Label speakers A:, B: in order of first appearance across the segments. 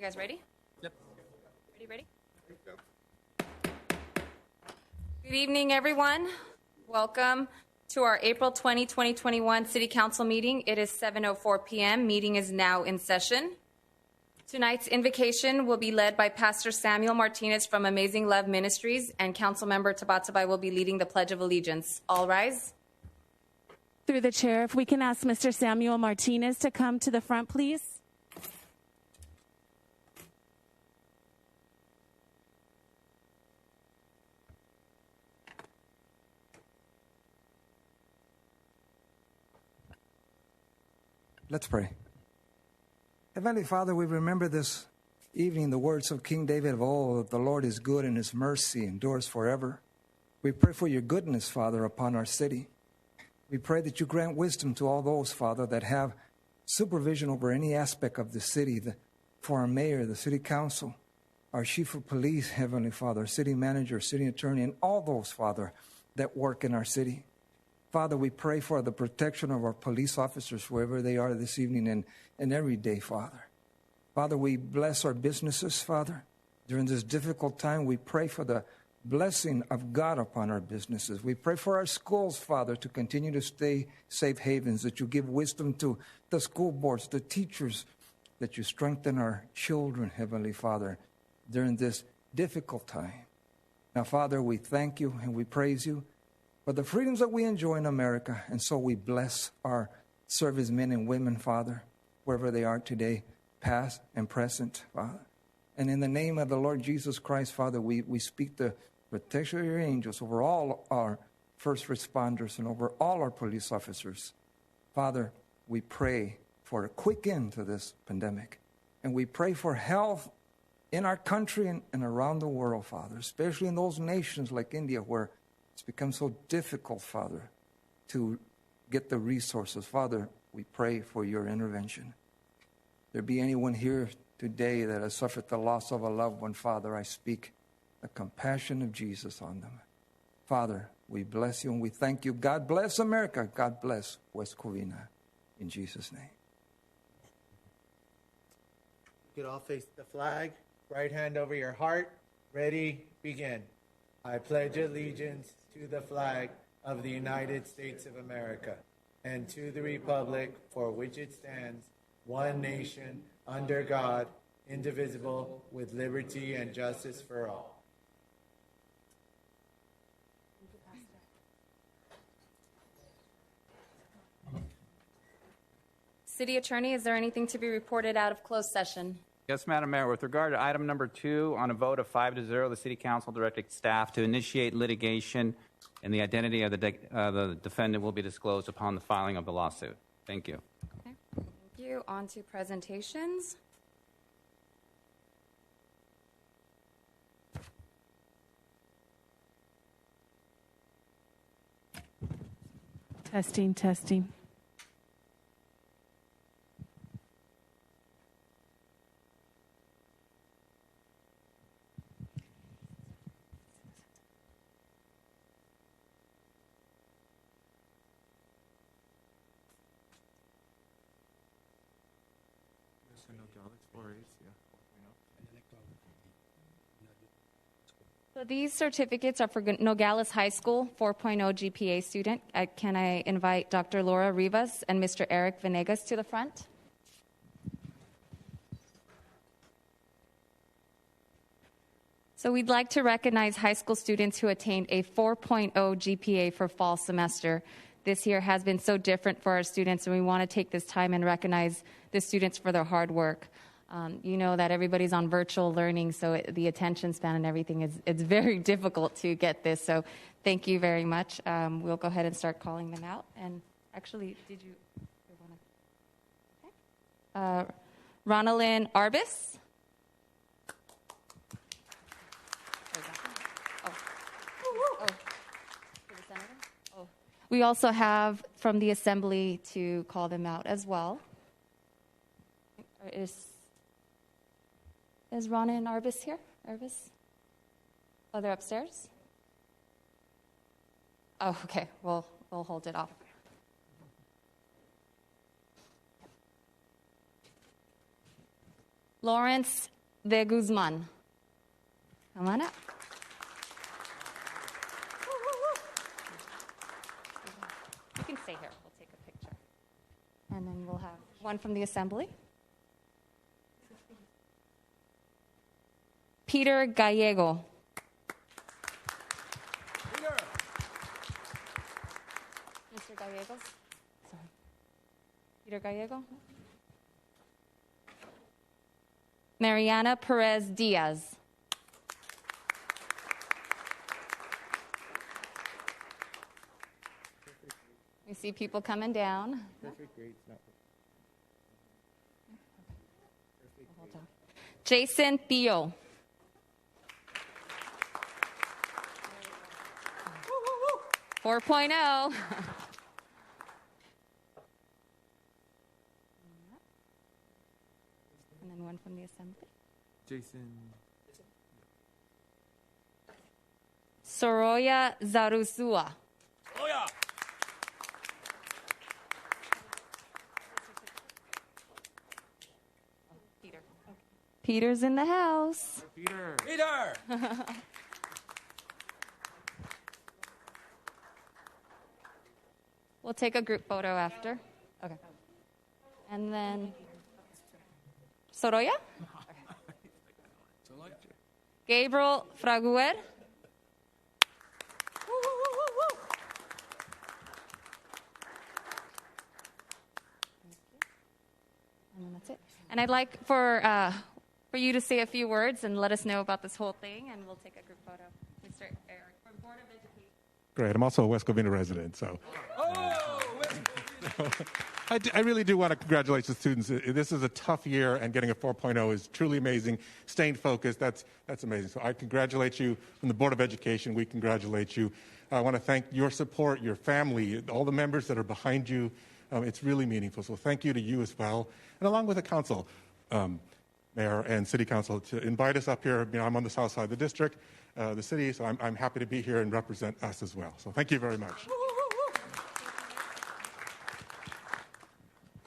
A: You guys ready?
B: Yep.
A: Ready? Good evening, everyone. Welcome to our April 20, 2021 City Council meeting. It is 7:04 p.m. Meeting is now in session. Tonight's invocation will be led by Pastor Samuel Martinez from Amazing Love Ministries, and Councilmember Tabatabai will be leading the Pledge of Allegiance. All rise.
C: Through the chair, if we can ask Mr. Samuel Martinez to come to the front, please.
D: Let's pray. Heavenly Father, we remember this evening the words of King David of old, that the Lord is good and his mercy endures forever. We pray for your goodness, Father, upon our city. We pray that you grant wisdom to all those, Father, that have supervision over any aspect of the city, for our mayor, the city council, our chief of police, Heavenly Father, city manager, city attorney, and all those, Father, that work in our city. Father, we pray for the protection of our police officers wherever they are this evening and every day, Father. Father, we bless our businesses, Father. During this difficult time, we pray for the blessing of God upon our businesses. We pray for our schools, Father, to continue to stay safe havens, that you give wisdom to the school boards, the teachers, that you strengthen our children, Heavenly Father, during this difficult time. Now, Father, we thank you and we praise you for the freedoms that we enjoy in America. And so we bless our servicemen and women, Father, wherever they are today, past and present, Father. And in the name of the Lord Jesus Christ, Father, we speak the protection of your angels over all our first responders and over all our police officers. Father, we pray for a quick end to this pandemic. And we pray for health in our country and around the world, Father, especially in those nations like India where it's become so difficult, Father, to get the resources. Father, we pray for your intervention. There be anyone here today that has suffered the loss of a loved one, Father, I speak the compassion of Jesus on them. Father, we bless you and we thank you. God bless America. God bless West Covina. In Jesus' name.
B: You could all face the flag. Right hand over your heart. Ready, begin. I pledge allegiance to the flag of the United States of America and to the republic for which it stands, one nation, under God, indivisible, with liberty and justice for all.
A: City Attorney, is there anything to be reported out of closed session?
E: Yes, Madam Mayor. With regard to item number 2, on a vote of 5-0, the City Council directed staff to initiate litigation, and the identity of the defendant will be disclosed upon the filing of the lawsuit. Thank you.
A: Okay. Thank you. On to presentations.
C: Testing.
A: So these certificates are for Nogales High School 4.0 GPA student. Can I invite Dr. Laura Rivas and Mr. Eric Venegas to the front? So we'd like to recognize high school students who attained a 4.0 GPA for fall semester. This year has been so different for our students, and we want to take this time and recognize the students for their hard work. You know that everybody's on virtual learning, so the attention span and everything it's very difficult to get this. So thank you very much. We'll go ahead and start calling them out. And actually, did you want to? Okay. Ronalyn Arbus. We also have from the assembly to call them out as well. Is Ronna and Arbus here? Arbus? Oh, they're upstairs? Oh, okay. We'll hold it off. Lawrence de Guzman. Come on up. You can stay here. We'll take a picture. And then we'll have one from the assembly. Peter Gallego. Mr. Gallegos? Sorry. Peter Gallego? Mariana Perez Diaz. We see people coming down.
B: Perfect grades, not
A: Hold on. Jason Theo. Four 4.0. And then one from the assembly.
F: Jason.
A: Soroya Zarusua.
F: Oh, yeah.
A: Peter. Peter's in the house.
F: Peter. Peter.
A: We'll take a group photo after. Okay. And then Soroya? Okay. Gabriel Fraguer. And then that's it. And I'd like for you to say a few words and let us know about this whole thing, and we'll take a group photo. Mr. Eric from Board of Education.
G: Great. I'm also a West Covina resident, so. I really do want to congratulate the students. This is a tough year, and getting a 4.0 is truly amazing. Staying focused, that's amazing. So I congratulate you from the Board of Education. We congratulate you. I want to thank your support, your family, all the members that are behind you. It's really meaningful. So thank you to you as well, and along with the council, mayor and city council, to invite us up here. You know, I'm on the south side of the district, the city, so I'm happy to be here and represent us as well. So thank you very much.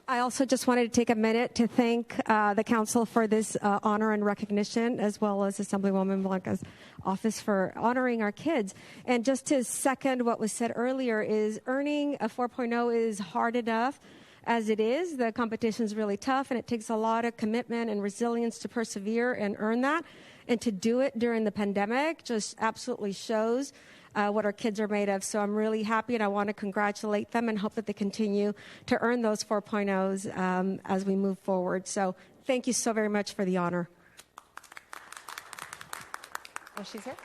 H: I also just wanted to take a minute to thank the council for this honor and recognition, as well as Assemblywoman Blanca's office for honoring our kids. And just to second what was said earlier, is earning a 4.0 is hard enough as it is. The competition is really tough, and it takes a lot of commitment and resilience to persevere and earn that. And to do it during the pandemic just absolutely shows what our kids are made of. So I'm really happy, and I want to congratulate them and hope that they continue to earn those 4.0s as we move forward. So thank you so very much for the honor.
A: Oh, she's here.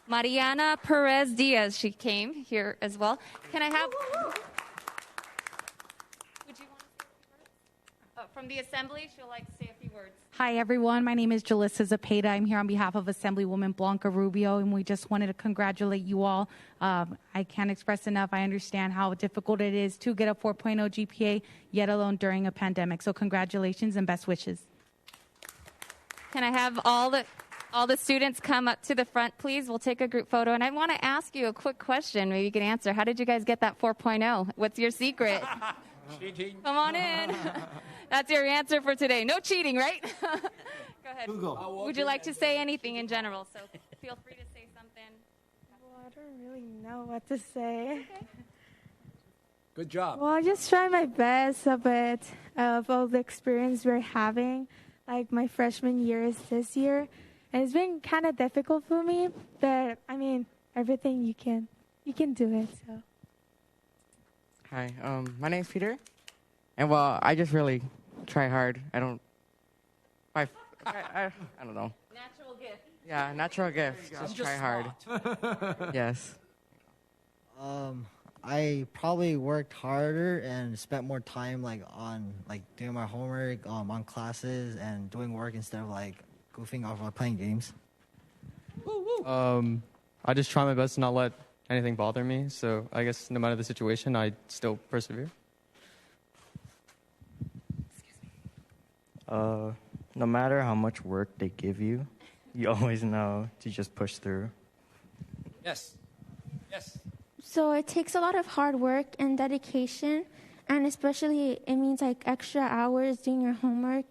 A: Mariana Perez Diaz, she came here as well. Can I have... Would you want to say a few words? From the assembly, she'll like to say a few words.
I: Hi, everyone. My name is Jalissa Zapata. I'm here on behalf of Assemblywoman Blanca Rubio, and we just wanted to congratulate you all. I can't express enough. I understand how difficult it is to get a 4.0 GPA, yet alone during a pandemic. So congratulations and best wishes.
A: Can I have all the students come up to the front, please? We'll take a group photo. And I want to ask you a quick question. Maybe you can answer. How did you guys get that 4.0? What's your secret?
F: Cheating.
A: Come on in. That's your answer for today. No cheating, right? Go ahead.
B: Google.
A: Would you like to say anything in general? So feel free to say something.
J: Well, I don't really know what to say.
A: Okay.
F: Good job.
J: Well, I just try my best a bit of all the experience we're having. Like my freshman year is this year. And it's been kind of difficult for me. But, I mean, everything you can do it. So.
K: Hi, my name's Peter. And, well, I just really try hard. I don't know.
A: Natural gift.
K: Yeah, natural gift. Just try hard. Yes.
L: I probably worked harder and spent more time on doing my homework, on classes and doing work instead of goofing off or playing games.
M: I just try my best to not let anything bother me. So I guess no matter the situation, I still persevere.
N: No matter how much work they give you, you always know to just push through.
F: Yes. Yes.
O: So it takes a lot of hard work and dedication, and especially it means extra hours doing your homework,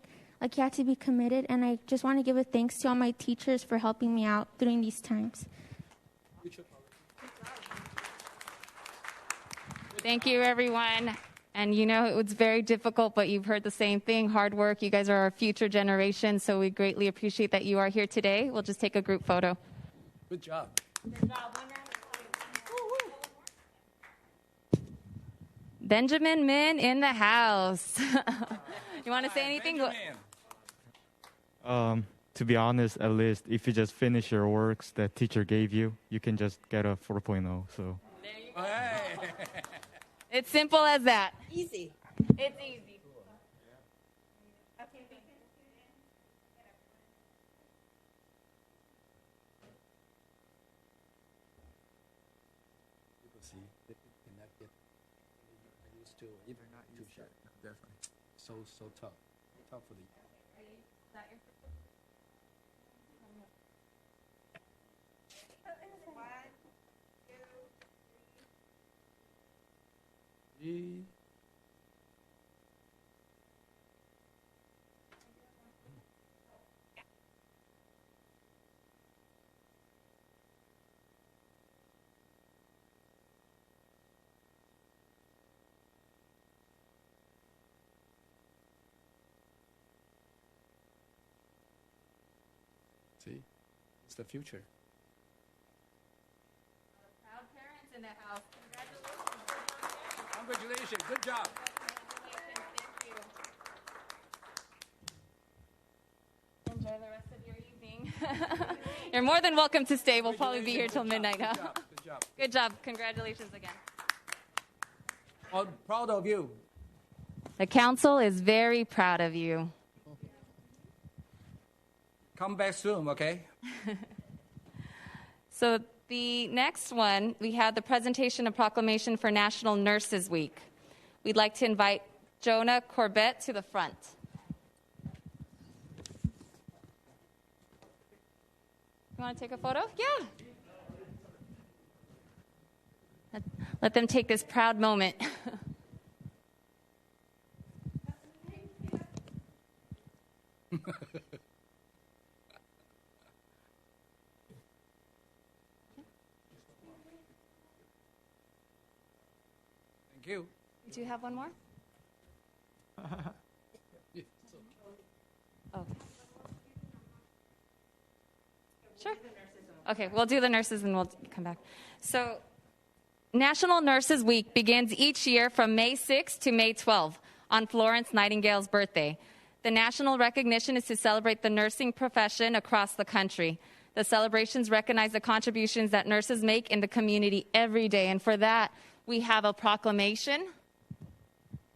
O: Like, you have to be committed, and I just want to give a thanks to all my teachers for helping me out during these times.
A: Thank you, everyone. And you know, it was very difficult, but you've heard the same thing. Hard work. You guys are our future generation, so we greatly appreciate that you are here today. We'll just take a group photo.
F: Good job.
A: Benjamin Min in the house. You want to say anything?
P: To be honest, at least if you just finish your works that teacher gave you, you can just get a 4.0. So.
A: It's simple as that.
Q: Easy.
A: It's easy.
F: People see they cannot get used to even not too sure. Definitely. So tough. Tough for the. See, it's the future.
A: Proud parents in the house.
F: Congratulations. Good job.
A: Thank you. Enjoy the rest of your evening. You're more than welcome to stay. We'll probably be here till midnight.
F: Good job. Good job.
A: Good job. Congratulations again.
F: I'm proud of you.
A: The council is very proud of you.
F: Come back soon, okay?
A: So the next one, we have the presentation of Proclamation for National Nurses Week. We'd like to invite Jonah Corbett to the front. You want to take a photo? Yeah. Let them take this proud moment.
F: Thank you.
A: Do you have one more? Oh. Sure. Okay, we'll do the nurses and we'll come back. So, National Nurses Week begins each year from May 6 to May 12 on Florence Nightingale's birthday. The national recognition is to celebrate the nursing profession across the country. The celebrations recognize the contributions that nurses make in the community every day, and for that, we have a proclamation.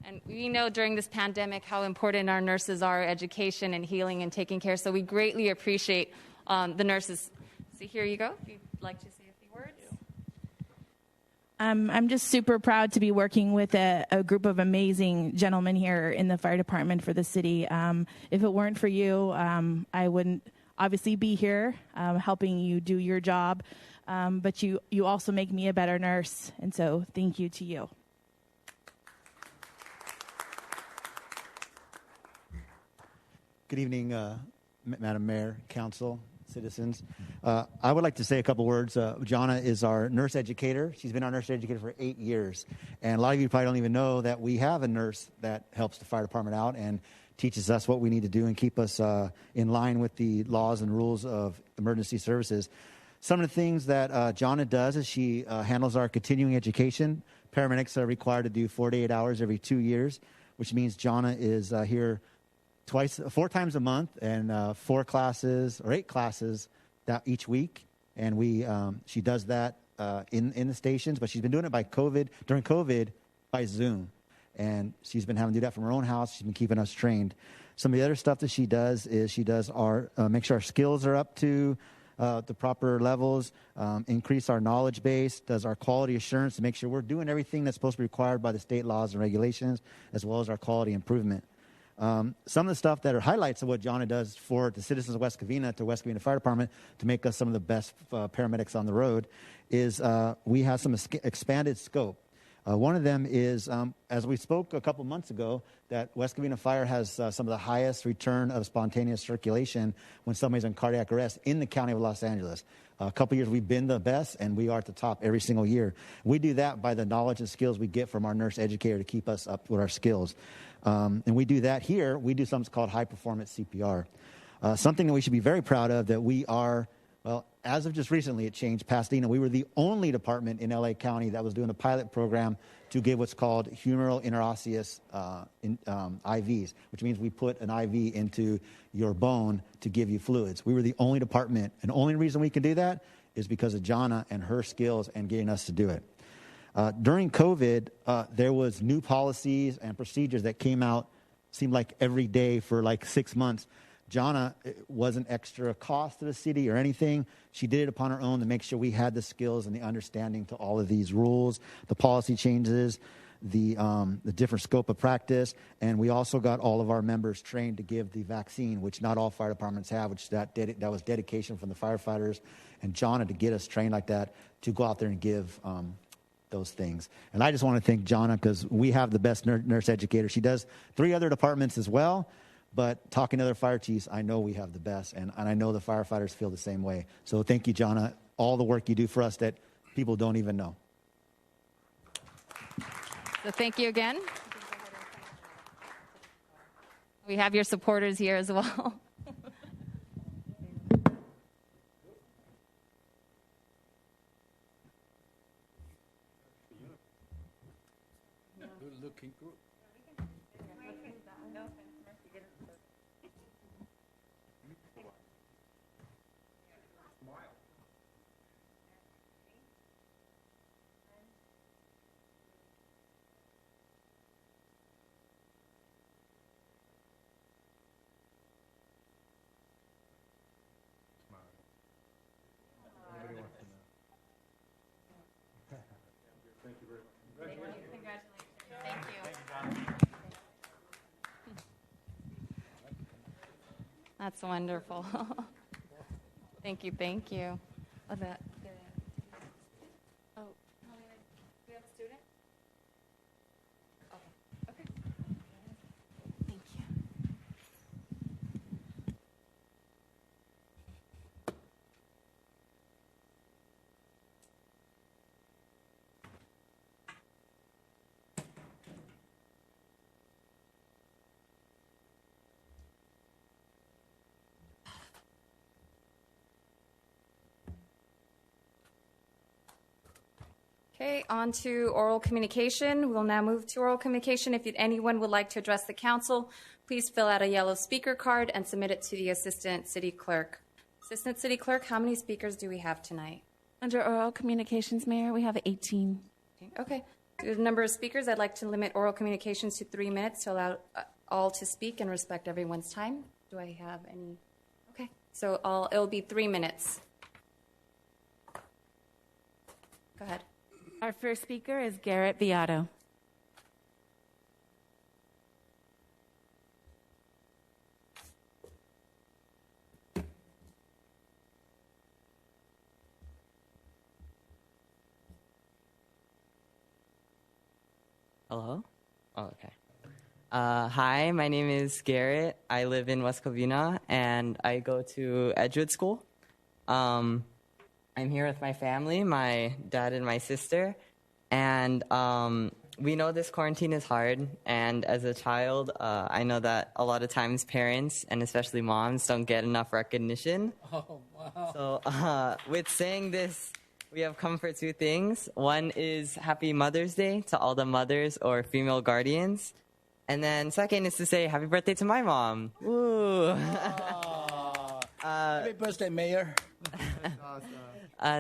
A: And we know during this pandemic how important our nurses are, education and healing and taking care. So we greatly appreciate the nurses. So here you go. If you'd like to say a few words.
R: I'm just super proud to be working with a group of amazing gentlemen here in the fire department for the city. If it weren't for you, I wouldn't obviously be here helping you do your job. But you also make me a better nurse, and so thank you to you.
S: Good evening, Madam Mayor, Council, citizens. I would like to say a couple words. Jana is our nurse educator. She's been our nurse educator for 8 years. And a lot of you probably don't even know that we have a nurse that helps the fire department out and teaches us what we need to do and keep us in line with the laws and rules of emergency services. Some of the things that Jana does is she handles our continuing education. Paramedics are required to do 48 hours every 2 years, which means Jana is here 4 times a month and 4 classes or 8 classes each week. And she does that in the stations, but she's been doing it during COVID by Zoom. And she's been having to do that from her own house. She's been keeping us trained. Some of the other stuff that she does is she does make sure our skills are up to the proper levels, increase our knowledge base, does our quality assurance to make sure we're doing everything that's supposed to be required by the state laws and regulations, as well as our quality improvement. Some of the stuff that are highlights of what Jana does for the citizens of West Covina, to West Covina Fire Department, to make us some of the best paramedics on the road, is we have some expanded scope. One of them is, as we spoke a couple months ago, that West Covina Fire has some of the highest return of spontaneous circulation when somebody's in cardiac arrest in the county of Los Angeles. A couple years we've been the best, and we are at the top every single year. We do that by the knowledge and skills we get from our nurse educator to keep us up with our skills. And we do that here. We do something called high-performance CPR. Something that we should be very proud of, that we are, well, as of just recently, it changed. Pasadena, we were the only department in LA County that was doing a pilot program to give what's called humeral interosseous IVs, which means we put an IV into your bone to give you fluids. We were the only department, and the only reason we can do that is because of Jonna and her skills and getting us to do it. During COVID, there was new policies and procedures that came out, seemed like every day for like 6 months. Jonna wasn't extra cost to the city or anything. She did it upon her own to make sure we had the skills and the understanding to all of these rules, the policy changes, the different scope of practice, and we also got all of our members trained to give the vaccine, which not all fire departments have, which that was dedication from the firefighters and Jonna to get us trained like that to go out there and give those things. And I just want to thank Jonna because we have the best nurse educator. She does 3 other departments as well. But talking to other fire chiefs, I know we have the best, and I know the firefighters feel the same way. So thank you, Jonna, all the work you do for us that people don't even know.
A: So thank you again. We have your supporters here as well.
F: Good-looking group.
A: That's wonderful. Thank you, thank you. Oh, do we have a student? Okay. Thank you. Okay, on to oral communication. We'll now move to oral communication. If anyone would like to address the council, please fill out a yellow speaker card and submit it to the Assistant City Clerk. Assistant City Clerk, how many speakers do we have tonight?
C: Under oral communications, Mayor, we have 18.
A: Okay. Due to the number of speakers, I'd like to limit oral communications to 3 minutes to allow all to speak and respect everyone's time. Do I have any? Okay. So it'll be 3 minutes. Go ahead.
C: Our first speaker is Garrett Viato.
Q: Hello? Oh, okay. Hi, my name is Garrett. I live in West Covina, and I go to Edgewood School. I'm here with my family, my dad and my sister, and we know this quarantine is hard, and as a child, I know that a lot of times parents, and especially moms, don't get enough recognition.
F: Oh, wow.
Q: So with saying this, we have come for 2 things. One is Happy Mother's Day to all the mothers or female guardians, and then second is to say happy birthday to my mom. Woo!
F: Happy birthday, Mayor.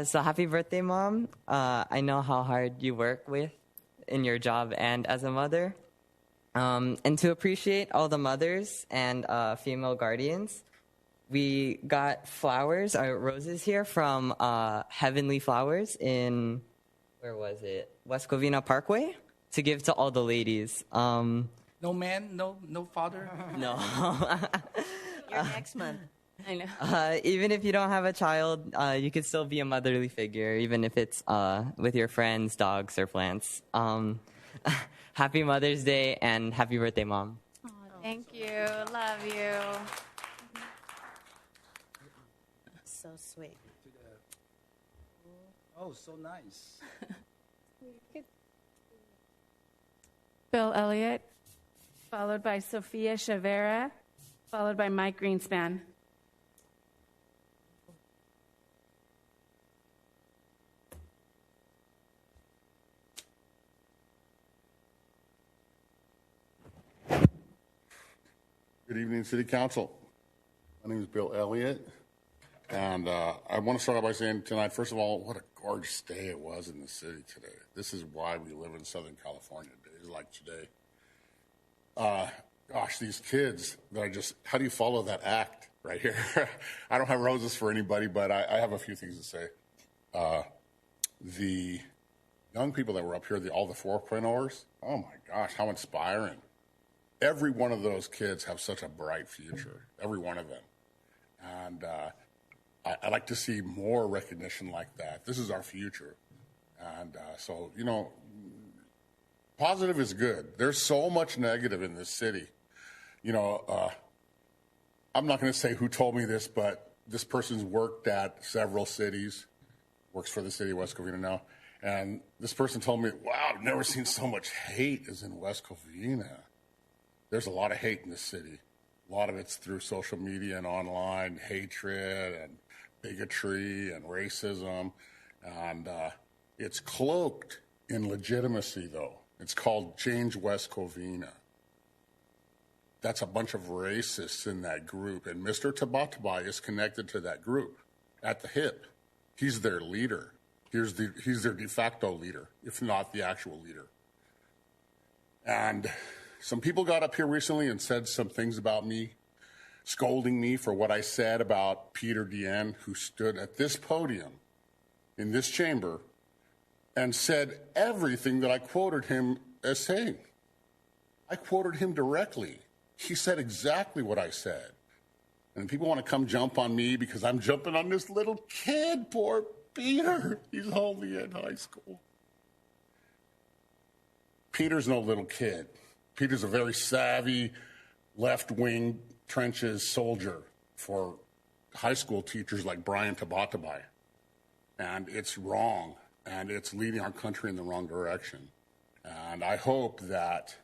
Q: So happy birthday, Mom. I know how hard you work in your job and as a mother. And to appreciate all the mothers and female guardians, we got flowers, roses here from Heavenly Flowers in, where was it? West Covina Parkway to give to all the ladies.
F: No man, no father?
Q: No.
T: You're next month.
A: I know.
Q: Even if you don't have a child, you could still be a motherly figure, even if it's with your friends, dogs, or plants. Happy Mother's Day and happy birthday, Mom.
A: Oh, thank you. Love you.
T: So sweet.
F: Oh, so nice.
C: Bill Elliott, followed by Sophia Chavera, followed by Mike Greenspan.
U: Good evening, City Council. My name is Bill Elliott, and I want to start out by saying tonight, first of all, what a gorgeous day it was in the city today. This is why we live in Southern California, days like today. Gosh, these kids that are just, how do you follow that act right here? I don't have roses for anybody, but I have a few things to say. The young people that were up here, all the 4.0ers, oh my gosh, how inspiring. Every one of those kids have such a bright future, every one of them. And I'd like to see more recognition like that. This is our future. And so, you know, positive is good. There's so much negative in this city. You know, I'm not going to say who told me this, but this person's worked at several cities, works for the city of West Covina now. And this person told me, wow, I've never seen so much hate as in West Covina. There's a lot of hate in this city. A lot of it's through social media and online, hatred and bigotry and racism. And it's cloaked in legitimacy, though. It's called Change West Covina. That's a bunch of racists in that group. And Mr. Tabatabai is connected to that group at the hip. He's their leader. He's their de facto leader, if not the actual leader. And some people got up here recently and said some things about me, scolding me for what I said about Peter Dien, who stood at this podium in this chamber and said everything that I quoted him as saying. I quoted him directly. He said exactly what I said. And people want to come jump on me because I'm jumping on this little kid, poor Peter. He's only in high school. Peter's no little kid. Peter's a very savvy, left-wing trenches soldier for high school teachers like Brian Tabatabai. And it's wrong, and it's leading our country in the wrong direction. And I hope that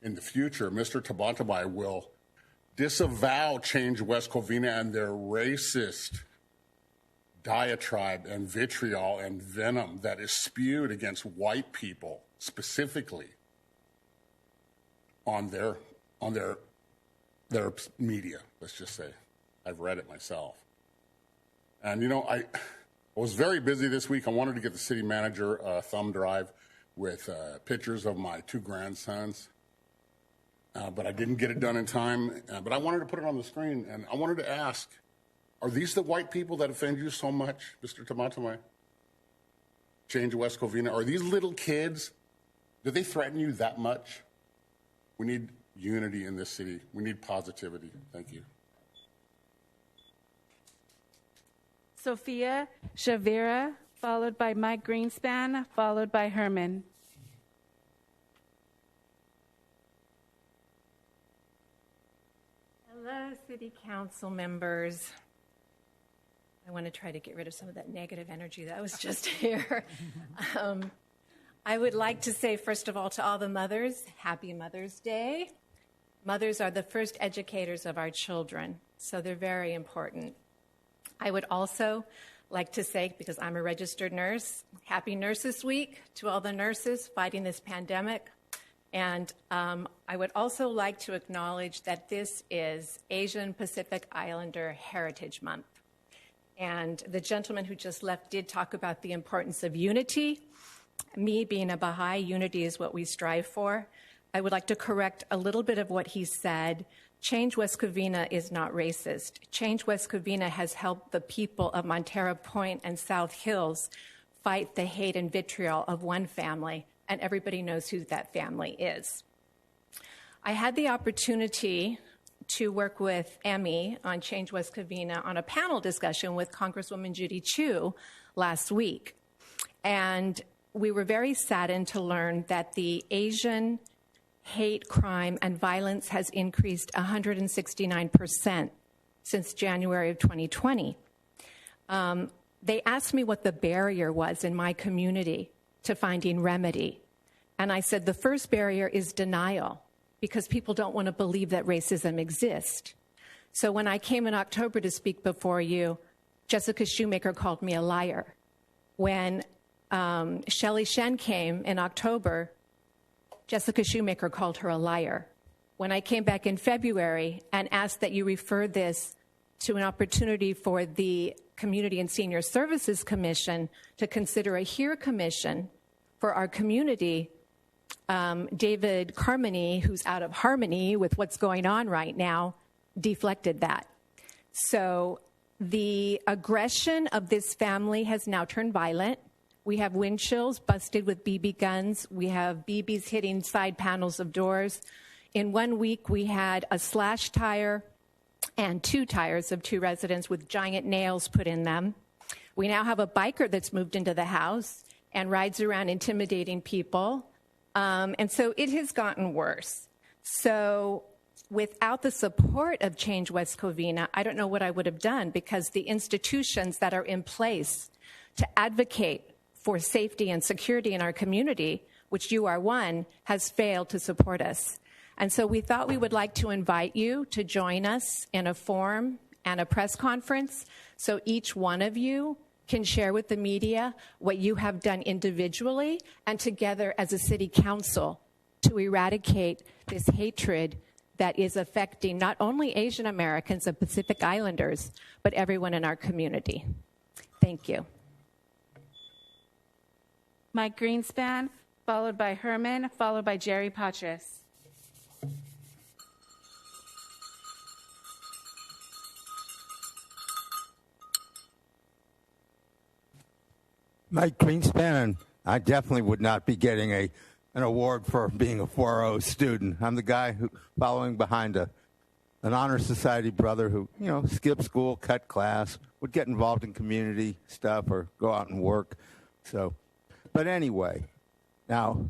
U: in the future, Mr. Tabatabai will disavow Change West Covina and their racist diatribe and vitriol and venom that is spewed against white people specifically on their media, let's just say. I've read it myself. And, you know, I was very busy this week. I wanted to get the city manager a thumb drive with pictures of my two grandsons, but I didn't get it done in time. But I wanted to put it on the screen, and I wanted to ask, are these the white people that offend you so much, Mr. Tamatame? Change West Covina. Are these little kids, do they threaten you that much? We need unity in this city. We need positivity. Thank you.
C: Sophia Chavera, followed by Mike Greenspan, followed by Herman.
V: Hello, City Council members. I want to try to get rid of some of that negative energy that was just here. I would like to say, first of all, to all the mothers, Happy Mother's Day. Mothers are the first educators of our children, so they're very important. I would also like to say, because I'm a registered nurse, Happy Nurses Week to all the nurses fighting this pandemic. And I would also like to acknowledge that this is Asian Pacific Islander Heritage Month. And the gentleman who just left did talk about the importance of unity. Me being a Baha'i, unity is what we strive for. I would like to correct a little bit of what he said. Change West Covina is not racist. Change West Covina has helped the people of Montero Point and South Hills fight the hate and vitriol of one family, and everybody knows who that family is. I had the opportunity to work with Emmy on Change West Covina on a panel discussion with Congresswoman Judy Chu last week. And we were very saddened to learn that the Asian hate crime and violence has increased 169% since January of 2020. They asked me what the barrier was in my community to finding remedy. And I said the first barrier is denial, because people don't want to believe that racism exists. So when I came in October to speak before you, Jessica Shoemaker called me a liar. When Shelley Shen came in October, Jessica Shoemaker called her a liar. When I came back in February and asked that you refer this to an opportunity for the Community and Senior Services Commission to consider a HEAR commission for our community, David Carmody, who's out of harmony with what's going on right now, deflected that. So the aggression of this family has now turned violent. We have wind chills busted with BB guns. We have BBs hitting side panels of doors. In 1 week, we had a slash tire and 2 tires of 2 residents with giant nails put in them. We now have a biker that's moved into the house and rides around intimidating people. And so it has gotten worse. So without the support of Change West Covina, I don't know what I would have done, because the institutions that are in place to advocate for safety and security in our community, which you are one, has failed to support us. And so we thought we would like to invite you to join us in a forum and a press conference so each one of you can share with the media what you have done individually and together as a city council to eradicate this hatred that is affecting not only Asian Americans and Pacific Islanders, but everyone in our community. Thank you.
C: Mike Greenspan, followed by Herman, followed by Jerry Patras.
D: Mike Greenspan, and I definitely would not be getting an award for being a 4.0 student. I'm the guy who following behind an honor society brother who, skipped school, cut class, would get involved in community stuff or go out and work. So, but anyway, now,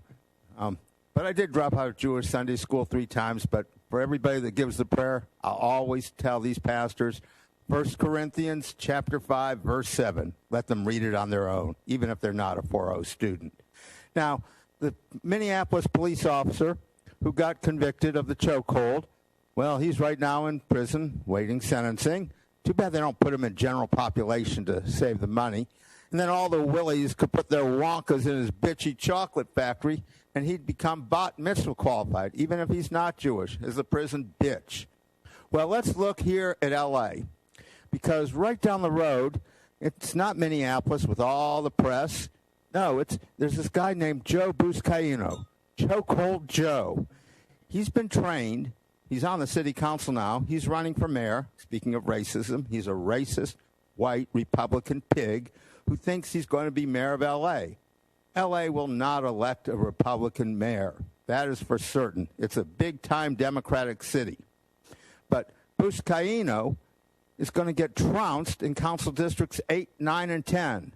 D: but I did drop out of Jewish Sunday school 3 times. But for everybody that gives the prayer, I'll always tell these pastors, 1 Corinthians chapter 5, verse 7. Let them read it on their own, even if they're not a 4.0 student. Now, the Minneapolis police officer who got convicted of the chokehold, well, he's right now in prison waiting sentencing. Too bad they don't put him in general population to save the money. And then all the willies could put their Wonkas in his bitchy chocolate factory, and he'd become bat mitzvah qualified, even if he's not Jewish, as a prison bitch. Well, let's look here at L.A., because right down the road, it's not Minneapolis with all the press. No, there's this guy named Joe Buscaino, Chokehold Joe. He's been trained. He's on the city council now. He's running for mayor. Speaking of racism, he's a racist, white Republican pig who thinks he's going to be mayor of L.A. L.A. will not elect a Republican mayor. That is for certain. It's a big-time Democratic city. But Buscaino is going to get trounced in council districts 8, 9, and 10.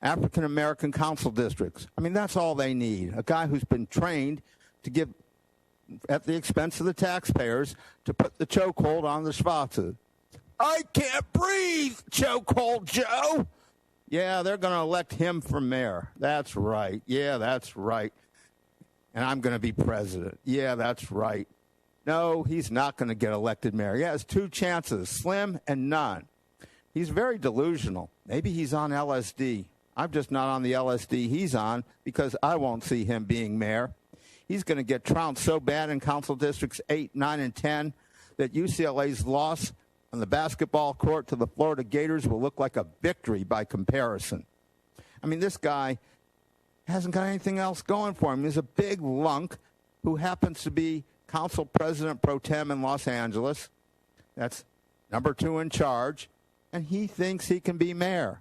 D: African-American council districts. I mean, that's all they need. A guy who's been trained to give, at the expense of the taxpayers, to put the chokehold on the schwarze. I can't breathe, Chokehold Joe. Yeah, they're going to elect him for mayor. That's right. Yeah, that's right. And I'm going to be president. Yeah, that's right. No, he's not going to get elected mayor. He has 2 chances, slim and none. He's very delusional. Maybe he's on LSD. I'm just not on the LSD he's on because I won't see him being mayor. He's going to get trounced so bad in council districts 8, 9, and 10 that UCLA's loss on the basketball court to the Florida Gators will look like a victory by comparison. I mean, this guy hasn't got anything else going for him. He's a big lunk who happens to be council president pro tem in Los Angeles. That's number 2 in charge. And he thinks he can be mayor.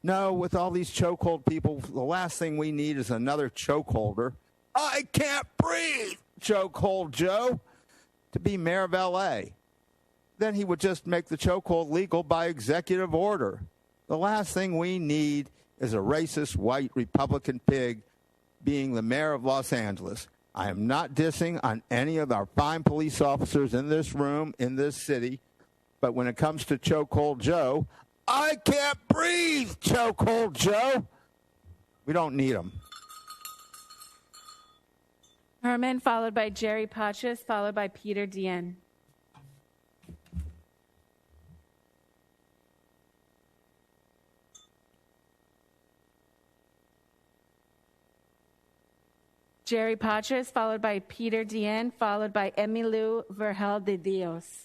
D: No, with all these chokehold people, the last thing we need is another chokeholder. I can't breathe, Chokehold Joe, to be mayor of L.A. then he would just make the chokehold legal by executive order. The last thing we need is a racist white Republican pig being the mayor of Los Angeles. I am not dissing on any of our fine police officers in this room, in this city, but when it comes to Chokehold Joe, I can't breathe, Chokehold Joe. We don't need him.
C: Herman, followed by Jerry Pachas, followed by Peter Dien. Jerry Pachas, followed by Peter Dien, followed by Emilu Vergel de Dios.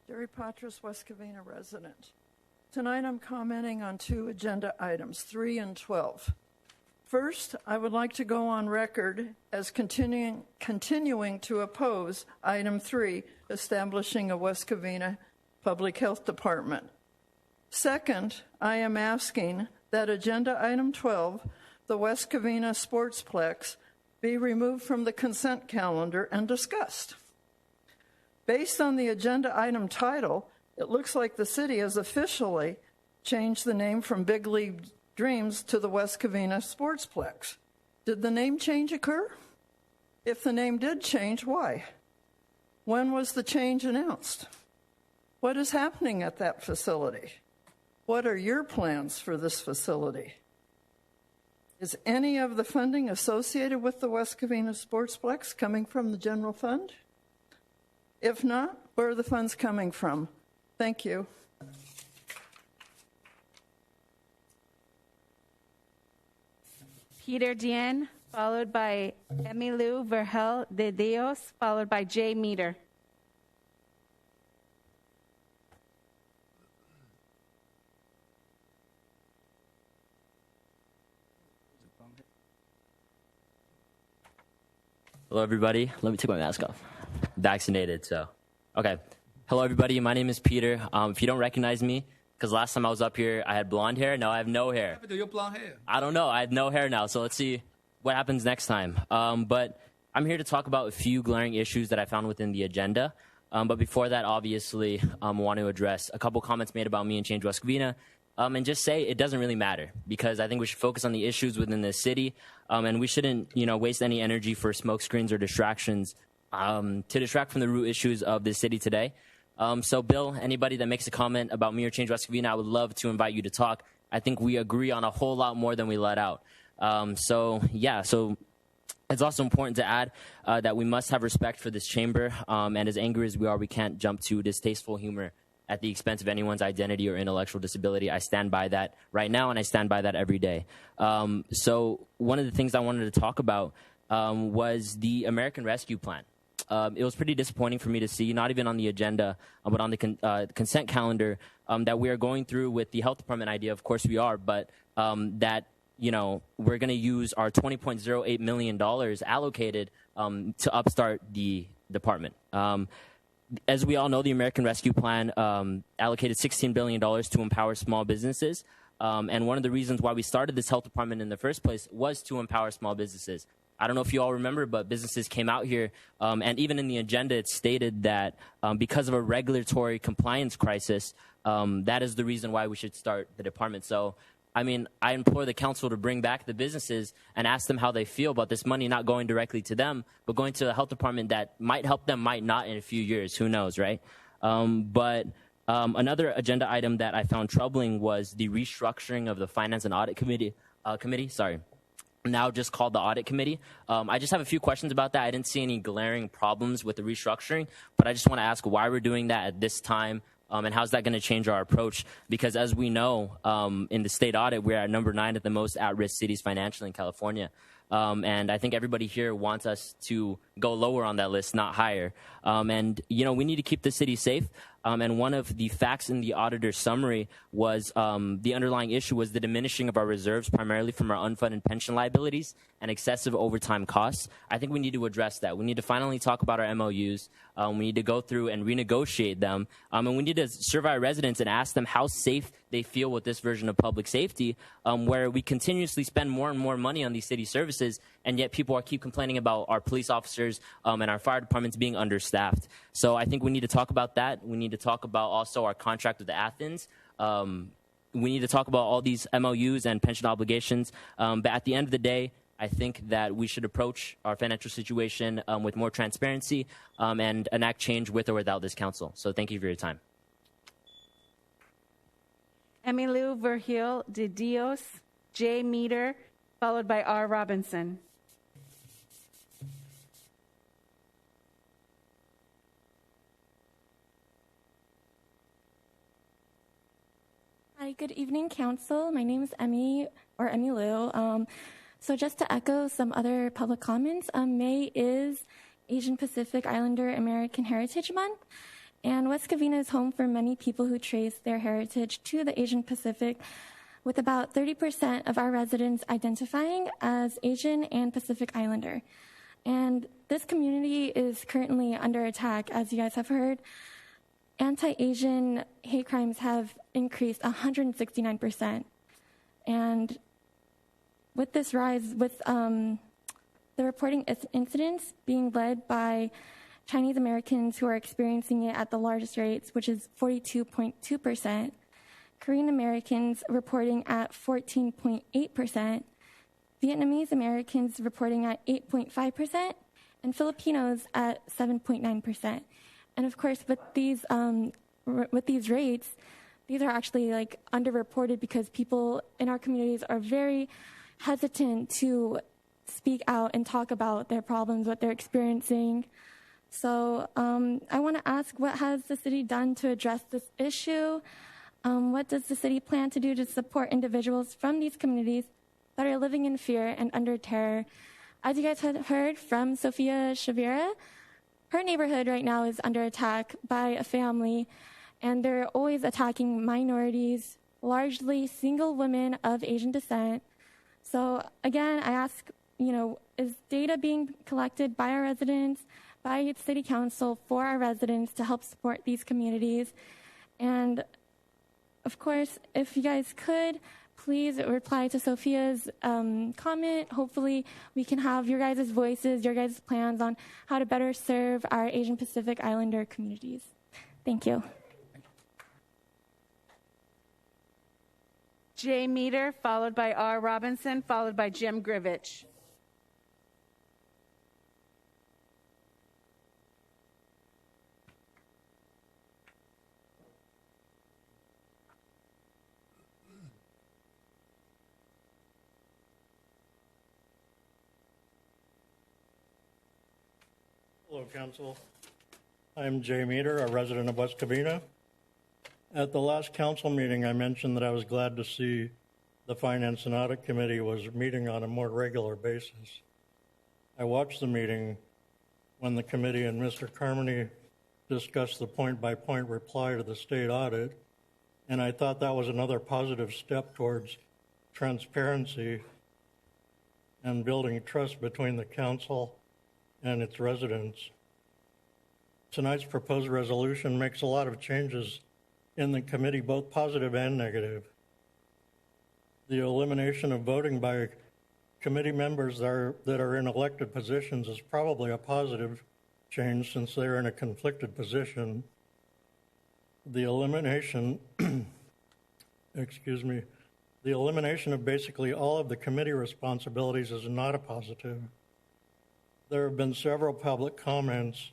E: Jerry Patras, West Covina resident. Tonight I'm commenting on two agenda items, 3 and 12. First, I would like to go on record as continuing to oppose item 3, establishing a West Covina Public Health Department. Second, I am asking that agenda item 12, the West Covina Sportsplex, be removed from the consent calendar and discussed. Based on the agenda item title, it looks like the city has officially changed the name from Big League Dreams to the West Covina Sportsplex. Did the name change occur? If the name did change, why? When was the change announced? What is happening at that facility? What are your plans for this facility? Is any of the funding associated with the West Covina Sportsplex coming from the general fund? If not, where are the funds coming from? Thank you.
C: Peter Dien, followed by Emilu Vergel de Dios, followed by Jay Meter.
G: Hello, everybody. Let me take my mask off. Vaccinated, so. Okay. Hello, everybody. My name is Peter. If you don't recognize me, because last time I was up here, I had blonde hair. Now I have no hair.
F: What happened to your blonde hair?
G: I don't know. I have no hair now, so let's see what happens next time. But I'm here to talk about a few glaring issues that I found within the agenda. But before that, obviously, I want to address a couple comments made about me and Change West Covina. And just say it doesn't really matter, because I think we should focus on the issues within the city, and we shouldn't, waste any energy for smoke screens or distractions to distract from the root issues of the city today. So, Bill, anybody that makes a comment about me or Change West Covina, I would love to invite you to talk. I think we agree on a whole lot more than we let out. So it's also important to add that we must have respect for this chamber, and as angry as we are, we can't jump to distasteful humor at the expense of anyone's identity or intellectual disability. I stand by that right now, and I stand by that every day. So one of the things I wanted to talk about was the American Rescue Plan. It was pretty disappointing for me to see, not even on the agenda, but on the consent calendar, that we are going through with the health department idea. Of course we are, but that we're going to use our $20.08 million allocated to upstart the department. As we all know, the American Rescue Plan allocated $16 billion to empower small businesses. And one of the reasons why we started this health department in the first place was to empower small businesses. I don't know if you all remember, but businesses came out here, and even in the agenda, it stated that because of a regulatory compliance crisis, that is the reason why we should start the department. So, I mean, I implore the council to bring back the businesses and ask them how they feel about this money not going directly to them, but going to the health department that might help them, might not in a few years. Who knows, right? But another agenda item that I found troubling was the restructuring of the Finance and Audit Committee. Now just called the Audit Committee. I just have a few questions about that. I didn't see any glaring problems with the restructuring, but I just want to ask why we're doing that at this time, and how's that going to change our approach? Because as we know, in the state audit, we're at number 9 at the most at-risk cities financially in California. And I think everybody here wants us to go lower on that list, not higher. And we need to keep the city safe. And one of the facts in the auditor's summary was the underlying issue was the diminishing of our reserves, primarily from our unfunded pension liabilities and excessive overtime costs. I think we need to address that. We need to finally talk about our MOUs. We need to go through and renegotiate them. And we need to survey our residents and ask them how safe they feel with this version of public safety, where we continuously spend more and more money on these city services, and yet people keep complaining about our police officers and our fire departments being understaffed. So I think we need to talk about that. We need to talk about also our contract with Athens. We need to talk about all these MOUs and pension obligations. But at the end of the day, I think that we should approach our financial situation with more transparency and enact change with or without this council. So thank you for your time.
C: Emilu Vergil de Dios, J. Meter, followed by R. Robinson.
O: Hi, good evening, Council. My name is Emmy, or Emilu. So just to echo some other public comments, May is Asian Pacific Islander American Heritage Month, and West Covina is home for many people who trace their heritage to the Asian Pacific, with about 30% of our residents identifying as Asian and Pacific Islander. And this community is currently under attack, as you guys have heard. Anti-Asian hate crimes have increased 169%. And with this rise, with the reporting incidents being led by Chinese Americans who are experiencing it at the largest rates, which is 42.2%, Korean Americans reporting at 14.8%, Vietnamese Americans reporting at 8.5%, and Filipinos at 7.9%. And of course, with these rates, these are actually like underreported because people in our communities are very hesitant to speak out and talk about their problems, what they're experiencing. So I want to ask, what has the city done to address this issue? What does the city plan to do to support individuals from these communities that are living in fear and under terror? As you guys had heard from Sofia Shavira, her neighborhood right now is under attack by a family, and they're always attacking minorities, largely single women of Asian descent. So again, I ask, is data being collected by our residents, by City Council for our residents to help support these communities? And of course, if you guys could, please reply to Sophia's comment. Hopefully, we can have your guys' voices, your guys' plans on how to better serve our Asian Pacific Islander communities. Thank you.
C: J. Meter, followed by R. Robinson, followed by Jim Grivich.
H: Hello, Council. I'm Jay Meter, a resident of West Covina. At the last council meeting, I mentioned that I was glad to see the Finance and Audit Committee was meeting on a more regular basis. I watched the meeting when the committee and Mr. Carmody discussed the point-by-point reply to the state audit, and I thought that was another positive step towards transparency and building trust between the council and its residents. Tonight's proposed resolution makes a lot of changes in the committee, both positive and negative. The elimination of voting by committee members that are in elected positions is probably a positive change since they're in a conflicted position. The elimination, the elimination of basically all of the committee responsibilities is not a positive. There have been several public comments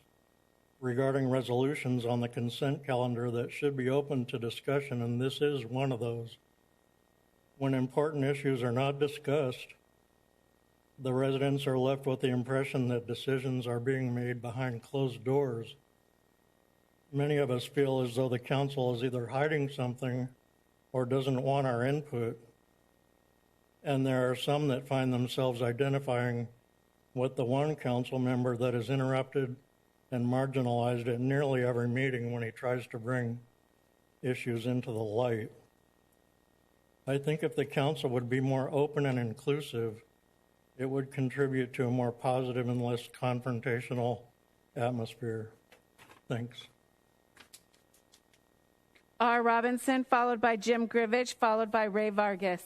H: regarding resolutions on the consent calendar that should be open to discussion, and this is one of those. When important issues are not discussed, the residents are left with the impression that decisions are being made behind closed doors. Many of us feel as though the council is either hiding something or doesn't want our input, and there are some that find themselves identifying with the one council member that is interrupted and marginalized at nearly every meeting when he tries to bring issues into the light. I think if the council would be more open and inclusive, it would contribute to a more positive and less confrontational atmosphere. Thanks.
C: R. Robinson, followed by Jim Grivich, followed by Ray Vargas.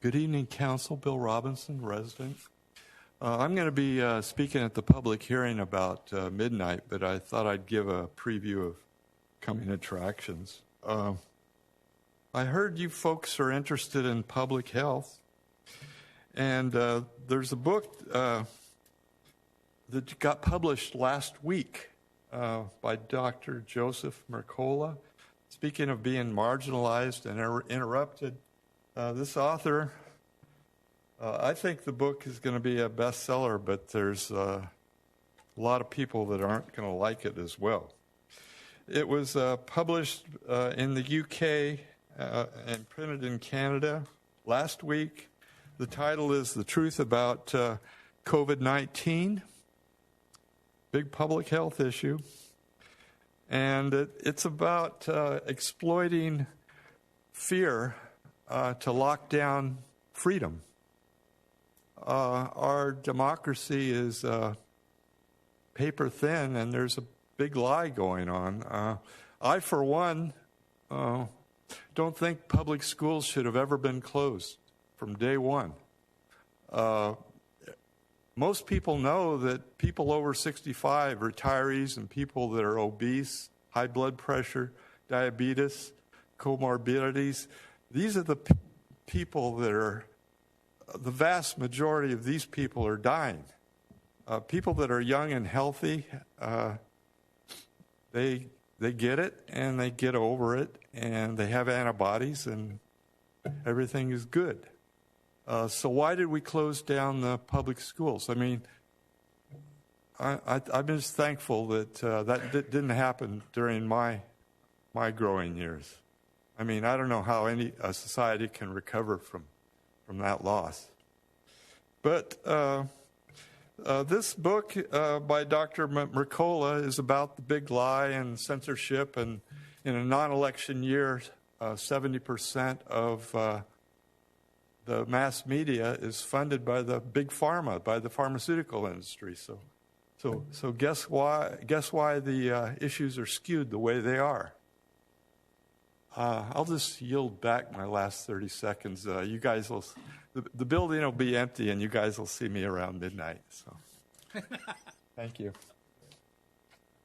B: Good evening, Council. Bill Robinson, resident. I'm going to be speaking at the public hearing about midnight, but I thought I'd give a preview of coming attractions. I heard you folks are interested in public health, and there's a book that got published last week by Dr. Joseph Mercola. Speaking of being marginalized and interrupted, this author, I think the book is going to be a bestseller, but there's a lot of people that aren't going to like it as well. It was published in the UK and printed in Canada last week. The title is The Truth About COVID-19, big public health issue. And it's about exploiting fear to lock down freedom. Our democracy is paper thin, and there's a big lie going on. I, for one, don't think public schools should have ever been closed from day one. Most people know that people over 65, retirees, and people that are obese, high blood pressure, diabetes, comorbidities, these are the people that are, the vast majority of these people are dying. People that are young and healthy, they get it and they get over it and they have antibodies and everything is good. So why did we close down the public schools? I mean, I'm just thankful that that didn't happen during my growing years. I mean, I don't know how a society can recover from that loss. But this book by Dr. Mercola is about the big lie and censorship, and in a non-election year, 70% of the mass media is funded by the big pharma, by the pharmaceutical industry. So guess why the issues are skewed the way they are. I'll just yield back my last 30 seconds. You guys will, the building will be empty, and you guys will see me around midnight. So, thank you.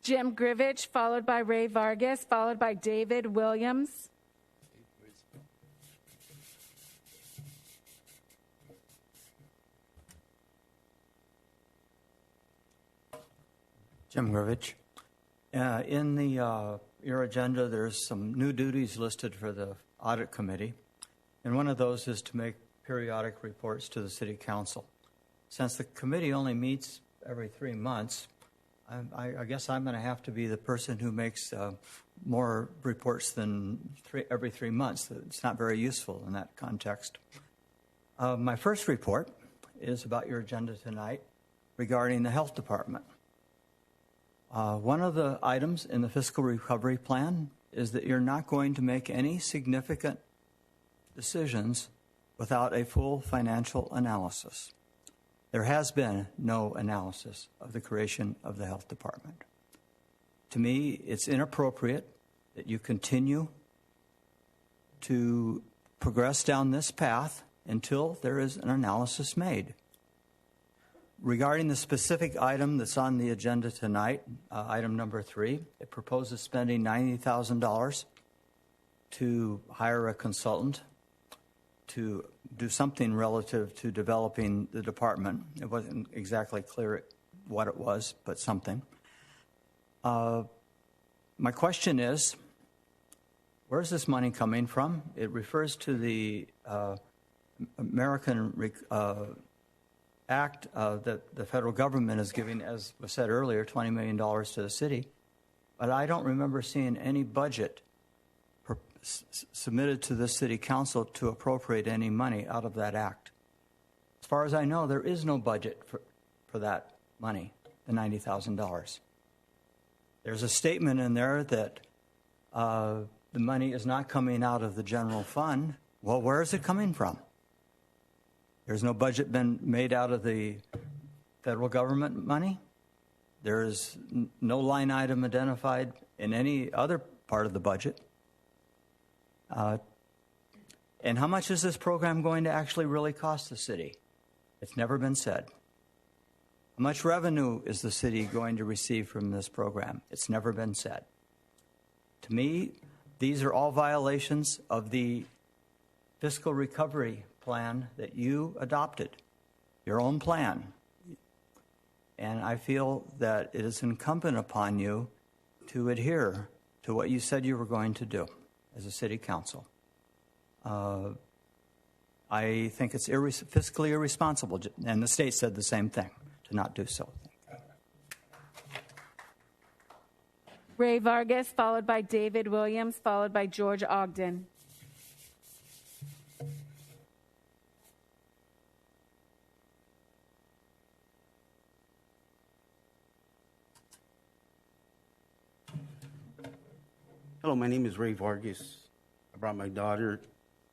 C: Jim Grivich, followed by Ray Vargas, followed by David Williams.
I: Jim Grivich. In your agenda, there's some new duties listed for the Audit Committee, and one of those is to make periodic reports to the City Council. Since the committee only meets every 3 months, I guess I'm going to have to be the person who makes more reports than every 3 months. It's not very useful in that context. My first report is about your agenda tonight regarding the Health Department. One of the items in the fiscal recovery plan is that you're not going to make any significant decisions without a full financial analysis. There has been no analysis of the creation of the health department. To me, it's inappropriate that you continue to progress down this path until there is an analysis made. Regarding the specific item that's on the agenda tonight, item number 3, it proposes spending $90,000 to hire a consultant to do something relative to developing the department. It wasn't exactly clear what it was, but something. My question is, where's this money coming from? It refers to the American Act that the federal government is giving, as was said earlier, $20 million to the city. But I don't remember seeing any budget submitted to the city council to appropriate any money out of that act. As far as I know, there is no budget for that money, the $90,000. There's a statement in there that the money is not coming out of the general fund. Well, where is it coming from? There's no budget been made out of the federal government money. There's no line item identified in any other part of the budget. And how much is this program going to actually really cost the city? It's never been said. How much revenue is the city going to receive from this program? It's never been said. To me, these are all violations of the fiscal recovery plan that you adopted, your own plan. And I feel that it is incumbent upon you to adhere to what you said you were going to do as a city council. I think it's fiscally irresponsible, and the state said the same thing, to not do so.
C: Ray Vargas, followed by David Williams, followed by George Ogden.
J: Hello, my name is Ray Vargas. I brought my daughter,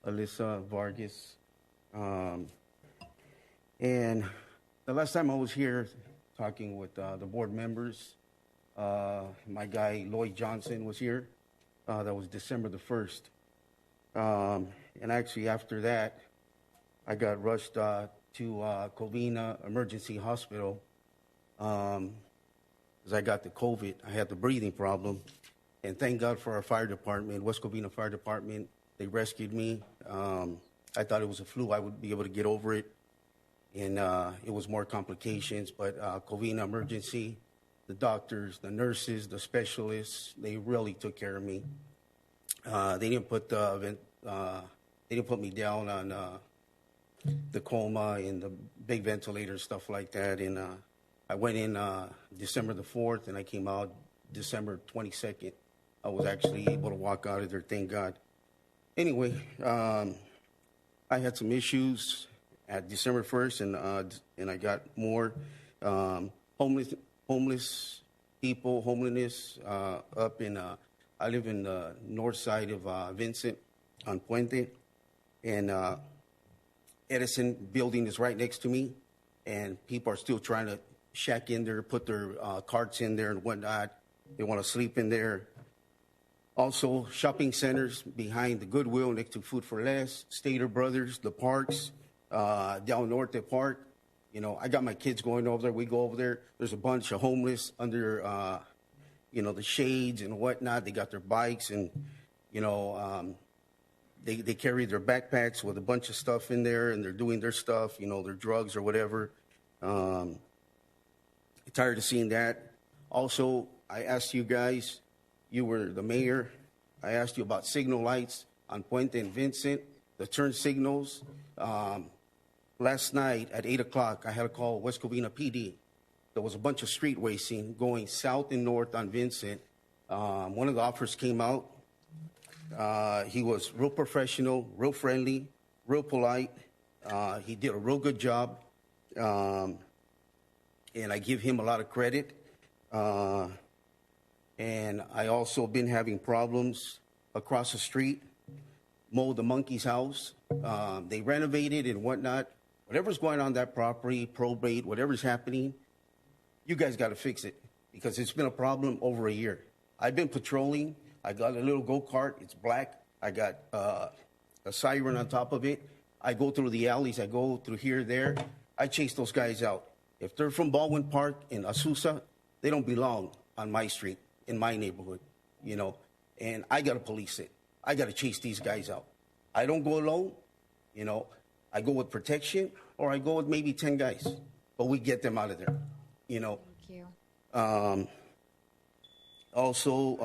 J: Alyssa Vargas. And the last time I was here talking with the board members, my guy Lloyd Johnson was here. That was December the 1st. And actually after that, I got rushed to Covina Emergency Hospital because I got the COVID. I had the breathing problem. And thank God for our fire department, West Covina Fire Department. They rescued me. I thought it was a flu. I would be able to get over it. And it was more complications. But Covina Emergency, the doctors, the nurses, the specialists, they really took care of me. They didn't put me down on the coma and the big ventilator, stuff like that. And I went in December the 4th, and I came out December 22nd. I was actually able to walk out of there, thank God. Anyway, I had some issues at December 1st, and I got more homeless people, homelessness up in, I live in the north side of Vincent on Puente, and Edison building is right next to me, and people are still trying to shack in there, put their carts in there and whatnot. They want to sleep in there. Also, shopping centers behind the Goodwill next to Food for Less, Stater Brothers, the parks, down north at Park. You know, I got my kids going over there. We go over there. There's a bunch of homeless under, the shades and whatnot. They got their bikes and, they carry their backpacks with a bunch of stuff in there, and they're doing their stuff, their drugs or whatever. Tired of seeing that. Also, I asked you guys, you were the mayor. I asked you about signal lights on Puente and Vincent, the turn signals. Last night at 8 o'clock, I had to call West Covina PD. There was a bunch of street racing going south and north on Vincent. One of the officers came out. He was real professional, real friendly, real polite. He did a real good job. And I give him a lot of credit. And I also been having problems across the street. Mo the monkey's house. They renovated and whatnot. Whatever's going on that property, probate, whatever's happening, you guys got to fix it because it's been a problem over a year. I've been patrolling. I got a little go-kart. It's black. I got a siren on top of it. I go through the alleys. I go through here, there. I chase those guys out. If they're from Baldwin Park in Azusa, they don't belong on my street, in my neighborhood, and I got to police it. I got to chase these guys out. I don't go alone, I go with protection, or I go with maybe 10 guys, but we get them out of there,
A: Thank you.
J: Also,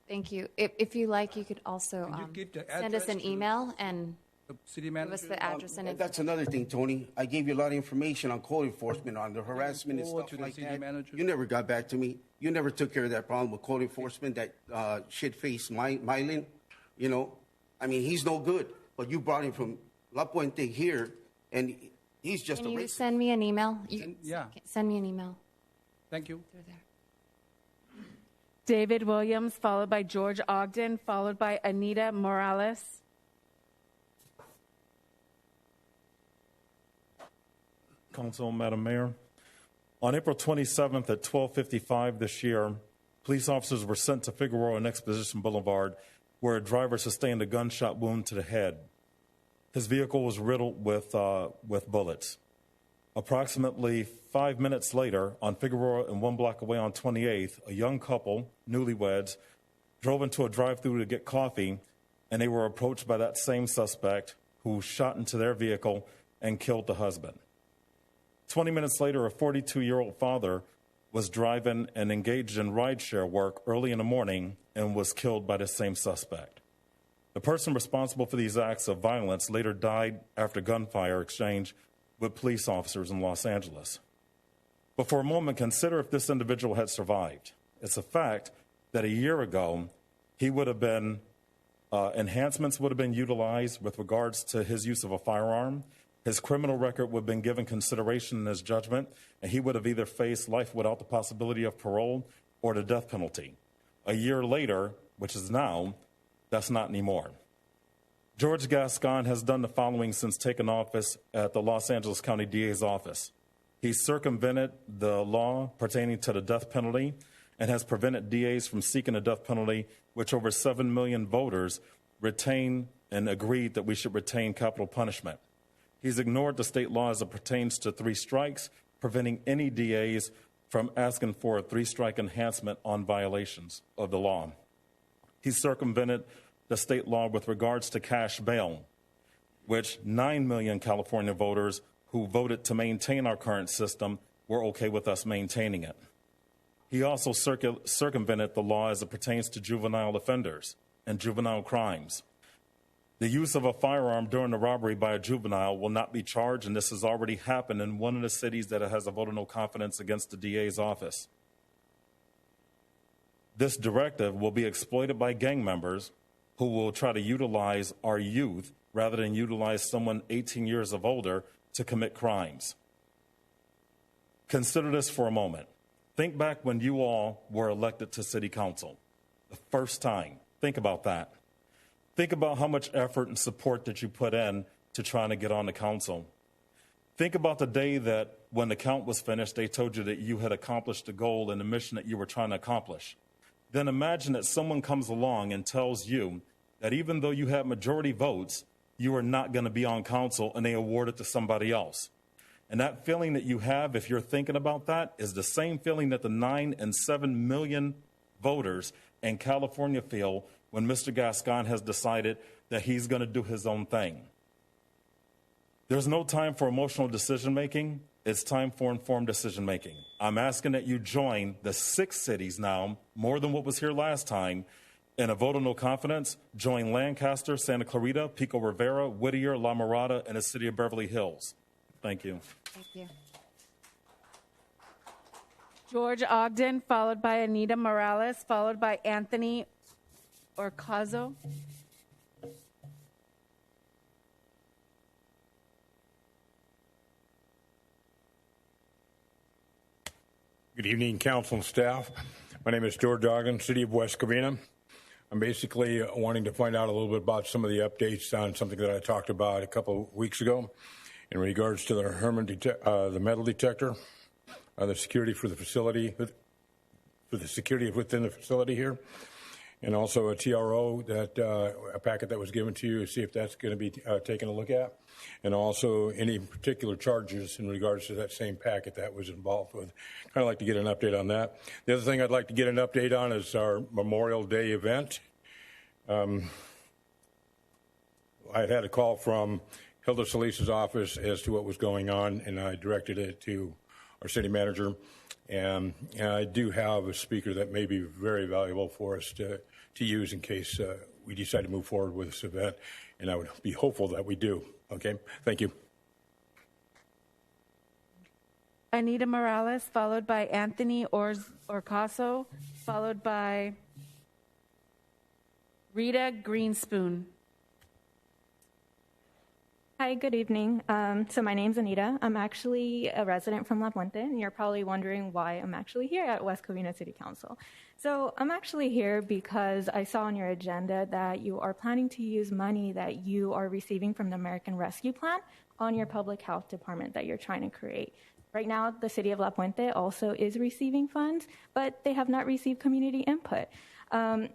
A: Thank you. If you like, you could also send us an email and
F: The city
A: Give
F: manager.
A: us the address and
J: That's another thing, Tony. I gave you a lot of information on code enforcement, on the harassment and
F: forward
J: stuff
F: to the
J: like
F: city
J: that.
F: manager.
J: You never got back to me. You never took care of that problem with code enforcement, that shit-faced Mylan. You know, I mean, he's no good. But you brought him from La Puente here, and he's just
A: Can
J: a
A: you
J: racist.
A: send me an email?
F: Yeah.
A: Send me an email.
F: Thank you.
A: Through there.
C: David Williams, followed by George Ogden, followed by Anita Morales.
K: Council, Madam Mayor. On April 27th at 12:55 this year, police officers were sent to Figueroa and Exposition Boulevard, where a driver sustained a gunshot wound to the head. His vehicle was riddled with bullets. Approximately 5 minutes later, on Figueroa and 1 block away on 28th, a young couple, newlyweds, drove into a drive-thru to get coffee, and they were approached by that same suspect who shot into their vehicle and killed the husband. 20 minutes later, a 42-year-old father was driving and engaged in rideshare work early in the morning and was killed by the same suspect. The person responsible for these acts of violence later died after gunfire exchange with police officers in Los Angeles. But for a moment, consider if this individual had survived. It's a fact that a year ago, he would have been, enhancements would have been utilized with regards to his use of a firearm. His criminal record would have been given consideration in his judgment, and he would have either faced life without the possibility of parole or the death penalty. A year later, which is now, that's not anymore. George Gascon has done the following since taking office at the Los Angeles County DA's office. He circumvented the law pertaining to the death penalty and has prevented DAs from seeking a death penalty, which over 7 million voters retained and agreed that we should retain capital punishment. He's ignored the state law as it pertains to 3 strikes, preventing any DAs from asking for a 3-strike enhancement on violations of the law. He circumvented the state law with regards to cash bail, which 9 million California voters who voted to maintain our current system were okay with us maintaining it. He also circumvented the law as it pertains to juvenile offenders and juvenile crimes. The use of a firearm during a robbery by a juvenile will not be charged, and this has already happened in one of the cities that has a vote of no confidence against the DA's office. This directive will be exploited by gang members who will try to utilize our youth rather than utilize someone 18 years of older to commit crimes. Consider this for a moment. Think back when you all were elected to city council, the first time. Think about that. Think about how much effort and support that you put in to trying to get on the council. Think about the day that when the count was finished, they told you that you had accomplished the goal and the mission that you were trying to accomplish. Then imagine that someone comes along and tells you that even though you had majority votes, you are not going to be on council, and they award it to somebody else. And that feeling that you have, if you're thinking about that, is the same feeling that the 9 and 7 million voters in California feel when Mr. Gascon has decided that he's going to do his own thing. There's no time for emotional decision-making. It's time for informed decision-making. I'm asking that you join the 6 cities now, more than what was here last time, in a vote of no confidence. Join Lancaster, Santa Clarita, Pico Rivera, Whittier, La Mirada, and the city of Beverly Hills. Thank you.
A: Thank you.
C: George Ogden, followed by Anita Morales, followed by Anthony Orcazo.
L: Good evening, council and staff. My name is George Ogden, City of West Covina. I'm basically wanting to find out a little bit about some of the updates on something that I talked about a couple of weeks ago in regards to the metal detector, the security for the facility, for the security within the facility here, and also a TRO, a packet that was given to you, see if that's going to be taken a look at, and also any particular charges in regards to that same packet that was involved with. Kind of like to get an update on that. The other thing I'd like to get an update on is our Memorial Day event. I had a call from Hilda Solis's office as to what was going on, and I directed it to our city manager. And I do have a speaker that may be very valuable for us to use in case we decide to move forward with this event. and I would be hopeful that we do. Okay, thank you.
C: Anita Morales, followed by Anthony Orcaso, followed by Rita Greenspoon.
M: Hi, good evening. So my name's Anita. I'm actually a resident from La Puente, and you're probably wondering why I'm actually here at West Covina City Council. So I'm actually here because I saw on your agenda that you are planning to use money that you are receiving from the American Rescue Plan on your public health department that you're trying to create. Right now, the city of La Puente also is receiving funds, but they have not received community input.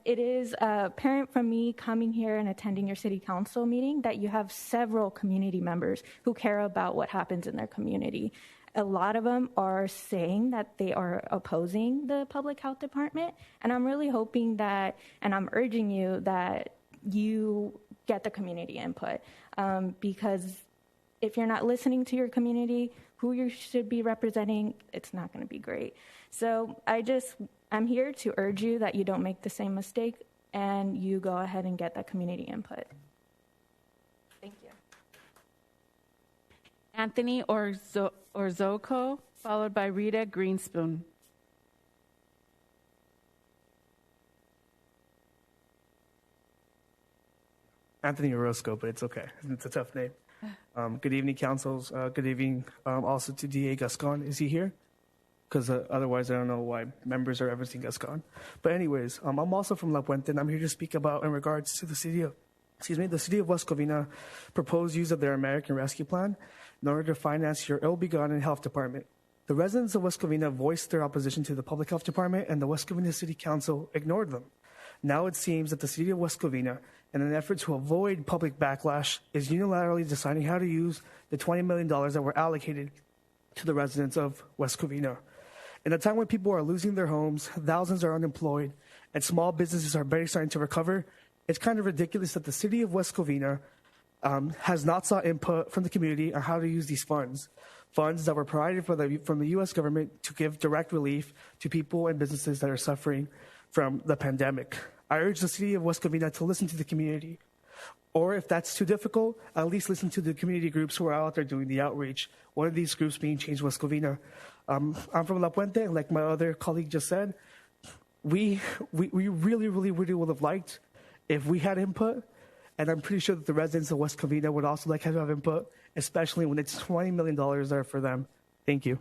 M: It is apparent from me coming here and attending your city council meeting that you have several community members who care about what happens in their community. A lot of them are saying that they are opposing the public health department, and I'm really hoping that, and I'm urging you that you get the community input, because if you're not listening to your community, who you should be representing, it's not going to be great. So I'm here to urge you that you don't make the same mistake and you go ahead and get that community input. Thank you.
C: Anthony Orozco, followed by Rita Greenspoon.
N: Anthony Orozco, but it's okay. It's a tough name. Good evening, councils. Good evening also to DA Gascon. Is he here? Because otherwise I don't know why members are referencing Gascon. But anyways, I'm also from La Puente, and I'm here to speak about in regards to the city of West Covina proposed use of their American Rescue Plan in order to finance your ill-begotten health department. The residents of West Covina voiced their opposition to the public health department, and the West Covina City Council ignored them. Now it seems that the city of West Covina, in an effort to avoid public backlash, is unilaterally deciding how to use the $20 million that were allocated to the residents of West Covina. In a time when people are losing their homes, thousands are unemployed, and small businesses are barely starting to recover, it's kind of ridiculous that the city of West Covina has not sought input from the community on how to use these funds that were provided from the U.S. government to give direct relief to people and businesses that are suffering from the pandemic. I urge the city of West Covina to listen to the community. Or if that's too difficult, at least listen to the community groups who are out there doing the outreach. One of these groups being Change West Covina. I'm from La Puente, like my other colleague just said. We really would have liked if we had input, and I'm pretty sure that the residents of West Covina would also like to have input, especially when it's $20 million there for them. Thank you.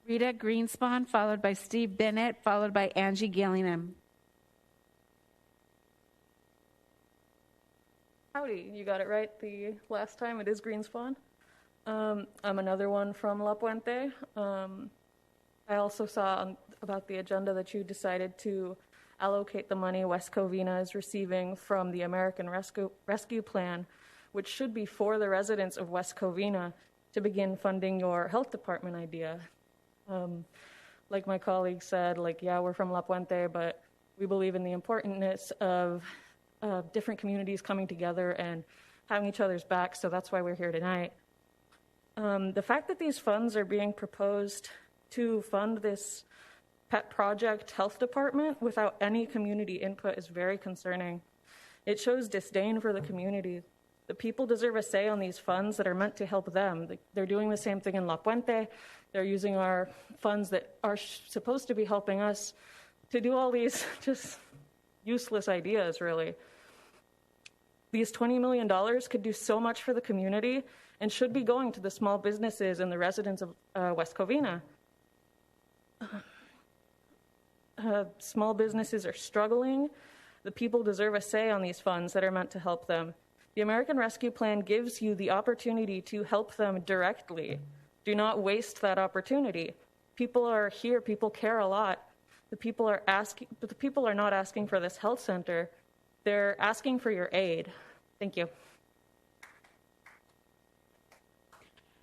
C: Rita Greenspoon, followed by Steve Bennett, followed by Angie Gillingham.
W: Howdy, you got it right the last time. It is Greenspawn. I'm another one from La Puente. I also saw about the agenda that you decided to allocate the money West Covina is receiving from the American Rescue Plan, which should be for the residents of West Covina to begin funding your health department idea. Like my colleague said, yeah, we're from La Puente, but we believe in the importance of different communities coming together and having each other's backs, so that's why we're here tonight. The fact that these funds are being proposed to fund this pet project health department without any community input is very concerning. It shows disdain for the community. The people deserve a say on these funds that are meant to help them. They're doing the same thing in La Puente. They're using our funds that are supposed to be helping us to do all these just useless ideas, really. These $20 million could do so much for the community and should be going to the small businesses and the residents of West Covina. Small businesses are struggling. The people deserve a say on these funds that are meant to help them. The American Rescue Plan gives you the opportunity to help them directly. Do not waste that opportunity. People are here. People care a lot. The people are asking, but the people are not asking for this health center. They're asking for your aid. Thank you.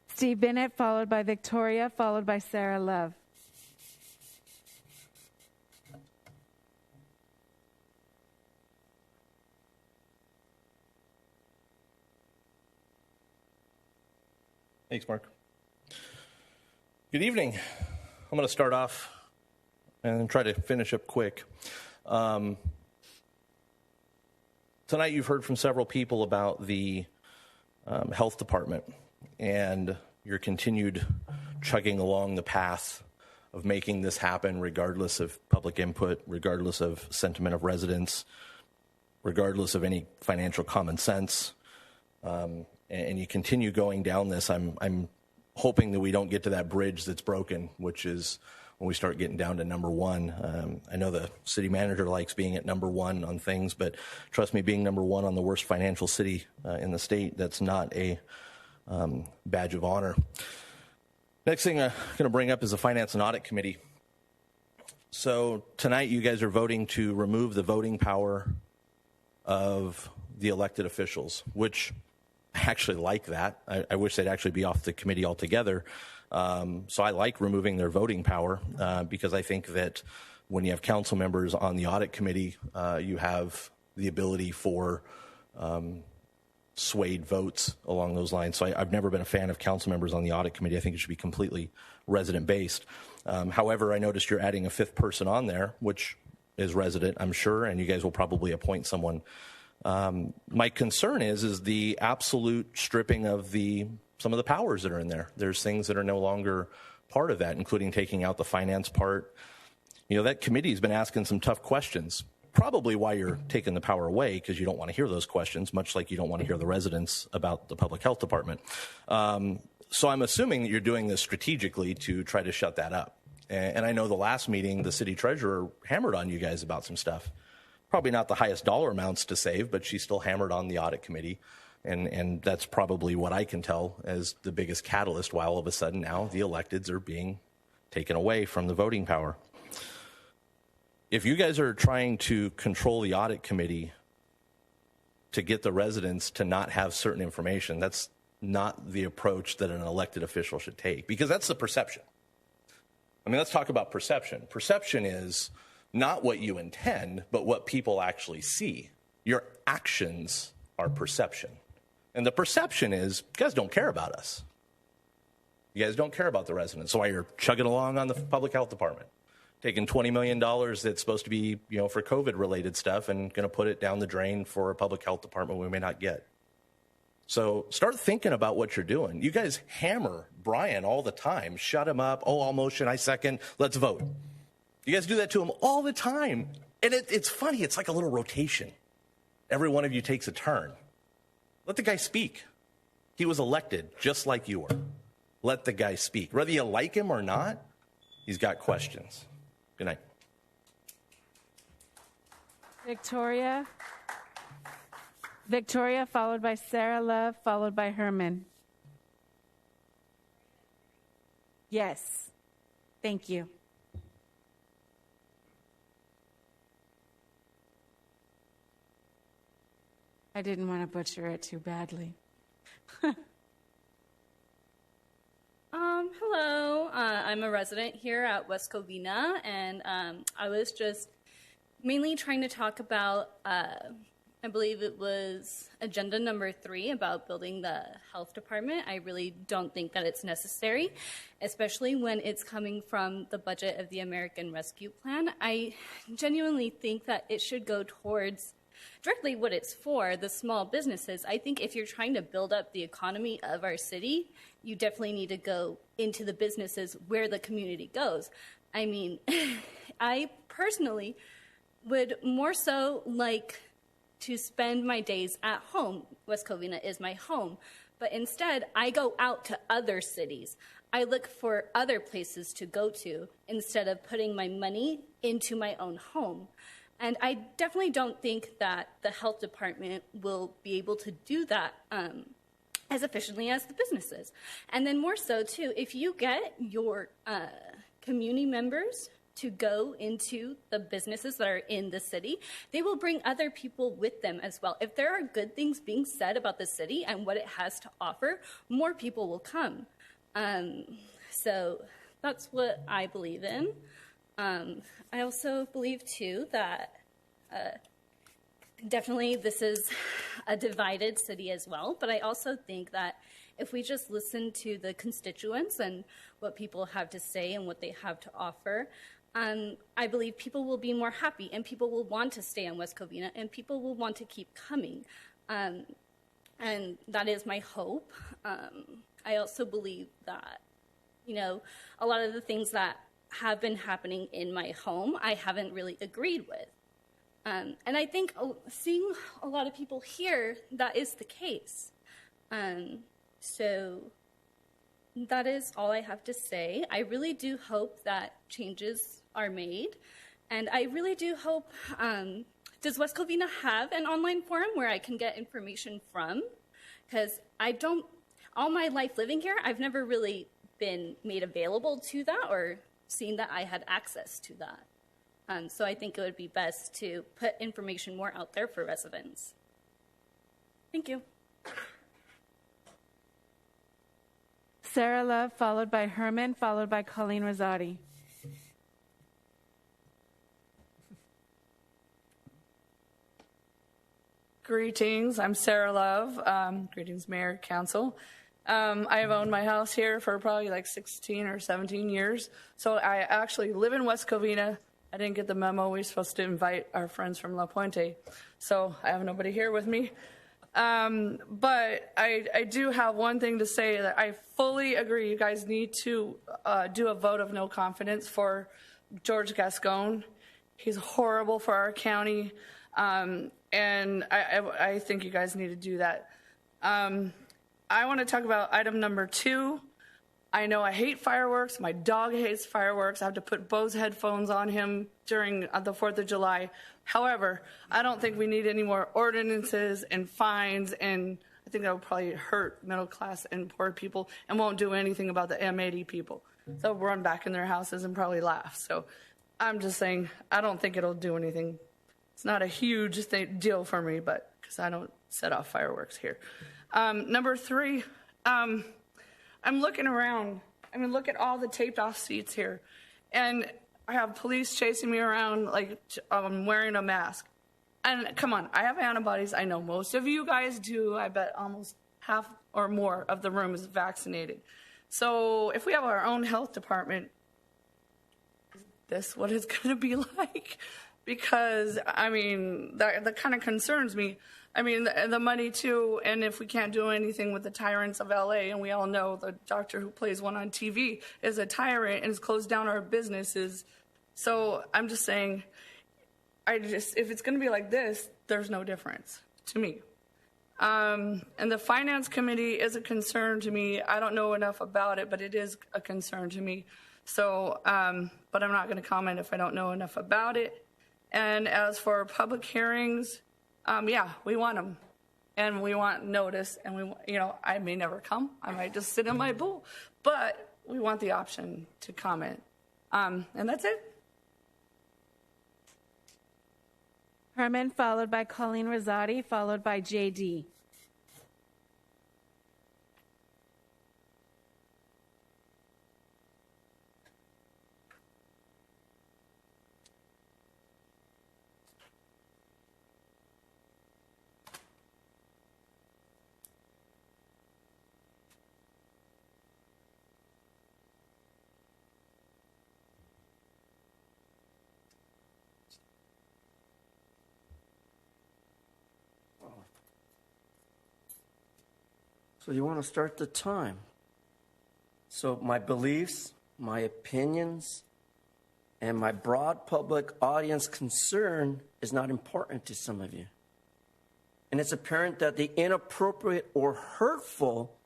C: Steve Bennett, followed by Victoria, followed by Sarah Love.
X: Thanks, Mark.
P: Good evening. I'm going to start off and try to finish up quick. Tonight you've heard from several people about the health department and your continued chugging along the path of making this happen regardless of public input, regardless of sentiment of residents, regardless of any financial common sense. And you continue going down this. I'm hoping that we don't get to that bridge that's broken, which is when we start getting down to number one. I know the city manager likes being at number one on things, but trust me, being number one on the worst financial city in the state, that's not a badge of honor. Next thing I'm going to bring up is the Finance and Audit Committee. So tonight you guys are voting to remove the voting power of the elected officials, which I actually like that. I wish they'd actually be off the committee altogether. So I like removing their voting power because I think that when you have council members on the audit committee, you have the ability for swayed votes along those lines. So I've never been a fan of council members on the audit committee. I think it should be completely resident-based. However, I noticed you're adding a fifth person on there, which is resident, I'm sure, and you guys will probably appoint someone. My concern is the absolute stripping of some of the powers that are in there. There's things that are no longer part of that, including taking out the finance part. You know, that committee's been asking some tough questions. Probably why you're taking the power away, because you don't want to hear those questions, much like you don't want to hear the residents about the public health department. So I'm assuming that you're doing this strategically to try to shut that up. And I know the last meeting, the city treasurer hammered on you guys about some stuff. Probably not the highest dollar amounts to save, but she still hammered on the audit committee. And that's probably what I can tell as the biggest catalyst, why all of a sudden now the electeds are being taken away from the voting power. If you guys are trying to control the audit committee to get the residents to not have certain information, that's not the approach that an elected official should take, because that's the perception. I mean, let's talk about perception. Perception is not what you intend, but what people actually see. Your actions are perception. And the perception is, you guys don't care about us. You guys don't care about the residents. So why you're chugging along on the public health department, taking $20 million that's supposed to be, for COVID-related stuff and going to put it down the drain for a public health department we may not get. So start thinking about what you're doing. You guys hammer Brian all the time. Shut him up. Oh, I'll motion. I second. Let's vote. You guys do that to him all the time. And it's funny. It's like a little rotation. Every one of you takes a turn. Let the guy speak. He was elected just like you were. Let the guy speak. Whether you like him or not, he's got questions. Good night.
C: Victoria, followed by Sarah Love, followed by Herman. Yes. Thank you. I didn't want to butcher it too badly.
R: Hello, I'm a resident here at West Covina, and I was just mainly trying to talk about, I believe it was agenda number 3 about building the health department. I really don't think that it's necessary, especially when it's coming from the budget of the American Rescue Plan. I genuinely think that it should go towards directly what it's for, the small businesses. I think if you're trying to build up the economy of our city, you definitely need to go into the businesses where the community goes. I mean, I personally would more so like to spend my days at home. West Covina is my home. But instead, I go out to other cities. I look for other places to go to instead of putting my money into my own home. And I definitely don't think that the health department will be able to do that as efficiently as the businesses. And then more so, too, if you get your community members to go into the businesses that are in the city, they will bring other people with them as well. If there are good things being said about the city and what it has to offer, more people will come. So that's what I believe in. I also believe, too, that definitely this is a divided city as well, but I also think that if we just listen to the constituents and what people have to say and what they have to offer, I believe people will be more happy and people will want to stay in West Covina and people will want to keep coming. And that is my hope. I also believe that, you know, a lot of the things that have been happening in my home, I haven't really agreed with. And I think seeing a lot of people here, that is the case. So that is all I have to say. I really do hope that changes are made. And I really do hope, does West Covina have an online forum where I can get information from? Because all my life living here, I've never really been made available to that or seen that I had access to that. So I think it would be best to put information more out there for residents. Thank you.
C: Sarah Love, followed by Herman, followed by Colleen Rosati.
Q: Greetings, I'm Sarah Love. Greetings, Mayor, Council. I have owned my house here for probably like 16 or 17 years. So I actually live in West Covina. I didn't get the memo. We're supposed to invite our friends from La Puente. So I have nobody here with me. But I do have one thing to say that I fully agree. You guys need to do a vote of no confidence for George Gascon. He's horrible for our county. And I think you guys need to do that. I want to talk about item number 2. I know I hate fireworks. My dog hates fireworks. I have to put Bose headphones on him during the 4th of July. However, I don't think we need any more ordinances and fines, and I think that will probably hurt middle class and poor people and won't do anything about the M80 people. They'll run back in their houses and probably laugh. So I'm just saying, I don't think it'll do anything. It's not a huge deal for me, but because I don't set off fireworks here. Number 3, I'm looking around. I mean, look at all the taped off seats here. And I have police chasing me around like I'm wearing a mask. And come on, I have antibodies. I know most of you guys do. I bet almost half or more of the room is vaccinated. So if we have our own health department, is this what it's going to be like? Because, I mean, that kind of concerns me. I mean, the money, too, and if we can't do anything with the tyrants of L.A., and we all know the doctor who plays one on TV is a tyrant and has closed down our businesses. So I'm just saying, if it's going to be like this, there's no difference to me. And the Finance Committee is a concern to me. I don't know enough about it, but it is a concern to me. So, but I'm not going to comment if I don't know enough about it. And as for public hearings, yeah, we want them, and we want notice, and I may never come. I might just sit in my pool, but we want the option to comment. And that's it.
C: Herman, followed by Colleen Rosati, followed by JD.
S: So you want to start the time. So my beliefs, my opinions, and my broad public audience concern is not important to some of you. And it's apparent that the inappropriate or hurtful,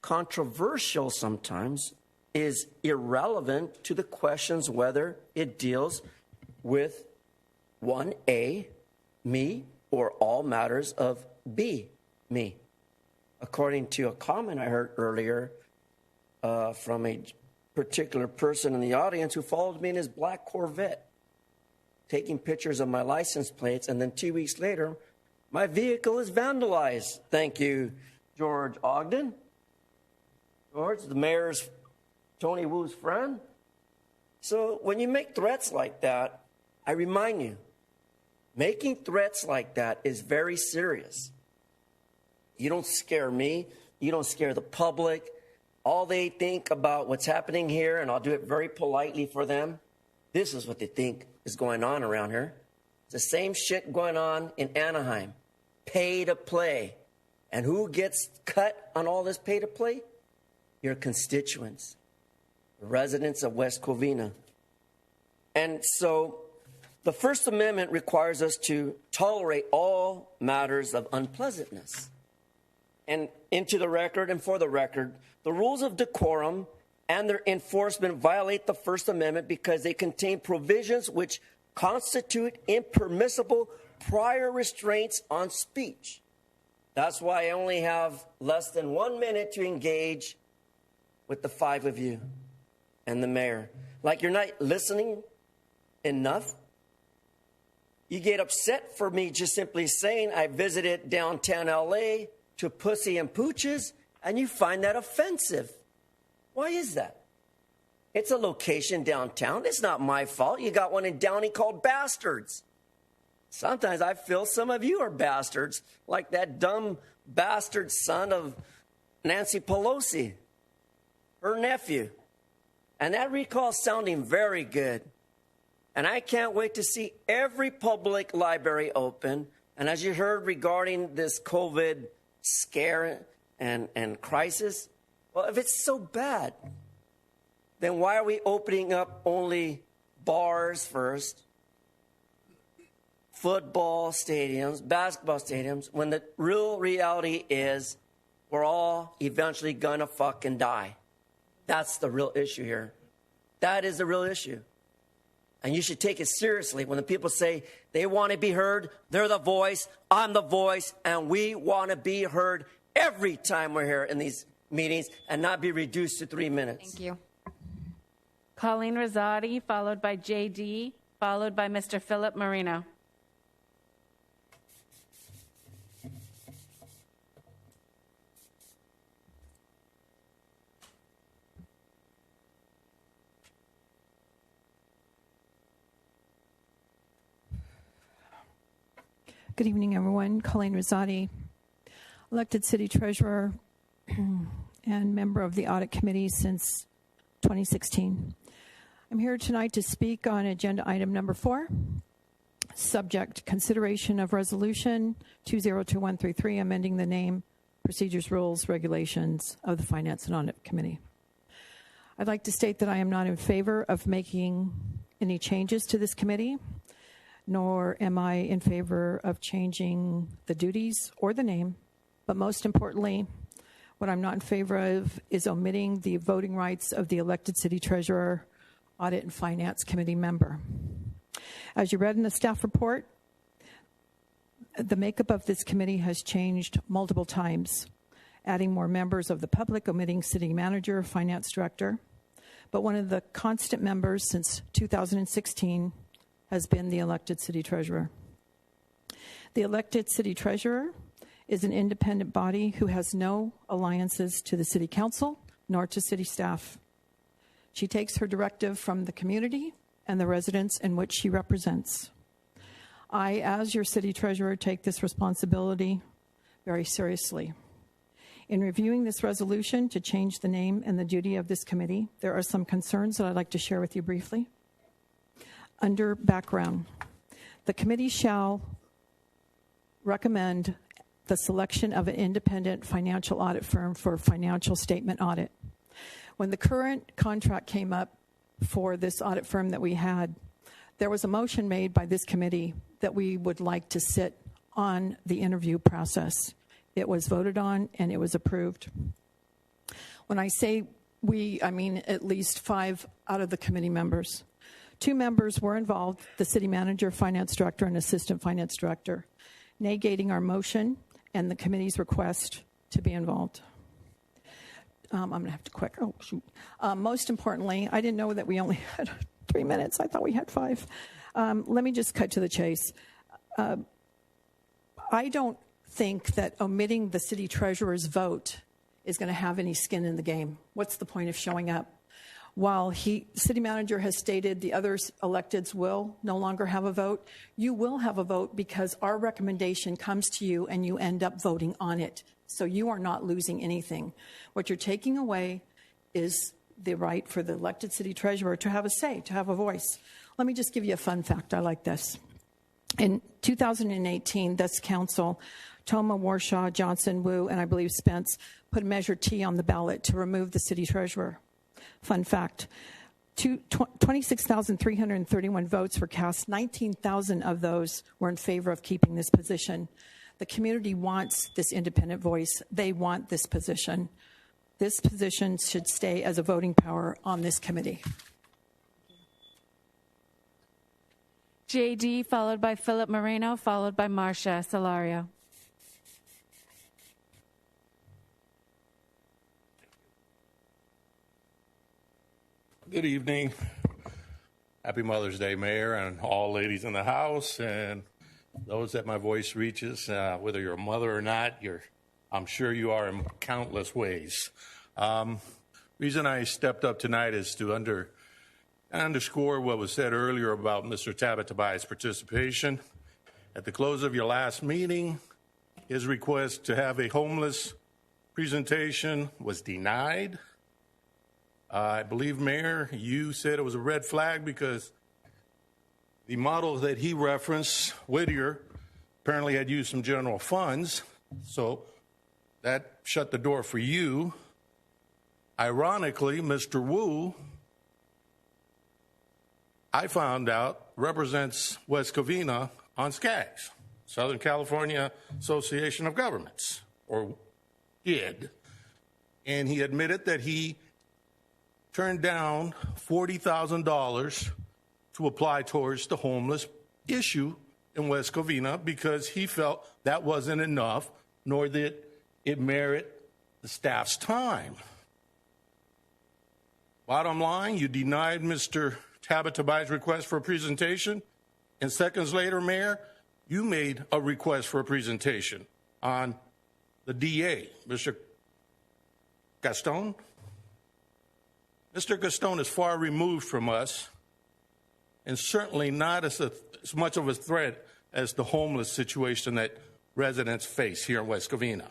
S: controversial sometimes, is irrelevant to the questions whether it deals with 1A, me, or all matters of B, me. According to a comment I heard earlier from a particular person in the audience who followed me in his black Corvette, taking pictures of my license plates, and then 2 weeks later, my vehicle is vandalized. Thank you, George Ogden. George, the mayor's, Tony Wu's friend. So when you make threats like that, I remind you, making threats like that is very serious. You don't scare me. You don't scare the public. All they think about what's happening here, and I'll do it very politely for them, this is what they think is going on around here. It's the same shit going on in Anaheim. Pay to play. And who gets cut on all this pay to play? Your constituents, the residents of West Covina. And so the First Amendment requires us to tolerate all matters of unpleasantness. And into the record and for the record, the rules of decorum and their enforcement violate the First Amendment because they contain provisions which constitute impermissible prior restraints on speech. That's why I only have less than 1 minute to engage with the 5 of you and the mayor. Like you're not listening enough. You get upset for me just simply saying I visited downtown LA to Pussy and Pooches, and you find that offensive. Why is that? It's a location downtown. It's not my fault. You got one in Downey called Bastards. Sometimes I feel some of you are bastards, like that dumb bastard son of Nancy Pelosi, her nephew. And that recall's sounding very good. And I can't wait to see every public library open. And as you heard regarding this COVID scare and crisis, well, if it's so bad, then why are we opening up only bars first, football stadiums, basketball stadiums, when the real reality is we're all eventually gonna fucking die? That's the real issue here. That is the real issue. And you should take it seriously when the people say they want to be heard, they're the voice, I'm the voice, and we want to be heard every time we're here in these meetings and not be reduced to 3 minutes.
A: Thank you.
C: Colleen Rosati, followed by JD, followed by Mr. Philip Moreno.
T: Good evening, everyone. Colleen Rosati, elected city treasurer and member of the Audit Committee since 2016. I'm here tonight to speak on agenda item number 4, subject consideration of resolution 202133, amending the name, procedures, rules, regulations of the Finance and Audit Committee. I'd like to state that I am not in favor of making any changes to this committee, nor am I in favor of changing the duties or the name. But most importantly, what I'm not in favor of is omitting the voting rights of the elected city treasurer, audit and finance committee member. As you read in the staff report, the makeup of this committee has changed multiple times, adding more members of the public, omitting city manager, finance director. But one of the constant members since 2016 has been the elected city treasurer. The elected city treasurer is an independent body who has no alliances to the city council nor to city staff. She takes her directive from the community and the residents in which she represents. I, as your city treasurer, take this responsibility very seriously. In reviewing this resolution to change the name and the duty of this committee, there are some concerns that I'd like to share with you briefly. Under background, the committee shall recommend the selection of an independent financial audit firm for financial statement audit. When the current contract came up for this audit firm that we had, there was a motion made by this committee that we would like to sit on the interview process. It was voted on and it was approved. When I say we, I mean at least 5 out of the committee members. 2 members were involved, the city manager, finance director, and assistant finance director, negating our motion and the committee's request to be involved. I'm going to have to quick. Oh, shoot. Most importantly, I didn't know that we only had 3 minutes. I thought we had 5. Let me just cut to the chase. I don't think that omitting the city treasurer's vote is going to have any skin in the game. What's the point of showing up? While city manager has stated the other electeds will no longer have a vote, you will have a vote because our recommendation comes to you and you end up voting on it. So you are not losing anything. What you're taking away is the right for the elected city treasurer to have a say, to have a voice. Let me just give you a fun fact. I like this. In 2018, this council, Toma, Warshaw, Johnson, Wu, and I believe Spence, put Measure T on the ballot to remove the city treasurer. Fun fact. 26,331 votes were cast. 19,000 of those were in favor of keeping this position. The community wants this independent voice. They want this position. This position should stay as a voting power on this committee.
C: JD, followed by Philip Moreno, followed by Marcia Solario.
D: Good evening. Happy Mother's Day, Mayor, and all ladies in the House, and those that my voice reaches, whether you're a mother or not, I'm sure you are in countless ways. Reason I stepped up tonight is to underscore what was said earlier about Mr. Tabatabai's participation. At the close of your last meeting, his request to have a homeless presentation was denied. I believe, Mayor, you said it was a red flag because the model that he referenced, Whittier, apparently had used some general funds, so that shut the door for you. Ironically, Mr. Wu, I found out, represents West Covina on SCAGs, Southern California Association of Governments, or did. And he admitted that he turned down $40,000 to apply towards the homeless issue in West Covina because he felt that wasn't enough, nor did it merit the staff's time. Bottom line, you denied Mr. Tabatabai's request for a presentation, and seconds later, Mayor, you made a request for a presentation on the DA, Mr. Gaston. Mr. Gaston is far removed from us and certainly not as much of a threat as the homeless situation that residents face here in West Covina.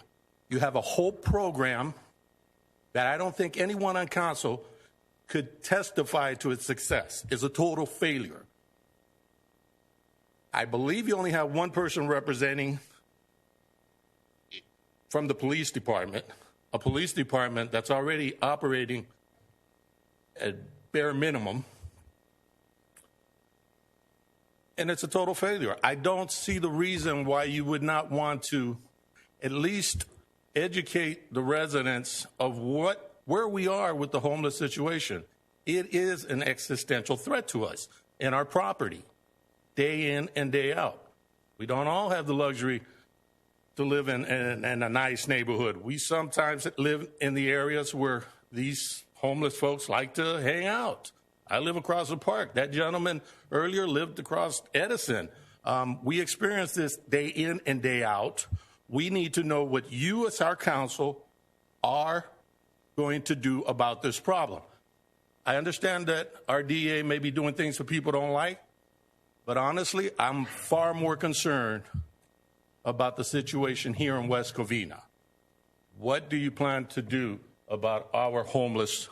D: You have a whole program that I don't think anyone on council could testify to its success. It's a total failure. I believe you only have one person representing from the police department, a police department that's already operating at bare minimum, and it's a total failure. I don't see the reason why you would not want to at least educate the residents of where we are with the homeless situation. It is an existential threat to us and our property, day in and day out. We don't all have the luxury to live in a nice neighborhood. We sometimes live in the areas where these homeless folks like to hang out. I live across the park. That gentleman earlier lived across Edison. We experience this day in and day out. We need to know what you as our council are going to do about this problem. I understand that our DA may be doing things that people don't like, but honestly, I'm far more concerned about the situation here in West Covina. What do you plan to do about our homeless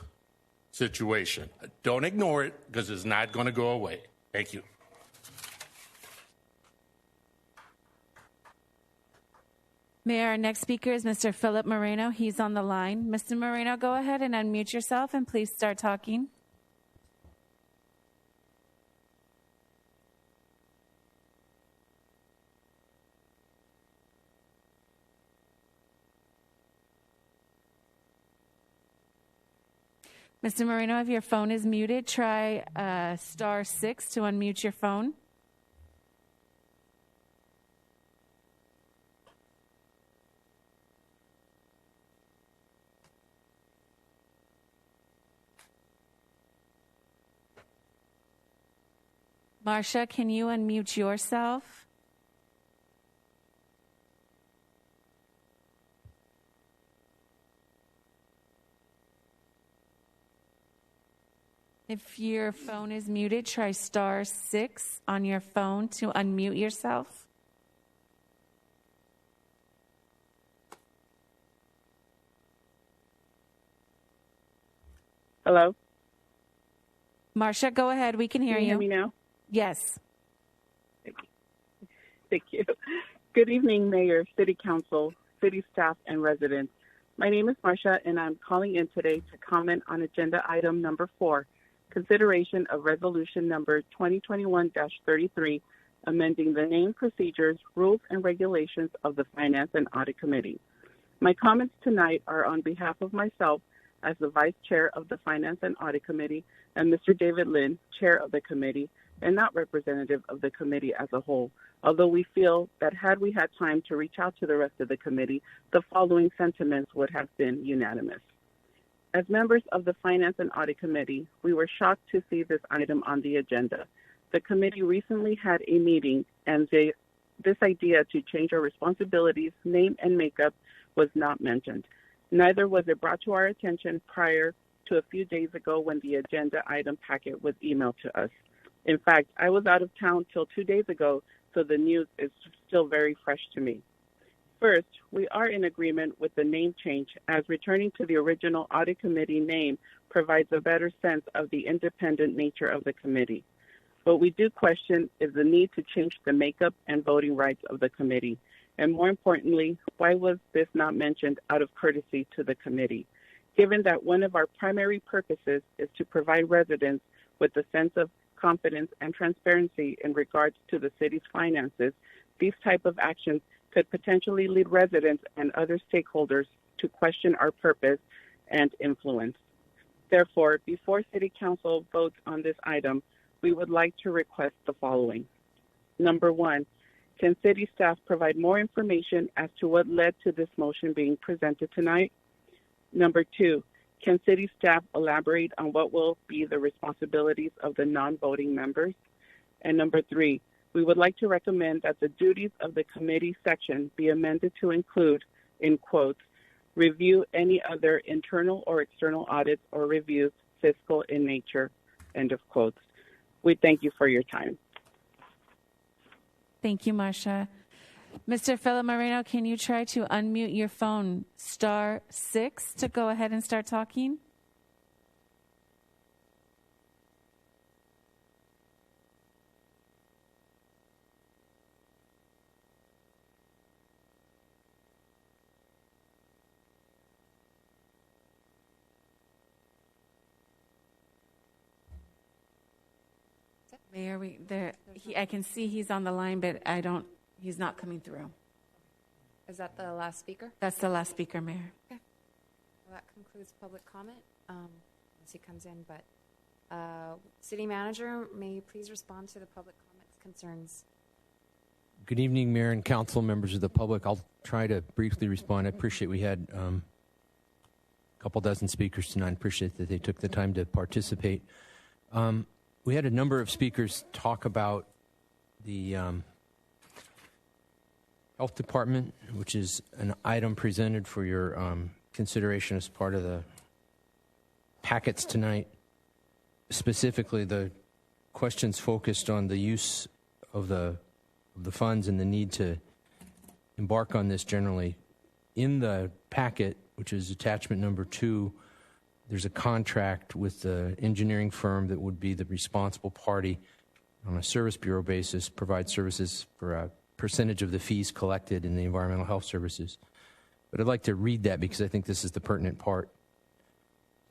D: situation? Don't ignore it because it's not going to go away. Thank you.
C: Mayor, our next speaker is Mr. Philip Moreno. He's on the line. Mr. Moreno, go ahead and unmute yourself and please start talking. Mr. Moreno, if your phone is muted, try *6 to unmute your phone. Marcia, can you unmute yourself? If your phone is muted, try *6 on your phone to unmute yourself.
E: Hello?
C: Marcia, go ahead. We can hear
E: Can you
C: you.
E: hear me now?
C: Yes.
E: Thank you. Good evening, Mayor, City Council, City staff, and residents. My name is Marcia, and I'm calling in today to comment on agenda item number 4, consideration of resolution number 2021-33, amending the name, procedures, rules, and regulations of the Finance and Audit Committee. My comments tonight are on behalf of myself as the Vice Chair of the Finance and Audit Committee and Mr. David Lynn, Chair of the Committee, and not representative of the committee as a whole, although we feel that had we had time to reach out to the rest of the committee, the following sentiments would have been unanimous. As members of the Finance and Audit Committee, we were shocked to see this item on the agenda. The committee recently had a meeting, and this idea to change our responsibilities, name, and makeup was not mentioned. Neither was it brought to our attention prior to a few days ago when the agenda item packet was emailed to us. In fact, I was out of town till 2 days ago, so the news is still very fresh to me. First, we are in agreement with the name change, as returning to the original Audit Committee name provides a better sense of the independent nature of the committee. What we do question is the need to change the makeup and voting rights of the committee. And more importantly, why was this not mentioned out of courtesy to the committee? Given that one of our primary purposes is to provide residents with a sense of confidence and transparency in regards to the city's finances, these type of actions could potentially lead residents and other stakeholders to question our purpose and influence. Therefore, before City Council votes on this item, we would like to request the following. Number 1, can city staff provide more information as to what led to this motion being presented tonight? Number 2, can city staff elaborate on what will be the responsibilities of the non-voting members? And number 3, we would like to recommend that the duties of the committee section be amended to include, in quotes, review any other internal or external audits or reviews fiscal in nature, end of quotes. We thank you for your time.
C: Thank you, Marcia. Mr. Philip Moreno, can you try to unmute your phone *6 to go ahead and start talking? Mayor, I can see he's on the line, but he's not coming through.
A: Is that the last speaker?
C: That's the last speaker, Mayor.
A: Okay. Well, that concludes public comment, once he comes in. But City Manager, may you please respond to the public comments concerns?
U: Good evening, Mayor and Council, members of the public. I'll try to briefly respond. I appreciate we had a couple dozen speakers tonight. I appreciate that they took the time to participate. We had a number of speakers talk about the Health Department, which is an item presented for your consideration as part of the packets tonight. Specifically, the questions focused on the use of the funds and the need to embark on this generally. In the packet, which is attachment number 2, there's a contract with the engineering firm that would be the responsible party on a service bureau basis, provide services for a percentage of the fees collected in the environmental health services. But I'd like to read that because I think this is the pertinent part.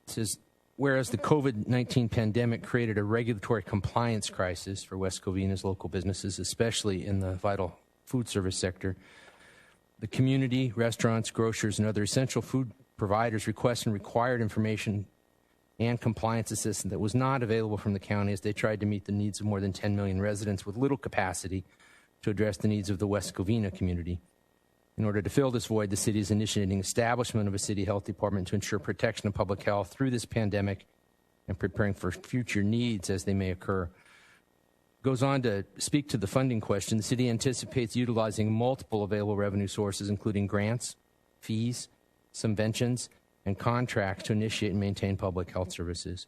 U: It says, whereas the COVID-19 pandemic created a regulatory compliance crisis for West Covina's local businesses, especially in the vital food service sector, the community, restaurants, grocers, and other essential food providers requested and required information and compliance assistance that was not available from the county as they tried to meet the needs of more than 10 million residents with little capacity to address the needs of the West Covina community. In order to fill this void, the city is initiating establishment of a city health department to ensure protection of public health through this pandemic and preparing for future needs as they may occur. Goes on to speak to the funding question. The city anticipates utilizing multiple available revenue sources, including grants, fees, subventions, and contracts to initiate and maintain public health services,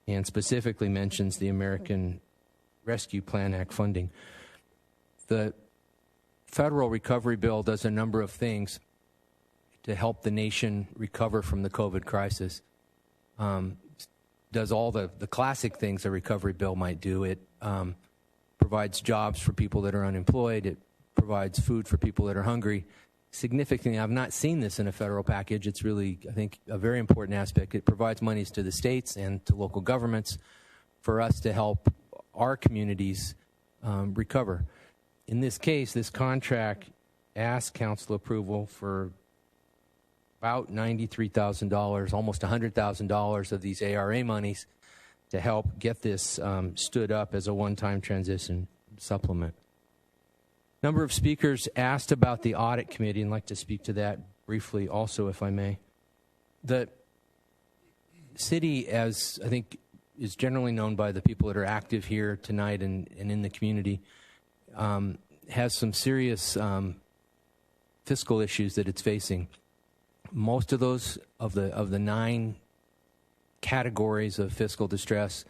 U: and specifically mentions the American Rescue Plan Act funding. The federal recovery bill does a number of things to help the nation recover from the COVID crisis. does all the classic things a recovery bill might do. It provides jobs for people that are unemployed. It provides food for people that are hungry. Significantly, I've not seen this in a federal package. It's really, I think, a very important aspect. It provides monies to the states and to local governments for us to help our communities recover. In this case, this contract asked council approval for about $93,000, almost $100,000 of these ARA monies to help get this stood up as a one-time transition supplement. Number of speakers asked about the Audit Committee, and I'd like to speak to that briefly also, if I may. The city, as I think is generally known by the people that are active here tonight and in the community, has some serious fiscal issues that it's facing. Most of those, of the 9 categories of fiscal distress,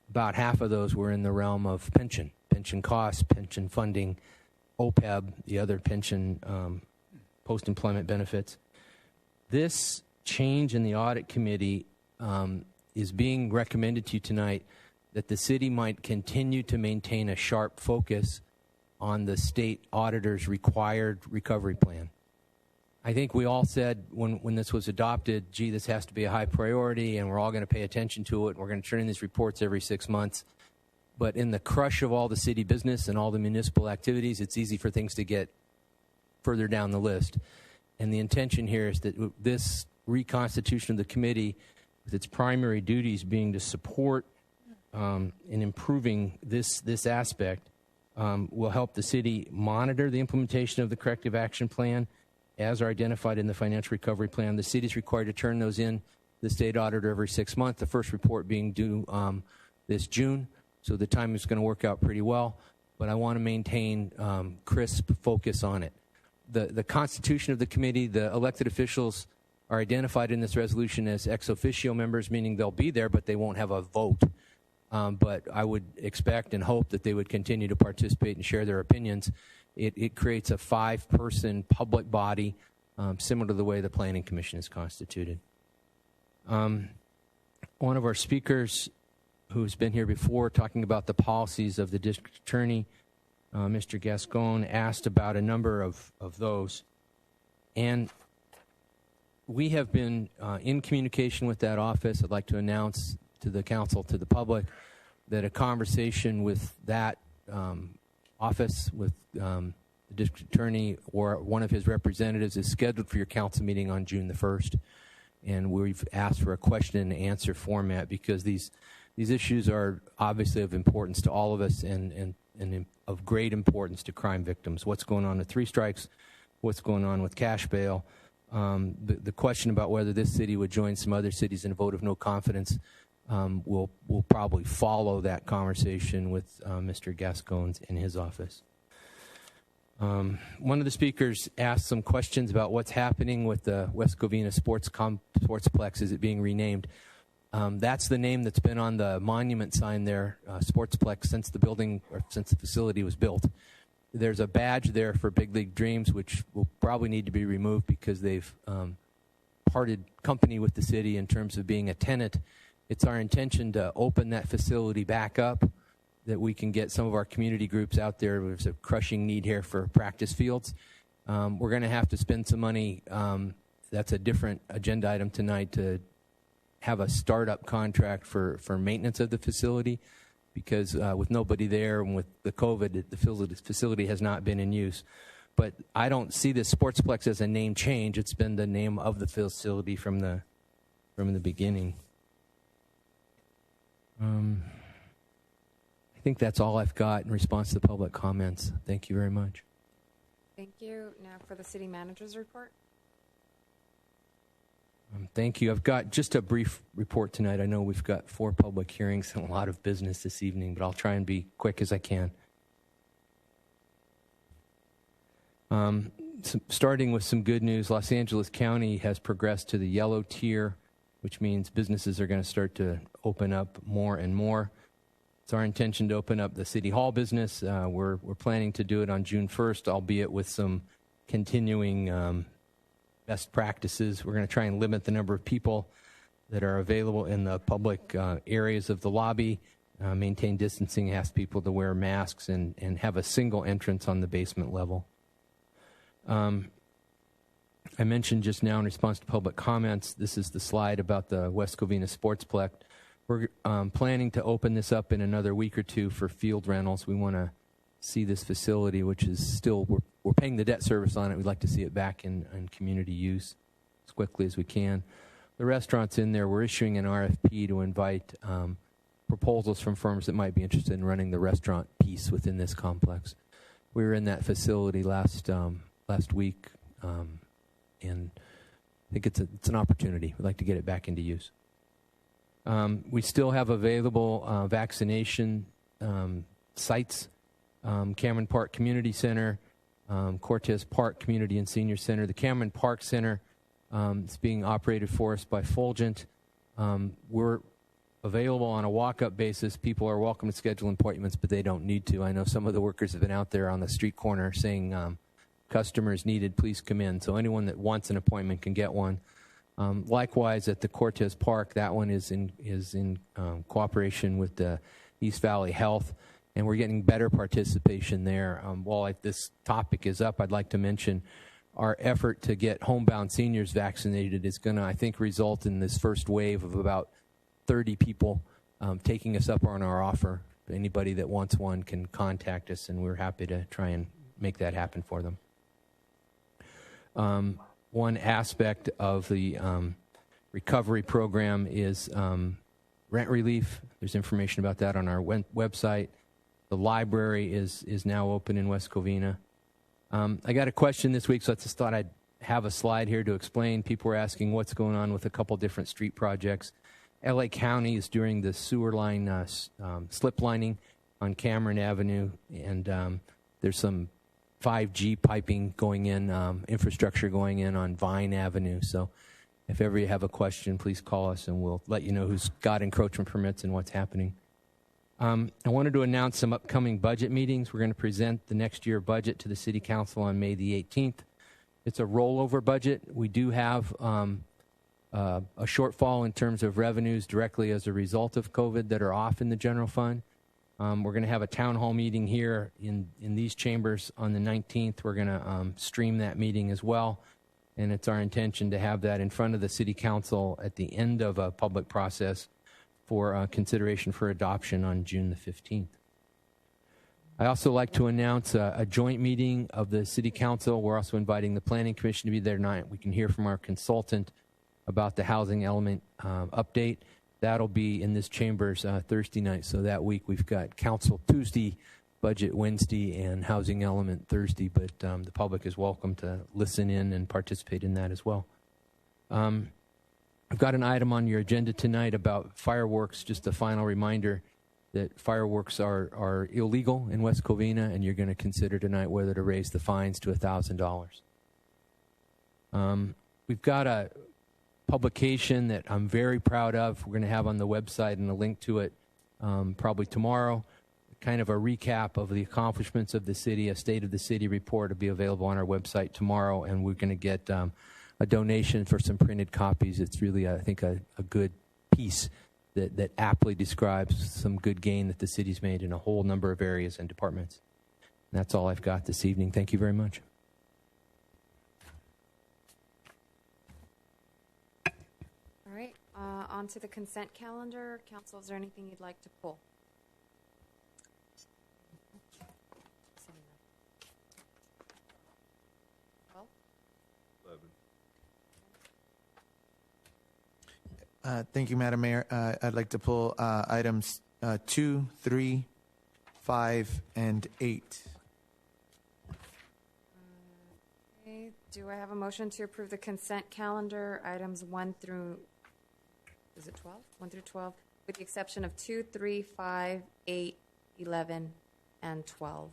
U: about half of those were in the realm of pension costs, pension funding, OPEB, the other pension post-employment benefits. This change in the Audit Committee is being recommended to you tonight, that the city might continue to maintain a sharp focus on the state auditor's required recovery plan. I think we all said when this was adopted, gee, this has to be a high priority and we're all going to pay attention to it. We're going to turn in these reports every 6 months. But in the crush of all the city business and all the municipal activities, it's easy for things to get further down the list. And the intention here is that this reconstitution of the committee, with its primary duties being to support in improving this aspect, will help the city monitor the implementation of the corrective action plan as are identified in the financial recovery plan. The city is required to turn those in to the state auditor every 6 months, the first report being due this June. So the time is going to work out pretty well, but I want to maintain crisp focus on it. The constitution of the committee, the elected officials are identified in this resolution as ex officio members, meaning they'll be there, but they won't have a vote. But I would expect and hope that they would continue to participate and share their opinions. It creates a 5-person public body, similar to the way the Planning Commission is constituted. One of our speakers who's been here before talking about the policies of the district attorney, Mr. Gascon, asked about a number of those. And we have been in communication with that office. I'd like to announce to the council, to the public, that a conversation with that office, with the district attorney or one of his representatives, is scheduled for your council meeting on June the 1st. And we've asked for a question and answer format because these issues are obviously of importance to all of us and of great importance to crime victims. What's going on with 3 strikes? What's going on with cash bail? The question about whether this city would join some other cities in a vote of no confidence will probably follow that conversation with Mr. Gascon in his office. One of the speakers asked some questions about what's happening with the West Covina Sportsplex. Is it being renamed? That's the name that's been on the monument sign there, Sportsplex, since the building or since the facility was built. There's a badge there for Big League Dreams, which will probably need to be removed because they've parted company with the city in terms of being a tenant. It's our intention to open that facility back up, that we can get some of our community groups out there. There's a crushing need here for practice fields. We're going to have to spend some money. That's a different agenda item tonight, to have a startup contract for maintenance of the facility, because with nobody there and with the COVID, the facility has not been in use. But I don't see this Sportsplex as a name change. It's been the name of the facility from the beginning. I think that's all I've got in response to the public comments. Thank you very much.
A: Thank you. Now for the city manager's report.
U: Thank you. I've got just a brief report tonight. I know we've got 4 public hearings and a lot of business this evening, but I'll try and be quick as I can. Starting with some good news, Los Angeles County has progressed to the yellow tier, which means businesses are going to start to open up more and more. It's our intention to open up the City Hall business. We're planning to do it on June 1st, albeit with some continuing best practices. We're going to try and limit the number of people that are available in the public areas of the lobby. Maintain distancing, ask people to wear masks, and have a single entrance on the basement level. I mentioned just now in response to public comments, this is the slide about the West Covina Sportsplex. We're planning to open this up in another week or two for field rentals. We want to see this facility, which is still, we're paying the debt service on it. We'd like to see it back in community use as quickly as we can. The restaurants in there, we're issuing an RFP to invite proposals from firms that might be interested in running the restaurant piece within this complex. We were in that facility last week, and I think it's an opportunity. We'd like to get it back into use. We still have available vaccination sites, Cameron Park Community Center, Cortez Park Community and Senior Center. The Cameron Park Center is being operated for us by Fulgent. We're available on a walk-up basis. People are welcome to schedule appointments, but they don't need to. I know some of the workers have been out there on the street corner saying, customers needed, please come in. So anyone that wants an appointment can get one. Likewise, at the Cortez Park, that one is in cooperation with the East Valley Health, and we're getting better participation there. While this topic is up, I'd like to mention our effort to get homebound seniors vaccinated is going to, I think, result in this first wave of about 30 people taking us up on our offer. Anybody that wants one can contact us, and we're happy to try and make that happen for them. One aspect of the recovery program is rent relief. There's information about that on our website. The library is now open in West Covina. I got a question this week, so I just thought I'd have a slide here to explain. People were asking what's going on with a couple different street projects. LA County is doing the sewer line slip lining on Cameron Avenue, and there's some 5G piping going in, infrastructure going in on Vine Avenue. So if ever you have a question, please call us and we'll let you know who's got encroachment permits and what's happening. I wanted to announce some upcoming budget meetings. We're going to present the next year budget to the City Council on May the 18th. It's a rollover budget. We do have a shortfall in terms of revenues directly as a result of COVID that are off in the general fund. We're going to have a town hall meeting here in these chambers on the 19th. We're going to stream that meeting as well, and it's our intention to have that in front of the City Council at the end of a public process for consideration for adoption on June the 15th. I also like to announce a joint meeting of the City Council. We're also inviting the Planning Commission to be there tonight. We can hear from our consultant about the housing element update. That'll be in this chambers Thursday night. So that week we've got Council Tuesday, Budget Wednesday, and Housing Element Thursday. But the public is welcome to listen in and participate in that as well. I've got an item on your agenda tonight about fireworks. Just a final reminder that fireworks are illegal in West Covina, and you're going to consider tonight whether to raise the fines to $1,000. We've got a publication that I'm very proud of. We're going to have on the website and a link to it probably tomorrow. Kind of a recap of the accomplishments of the city. A State of the City report will be available on our website tomorrow, and we're going to get a donation for some printed copies. It's really, I think, a good piece that aptly describes some good gain that the city's made in a whole number of areas and departments. And that's all I've got this evening. Thank you very much.
A: All right, on to the consent calendar. Council, is there anything you'd like to pull?
G: Thank you, Madam Mayor. I'd like to pull items 2, 3, 5, and 8.
A: Okay. Do I have a motion to approve the consent calendar, items 1 through, is it 12? 1 through 12, with the exception of 2, 3, 5, 8, 11, and 12.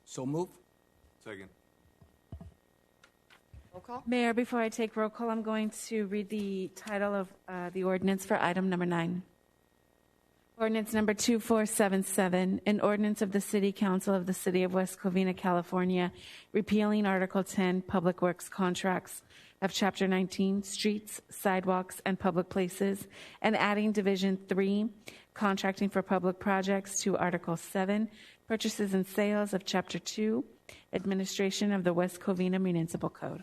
J: So move.
B: Second.
A: Roll call.
C: Mayor, before I take roll call, I'm going to read the title of the ordinance for item number 9. Ordinance number 2477, an ordinance of the City Council of the City of West Covina, California, repealing Article 10, Public Works Contracts, of Chapter 19, Streets, Sidewalks, and Public Places, and adding Division 3, Contracting for Public Projects, to Article 7, Purchases and Sales of Chapter 2, Administration of the West Covina Municipal Code.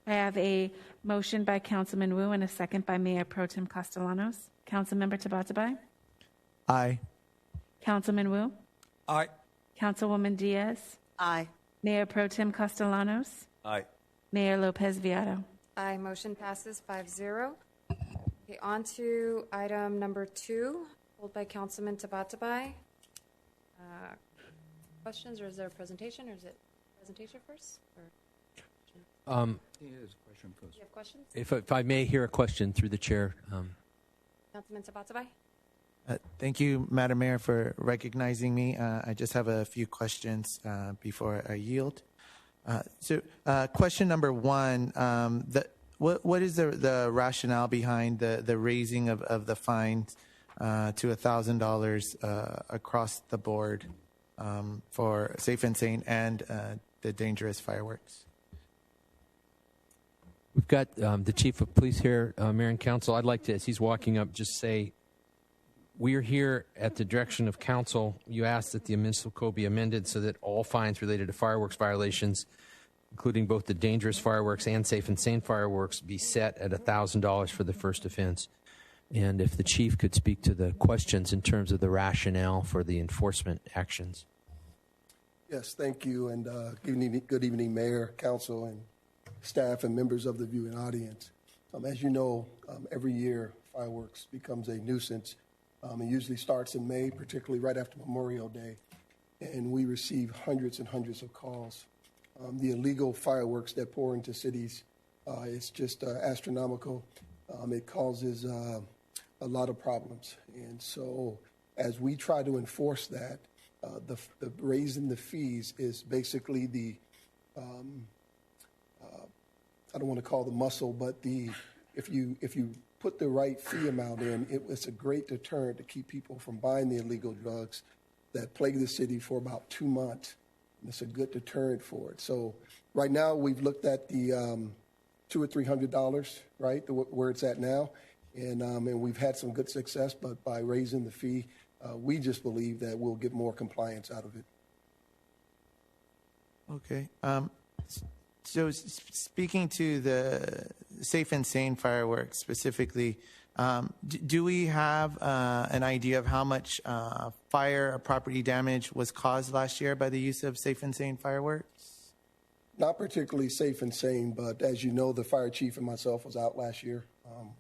C: I have a motion by Councilman Wu and a second by Mayor Pro Tem Castellanos. Councilmember Tabatabai?
G: Aye.
C: Councilman Wu?
F: Aye.
C: Councilwoman Diaz?
H: Aye.
C: Mayor Pro Tem Castellanos?
F: Aye.
C: Mayor Lopez Viado?
A: Aye. Motion passes 5-0. Okay, on to item number 2, pulled by Councilman Tabatabai. Questions, or is there a presentation, or is it presentation first? Or?
F: It is a question first.
A: Do you have questions?
U: If I may hear a question through the chair.
A: Councilman Tabatabai?
G: Thank you, Madam Mayor, for recognizing me. I just have a few questions before I yield. Question number 1, what is the rationale behind the raising of the fines to $1,000 across the board for safe and sane and the dangerous fireworks?
U: We've got the Chief of Police here, Mayor and Council. I'd like to, as he's walking up, just say we are here at the direction of Council. You asked that the municipal code be amended so that all fines related to fireworks violations, including both the dangerous fireworks and safe and sane fireworks, be set at $1,000 for the first offense. And if the Chief could speak to the questions in terms of the rationale for the enforcement actions.
O: Yes, thank you, and good evening, Mayor, Council, and staff and members of the viewing audience. As you know, every year fireworks becomes a nuisance. It usually starts in May, particularly right after Memorial Day, and we receive hundreds and hundreds of calls. The illegal fireworks that pour into cities is just astronomical. It causes a lot of problems, and so as we try to enforce that, the raising the fees is basically the I don't want to call the muscle, but if you put the right fee amount in, it's a great deterrent to keep people from buying the illegal drugs that plague the city for about 2 months. And it's a good deterrent for it. So right now we've looked at the $200 or $300, right, where it's at now, and we've had some good success. But by raising the fee, we just believe that we'll get more compliance out of it.
G: Okay. So speaking to the safe and sane fireworks specifically, do we have an idea of how much fire or property damage was caused last year by the use of safe and sane fireworks?
O: Not particularly safe and sane, but as you know, the fire chief and myself was out last year.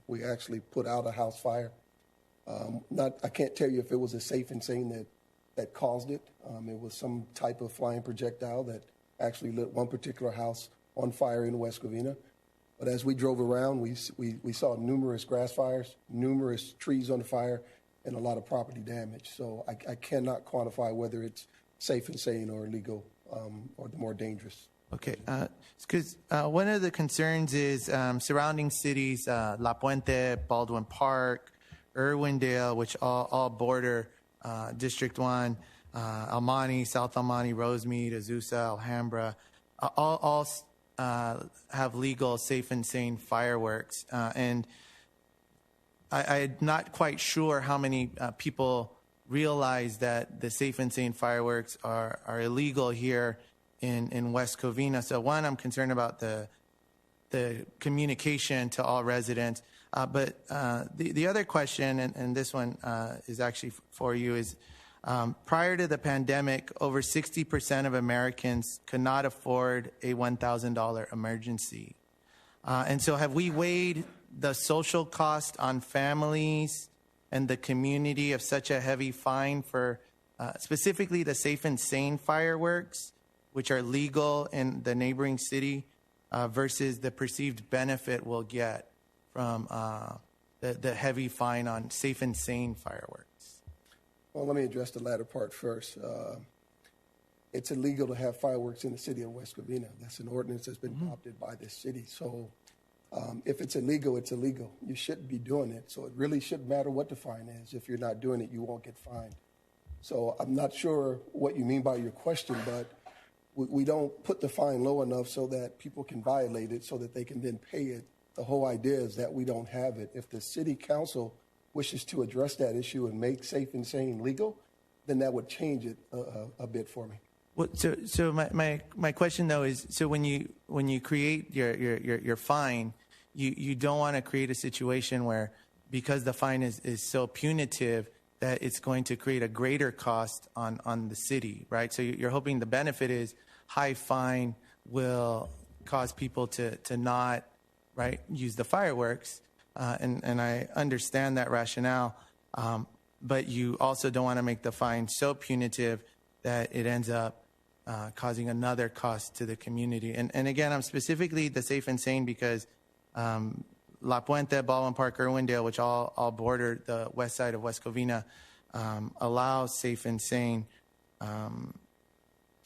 O: We actually put out a house fire. I can't tell you if it was a safe and sane that caused it. It was some type of flying projectile that actually lit one particular house on fire in West Covina. But as we drove around, we saw numerous grass fires, numerous trees on fire, and a lot of property damage. So I cannot quantify whether it's safe and sane or illegal or the more dangerous.
G: Okay, because one of the concerns is surrounding cities, La Puente, Baldwin Park, Irwindale, which all border District 1, Almani, South Almani, Rosemead, Azusa, Alhambra, all have legal safe and sane fireworks. And I'm not quite sure how many people realize that the safe and sane fireworks are illegal here in West Covina. So one, I'm concerned about the communication to all residents. But the other question, and this one is actually for you, is prior to the pandemic, over 60% of Americans could not afford a $1,000 emergency. And so have we weighed the social cost on families and the community of such a heavy fine for specifically the safe and sane fireworks, which are legal in the neighboring city, versus the perceived benefit we'll get from the heavy fine on safe and sane fireworks?
O: Well, let me address the latter part first. It's illegal to have fireworks in the city of West Covina. That's an ordinance that's been adopted by this city. So if it's illegal, it's illegal. You shouldn't be doing it. So it really shouldn't matter what the fine is. If you're not doing it, you won't get fined. So I'm not sure what you mean by your question, but we don't put the fine low enough so that people can violate it so that they can then pay it. The whole idea is that we don't have it. If the city council wishes to address that issue and make safe and sane legal, then that would change it a bit for me.
G: Well, so my question though is, so when you create your fine, you don't want to create a situation where, because the fine is so punitive, that it's going to create a greater cost on the city, right? So you're hoping the benefit is high fine will cause people to not, right, use the fireworks, and I understand that rationale, but you also don't want to make the fine so punitive that it ends up causing another cost to the community. And again, I'm specifically the safe and sane because La Puente, Baldwin Park, Irwindale, which all border the west side of West Covina, allows safe and sane.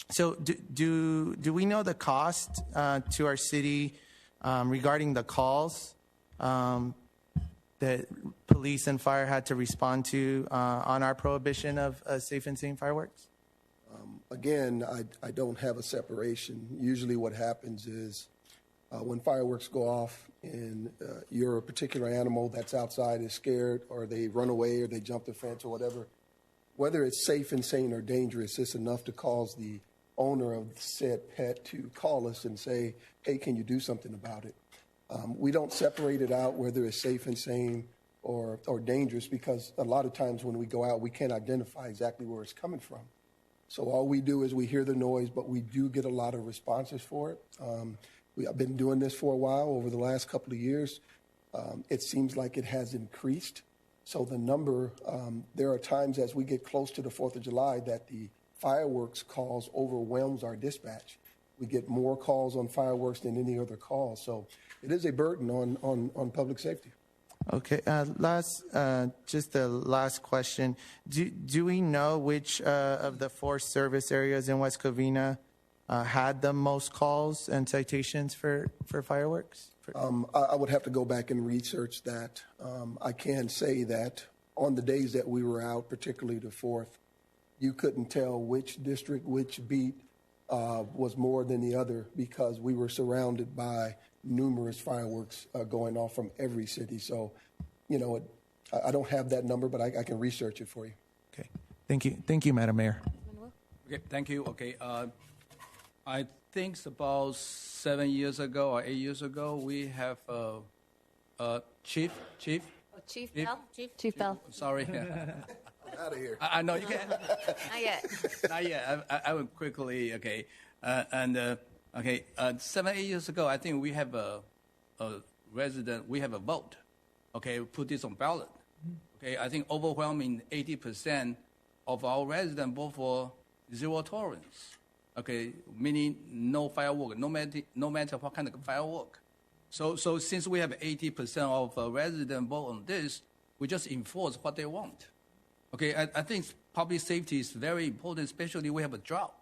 G: So do we know the cost to our city regarding the calls that police and fire had to respond to on our prohibition of safe and sane fireworks?
O: Again, I don't have a separation. Usually what happens is when fireworks go off and you're a particular animal that's outside is scared, or they run away, or they jump the fence, or whatever, whether it's safe and sane or dangerous, it's enough to cause the owner of said pet to call us and say, hey, can you do something about it? We don't separate it out whether it's safe and sane or dangerous, because a lot of times when we go out, we can't identify exactly where it's coming from. So all we do is we hear the noise, but we do get a lot of responses for it. I've been doing this for a while. Over the last couple of years, it seems like it has increased. So the number, there are times as we get close to the 4th of July that the fireworks calls overwhelms our dispatch. We get more calls on fireworks than any other call. So it is a burden on public safety.
G: Okay. Just the last question. Do we know which of the 4 service areas in West Covina had the most calls and citations for fireworks?
O: I would have to go back and research that. I can say that on the days that we were out, particularly the 4th, you couldn't tell which district, which beat was more than the other, because we were surrounded by numerous fireworks going off from every city. So, I don't have that number, but I can research it for you.
G: Okay. Thank you, Madam Mayor.
F: Okay, thank you. Okay, I think it's about 7 years ago or 8 years ago, we have Chief Bell. Sorry.
O: Out of here.
F: I know you can.
H: Not yet.
F: Not yet. I will quickly. Okay, 7, 8 years ago, I think we have a resident. We have a vote. Okay, put this on ballot. Okay, I think overwhelming 80% of our residents vote for zero tolerance. Okay, meaning no firework, no matter what kind of firework. So since we have 80% of residents vote on this, we just enforce what they want. Okay, I think public safety is very important, especially we have a drought.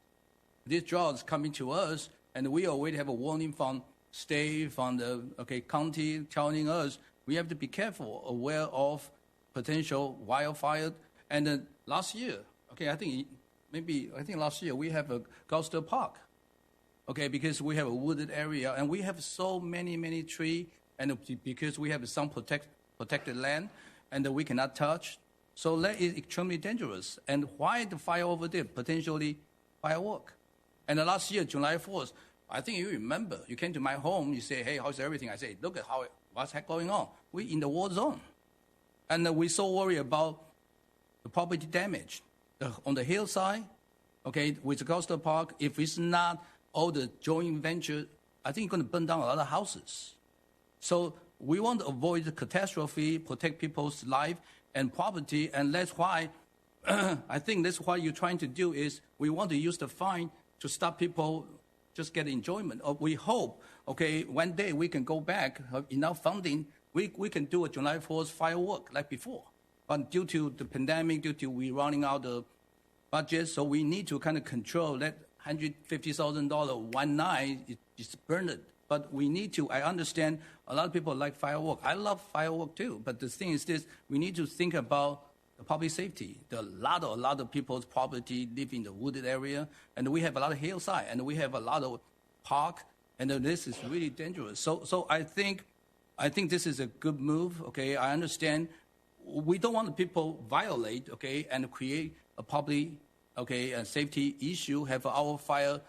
F: This drought is coming to us, and we already have a warning from state, from the county telling us we have to be careful, aware of potential wildfire. And last year, I think last year we have a Gloucester Park, because we have a wooded area and we have so many trees, and because we have some protected land and we cannot touch. So that is extremely dangerous. And why the fire over there, potentially firework? And last year, July 4th, I think you remember, you came to my home, you say, hey, how's everything? I say, look at what's going on. We're in the war zone. And we're so worried about the property damage. On the hillside, with the Gloucester Park, if it's not all the joint venture, I think it's going to burn down a lot of houses. So we want to avoid the catastrophe, protect people's life and property, and that's why I think that's what you're trying to do is we want to use the fine to stop people just get enjoyment. We hope, one day we can go back, have enough funding, we can do a July 4th firework like before. But due to the pandemic, due to we running out the budget, so we need to kind of control that $150,000 one night is burned. But we need to, I understand a lot of people like firework. I love firework too. But the thing is this, we need to think about the public safety. There are a lot of people's property live in the wooded area, and we have a lot of hillside, and we have a lot of park, and this is really dangerous. So I think this is a good move. Okay, I understand. We don't want people violate. Okay, and create a public a safety issue. Have our fire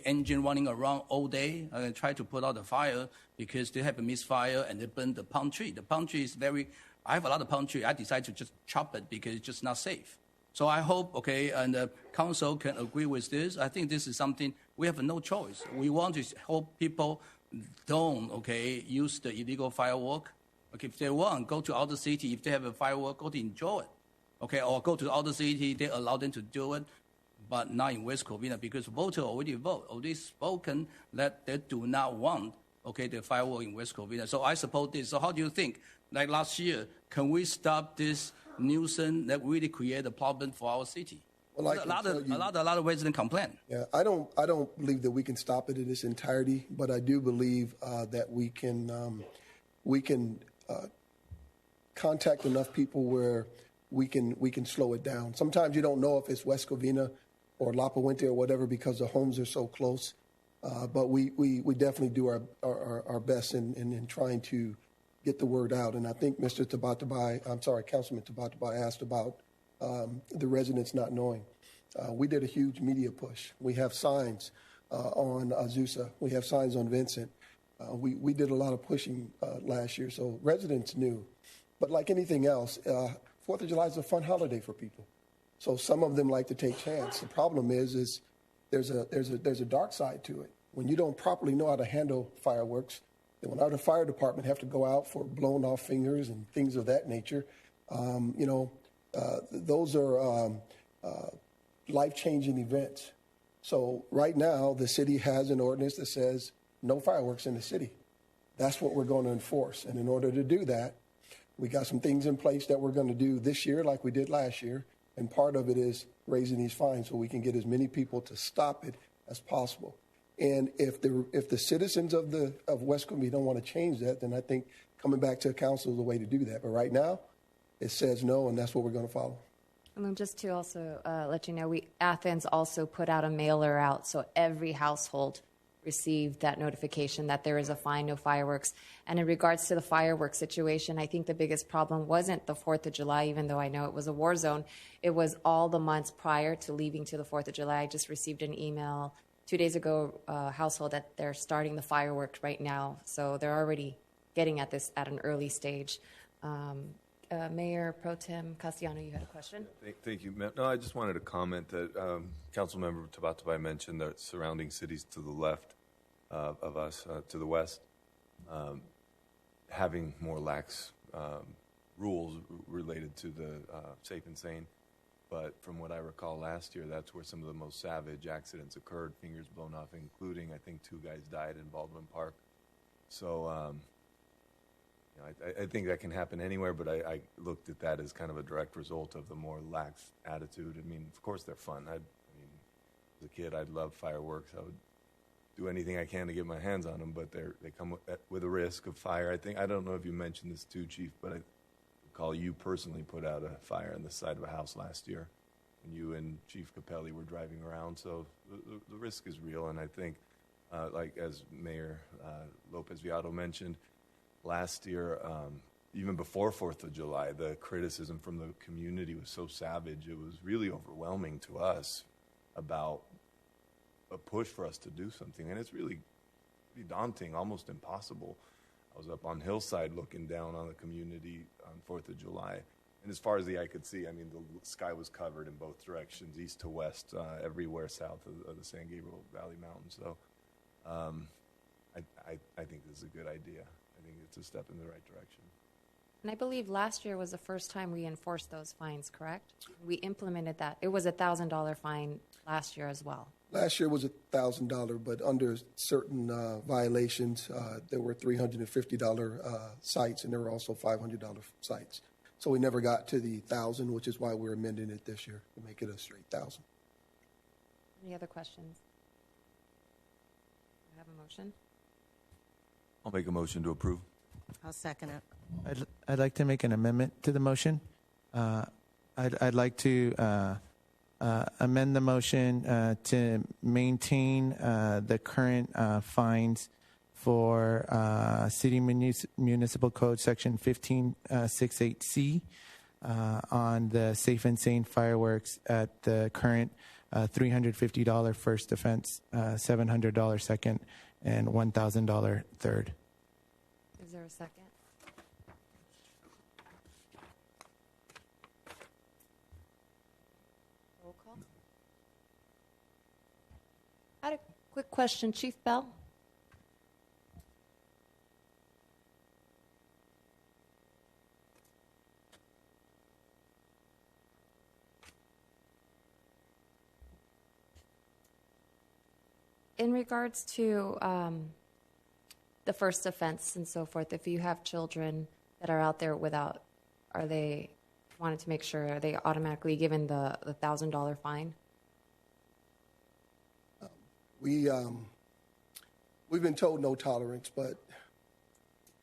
F: engine running around all day and try to put out the fire because they have a misfire and they burn the palm tree. The palm tree is I have a lot of palm tree. I decided to just chop it because it's just not safe. So I hope, and the council can agree with this. I think this is something we have no choice. We want to hope people don't, use the illegal firework. Okay, if they want, go to other city. If they have a firework, go to enjoy it. Okay, or go to other city. They allow them to do it, but not in West Covina because voters already spoken that they do not want, the firework in West Covina. So I support this. So how do you think? Like last year, can we stop this nuisance that really create a problem for our city? Well, a lot of residents complain.
O: Yeah, I don't believe that we can stop it in its entirety, but I do believe that we can contact enough people where we can slow it down. Sometimes you don't know if it's West Covina or La Puente or whatever because the homes are so close. But we definitely do our best in trying to get the word out. And I think Councilman Tabatabai asked about the residents not knowing. We did a huge media push. We have signs on Azusa. We have signs on Vincent. We did a lot of pushing last year, so residents knew. But like anything else, 4th of July is a fun holiday for people. So some of them like to take chance. The problem is there's a dark side to it. When you don't properly know how to handle fireworks, then when our fire department have to go out for blown off fingers and things of that nature, those are life-changing events. So right now, the city has an ordinance that says no fireworks in the city. That's what we're going to enforce. And in order to do that, we got some things in place that we're going to do this year like we did last year. And part of it is raising these fines so we can get as many people to stop it as possible. And if the citizens of West Covina don't want to change that, then I think coming back to council is the way to do that. But right now, it says no, and that's what we're going to follow.
A: And then just to also let you know, Athens also put out a mailer out, so every household received that notification that there is a fine, no fireworks. And in regards to the fireworks situation, I think the biggest problem wasn't the 4th of July, even though I know it was a war zone. It was all the months prior to leaving to the 4th of July. I just received an email 2 days ago, household, that they're starting the fireworks right now. So they're already getting at this at an early stage. Mayor Pro Tem Castellano, you had a question?
H: Thank you. No, I just wanted to comment that Councilmember Tabatabai mentioned the surrounding cities to the left of us, to the west, having more lax rules related to the safe and sane. But from what I recall last year, that's where some of the most savage accidents occurred, fingers blown off, including, I think, 2 guys died in Baldwin Park. So I think that can happen anywhere, but I looked at that as kind of a direct result of the more lax attitude. I mean, of course they're fun. As a kid, I'd love fireworks. I would do anything I can to get my hands on them, but they come with a risk of fire. I don't know if you mentioned this too, Chief, but I recall you personally put out a fire on the side of a house last year, and you and Chief Capelli were driving around, so the risk is real. And I think, like as Mayor Lopez Viado mentioned, last year, even before 4th of July, the criticism from the community was so savage, it was really overwhelming to us about a push for us to do something. And it's really pretty daunting, almost impossible. I was up on Hillside looking down on the community on 4th of July. And as far as the eye could see, I mean, the sky was covered in both directions, east to west, everywhere south of the San Gabriel Valley Mountains. So I think this is a good idea. I think it's a step in the right direction.
A: And I believe last year was the first time we enforced those fines, correct? We implemented that. It was a $1,000 fine last year as well.
O: Last year was $1,000, but under certain violations, there were $350 cites, and there were also $500 cites. So we never got to the 1,000, which is why we're amending it this year to make it a straight 1,000.
A: Any other questions? Do I have a motion?
H: I'll make a motion to approve.
I: I'll second it.
G: I'd like to make an amendment to the motion. I'd like to amend the motion to maintain the current fines for City Municipal Code Section 1568C on the safe and sane fireworks at the current $350 first offense, $700 second, and $1,000 third.
A: Is there a second? Roll call. I had a quick question, Chief Bell. In regards to the first offense and so forth, if you have children that are out there without, are they, wanted to make sure, are they automatically given the $1,000 fine?
O: We've been told no tolerance, but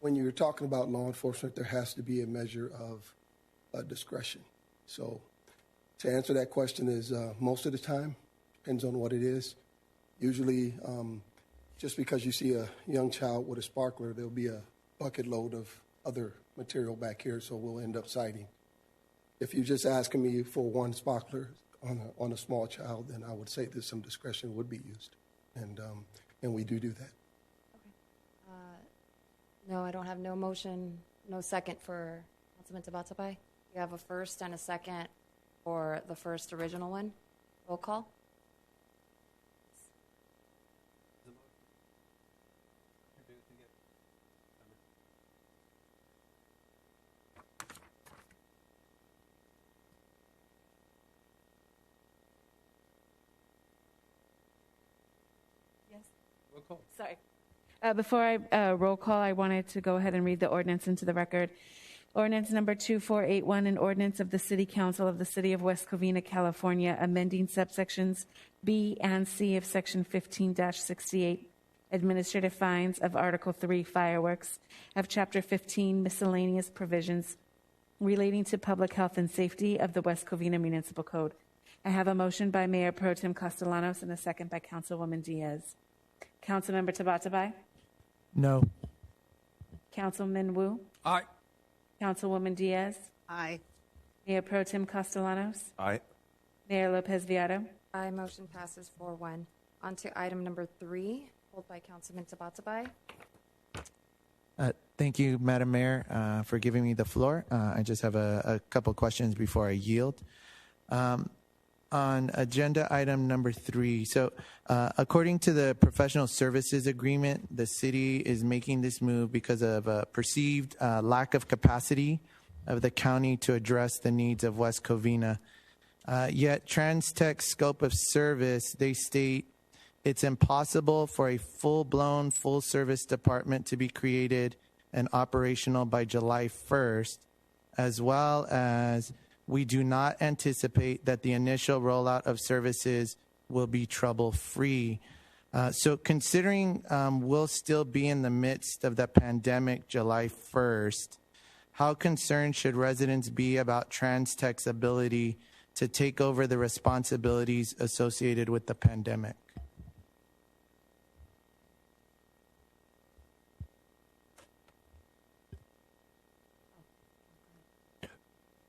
O: when you're talking about law enforcement, there has to be a measure of discretion. So to answer that question is most of the time, depends on what it is. Usually, just because you see a young child with a sparkler, there'll be a bucket load of other material back here, so we'll end up citing. If you're just asking me for one sparkler on a small child, then I would say that some discretion would be used, and we do that.
A: Okay. No, I don't have no motion, no second for Councilman Tabatabai. You have a first and a second for the first original one. Roll call.
C: Sorry. Before I roll call, I wanted to go ahead and read the ordinance into the record. Ordinance number 2481, an ordinance of the City Council of the City of West Covina, California, amending subsections B and C of Section 15-68, administrative fines of Article 3, fireworks, of Chapter 15, miscellaneous provisions relating to public health and safety of the West Covina Municipal Code. I have a motion by Mayor Pro Tem Castellanos and a second by Councilwoman Diaz. Councilmember Tabatabai?
G: No.
C: Councilman Wu?
F: Aye.
C: Councilwoman Diaz?
I: Aye.
C: Mayor Pro Tem Castellanos?
H: Aye.
C: Mayor Lopez Viado?
A: Aye, motion passes 4-1. On to item number 3, pulled by Councilman Tabatabai.
G: Thank you, Madam Mayor, for giving me the floor. I just have a couple questions before I yield. On agenda item number 3, so according to the professional services agreement, the city is making this move because of a perceived lack of capacity of the county to address the needs of West Covina. Yet TransTech's scope of service, they state it's impossible for a full-blown, full-service department to be created and operational by July 1st, as well as we do not anticipate that the initial rollout of services will be trouble-free. So considering we'll still be in the midst of the pandemic July 1st, how concerned should residents be about TransTech's ability to take over the responsibilities associated with the pandemic?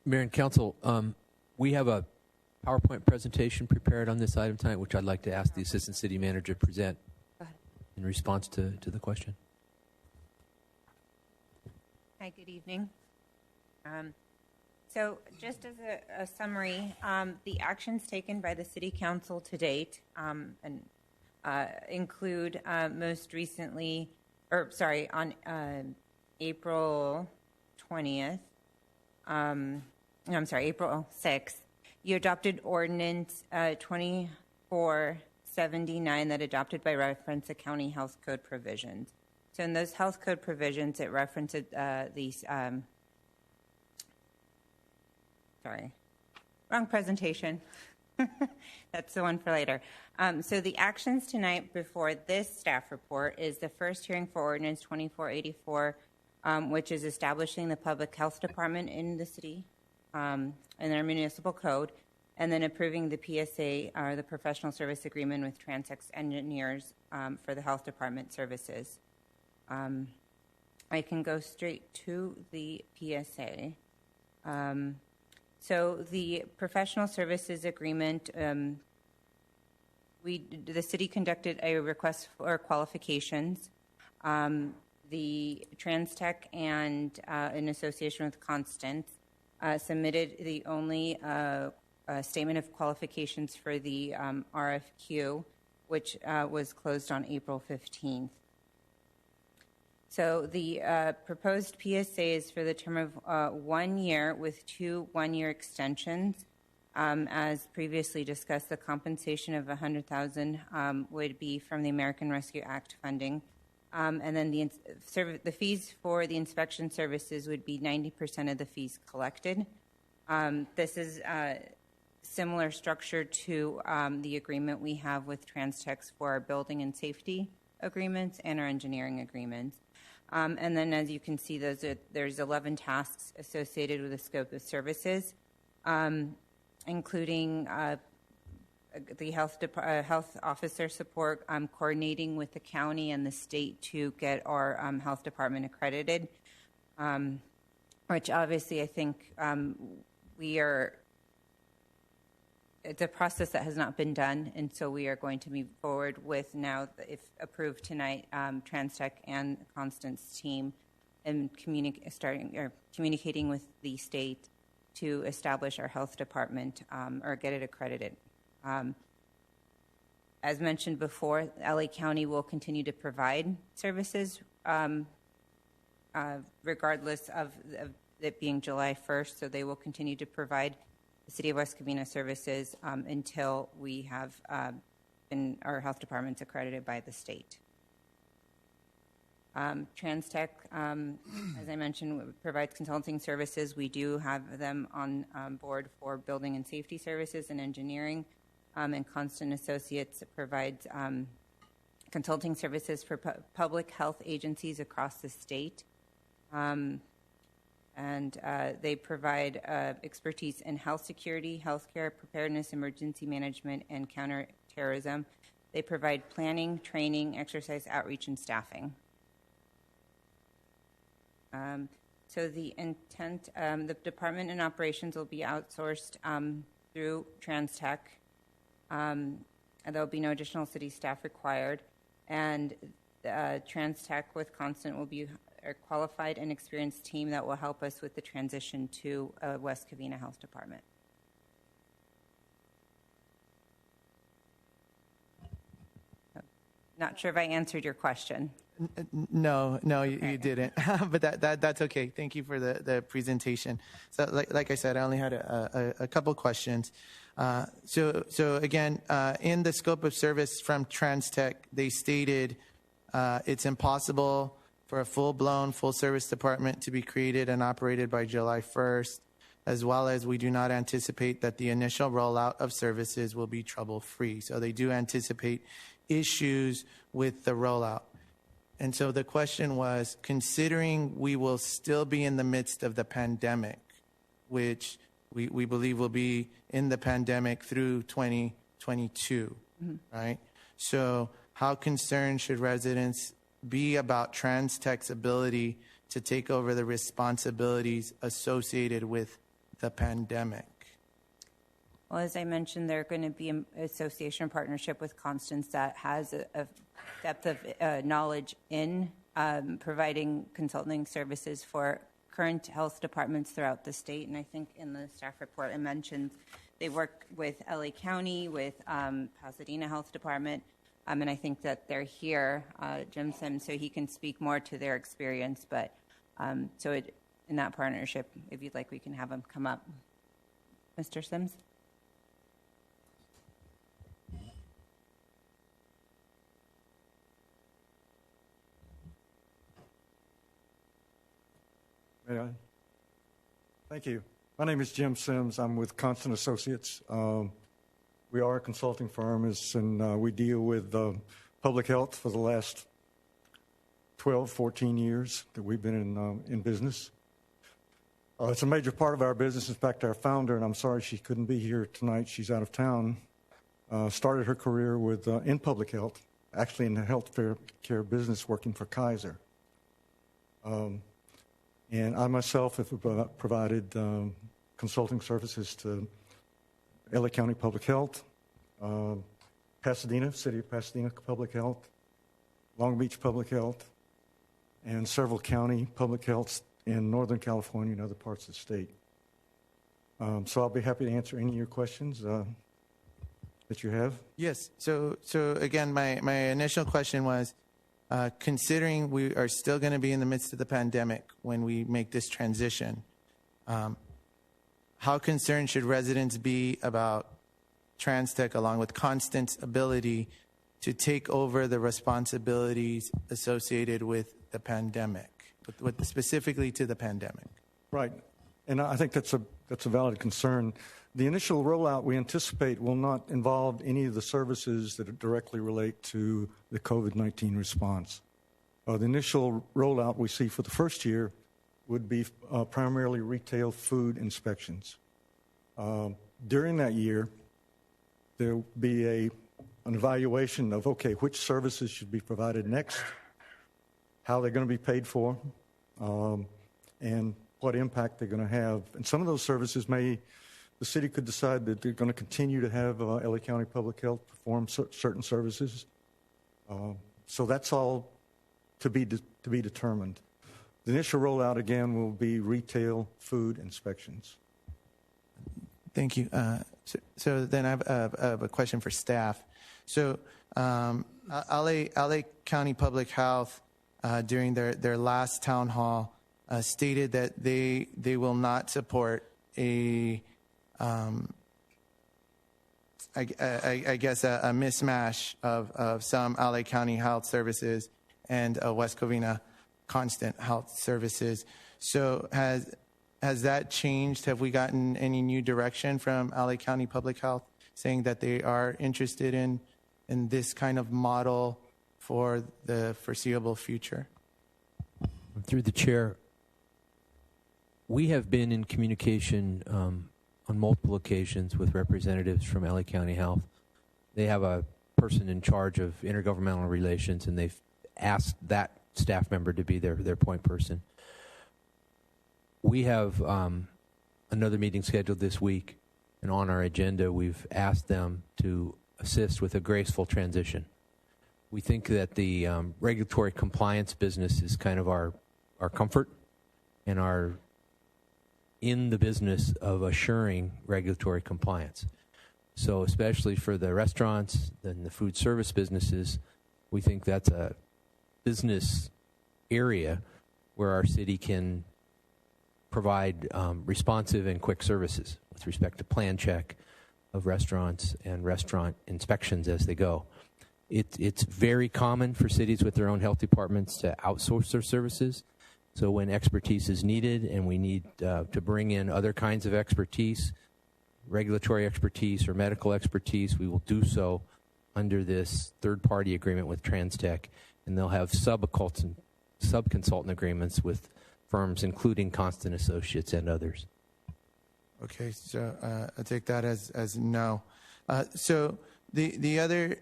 U: Mayor and Council, we have a PowerPoint presentation prepared on this item tonight, which I'd like to ask the Assistant City Manager to present in response to the question.
K: Hi, good evening. So just as a summary, the actions taken by the City Council to date include most recently, on April 20th, April 6th, you adopted Ordinance 2479 that adopted by reference the County Health Code provisions. So in those Health Code provisions, it references these, wrong presentation. That's the one for later. So the actions tonight before this staff report is the first hearing for Ordinance 2484, which is establishing the Public Health Department in the city. in their municipal code, and then approving the PSA, or the professional service agreement with Transex Engineers for the health department services. I can go straight to the PSA. So the professional services agreement, the city conducted a request for qualifications. The Transtech and in association with Constance submitted the only statement of qualifications for the RFQ, which was closed on April 15th. So the proposed PSA is for the term of 1 year with 2 one-year extensions. As previously discussed, the compensation of $100,000 would be from the American Rescue Act funding. And then the fees for the inspection services would be 90% of the fees collected. This is similar structure to the agreement we have with Transtex for our building and safety agreements and our engineering agreements. And then, as you can see, there's 11 tasks associated with the scope of services, including the health officer support, coordinating with the county and the state to get our health department accredited, which obviously I think it's a process that has not been done, and so we are going to move forward with now, if approved tonight, Transtech and Constance team, and communicating with the state to establish our health department or get it accredited. As mentioned before, LA County will continue to provide services regardless of it being July 1st, so they will continue to provide the City of West Covina services until we have our health departments accredited by the state. Transtech, as I mentioned, provides consulting services. We do have them on board for building and safety services and engineering, and Constant Associates provides consulting services for public health agencies across the state. And they provide expertise in health security, healthcare preparedness, emergency management, and counterterrorism. They provide planning, training, exercise outreach, and staffing. So the intent, the department and operations will be outsourced through Transtech. There will be no additional city staff required. And Transtech with Constant will be a qualified and experienced team that will help us with the transition to West Covina Health Department. Not sure if I answered your question.
G: No, you didn't. But that's okay. Thank you for the presentation. So, like I said, I only had a couple questions. So again, in the scope of service from Transtech, they stated it's impossible for a full-blown, full-service department to be created and operated by July 1st, as well as we do not anticipate that the initial rollout of services will be trouble-free. So they do anticipate issues with the rollout. And so the question was, considering we will still be in the midst of the pandemic, which we believe will be in the pandemic through 2022, right? So how concerned should residents be about Transtech's ability to take over the responsibilities associated with the pandemic?
K: Well, as I mentioned, they're going to be an association partnership with Constance that has a depth of knowledge in providing consulting services for current health departments throughout the state. And I think in the staff report I mentioned they work with LA County, with Pasadena Health Department, and I think that they're here, Jim Sims, so he can speak more to their experience. But in that partnership, if you'd like, we can have him come up. Mr. Sims?
I: May I? Thank you. My name is Jim Sims. I'm with Constant Associates. We are a consulting firm, and we deal with public health for the last 12, 14 years that we've been in business. It's a major part of our business. In fact, our founder, and I'm sorry she couldn't be here tonight, she's out of town, started her career in public health, actually in the health care business working for Kaiser. And I myself have provided consulting services to LA County Public Health, Pasadena, City of Pasadena Public Health, Long Beach Public Health, and several county public healths in Northern California and other parts of the state. So I'll be happy to answer any of your questions that you have.
G: Yes. So again, my initial question was, considering we are still going to be in the midst of the pandemic when we make this transition, how concerned should residents be about TransTech, along with Constant's ability to take over the responsibilities associated with the pandemic, specifically to the pandemic?
I: Right. And I think that's a valid concern. The initial rollout we anticipate will not involve any of the services that directly relate to the COVID-19 response. The initial rollout we see for the first year would be primarily retail food inspections. During that year, there will be an evaluation of, okay, which services should be provided next, how they're going to be paid for, and what impact they're going to have. And some of those services the city could decide that they're going to continue to have LA County Public Health perform certain services. So that's all to be determined. The initial rollout, again, will be retail food inspections.
G: Thank you. So then I have a question for staff. So LA County Public Health, during their last town hall, stated that they will not support a mismatch of some LA County Health Services and West Covina Constant Health Services. So has that changed? Have we gotten any new direction from LA County Public Health saying that they are interested in this kind of model for the foreseeable future?
U: Through the chair, we have been in communication on multiple occasions with representatives from LA County Health. They have a person in charge of intergovernmental relations, and they've asked that staff member to be their point person. We have another meeting scheduled this week, and on our agenda, we've asked them to assist with a graceful transition. We think that the regulatory compliance business is kind of our comfort, and are in the business of assuring regulatory compliance. So especially for the restaurants and the food service businesses, we think that's a business area where our city can provide responsive and quick services with respect to plan check of restaurants and restaurant inspections as they go. It's very common for cities with their own health departments to outsource their services. So when expertise is needed and we need to bring in other kinds of expertise, regulatory expertise or medical expertise, we will do so under this third-party agreement with TransTech, and they'll have sub-consultant agreements with firms including Constant Associates and others.
G: Okay, so I take that as no. So the other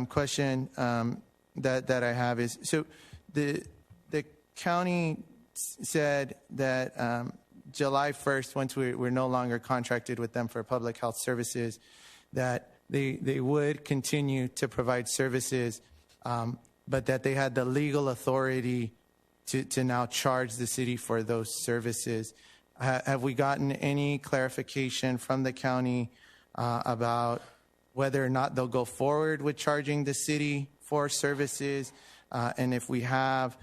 G: question that I have is, so the county said that July 1st, once we're no longer contracted with them for public health services, that they would continue to provide services, but that they had the legal authority to now charge the city for those services. Have we gotten any clarification from the county about whether or not they'll go forward with charging the city for services? And if we have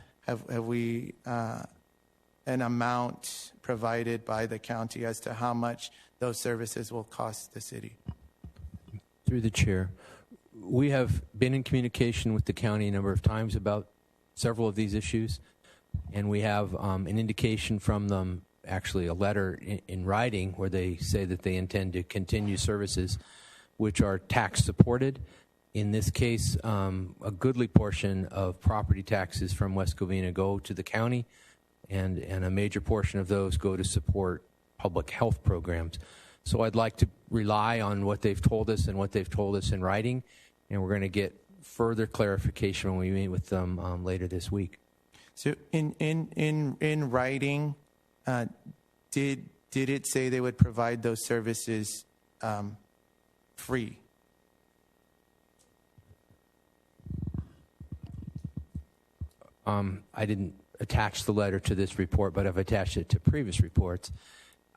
G: we an amount provided by the county as to how much those services will cost the city?
U: Through the chair, we have been in communication with the county a number of times about several of these issues, and we have an indication from them, actually a letter in writing, where they say that they intend to continue services which are tax supported. In this case, a goodly portion of property taxes from West Covina go to the county, and a major portion of those go to support public health programs. So I'd like to rely on what they've told us and what they've told us in writing, and we're going to get further clarification when we meet with them later this week.
G: So in writing, did it say they would provide those services free?
U: I didn't attach the letter to this report, but I've attached it to previous reports.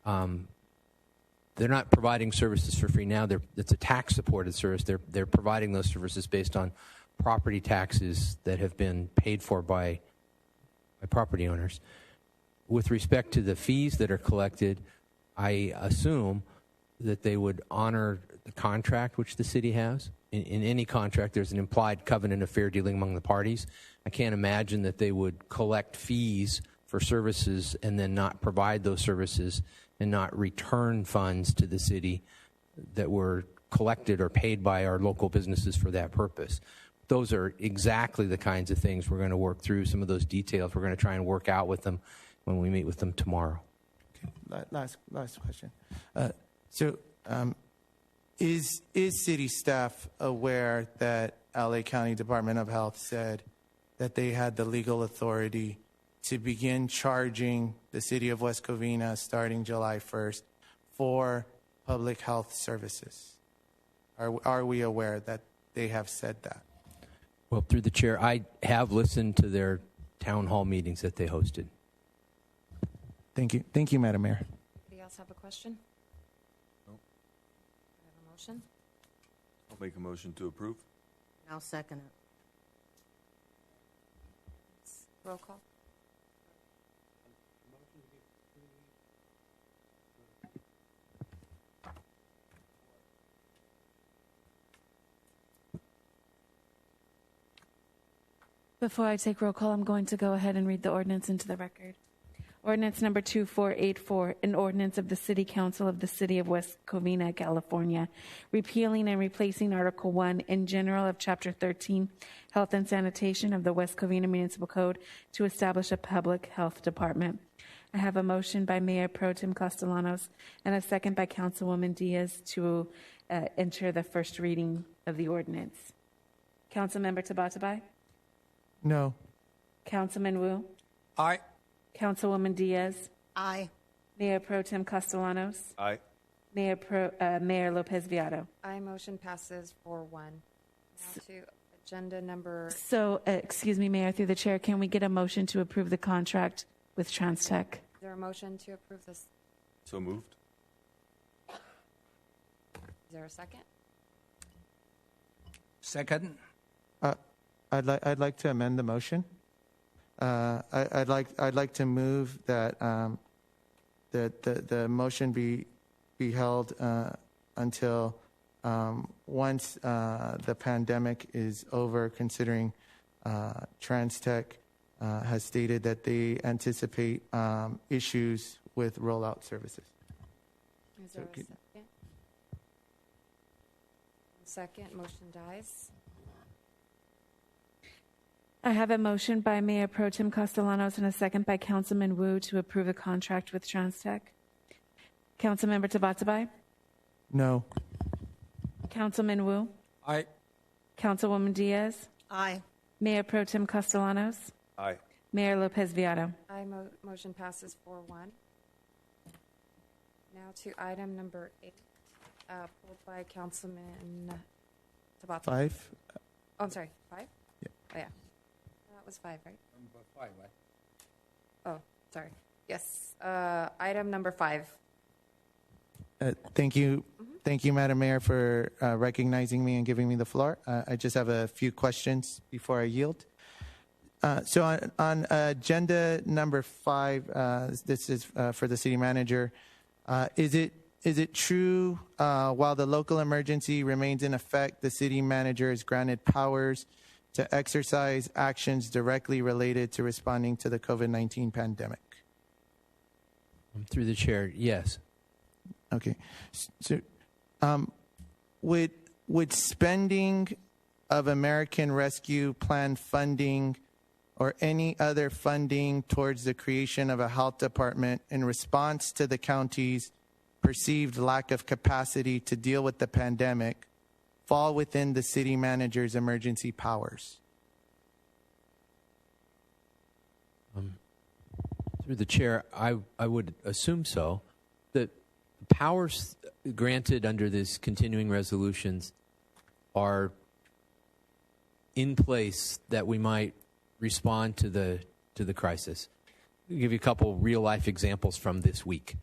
U: They're not providing services for free now. It's a tax-supported service. They're providing those services based on property taxes that have been paid for by property owners. With respect to the fees that are collected, I assume that they would honor the contract which the city has. In any contract, there's an implied covenant of fair dealing among the parties. I can't imagine that they would collect fees for services and then not provide those services and not return funds to the city that were collected or paid by our local businesses for that purpose. Those are exactly the kinds of things we're going to work through. Some of those details we're going to try and work out with them when we meet with them tomorrow.
G: Okay. Last question. Is city staff aware that LA County Department of Health said that they had the legal authority to begin charging the city of West Covina starting July 1st for public health services? Are we aware that they have said that?
U: Well, through the chair, I have listened to their town hall meetings that they hosted.
G: Thank you. Thank you, Madam Mayor.
A: Anybody else have a question?
H: No.
A: I have a motion.
H: I'll make a motion to approve.
L: I'll second it.
A: Roll call.
C: Before I take roll call, I'm going to go ahead and read the ordinance into the record. Ordinance number 2484, an ordinance of the City Council of the City of West Covina, California, repealing and replacing Article 1 in general of Chapter 13, Health and Sanitation of the West Covina Municipal Code to establish a public health department. I have a motion by Mayor Pro Tem Castellanos and a second by Councilwoman Diaz to enter the first reading of the ordinance. Councilmember Tabatabai?
G: No.
C: Councilman Wu?
F: Aye.
C: Councilwoman Diaz?
L: Aye.
C: Mayor Pro Tem Castellanos?
H: Aye.
C: Mayor Lopez Viado?
A: Aye. Motion passes 4-1. Now to agenda number...
C: So, excuse me, Mayor, through the chair, can we get a motion to approve the contract with TransTech?
A: Is there a motion to approve this?
H: So moved.
A: Is there a second?
F: Second.
G: I'd like to amend the motion. I'd like to move that the motion be held until once the pandemic is over, considering TransTech has stated that they anticipate issues with rollout services.
A: Is there a second? Second, motion dies.
C: I have a motion by Mayor Pro Tem Castellanos and a second by Councilman Wu to approve a contract with TransTech. Councilmember Tabatabai?
G: No.
C: Councilman Wu?
F: Aye.
C: Councilwoman Diaz?
L: Aye.
C: Mayor Pro Tem Castellanos?
H: Aye.
C: Mayor Lopez Viado?
A: Aye. Motion passes 4-1. Now to item number 8, pulled by Councilman Tabatabai.
G: 5?
A: Oh, I'm sorry, 5?
G: Yeah.
A: Oh, yeah. That was 5, right?
F: Number 5, right?
A: Oh, sorry. Yes. Item number 5.
G: Thank you. Thank you, Madam Mayor, for recognizing me and giving me the floor. I just have a few questions before I yield. So on agenda number 5, this is for the city manager. Is it true while the local emergency remains in effect, the city manager is granted powers to exercise actions directly related to responding to the COVID-19 pandemic?
U: Through the chair, yes.
G: Okay. So would spending of American Rescue Plan funding or any other funding towards the creation of a health department in response to the county's perceived lack of capacity to deal with the pandemic fall within the city manager's emergency powers?
U: Through the chair, I would assume so. The powers granted under these continuing resolutions are in place that we might respond to the crisis. I'll give you a couple real-life examples from this week.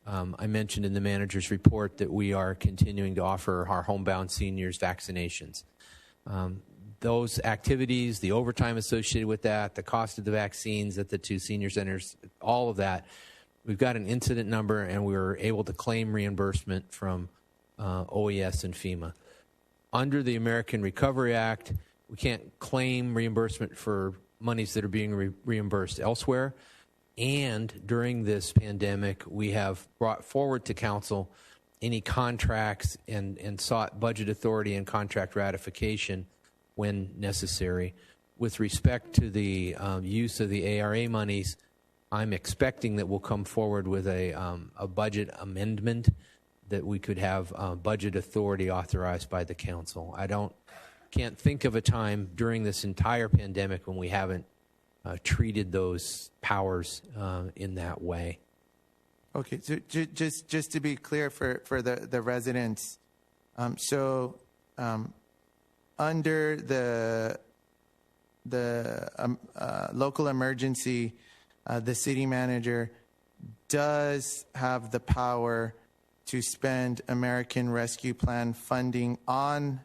U: I mentioned in the manager's report that we are continuing to offer our homebound seniors vaccinations. Those activities, the overtime associated with that, the cost of the vaccines at the two senior centers, all of that, we've got an incident number and we were able to claim reimbursement from OES and FEMA. Under the American Recovery Act, we can't claim reimbursement for monies that are being reimbursed elsewhere. And during this pandemic, we have brought forward to council any contracts and sought budget authority and contract ratification when necessary. With respect to the use of the ARA monies, I'm expecting that we'll come forward with a budget amendment that we could have budget authority authorized by the council. Can't think of a time during this entire pandemic when we haven't treated those powers in that way.
G: Okay, so just to be clear for the residents, under the local emergency, the city manager does have the power to spend American Rescue Plan funding on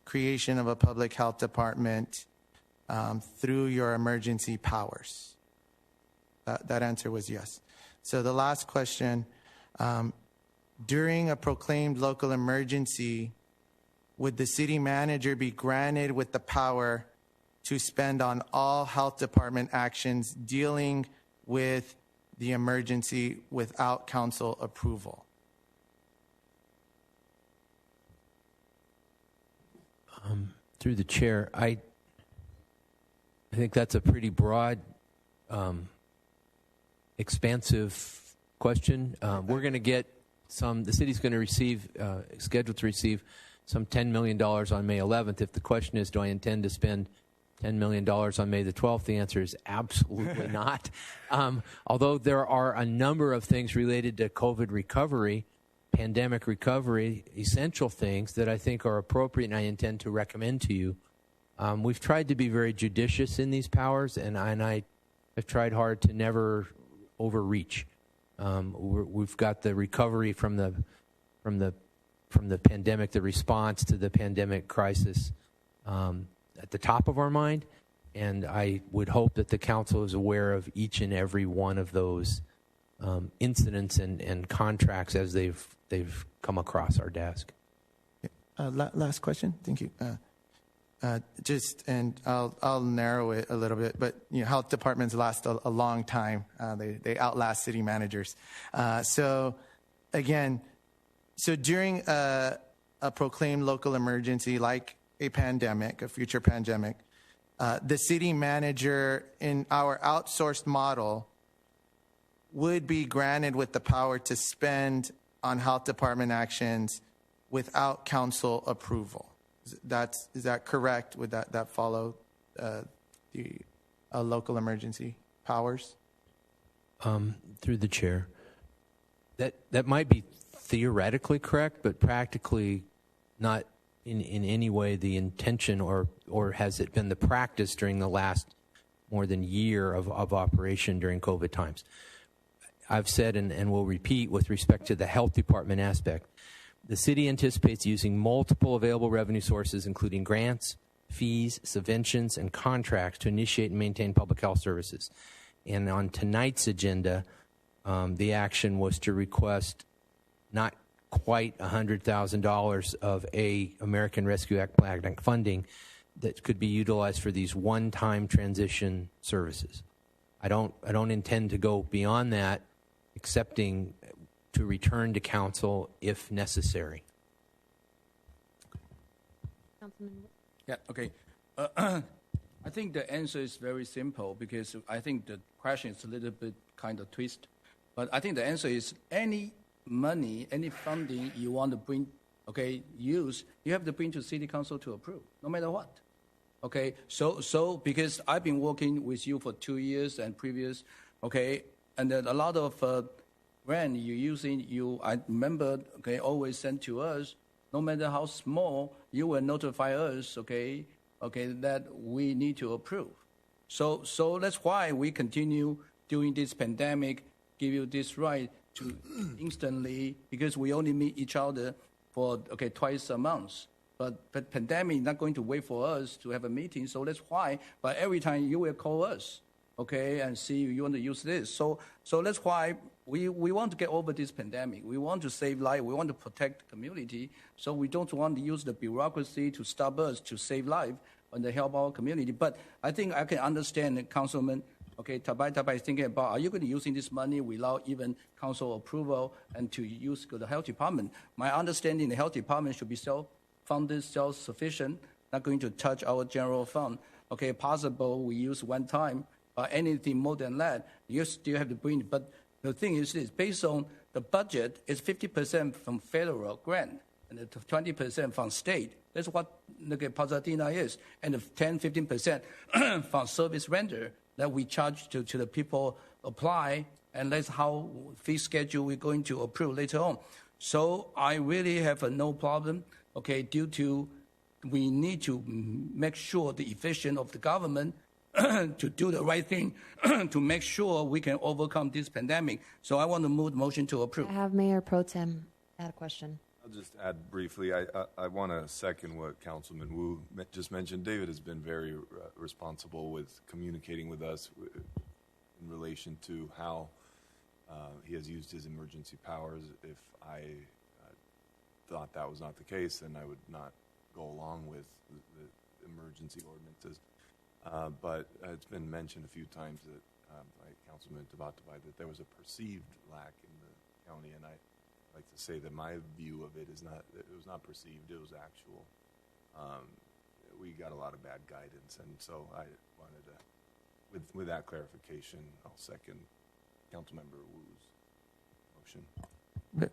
G: creation of a public health department through your emergency powers. That answer was yes. So the last question, during a proclaimed local emergency, would the city manager be granted with the power to spend on all health department actions dealing with the emergency without council approval?
U: Through the chair, I think that's a pretty broad, expansive question. We're going to get the city's going to receive, scheduled to receive some $10 million on May 11th. If the question is, do I intend to spend $10 million on May the 12th, the answer is absolutely not. Although there are a number of things related to COVID recovery, pandemic recovery, essential things that I think are appropriate and I intend to recommend to you. We've tried to be very judicious in these powers, and I've tried hard to never overreach. We've got the recovery from the pandemic, the response to the pandemic crisis at the top of our mind, and I would hope that the council is aware of each and every one of those incidents and contracts as they've come across our desk.
G: Last question. Thank you. And I'll narrow it a little bit, but health departments last a long time. They outlast city managers. So during a proclaimed local emergency like a pandemic, a future pandemic, the city manager in our outsourced model would be granted with the power to spend on health department actions without council approval. Is that correct? Would that follow the local emergency powers?
U: Through the chair, that might be theoretically correct, but practically not in any way the intention, or has it been the practice during the last more than year of operation during COVID times. I've said and will repeat with respect to the health department aspect, the city anticipates using multiple available revenue sources, including grants, fees, subventions, and contracts to initiate and maintain public health services. And on tonight's agenda, the action was to request not quite $100,000 of American Rescue Act Plan funding that could be utilized for these one-time transition services. I don't intend to go beyond that, excepting to return to council if necessary.
F: Yeah, okay. I think the answer is very simple because I think the question is a little bit kind of twist. But I think the answer is any money, any funding you want to bring, use, you have to bring to City Council to approve, no matter what. Okay, so because I've been working with you for 2 years and previous, and then a lot of grant you're using, I remember, always send to us, no matter how small, you will notify us, that we need to approve. So that's why we continue during this pandemic, give you this right to instantly, because we only meet each other for, twice a month. But pandemic not going to wait for us to have a meeting, so that's why. But every time you will call us, and see you want to use this. So that's why we want to get over this pandemic. We want to save life. We want to protect the community. So we don't want to use the bureaucracy to stop us to save life and to help our community. But I think I can understand Councilman, Tabai is thinking about, are you going to using this money without even council approval and to use the health department? My understanding, the health department should be self-funded, self-sufficient, not going to touch our general fund. Possible we use one time, but anything more than that, you still have to bring it. But the thing is this, based on the budget, it's 50% from federal grant and 20% from state. That's what Pasadena is. And the 10-15% from service render that we charge to the people apply, and that's how fee schedule we're going to approve later on. So I really have no problem, due to we need to make sure the efficiency of the government to do the right thing to make sure we can overcome this pandemic. So I want to move the motion to approve.
A: I have Mayor Pro Tem add a question.
H: I'll just add briefly, I want to second what Councilman Wu just mentioned. David has been very responsible with communicating with us in relation to how he has used his emergency powers. If I thought that was not the case, then I would not go along with the emergency ordinances. But it's been mentioned a few times that by Councilman Tabatabai that there was a perceived lack in the county, and I like to say that my view of it is not, it was not perceived, it was actual. We got a lot of bad guidance, and so I wanted to, with that clarification, I'll second Councilmember Wu's motion.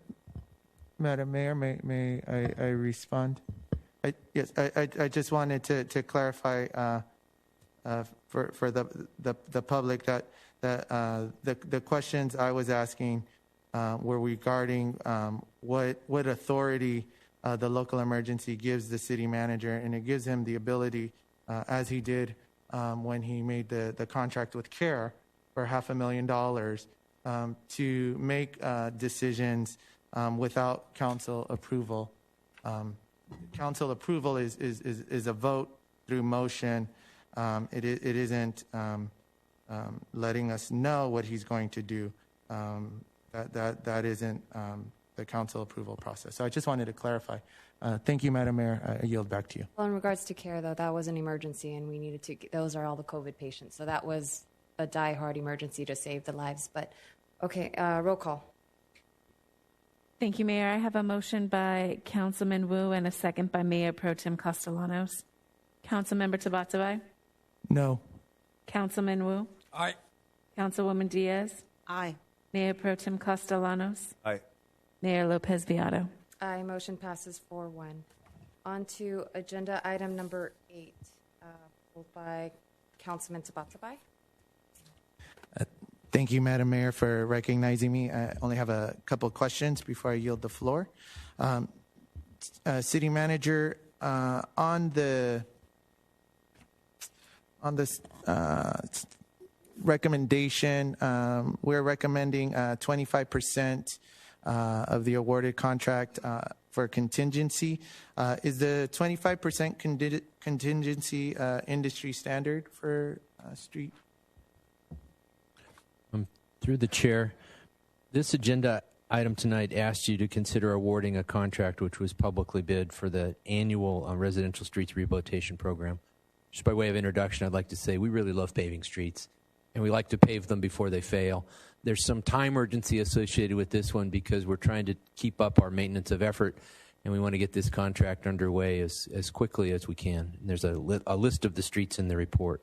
G: Madam Mayor, may I respond? Yes, I just wanted to clarify for the public that the questions I was asking were regarding what authority the local emergency gives the city manager, and it gives him the ability, as he did when he made the contract with CARE for $500,000, to make decisions without council approval. Council approval is a vote through motion. It isn't letting us know what he's going to do. That isn't the council approval process. So I just wanted to clarify. Thank you, Madam Mayor. I yield back to you.
A: Well, in regards to CARE, though, that was an emergency, and we needed to. Those are all the COVID patients, so that was a die-hard emergency to save the lives. But okay, roll call.
C: Thank you, Mayor. I have a motion by Councilman Wu and a second by Mayor Pro Tem Castellanos. Councilmember Tabatabai?
G: No.
C: Councilman Wu?
D: Aye.
C: Councilwoman Diaz?
L: Aye.
C: Mayor Pro Tem Castellanos?
H: Aye.
C: Mayor Lopez Viado?
A: Aye. Motion passes 4-1. On to agenda item number 8, pulled by Councilman Tabatabai.
G: Thank you, Madam Mayor, for recognizing me. I only have a couple of questions before I yield the floor. City Manager, on this recommendation, we're recommending 25% of the awarded contract for contingency. Is the 25% contingency industry standard for street?
U: Through the chair, this agenda item tonight asked you to consider awarding a contract which was publicly bid for the annual residential streets rehabilitation program. Just by way of introduction, I'd like to say we really love paving streets, and we like to pave them before they fail. There's some time urgency associated with this one because we're trying to keep up our maintenance of effort and we want to get this contract underway as quickly as we can. And there's a list of the streets in the report.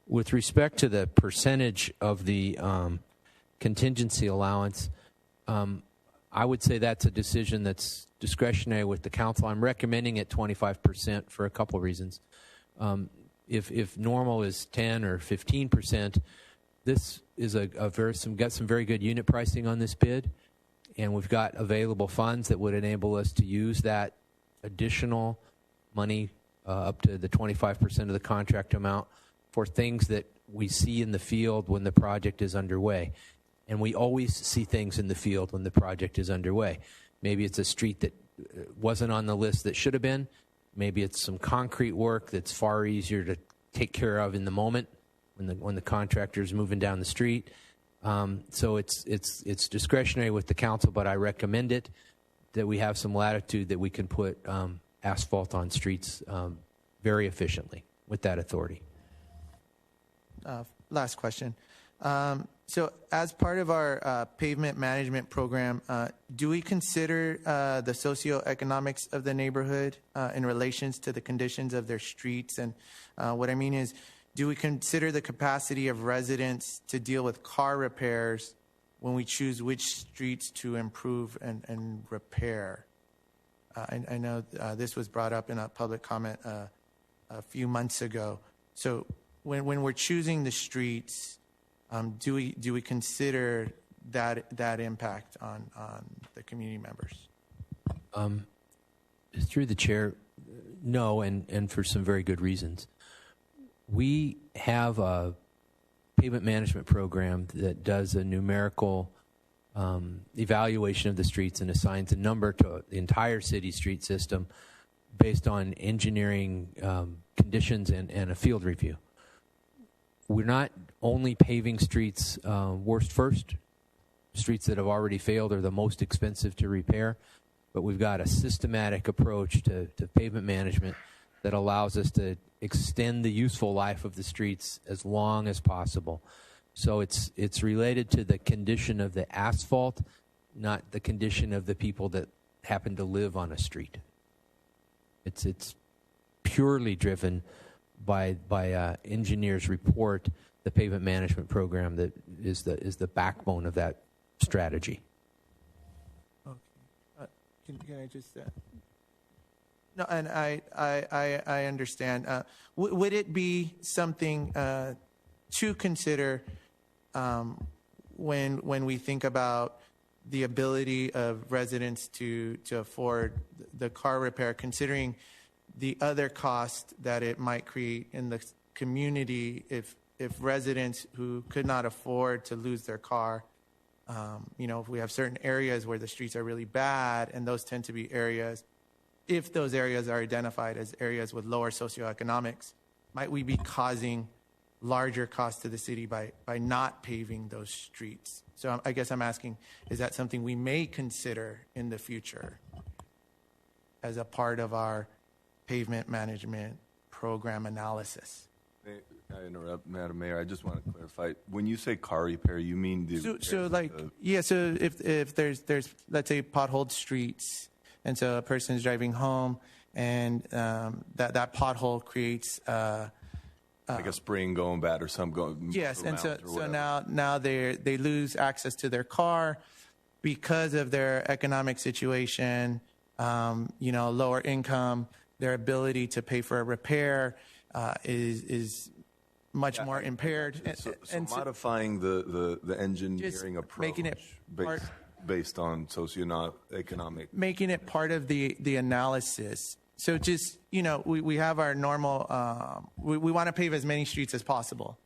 U: With respect to the percentage of the contingency allowance, I would say that's a decision that's discretionary with the council. I'm recommending it 25% for a couple of reasons. If normal is 10 or 15%, this is got some very good unit pricing on this bid, and we've got available funds that would enable us to use that additional money up to the 25% of the contract amount for things that we see in the field when the project is underway. And we always see things in the field when the project is underway. Maybe it's a street that wasn't on the list that should have been. Maybe it's some concrete work that's far easier to take care of in the moment when the contractor is moving down the street. So it's discretionary with the council, but I recommend it that we have some latitude that we can put asphalt on streets very efficiently with that authority.
G: Last question. So as part of our pavement management program, do we consider the socioeconomics of the neighborhood in relations to the conditions of their streets? And what I mean is, do we consider the capacity of residents to deal with car repairs when we choose which streets to improve and repair? I know this was brought up in a public comment a few months ago. So when we're choosing the streets, do we consider that impact on the community members?
U: Through the chair, no, and for some very good reasons. We have a pavement management program that does a numerical evaluation of the streets and assigns a number to the entire city street system based on engineering conditions and a field review. We're not only paving streets worst first, streets that have already failed are the most expensive to repair, but we've got a systematic approach to pavement management that allows us to extend the useful life of the streets as long as possible. So it's related to the condition of the asphalt, not the condition of the people that happen to live on a street. It's purely driven by engineers' report, the pavement management program that is the backbone of that strategy.
G: Okay. Can I just no, and I understand. Would it be something to consider when we think about the ability of residents to afford the car repair, considering the other cost that it might create in the community if residents who could not afford to lose their car, if we have certain areas where the streets are really bad, and those tend to be areas, if those areas are identified as areas with lower socioeconomics, might we be causing larger costs to the city by not paving those streets? So I guess I'm asking, is that something we may consider in the future as a part of our pavement management program analysis?
H: May I interrupt, Madam Mayor? I just want to clarify. When you say car repair, you mean the...
G: So if there's, let's say, potholed streets, and so a person is driving home, and that pothole creates...
H: like a spring going bad or something going...
G: Yes, and so now they lose access to their car because of their economic situation, lower income, their ability to pay for a repair is much more impaired.
H: So modifying the engineering approach,
G: making it
H: based on socioeconomic,
G: making it part of the analysis. So just we have our normal. We want to pave as many streets as possible.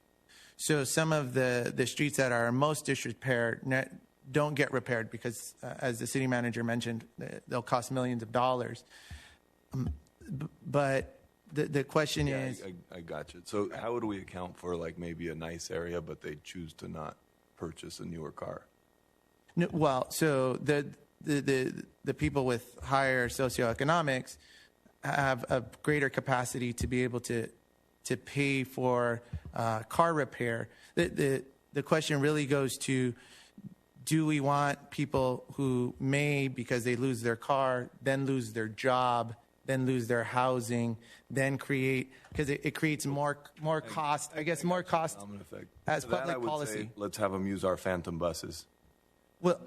G: So some of the streets that are most disrepaired don't get repaired because, as the city manager mentioned, they'll cost millions of dollars. But the question is...
H: I got you. So how would we account for maybe a nice area, but they choose to not purchase a newer car?
G: No, well, so the people with higher socioeconomics have a greater capacity to be able to pay for car repair. The question really goes to, do we want people who may, because they lose their car, then lose their job, then lose their housing, then create, because it creates more cost, I guess more cost as
H: For that, I
G: public
H: would
G: policy.
H: say, let's have them use our phantom buses.
G: Well,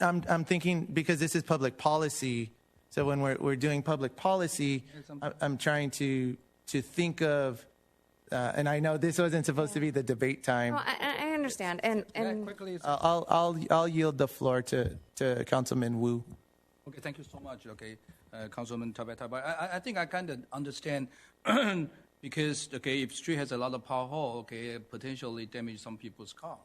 G: I'm thinking, because this is public policy, so when we're doing public policy, I'm trying to think of, and I know this wasn't supposed to be the debate time.
A: No, I understand, and
G: I'll yield the floor to Councilman Wu.
F: Okay, thank you so much. Okay, Councilman Tabatabai. I think I kind of understand because if street has a lot of pothole, potentially damage some people's car.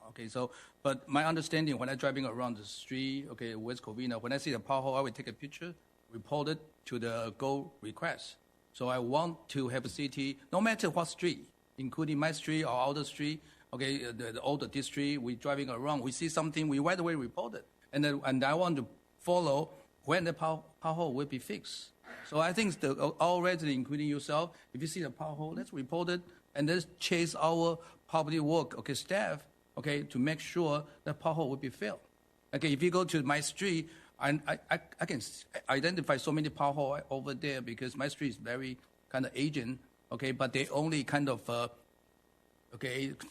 F: But my understanding when I'm driving around the street, West Covina, when I see the pothole, I will take a picture, report it to the GO request. So I want to have a city, no matter what street, including my street or other street, the older district, we driving around, we see something, we right away report it. And I want to follow when the pothole will be fixed. So I think all residents, including yourself, if you see the pothole, let's report it and let's chase our public work, staff, to make sure the pothole will be filled. If you go to my street, I can identify so many potholes over there because my street is very kind of aging, but they only kind of,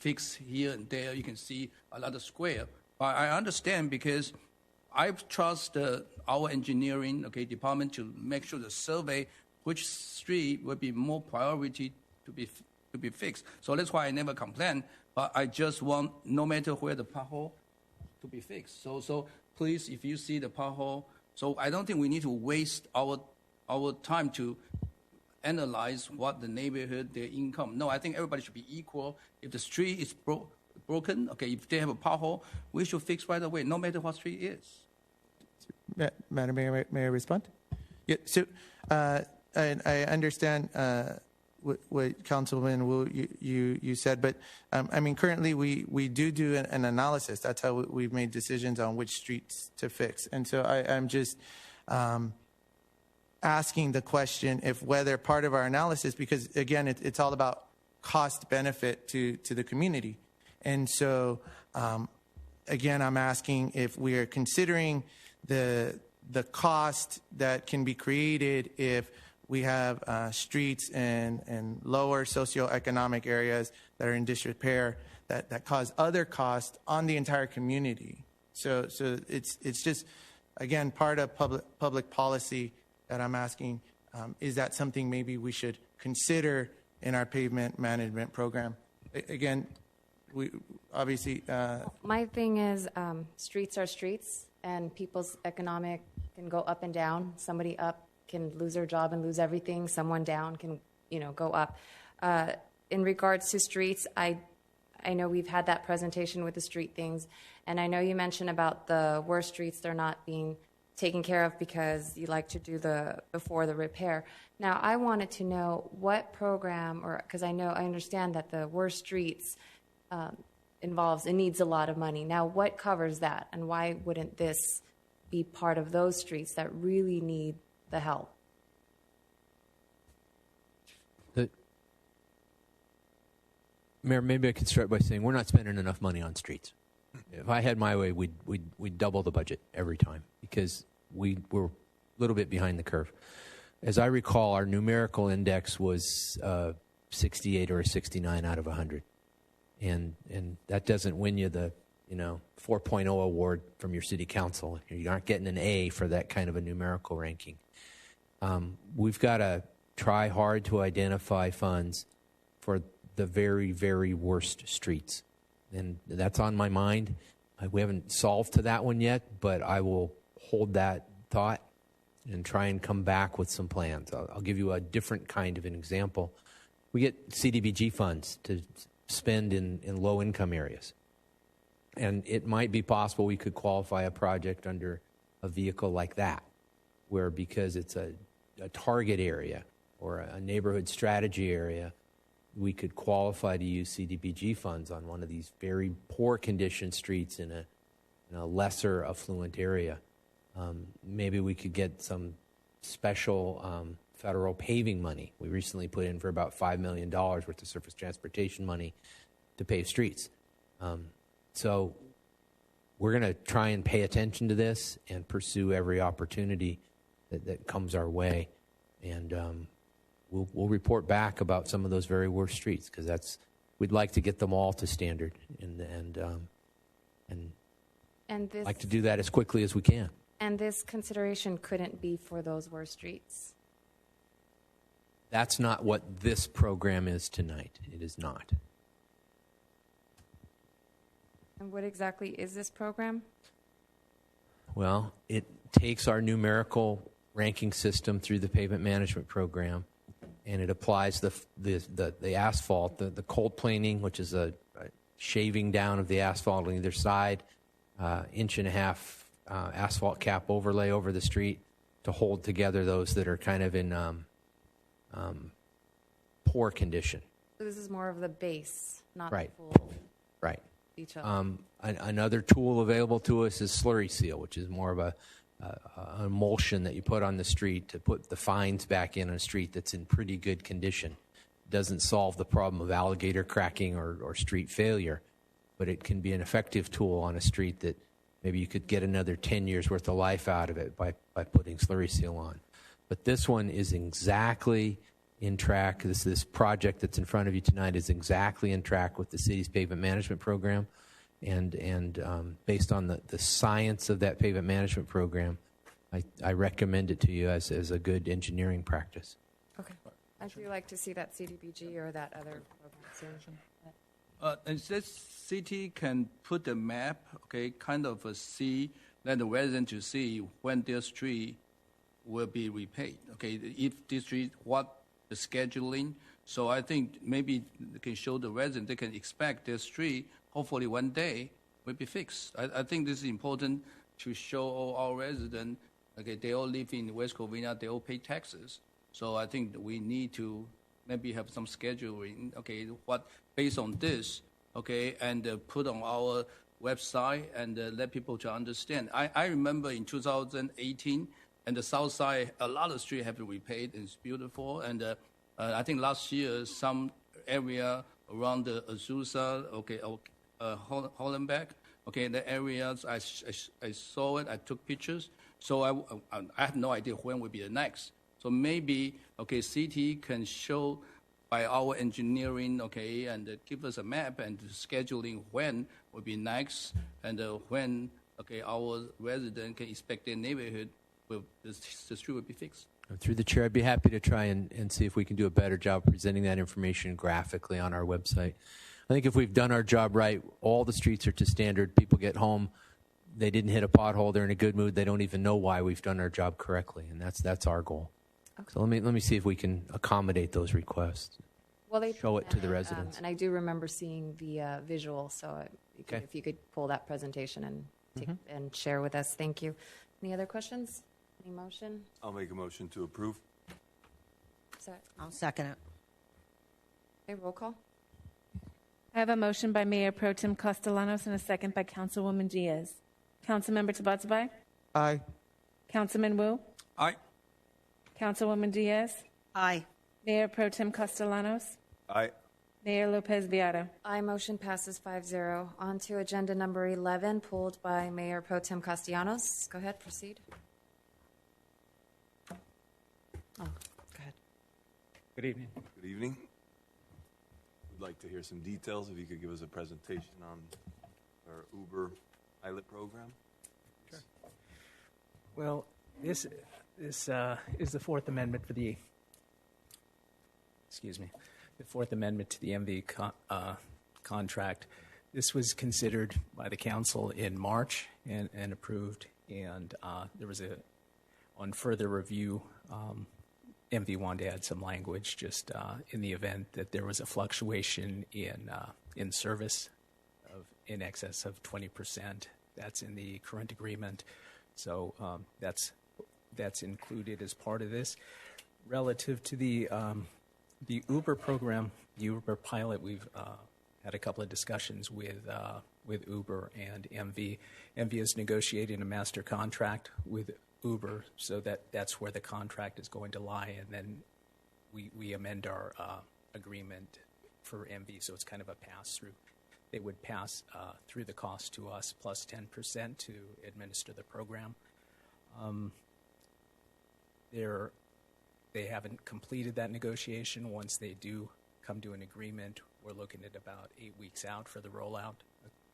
F: fix here and there. You can see a lot of square. But I understand because I trust our engineering department to make sure the survey which street will be more priority to be fixed. So that's why I never complain. But I just want no matter where the pothole to be fixed. So please, if you see the pothole, so I don't think we need to waste our time to analyze what the neighborhood, their income. No, I think everybody should be equal. If the street is broken, if they have a pothole, we should fix right away, no matter what street it is.
G: Madam Mayor, may I respond? Yeah. So I understand what Councilman Wu you said, but I mean currently we do an analysis. That's how we've made decisions on which streets to fix, and so I'm just asking the question if whether part of our analysis, because again it's all about cost benefit to the community, and so again I'm asking if we are considering the cost that can be created if we have streets in lower socioeconomic areas that are in disrepair that cause other costs on the entire community. So it's just again part of public policy that I'm asking. Is that something maybe we should consider in our pavement management program? Again, we obviously.
A: My thing is streets are streets, and people's economic can go up and down. Somebody up can lose their job and lose everything. Someone down can, go up. In regards to streets, I know we've had that presentation with the street things, and I know you mentioned about the worst streets, they're not being taken care of because you like to do before the repair. Now, I wanted to know what program, because I understand that the worst streets it needs a lot of money. Now, what covers that, and why wouldn't this be part of those streets that really need the help?
U: Mayor, maybe I could start by saying we're not spending enough money on streets. If I had my way, we'd double the budget every time because we're a little bit behind the curve. As I recall, our numerical index was 68 or a 69 out of 100. And that doesn't win you the 4.0 award from your city council. You aren't getting an A for that kind of a numerical ranking. We've got to try hard to identify funds for the very, very worst streets. And that's on my mind. We haven't solved to that one yet, but I will hold that thought and try and come back with some plans. I'll give you a different kind of an example. We get CDBG funds to spend in low-income areas. And it might be possible we could qualify a project under a vehicle like that, where because it's a target area or a neighborhood strategy area, we could qualify to use CDBG funds on one of these very poor condition streets in a lesser affluent area. Maybe we could get some special federal paving money. We recently put in for about $5 million worth of surface transportation money to pave streets. So we're going to try and pay attention to this and pursue every opportunity that comes our way. And we'll report back about some of those very worst streets, because we'd like to get them all to standard, and
A: this,
U: like to do that as quickly as we can.
A: And this consideration couldn't be for those worst streets.
U: That's not what this program is tonight. It is not.
A: And what exactly is this program?
U: Well, it takes our numerical ranking system through the pavement management program, and it applies the asphalt, the cold planing, which is a shaving down of the asphalt on either side, 1.5 inch asphalt cap overlay over the street to hold together those that are kind of in poor condition.
A: So this is more of the base, not
U: Right.
A: the full
U: Right.
A: detail.
U: Another tool available to us is slurry seal, which is more of an emulsion that you put on the street to put the fines back in a street that's in pretty good condition. It doesn't solve the problem of alligator cracking or street failure, but it can be an effective tool on a street that maybe you could get another 10 years worth of life out of it by putting slurry seal on. But this one is exactly in track. This project that's in front of you tonight is exactly in track with the city's pavement management program. And based on the science of that pavement management program, I recommend it to you as a good engineering practice.
A: Okay. I'd really like to see that CDBG or that other program soon.
F: And this city can put the map, okay, kind of see, let the resident to see when their street will be repaid. Okay, if this street, what the scheduling. So I think maybe they can show the resident, they can expect their street, hopefully one day, will be fixed. I think this is important to show all our residents, okay, they all live in West Covina, they all pay taxes. So I think that we need to maybe have some scheduling, okay, what based on this, okay, and put on our website and let people to understand. I remember in 2018, and the south side, a lot of streets have been repaid, and it's beautiful. And I think last year, some area around the Azusa, okay, Hollenbeck, okay, the areas, I saw it, I took pictures. So I have no idea when will be the next. So maybe, okay, city can show by our engineering, okay, and give us a map and scheduling when will be next, and when, okay, our resident can expect their neighborhood, the street will be fixed.
U: Through the chair, I'd be happy to try and see if we can do a better job presenting that information graphically on our website. I think if we've done our job right, all the streets are to standard. People get home, they didn't hit a pothole, they're in a good mood, they don't even know why we've done our job correctly, and that's our goal. Okay. So let me see if we can accommodate those requests.
A: Well, they
U: show it to the residents.
A: And I do remember seeing the visual, so if you could pull that presentation and and share with us. Thank you. Any other questions? Any motion?
H: I'll make a motion to approve.
L: I'll second it.
A: Okay, roll call.
C: I have a motion by Mayor Pro Tem Castellanos and a second by Councilwoman Diaz. Councilmember Tabatabai?
G: Aye.
C: Councilman Wu?
F: Aye.
C: Councilwoman Diaz?
L: Aye.
C: Mayor Pro Tem Castellanos?
H: Aye.
C: Mayor Lopez Viado?
A: Aye, motion passes 5-0. On to agenda number 11, pulled by Mayor Pro Tem Castellanos. Go ahead, proceed. Oh, go ahead.
M: Good evening.
H: Good evening. We'd like to hear some details. If you could give us a presentation on our Uber pilot program.
M: Sure. Well, this is the Fourth Amendment for the. Excuse me, the Fourth Amendment to the MV contract. This was considered by the council in March and approved, and there was on further review. MV wanted to add some language just in the event that there was a fluctuation in service of in excess of 20%. That's in the current agreement, so that's included as part of this. Relative to the Uber program, the Uber pilot, we've had a couple of discussions with Uber and MV. MV is negotiating a master contract with Uber, so that's where the contract is going to lie, and then we amend our agreement for MV, so it's kind of a pass-through. they would pass through the cost to us plus 10% to administer the program. They haven't completed that negotiation. Once they do come to an agreement, we're looking at about 8 weeks out for the rollout,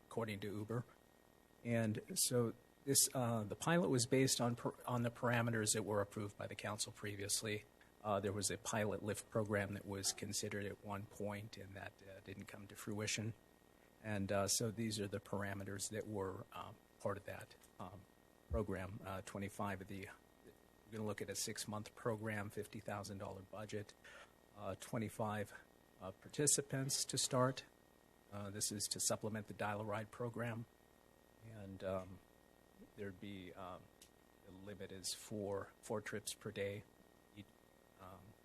M: according to Uber. And so this the pilot was based on the parameters that were approved by the council previously. There was a pilot lift program that was considered at one point, and that didn't come to fruition. And so these are the parameters that were part of that program. 25 of the, we're going to look at a 6-month program, $50,000 budget, 25 participants to start. This is to supplement the Dial-A-Ride program. And there'd be, the limit is four trips per day,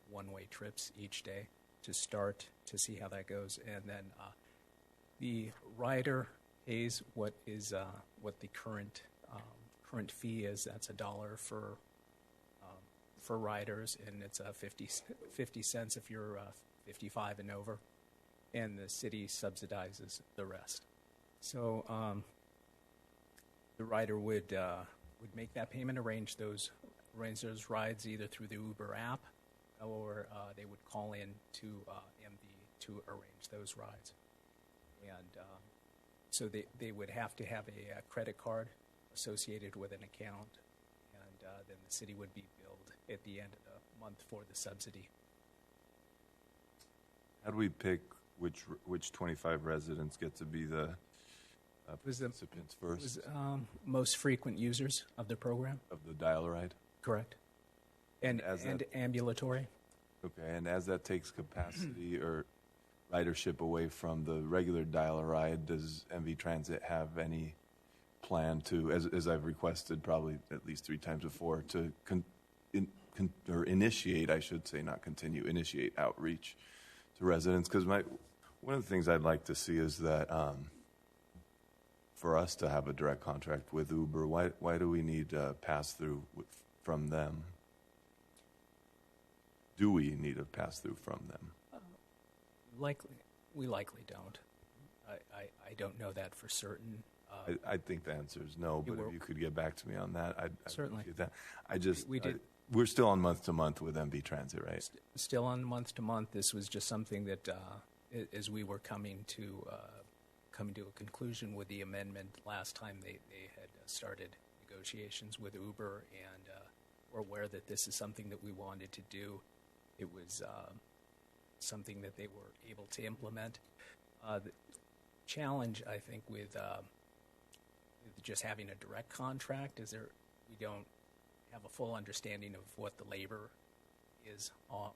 M: one-way trips each day to start, to see how that goes. And then the rider pays what the current fee is. That's $1 for riders, and it's 50 cents if you're 55 and over, and the city subsidizes the rest. So the rider would make that payment, arrange those rides either through the Uber app, or they would call in to MV to arrange those rides. And so they would have to have a credit card associated with an account, and then the city would be billed at the end of the month for the subsidy.
H: How do we pick which 25 residents get to be the participants first?
M: It was most frequent users of the program.
H: Of the Dial-A-Ride?
M: Correct. And ambulatory.
H: Okay, and as that takes capacity or ridership away from the regular Dial-A-Ride, does MV Transit have any plan to, as I've requested probably at least 3 times before, to initiate, I should say, not continue, initiate outreach to residents? Because one of the things I'd like to see is that for us to have a direct contract with Uber, why do we need a pass-through from them? Do we need a pass-through from them?
M: We likely don't. I don't know that for certain.
H: I think the answer is no, but if you could get back to me on that, I'd
M: certainly.
H: Appreciate that. We're still on month-to-month with MV Transit, right?
M: Still on month-to-month. This was just something that, as we were coming to a conclusion with the amendment last time, they had started negotiations with Uber, and were aware that this is something that we wanted to do. It was something that they were able to implement. The challenge, I think, with just having a direct contract is we don't have a full understanding of what the labor is on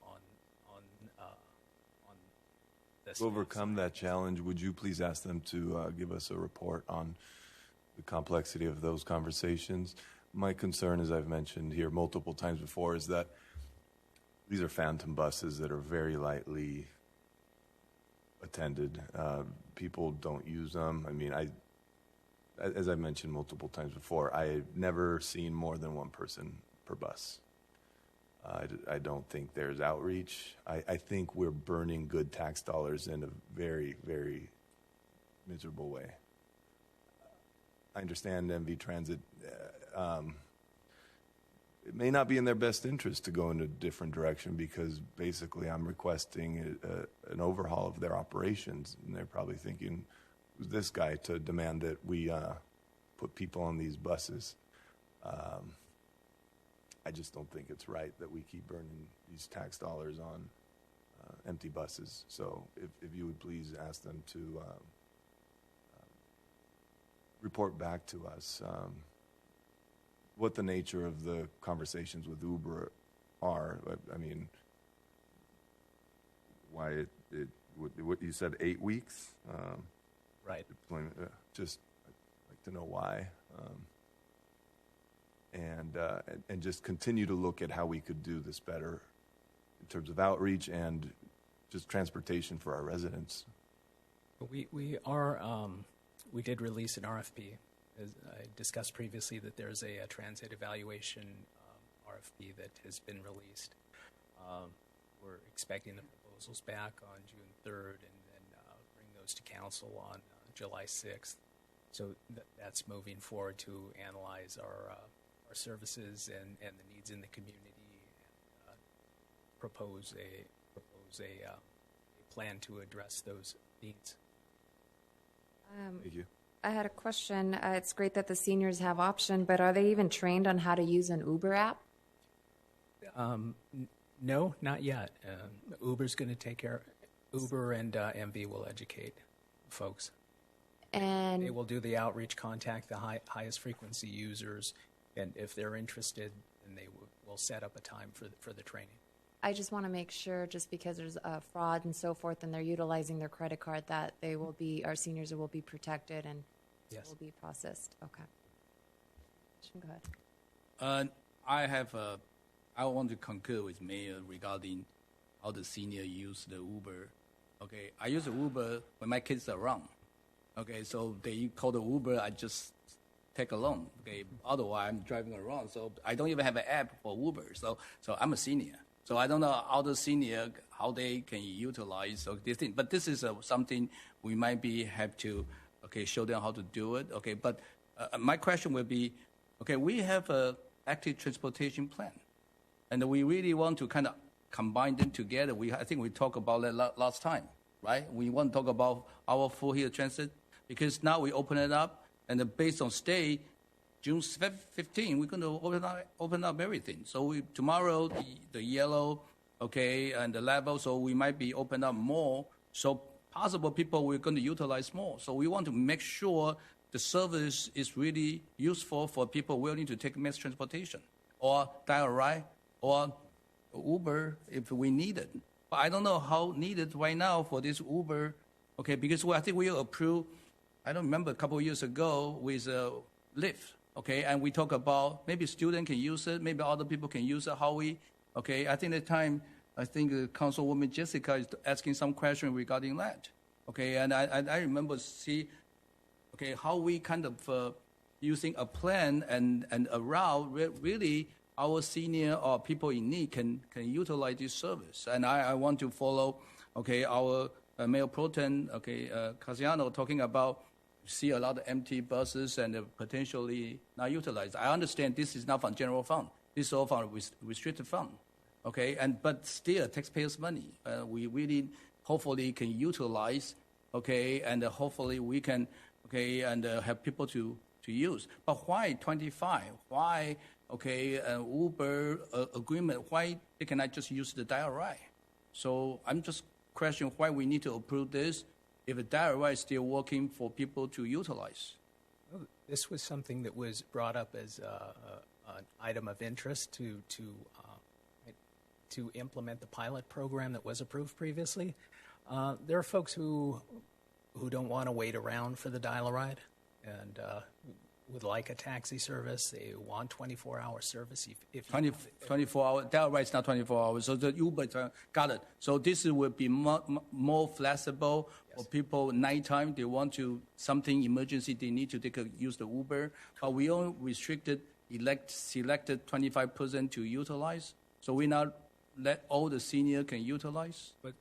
M: this.
H: To overcome that challenge, would you please ask them to give us a report on the complexity of those conversations? My concern, as I've mentioned here multiple times before, is that these are phantom buses that are very lightly attended. People don't use them. I mean, as I mentioned multiple times before, I've never seen more than one person per bus. I don't think there's outreach. I think we're burning good tax dollars in a very, very miserable way. I understand MV Transit. It may not be in their best interest to go in a different direction, because basically I'm requesting an overhaul of their operations, and they're probably thinking, who's this guy to demand that we put people on these buses? I just don't think it's right that we keep burning these tax dollars on empty buses. So if you would please ask them to report back to us what the nature of the conversations with Uber are. I mean, why what you said, 8 weeks?
M: Right.
H: Deployment. Just I'd like to know why. And just continue to look at how we could do this better in terms of outreach and just transportation for our residents.
M: We did release an RFP. As I discussed previously, that there's a transit evaluation RFP that has been released. We're expecting the proposals back on June 3rd, and then bring those to council on July 6th. So that's moving forward to analyze our services and the needs in the community, and propose a plan to address those needs.
H: Thank you.
A: I had a question. It's great that the seniors have option, but are they even trained on how to use an Uber app?
M: No, not yet. Uber's going to take care. Uber and MV will educate folks.
A: And
M: they will do the outreach, contact the highest frequency users, and if they're interested, then they will set up a time for the training.
A: I just want to make sure, just because there's fraud and so forth, and they're utilizing their credit card, that they will be, our seniors will be protected and
M: yes.
A: will be processed. Okay. Go ahead.
F: I want to concur with Mayor regarding how the senior use the Uber. Okay, I use the Uber when my kids are around. Okay, so they call the Uber, I just take a loan. Okay, otherwise I'm driving around, so I don't even have an app for Uber. So I'm a senior. So I don't know how the senior, how they can utilize this thing. But this is something we might have to, show them how to do it. Okay, but my question would be, we have a active transportation plan, and we really want to kind of combine them together. I think we talked about that last time, right? We want to talk about our full hill transit, because now we open it up, and based on state, June 15, we're going to open up everything. So tomorrow, the yellow, and the level, so we might be open up more. So possible people we're going to utilize more. So we want to make sure the service is really useful for people willing to take mass transportation, or direct ride, or Uber if we need it. But I don't know how needed right now for this Uber, because I think we approved, I don't remember, a couple of years ago with Lyft, and we talk about maybe students can use it, maybe other people can use it, I think at the time, Councilwoman Jessica is asking some question regarding that, and I remember how we kind of using a plan and a route really our senior or people in need can utilize this service. And I want to follow, our Mayor Pro Tem, Casiano talking about see a lot of empty buses and potentially not utilized. I understand this is not from general fund. This is all from restricted fund, but still taxpayers' money. We really hopefully can utilize, and hopefully we can, and have people to use. But why 25? Why? An Uber agreement, why they cannot just use the direct ride? So I'm just questioning why we need to approve this if the direct ride is still working for people to utilize.
M: This was something that was brought up as an item of interest to implement the pilot program that was approved previously. There are folks who don't want to wait around for the dial-a-ride and would like a taxi service. They want 24-hour service. If
F: 24 hours, that right is not 24 hours. So the Uber, got it. So this will be more flexible for people nighttime. They want to something emergency. They need to use the Uber. But we only selected 25% to utilize. So we not let all the senior can utilize.
M: But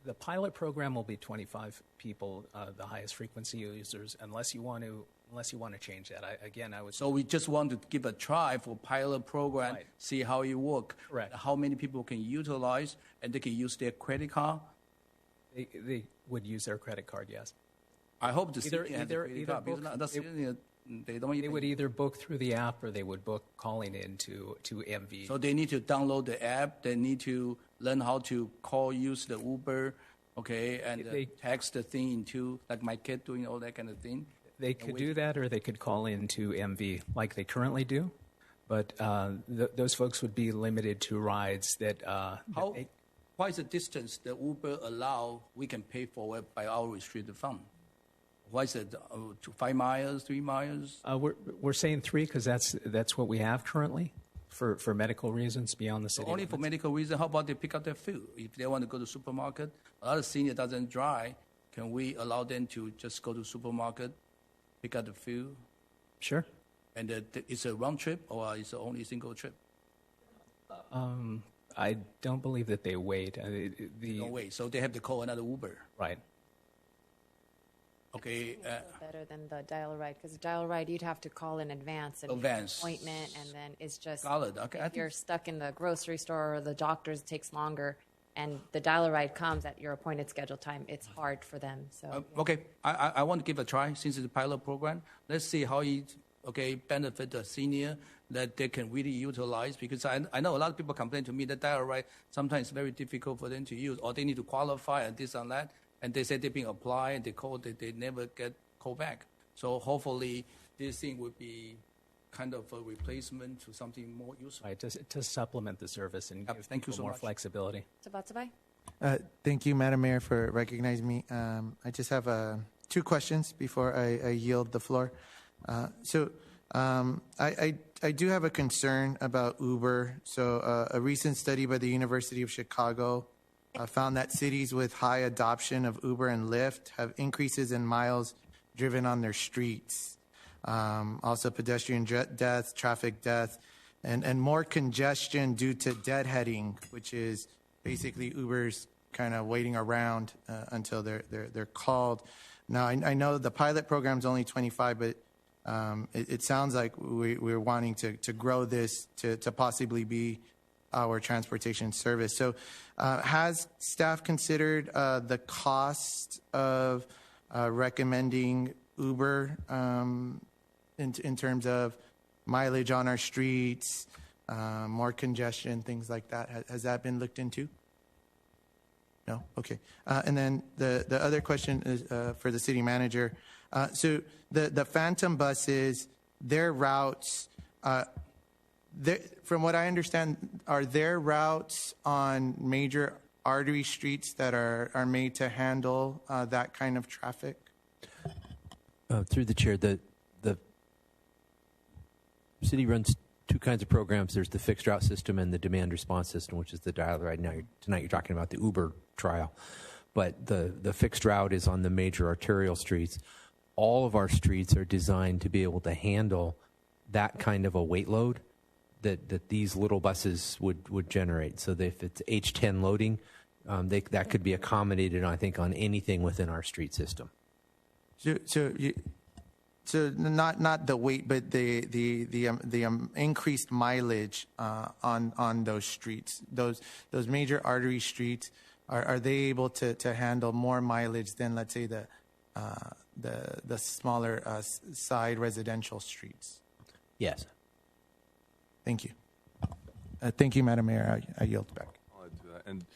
M: the pilot program will be 25 people, the highest frequency users, unless you want to change that. I would.
F: So we just want to give a try for pilot program, right. See how it works.
M: Correct.
F: How many people can utilize, and they can use their credit card.
M: They would use their credit card, yes.
F: I hope to see either
M: they would either book through the app or they would book calling in to MV.
F: So they need to download the app. They need to learn how to use the Uber, and text the thing into, like my kid doing all that kind of thing.
M: They could do that, or they could call in to MV like they currently do. But those folks would be limited to rides that...
F: Why is the distance the Uber allow we can pay for it by our restricted fund? Why is it 5 miles, 3 miles?
M: We're saying 3 because that's what we have currently for medical reasons beyond the city.
F: So only
M: limits.
F: For medical reasons, how about they pick up their food? If they want to go to the supermarket, a lot of senior doesn't drive. Can we allow them to just go to the supermarket, pick up the food?
M: Sure.
F: And it's a round trip or it's only a single trip?
M: I don't believe that they wait.
F: They don't wait, so they have to call another Uber.
M: Right.
F: Okay.
A: Better than the dial ride, because dial ride you'd have to call in advance and make an appointment, and then it's just if you're stuck in the grocery store or the doctor's, it takes longer, and the dial ride comes at your appointed schedule time. It's hard for them. So
F: okay, I want to give a try since it's a pilot program. Let's see how it benefit the senior that they can really utilize, because I know a lot of people complain to me that dial ride sometimes very difficult for them to use, or they need to qualify and this and that. And they say they've been applied, and they call, they never get called back. So hopefully this thing would be kind of a replacement to something more useful.
M: Right, to supplement the service and give
F: thank you so
M: more
F: much.
M: flexibility.
A: Tabatabai?
G: Thank you, Madam Mayor, for recognizing me. I just have two questions before I yield the floor. I do have a concern about Uber. So a recent study by the University of Chicago found that cities with high adoption of Uber and Lyft have increases in miles driven on their streets. Also pedestrian deaths, traffic deaths, and more congestion due to deadheading, which is basically Uber's kind of waiting around until they're called. Now, I know the pilot program's only 25, but it sounds like we're wanting to grow this to possibly be our transportation service. So has staff considered the cost of recommending Uber in terms of mileage on our streets, more congestion, things like that? Has that been looked into? No? Okay. And then the other question is for the city manager. So the phantom buses, their routes, from what I understand, are there routes on major artery streets that are made to handle that kind of traffic?
U: Through the chair, the city runs two kinds of programs. There's the fixed route system and the demand response system, which is the dial ride. Tonight you're talking about the Uber trial. But the fixed route is on the major arterial streets. All of our streets are designed to be able to handle that kind of a weight load that these little buses would generate. So that if it's H10 loading, that could be accommodated, I think, on anything within our street system.
G: So not the weight, but the increased mileage on those streets, those major artery streets, are they able to handle more mileage than, let's say, the smaller side residential streets?
U: Yes.
G: Thank you. Thank you, Madam Mayor. I yield back.
H: I'll add to that. And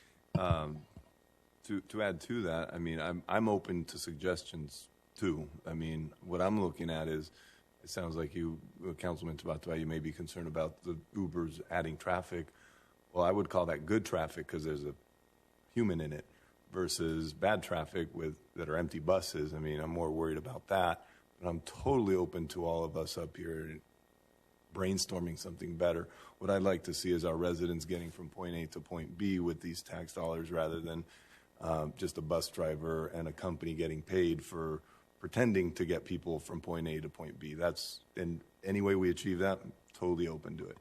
H: to add to that, I mean, I'm open to suggestions too. I mean, what I'm looking at is, it sounds like you, Councilman Tabatabai, you may be concerned about the Ubers adding traffic. Well, I would call that good traffic because there's a human in it, versus bad traffic that are empty buses. I mean, I'm more worried about that. But I'm totally open to all of us up here brainstorming something better. What I'd like to see is our residents getting from point A to point B with these tax dollars, rather than just a bus driver and a company getting paid for pretending to get people from point A to point B. And any way we achieve that, I'm totally open to it.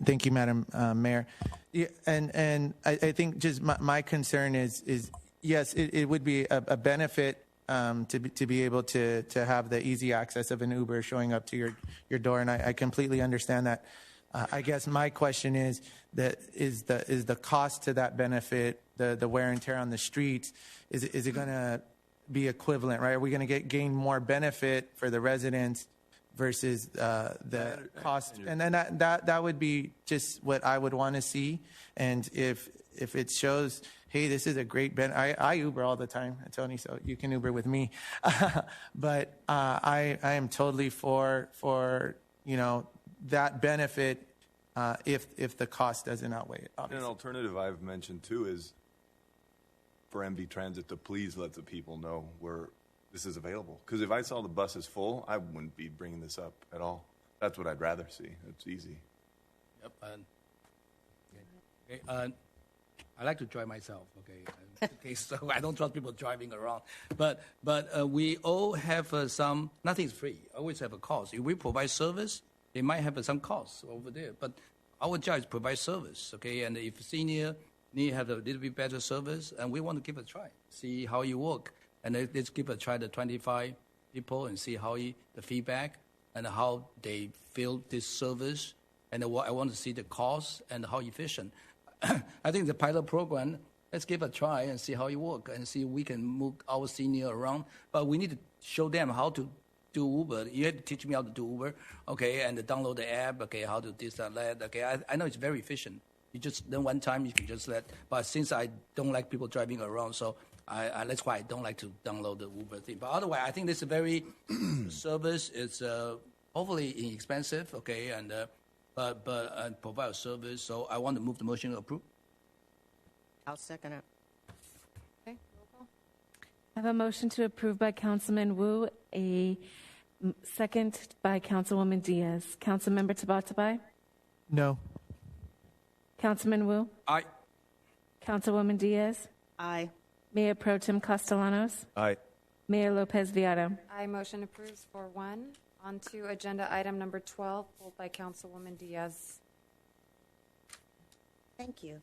G: Thank you, Madam Mayor. Yeah, and I think just my concern is yes, it would be a benefit to be able to have the easy access of an Uber showing up to your door, and I completely understand that. I guess my question is the cost to that benefit, the wear and tear on the streets, is it going to be equivalent, right? Are we going to gain more benefit for the residents versus the cost? And then that would be just what I would want to see. And if it shows, hey, this is a great I Uber all the time, Tony, so you can Uber with me. But I am totally for that benefit if the cost doesn't outweigh it. Obviously.
H: And an alternative I've mentioned too is for MV Transit to please let the people know where this is available. Because if I saw the buses full, I wouldn't be bringing this up at all. That's what I'd rather see. It's easy.
F: Yep. Okay. I like to drive myself. Okay. So I don't trust people driving around. But we all have nothing's free. Always have a cost. If we provide service, they might have some costs over there. But our job is provide service. Okay. And if senior need to have a little bit better service, and we want to give it a try, see how you work. And let's give it a try to 25 people and see how the feedback and how they feel this service. And I want to see the cost and how efficient. I think the pilot program, let's give it a try and see how it works and see if we can move our senior around. But we need to show them how to do Uber. You have to teach me how to do Uber, okay, and download the app, okay, how to this and that, okay. I know it's very efficient. You just then one time you can just but since I don't like people driving around, so that's why I don't like to download the Uber thing. But otherwise, I think this is a very service. It's hopefully inexpensive, okay, and but provide a service. So I want to move the motion to approve.
L: I'll second it.
A: Okay, roll call.
C: I have a motion to approve by Councilman Wu, a second by Councilwoman Diaz. Councilmember Tabatabai?
N: No.
C: Councilman Wu?
F: Aye.
C: Councilwoman Diaz?
L: Aye.
C: Mayor Pro Tem Castellanos?
H: Aye.
C: Mayor Lopez Viado?
A: Aye, motion approves 4-1. On to agenda item number 12, pulled by Councilwoman Diaz.
L: Thank you.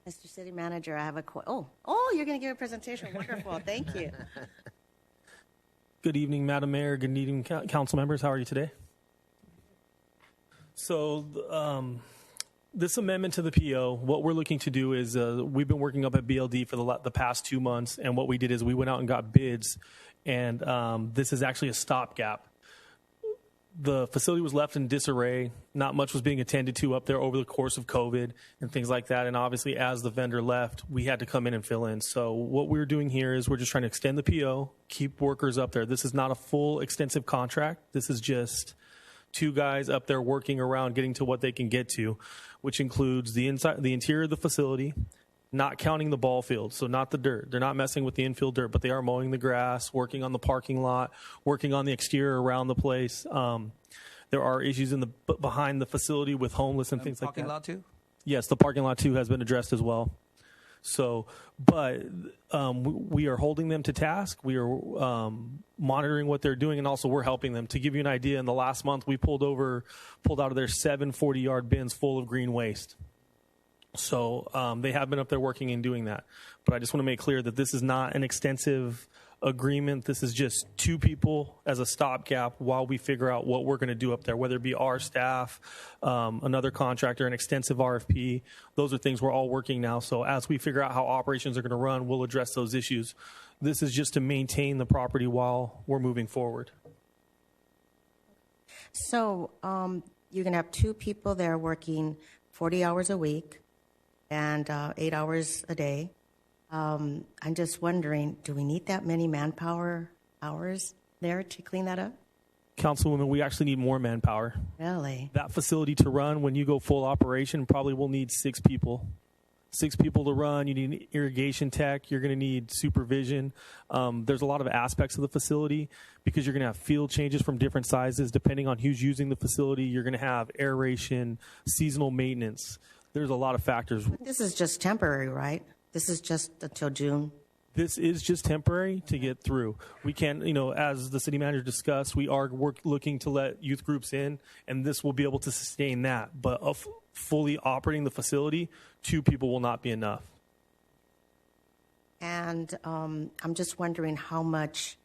L: Mr. City Manager, I have a you're going to give a presentation. Wonderful. Thank you.
V: Good evening, Madam Mayor. Good evening, council members. How are you today? So this amendment to the PO, what we're looking to do is we've been working up at BLD for the past 2 months, and what we did is we went out and got bids, and this is actually a stopgap. The facility was left in disarray. Not much was being attended to up there over the course of COVID and things like that. And obviously, as the vendor left, we had to come in and fill in. So what we're doing here is we're just trying to extend the PO, keep workers up there. This is not a full extensive contract. This is just 2 guys up there working around getting to what they can get to, which includes the interior of the facility, not counting the ball field, so not the dirt. They're not messing with the infield dirt, but they are mowing the grass, working on the parking lot, working on the exterior around the place. There are issues behind the facility with homeless and things like that.
F: Parking lot too?
V: Yes, the parking lot too has been addressed as well. So, but we are holding them to task. We are monitoring what they're doing, and also we're helping them. To give you an idea, in the last month, we pulled out of their 7 40-yard bins full of green waste. So they have been up there working and doing that. But I just want to make clear that this is not an extensive agreement. This is just 2 people as a stopgap while we figure out what we're going to do up there, whether it be our staff, another contractor, an extensive RFP. Those are things we're all working now. So as we figure out how operations are going to run, we'll address those issues. This is just to maintain the property while we're moving forward.
L: So you're going to have 2 people there working 40 hours a week and 8 hours a day. I'm just wondering, do we need that many manpower hours there to clean that up?
V: Councilwoman, we actually need more manpower.
L: Really?
V: That facility to run, when you go full operation, probably will need 6 people. 6 people to run. You need an irrigation tech. You're going to need supervision. There's a lot of aspects of the facility because you're going to have field changes from different sizes. Depending on who's using the facility, you're going to have aeration, seasonal maintenance. There's a lot of factors.
L: This is just temporary, right? This is just until June.
V: This is just temporary to get through. We can, as the city manager discussed, we are looking to let youth groups in, and this will be able to sustain that. But fully operating the facility, 2 people will not be enough.
L: And I'm just wondering how much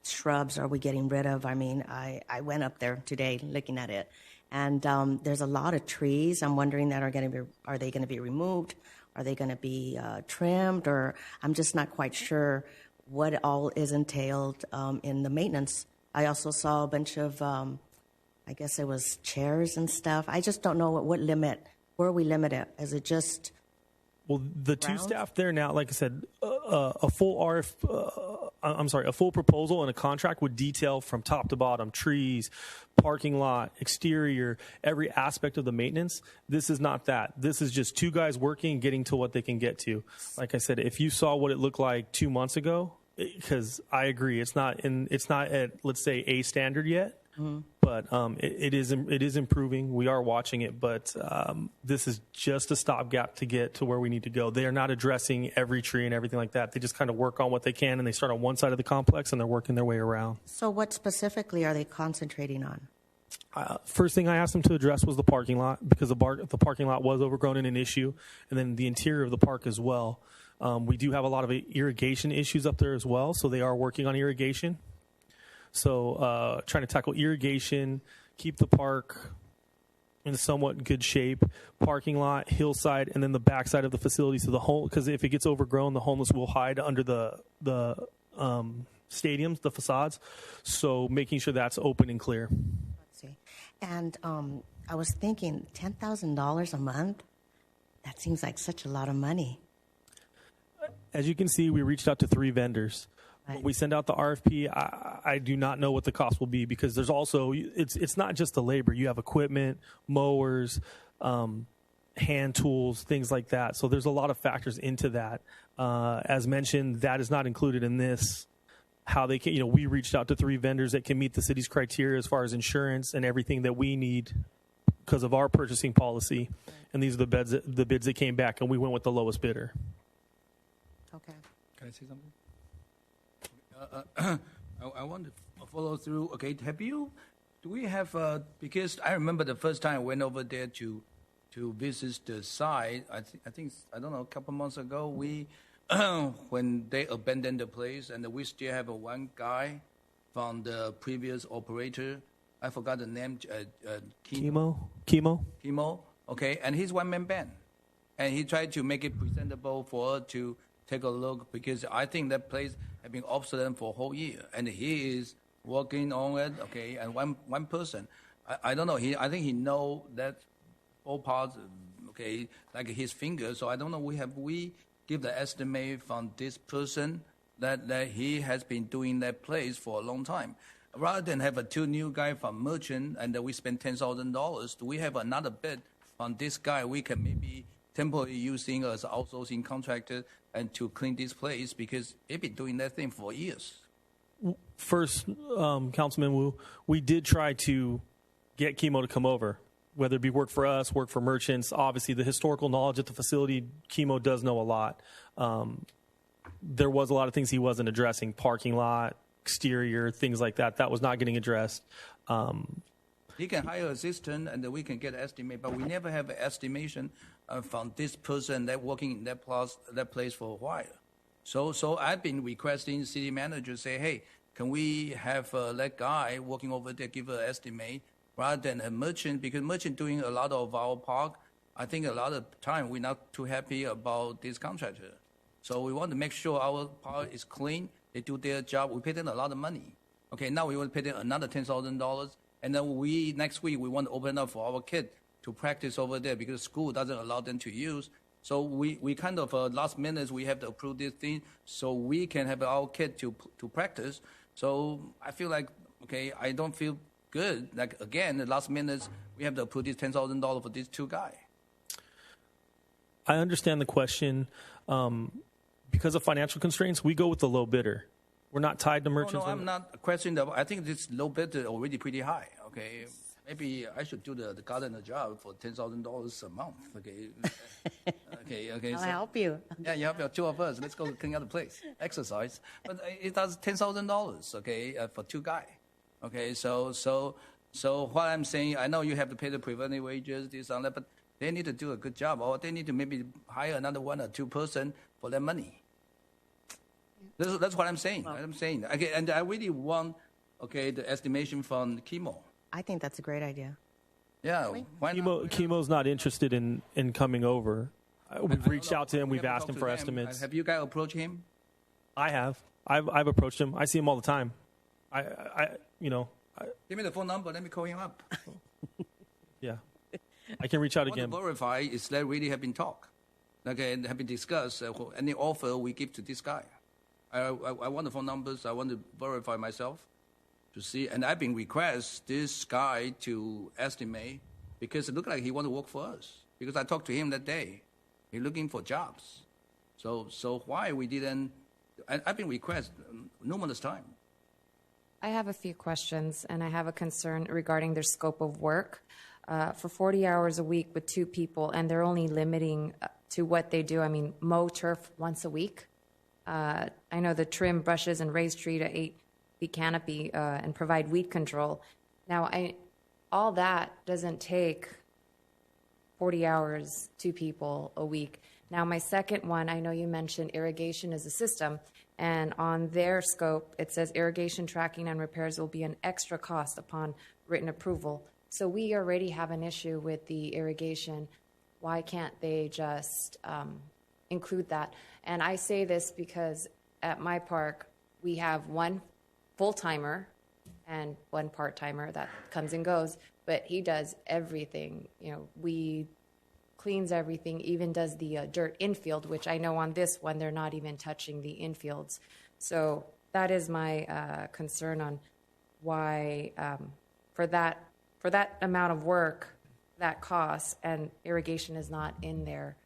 L: shrubs are we getting rid of? I mean, I went up there today looking at it, and there's a lot of trees. I'm wondering are they going to be removed? Are they going to be trimmed? Or I'm just not quite sure what all is entailed in the maintenance. I also saw a bunch of, I guess it was chairs and stuff. I just don't know what limit, where we limit it. Is it just
V: Well, the grounds? 2 staff there now, like I said, a full a full proposal and a contract would detail from top to bottom, trees, parking lot, exterior, every aspect of the maintenance. This is not that. This is just 2 guys working, getting to what they can get to. Like I said, if you saw what it looked like 2 months ago, because I agree, it's not at, let's say, A standard yet. Mm-hmm. But it is improving. We are watching it, but this is just a stopgap to get to where we need to go. They are not addressing every tree and everything like that. They just kind of work on what they can, and they start on one side of the complex, and they're working their way around.
L: So what specifically are they concentrating on?
V: First thing I asked them to address was the parking lot, because the parking lot was overgrown and an issue, and then the interior of the park as well. We do have a lot of irrigation issues up there as well, so they are working on irrigation. So trying to tackle irrigation, keep the park in somewhat good shape, parking lot, hillside, and then the backside of the facility. So the whole, because if it gets overgrown, the homeless will hide under the stadiums, the facades. So making sure that's open and clear.
L: Let's see. And I was thinking, $10,000 a month. That seems like such a lot of money.
V: As you can see, we reached out to 3 vendors.
L: Right.
V: When we send out the RFP, I do not know what the cost will be, because there's also, it's not just the labor. You have equipment, mowers, hand tools, things like that. So there's a lot of factors into that. As mentioned, that is not included in this. How they can, we reached out to 3 vendors that can meet the city's criteria as far as insurance and everything that we need because of our purchasing policy. And these are the bids that came back, and we went with the lowest bidder.
L: Okay.
F: Can I say something? I want to follow through. Okay, do we have, because I remember the first time I went over there to visit the site, I think, I don't know, a couple months ago, when they abandoned the place, and we still have one guy from the previous operator. I forgot the name. Chemo. Okay, and he's one-man band, and he tried to make it presentable for us to take a look, because I think that place has been obsolete for a whole year, and he is working on it. Okay, and one person, I don't know. I think he know that all parts. Okay, like his finger. So I don't know. We give the estimate from this person that he has been doing that place for a long time. Rather than have 2 new guys from merchant and we spend $10,000, do we have another bid on this guy? We can maybe temporarily using as an outsourcing contractor and to clean this place, because they've been doing that thing for years.
V: First, Councilman Wu, we did try to get Chemo to come over, whether it be work for us, work for merchants. Obviously, the historical knowledge at the facility, Chemo does know a lot. There was a lot of things he wasn't addressing, parking lot, exterior, things like that. That was not getting addressed.
F: He can hire an assistant, and we can get an estimate, but we never have an estimation from this person that working in that place for a while. So I've been requesting city manager say, hey, can we have that guy working over there give an estimate rather than a merchant, because merchant doing a lot of our park. I think a lot of time we're not too happy about this contractor. So we want to make sure our park is clean. They do their job. We pay them a lot of money. Okay, now we want to pay them another $10,000. And then next week we want to open up for our kid to practice over there, because school doesn't allow them to use. So we kind of last minute we have to approve this thing so we can have our kid to practice. So I feel like, okay, I don't feel good. Like, again, the last minute we have to approve this $10,000 for these 2 guys.
V: I understand the question. Because of financial constraints, we go with the low bidder. We're not tied to merchants.
F: No, I'm not questioning that. I think this low bidder already pretty high. Okay, maybe I should do the gardener job for $10,000 a month. Okay, okay.
L: I'll help you.
F: Yeah, you help 2 of us. Let's go clean out the place, exercise. But it does $10,000. Okay, for 2 guys. Okay, so what I'm saying, I know you have to pay the prevailing wages, this and that, but they need to do a good job, or they need to maybe hire another 1 or 2 person for their money. That's what I'm saying. Okay, and I really want, the estimation from Chemo.
L: I think that's a great idea.
F: Yeah, why not?
V: Chemo's not interested in coming over. We've reached out to him. We've asked him for estimates.
F: Have you guys approached him?
V: I have. I've approached him. I see him all the time.
F: Give me the phone number. Let me call him up.
V: Yeah, I can reach out again.
F: I want to verify is that really have been talked, and have been discussed. Any offer we give to this guy. I want the phone numbers. I want to verify myself to see. And I've been request this guy to estimate, because it looked like he want to work for us. Because I talked to him that day. He's looking for jobs. So why we didn't? I've been request numerous times.
A: I have a few questions, and I have a concern regarding their scope of work. For 40 hours a week with 2 people, and they're only limiting to what they do. I mean, mow turf once a week. I know the trim brushes and raise tree to 8 feet canopy and provide weed control. Now, all that doesn't take 40 hours, 2 people a week. Now, my second one, I know you mentioned irrigation as a system, and on their scope, it says irrigation tracking and repairs will be an extra cost upon written approval. So we already have an issue with the irrigation. Why can't they just include that? And I say this because at my park, we have one full-timer and one part-timer that comes and goes, but he does everything. We cleans everything, even does the dirt infield, which I know on this one, they're not even touching the infields. So that is my concern on why for that amount of work, that costs, and irrigation is not in there.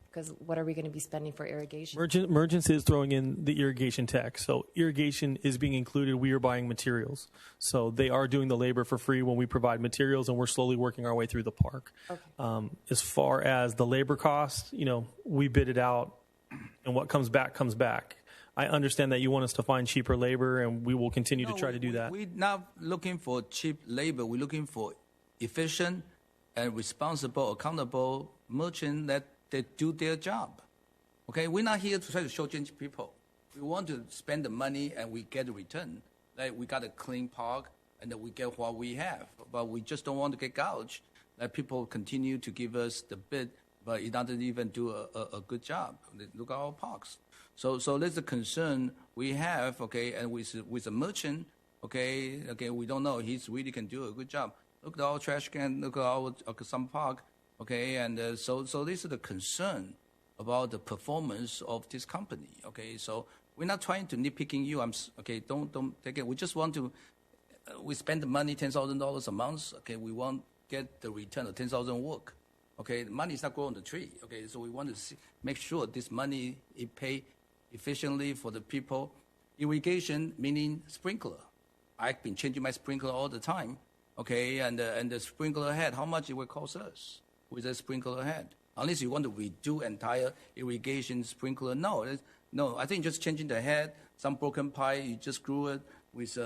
A: Because what are we going to be spending for irrigation?
V: Mergence is throwing in the irrigation tech. So irrigation is being included. We are buying materials. So they are doing the labor for free when we provide materials, and we're slowly working our way through the park. Okay. As far as the labor cost, we bid it out, and what comes back comes back. I understand that you want us to find cheaper labor, and we will continue to try to do that.
F: We're not looking for cheap labor. We're looking for efficient and responsible, accountable merchant that they do their job. Okay, we're not here to try to shortchange people. We want to spend the money and we get a return. Like we got a clean park and then we get what we have. But we just don't want to get gouged. Like people continue to give us the bid, but it doesn't even do a good job. Look at our parks. So there's a concern we have. Okay, and with a merchant. Okay, we don't know he's really can do a good job. Look at our trash can. Look at our some park. Okay, and so this is the concern about the performance of this company. Okay, so we're not trying to nitpicking you. Don't take it. We just want to. We spend the money $10,000 a month. Okay, we want get the return of 10,000 work. Okay, the money is not growing on the tree. Okay, so we want to make sure this money is paid efficiently for the people. Irrigation meaning sprinkler. I've been changing my sprinkler all the time. Okay, and the sprinkler head, how much it will cost us with a sprinkler head? Unless you want to redo entire irrigation sprinkler, no. I think just changing the head, some broken pipe, you just screw it with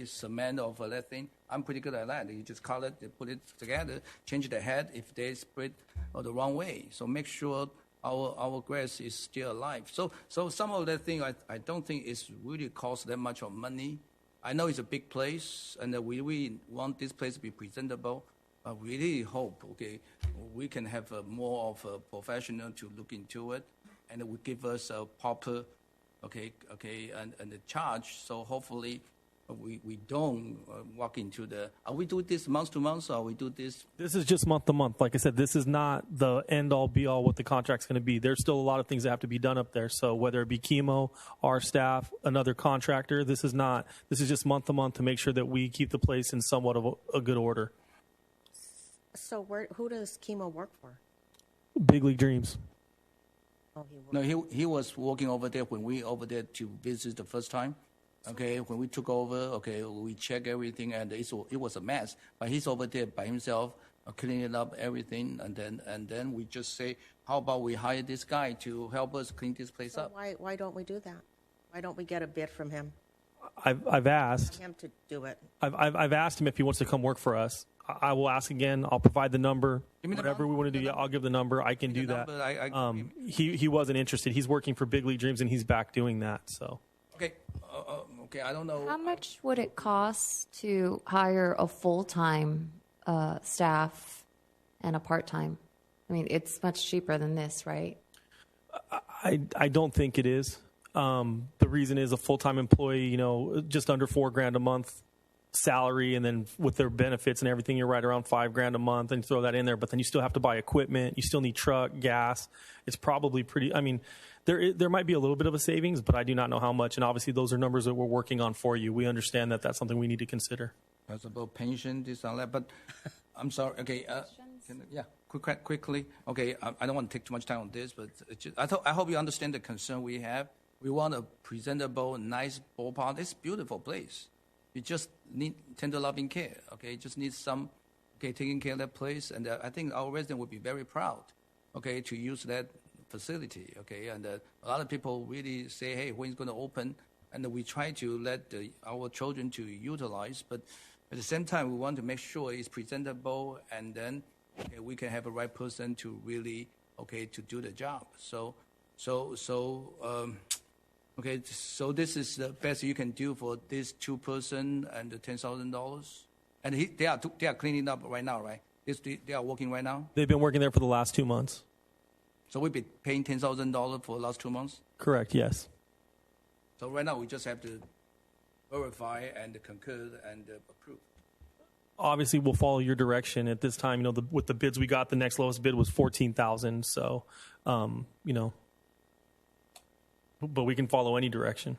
F: cement or that thing. I'm pretty good at that. You just cut it, you put it together, change the head if they spread the wrong way. So make sure our grass is still alive. So some of that thing I don't think it's really cost that much of money. I know it's a big place, and we really want this place to be presentable. I really hope, we can have more of a professional to look into it, and it will give us a proper, and the charge. So hopefully, we don't walk into the. Are we do this month to month, or we do this?
V: This is just month to month. Like I said, this is not the end all be all what the contract's going to be. There's still a lot of things that have to be done up there. So whether it be chemo, our staff, another contractor, this is just month to month to make sure that we keep the place in somewhat of a good order.
L: So who does chemo work for?
V: Big League Dreams.
F: No, he was working over there when we over there to visit the first time. Okay, when we took over, we checked everything, and it was a mess. But he's over there by himself, cleaning up everything, and then we just say, how about we hire this guy to help us clean this place up?
L: Why don't we do that? Why don't we get a bid from him?
V: I've asked
L: him to do it.
V: I've asked him if he wants to come work for us. I will ask again. I'll provide the number. Whatever we want to do, I'll give the number. I can do that. He wasn't interested. He's working for Big League Dreams, and he's back doing that. So.
F: Okay, I don't know.
A: How much would it cost to hire a full-time staff and a part-time? I mean, it's much cheaper than this, right?
V: I don't think it is. The reason is a full-time employee, just under $4,000 a month salary, and then with their benefits and everything, you're right around $5,000 a month, and you throw that in there. But then you still have to buy equipment. You still need truck, gas. It's probably pretty. I mean, there might be a little bit of a savings, but I do not know how much. And obviously, those are numbers that we're working on for you. We understand that that's something we need to consider.
F: That's about pension, this and that. But I'm sorry. Okay. Quickly. Okay. I don't want to take too much time on this, but I hope you understand the concern we have. We want a presentable, nice ballpark. It's a beautiful place. You just need tender loving care. Okay. Just need some taking care of that place, and I think our resident would be very proud. Okay, to use that facility. Okay, and a lot of people really say, "Hey, when it's going to open?" And we try to let our children to utilize, but At the same time, we want to make sure it's presentable, and then we can have a right person to really to do the job. So this is the best you can do for this 2 person and the $10,000. And they are cleaning up right now, right? They are working right now.
V: They've been working there for the last 2 months.
F: So we've been paying $10,000 for the last 2 months.
V: Correct. Yes.
F: So right now we just have to verify and concur and approve.
V: Obviously, we'll follow your direction at this time. With the bids we got, the next lowest bid was $14,000. So, but we can follow any direction.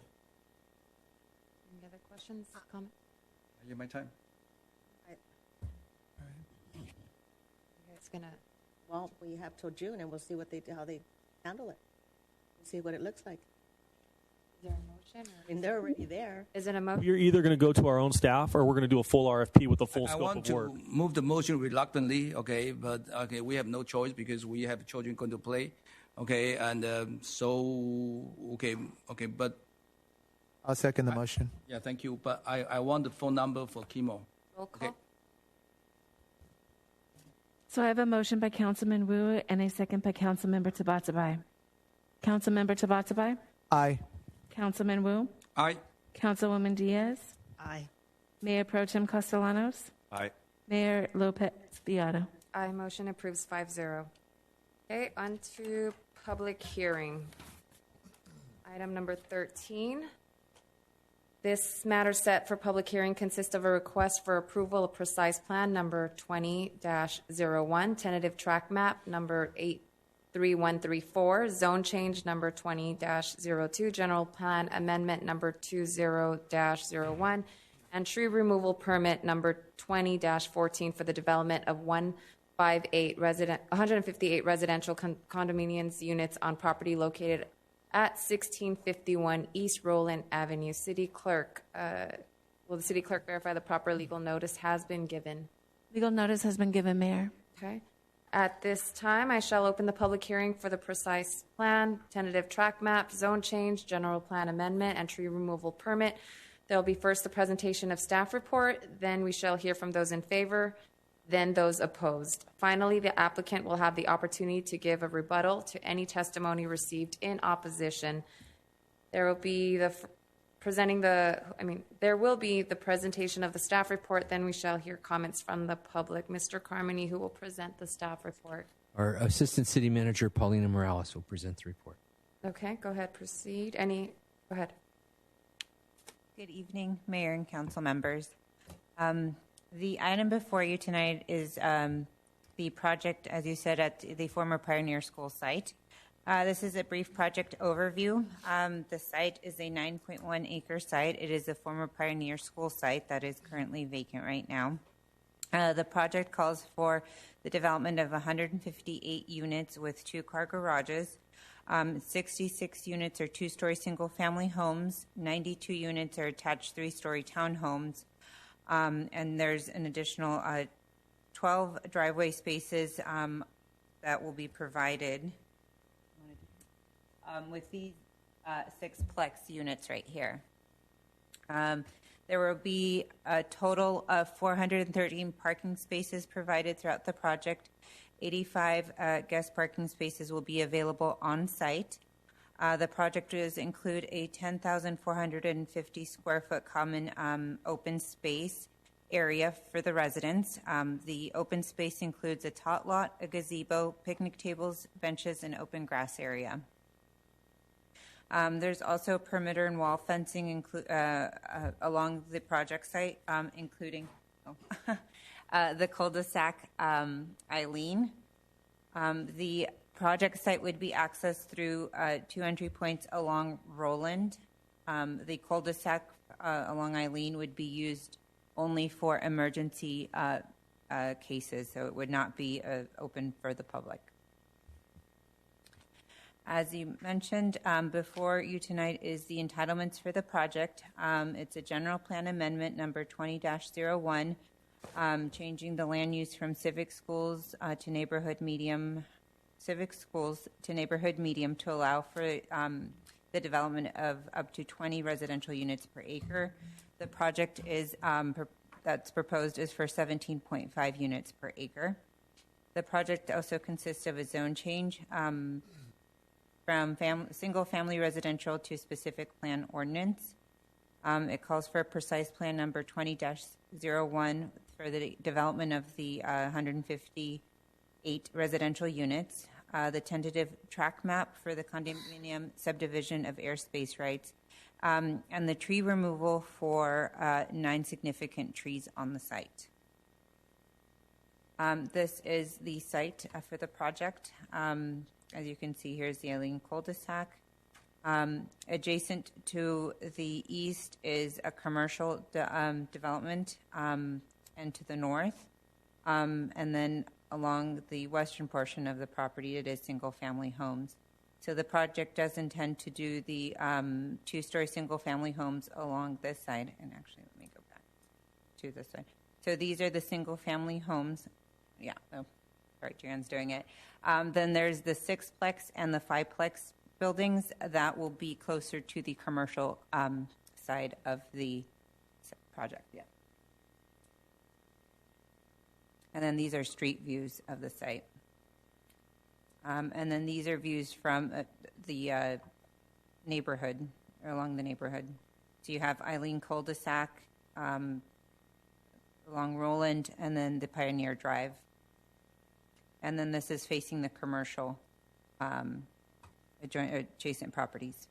A: Any other questions? Comments?
N: I give my time.
A: It's gonna.
L: Well, we have till June, and we'll see how they handle it. See what it looks like.
A: Is there a motion?
L: I mean, they're already there.
A: Is it a motion?
V: We're either going to go to our own staff, or we're going to do a full RFP with a full scope of work.
F: I want to move the motion reluctantly, but we have no choice because we have children going to play, and but.
G: I'll second the motion.
F: Yeah, thank you. But I want the phone number for chemo.
A: Roll call.
C: So I have a motion by Councilman Wu and a second by Councilmember Tabatabai. Councilmember Tabatabai?
G: Aye.
C: Councilman Wu?
F: Aye.
C: Councilwoman Diaz?
L: Aye.
C: Mayor Pro Tem Castellanos?
H: Aye.
C: Mayor Lopez Beato?
A: Aye. Motion approves 5-0. Okay, on to public hearing. Item number 13. This matter set for public hearing consists of a request for approval of precise plan number 20-01, tentative track map number 83134, zone change number 20-02, general plan amendment number 20-01, and tree removal permit number 20-14 for the development of 158 residential condominiums units on property located at 1651 East Roland Avenue. City Clerk, will the City Clerk verify the proper legal notice has been given?
C: Legal notice has been given, Mayor.
A: Okay. At this time, I shall open the public hearing for the precise plan, tentative track map, zone change, general plan amendment, and tree removal permit. There will be first the presentation of staff report, then we shall hear from those in favor, then those opposed. Finally, the applicant will have the opportunity to give a rebuttal to any testimony received in opposition. There will be the presentation of the staff report, then we shall hear comments from the public. Mr. Carmody, who will present the staff report.
U: Our Assistant City Manager, Paulina Morales, will present the report.
A: Okay, go ahead, proceed. Go ahead.
K: Good evening, Mayor and Council members. The item before you tonight is the project, as you said, at the former Pioneer School site. This is a brief project overview. The site is a 9.1 acre site. It is a former Pioneer School site that is currently vacant right now. The project calls for the development of 158 units with 2-car garages. 66 units are 2-story single-family homes. 92 units are attached 3-story townhomes. And there's an additional 12 driveway spaces that will be provided with these 6-plex units right here. There will be a total of 413 parking spaces provided throughout the project. 85 guest parking spaces will be available on site. The project does include a 10,450 square foot common open space area for the residents. The open space includes a tot lot, a gazebo, picnic tables, benches, and open grass area. There's also perimeter and wall fencing along the project site, including the cul-de-sac Eileen. The project site would be accessed through 2 entry points along Roland. The cul-de-sac along Eileen would be used only for emergency cases, so it would not be open for the public. As you mentioned, before you tonight is the entitlements for the project. It's a general plan amendment number 20-01, changing the land use from civic schools to neighborhood medium to allow for the development of up to 20 residential units per acre. The project is that's proposed is for 17.5 units per acre. The project also consists of a zone change from single-family residential to specific plan ordinance. It calls for precise plan number 20-01 for the development of the 158 residential units, the tentative track map for the condominium subdivision of airspace rights, and the tree removal for 9 significant trees on the site. This is the site for the project. As you can see, here's the Eileen cul-de-sac. Adjacent to the east is a commercial development, and to the north. And then along the western portion of the property, it is single-family homes. So the project does intend to do the 2-story single-family homes along this side. And actually, let me go back to this side. So these are the single-family homes. Yeah, oh, sorry, Jan's doing it. Then there's the 6-plex and the 5-plex buildings that will be closer to the commercial side of the project. Yeah. And then these are street views of the site. And then these are views from the neighborhood, or along the neighborhood. So you have Eileen cul-de-sac along Roland, and then the Pioneer Drive. And then this is facing the commercial adjacent properties.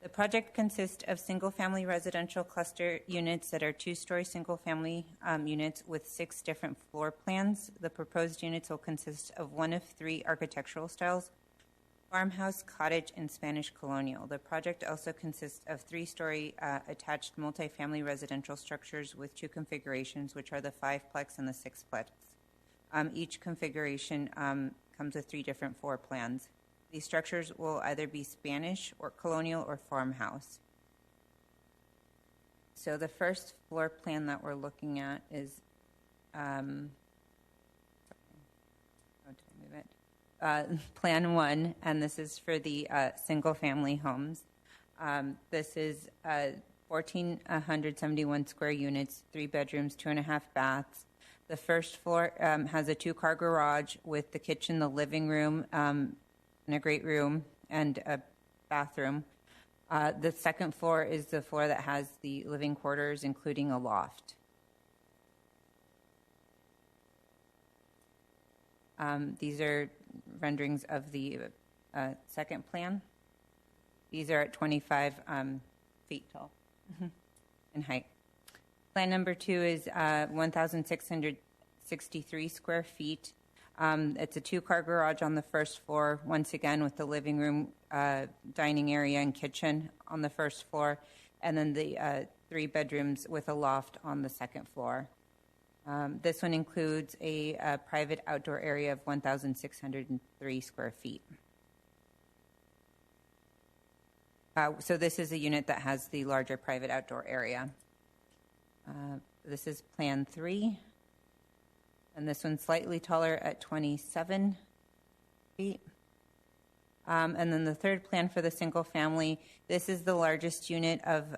K: The project consists of single-family residential cluster units that are 2-story single-family units with 6 different floor plans. The proposed units will consist of one of 3 architectural styles: farmhouse, cottage, and Spanish colonial. The project also consists of 3-story attached multifamily residential structures with 2 configurations, which are the 5-plex and the 6-plex. Each configuration comes with 3 different floor plans. These structures will either be Spanish or colonial or farmhouse. So the first floor plan that we're looking at is, Plan 1, and this is for the single-family homes. This is 1,471 square units, 3 bedrooms, 2.5 baths. The first floor has a 2-car garage with the kitchen, the living room, and a great room, and a bathroom. The second floor is the floor that has the living quarters, including a loft. These are renderings of the second plan. These are at 25 feet tall in height. Plan number 2 is 1,663 square feet. It's a 2-car garage on the first floor, once again with the living room, dining area, and kitchen on the first floor, and then the 3 bedrooms with a loft on the second floor. This one includes a private outdoor area of 1,603 square feet. So this is a unit that has the larger private outdoor area. This is Plan 3, and this one's slightly taller at 27 feet. And then the third plan for the single family, this is the largest unit of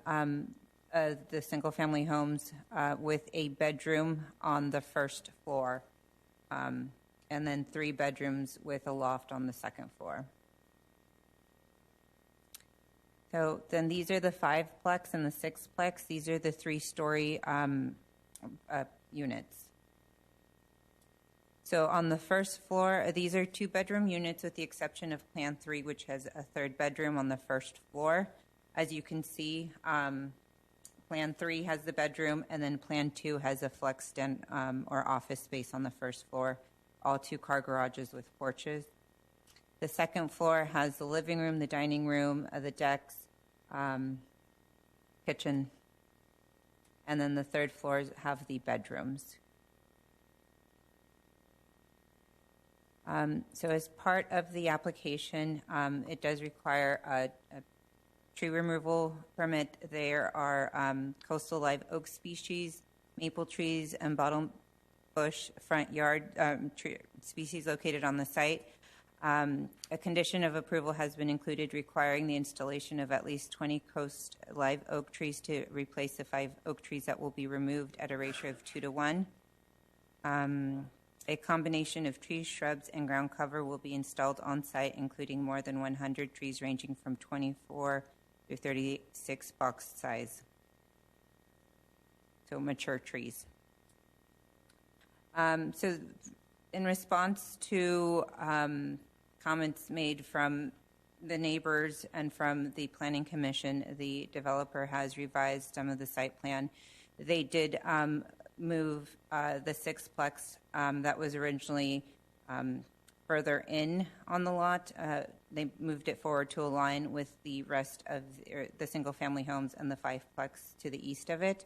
K: the single family homes with a bedroom on the first floor, and then 3 bedrooms with a loft on the second floor. So then these are the 5-plex and the 6-plex. These are the 3-story units. So on the first floor, these are 2-bedroom units with the exception of Plan 3, which has a 3rd bedroom on the first floor. As you can see, Plan 3 has the bedroom, and then Plan 2 has a flex den or office space on the first floor, all 2-car garages with porches. The second floor has the living room, the dining room, the decks, kitchen, and then the third floors have the bedrooms. So as part of the application, it does require a tree removal permit. There are coastal live oak species, maple trees, and bottom bush front yard tree species located on the site. A condition of approval has been included requiring the installation of at least 20 coast live oak trees to replace the 5 oak trees that will be removed at a ratio of 2-to-1. A combination of trees, shrubs, and ground cover will be installed on site, including more than 100 trees ranging from 24 to 36 box size. So mature trees. So in response to comments made from the neighbors and from the Planning Commission, the developer has revised some of the site plan. They did move the sixplex that was originally further in on the lot. They moved it forward to align with the rest of the single-family homes and the fiveplex to the east of it.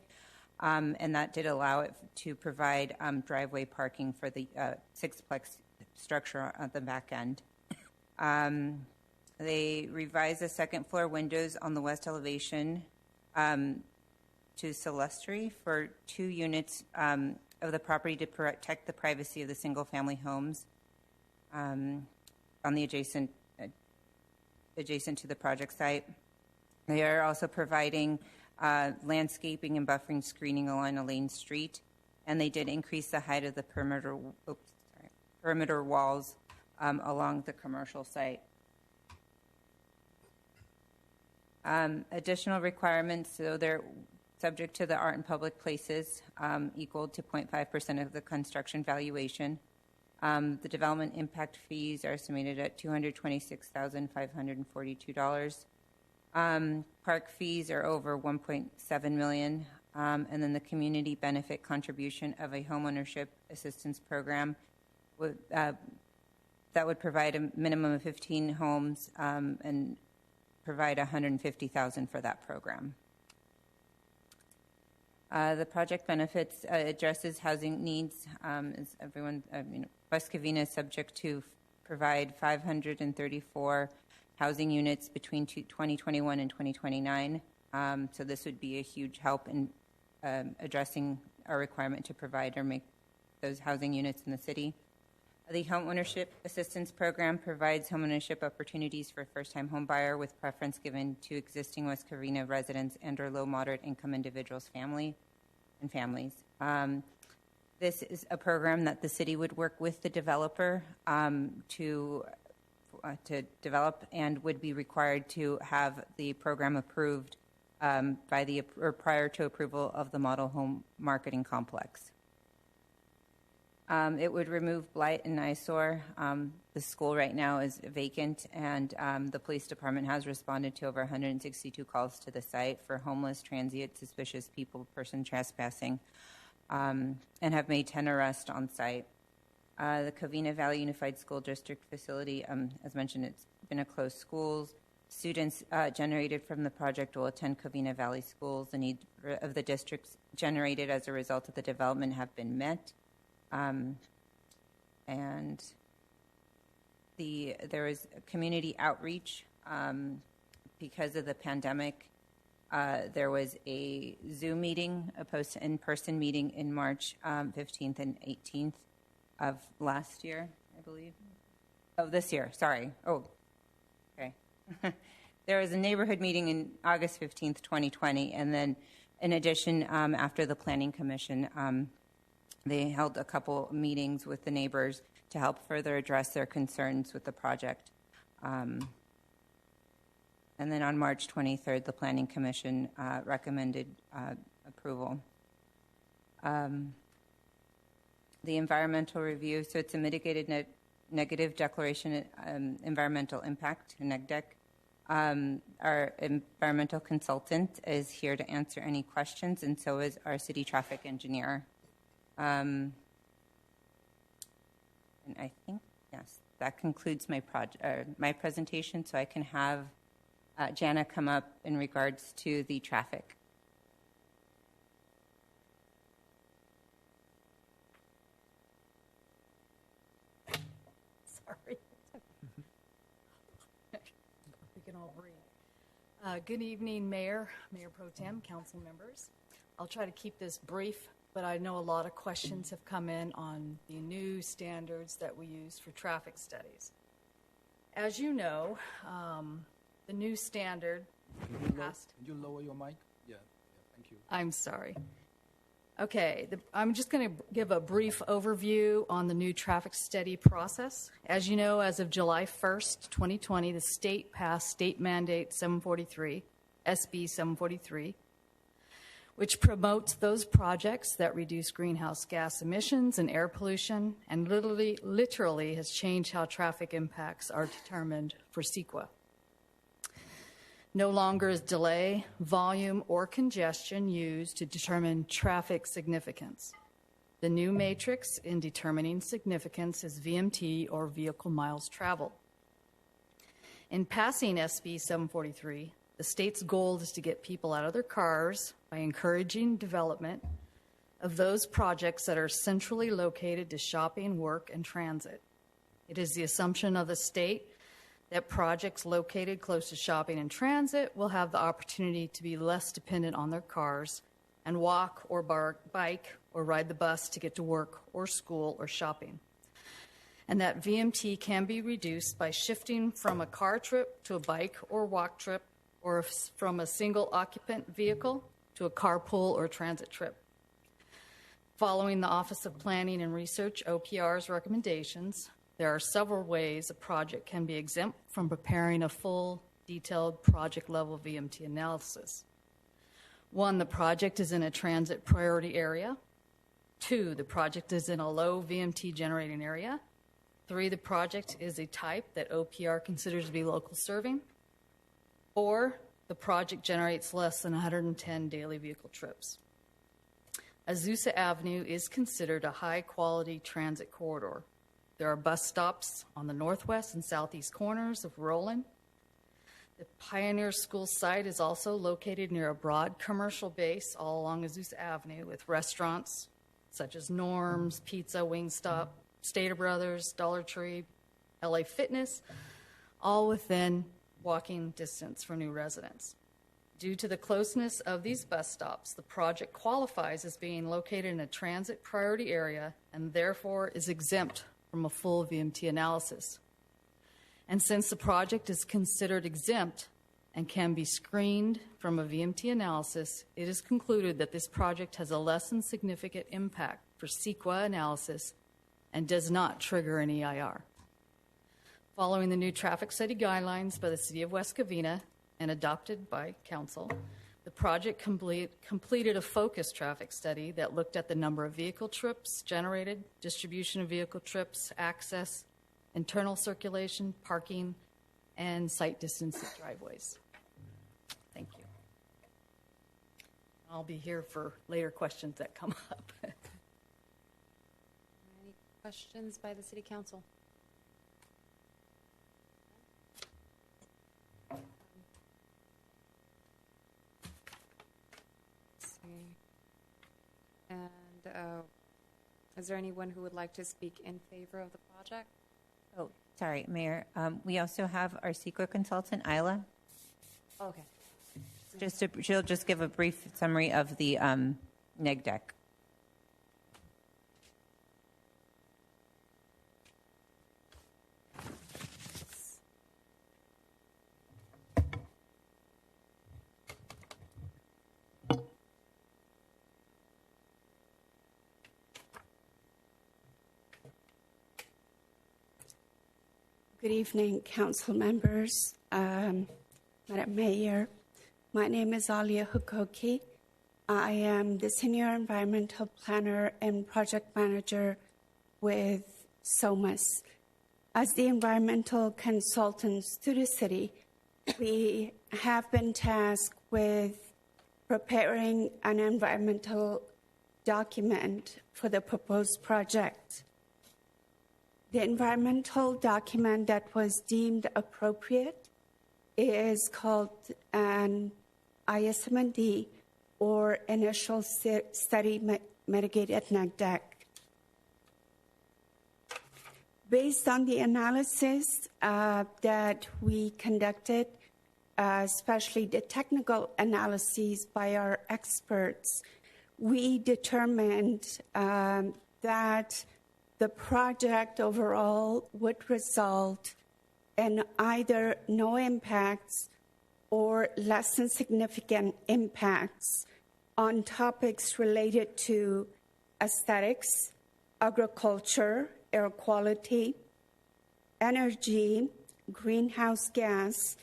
K: And that did allow it to provide driveway parking for the sixplex structure at the back end. They revised the second floor windows on the west elevation to Celestry for 2 units of the property to protect the privacy of the single-family homes on the adjacent to the project site. They are also providing landscaping and buffering screening along a lane street, and they did increase the height of the perimeter walls along the commercial site. Additional requirements, so they're subject to the art and public places, equal to 0.5% of the construction valuation. The development impact fees are estimated at $226,542. Park fees are over $1.7 million. And then the community benefit contribution of a homeownership assistance program that would provide a minimum of 15 homes and provide $150,000 for that program. The project benefits addresses housing needs. As everyone, West Covina is subject to provide 534 housing units between 2021 and 2029. So this would be a huge help in addressing our requirement to provide or make those housing units in the city. The Homeownership Assistance Program provides homeownership opportunities for first-time home buyer with preference given to existing West Covina residents and or low moderate income individuals, families. This is a program that the city would work with the developer to develop and would be required to have the program approved prior to approval of the model home marketing complex. It would remove blight and eyesore. The school right now is vacant, and the police department has responded to over 162 calls to the site for homeless, transient, suspicious people, person trespassing, and have made 10 arrests on site. The Covina Valley Unified School District facility, as mentioned, it's been a closed school. Students generated from the project will attend Covina Valley schools. The need of the districts generated as a result of the development have been met. And there was community outreach because of the pandemic. There was a Zoom meeting, a in-person meeting in March 15th and 18th of last year, I believe. Oh, this year, sorry. Oh, okay. There was a neighborhood meeting in August 15th, 2020, and then in addition, after the Planning Commission, they held a couple meetings with the neighbors to help further address their concerns with the project. And then on March 23rd, the Planning Commission recommended approval. The environmental review, so it's a mitigated negative declaration environmental impact, NEGDEC. Our environmental consultant is here to answer any questions, and so is our city traffic engineer. And I think, yes, that concludes my presentation, so I can have Jana come up in regards to the traffic.
N: Sorry. We can all breathe. Good evening, Mayor Pro Tem, council members. I'll try to keep this brief, but I know a lot of questions have come in on the new standards that we use for traffic studies. As you know, the new standard passed.
F: Can you lower your mic? Yeah, thank you.
N: I'm sorry. Okay, I'm just going to give a brief overview on the new traffic study process. As you know, as of July 1st, 2020, the state passed State Mandate 743, SB 743, which promotes those projects that reduce greenhouse gas emissions and air pollution, and literally has changed how traffic impacts are determined for CEQA. No longer is delay, volume, or congestion used to determine traffic significance. The new matrix in determining significance is VMT, or vehicle miles traveled. In passing SB 743, the state's goal is to get people out of their cars by encouraging development of those projects that are centrally located to shopping, work, and transit. It is the assumption of the state that projects located close to shopping and transit will have the opportunity to be less dependent on their cars and walk or bike or ride the bus to get to work or school or shopping. And that VMT can be reduced by shifting from a car trip to a bike or walk trip, or from a single occupant vehicle to a carpool or transit trip. Following the Office of Planning and Research, OPR's recommendations, there are several ways a project can be exempt from preparing a full, detailed project-level VMT analysis. 1, the project is in a transit priority area. 2, the project is in a low VMT generating area. 3, the project is a type that OPR considers to be local serving. 4, the project generates less than 110 daily vehicle trips. Azusa Avenue is considered a high-quality transit corridor. There are bus stops on the northwest and southeast corners of Roland. The Pioneer School site is also located near a broad commercial base all along Azusa Avenue with restaurants such as Norm's, Pizza, Wingstop, Stater Brothers, Dollar Tree, LA Fitness, all within walking distance for new residents. Due to the closeness of these bus stops, the project qualifies as being located in a transit priority area and therefore is exempt from a full VMT analysis. And since the project is considered exempt and can be screened from a VMT analysis, it is concluded that this project has a less than significant impact for CEQA analysis and does not trigger an EIR. Following the new traffic study guidelines by the City of West Covina and adopted by Council, the project completed a focused traffic study that looked at the number of vehicle trips generated, distribution of vehicle trips, access, internal circulation, parking, and site distance of driveways. Thank you. I'll be here for later questions that come up.
A: Any questions by the City Council? And is there anyone who would like to speak in favor of the project?
K: Oh, sorry, Mayor. We also have our CEQA consultant, Isla.
A: Okay.
K: She'll just give a brief summary of the neg deck.
P: Good evening, council members, Madam Mayor. My name is Alia Hukoki. I am the Senior Environmental Planner and Project Manager with SOMAS. As the environmental consultants to the city, we have been tasked with preparing an environmental document for the proposed project. The environmental document that was deemed appropriate is called an ISMD, or Initial Study Mitigated Neg Deck. Based on the analysis that we conducted, especially the technical analyses by our experts, we determined that the project overall would result and either no impacts or less than significant impacts on topics related to aesthetics, agriculture, air quality, energy, greenhouse gas,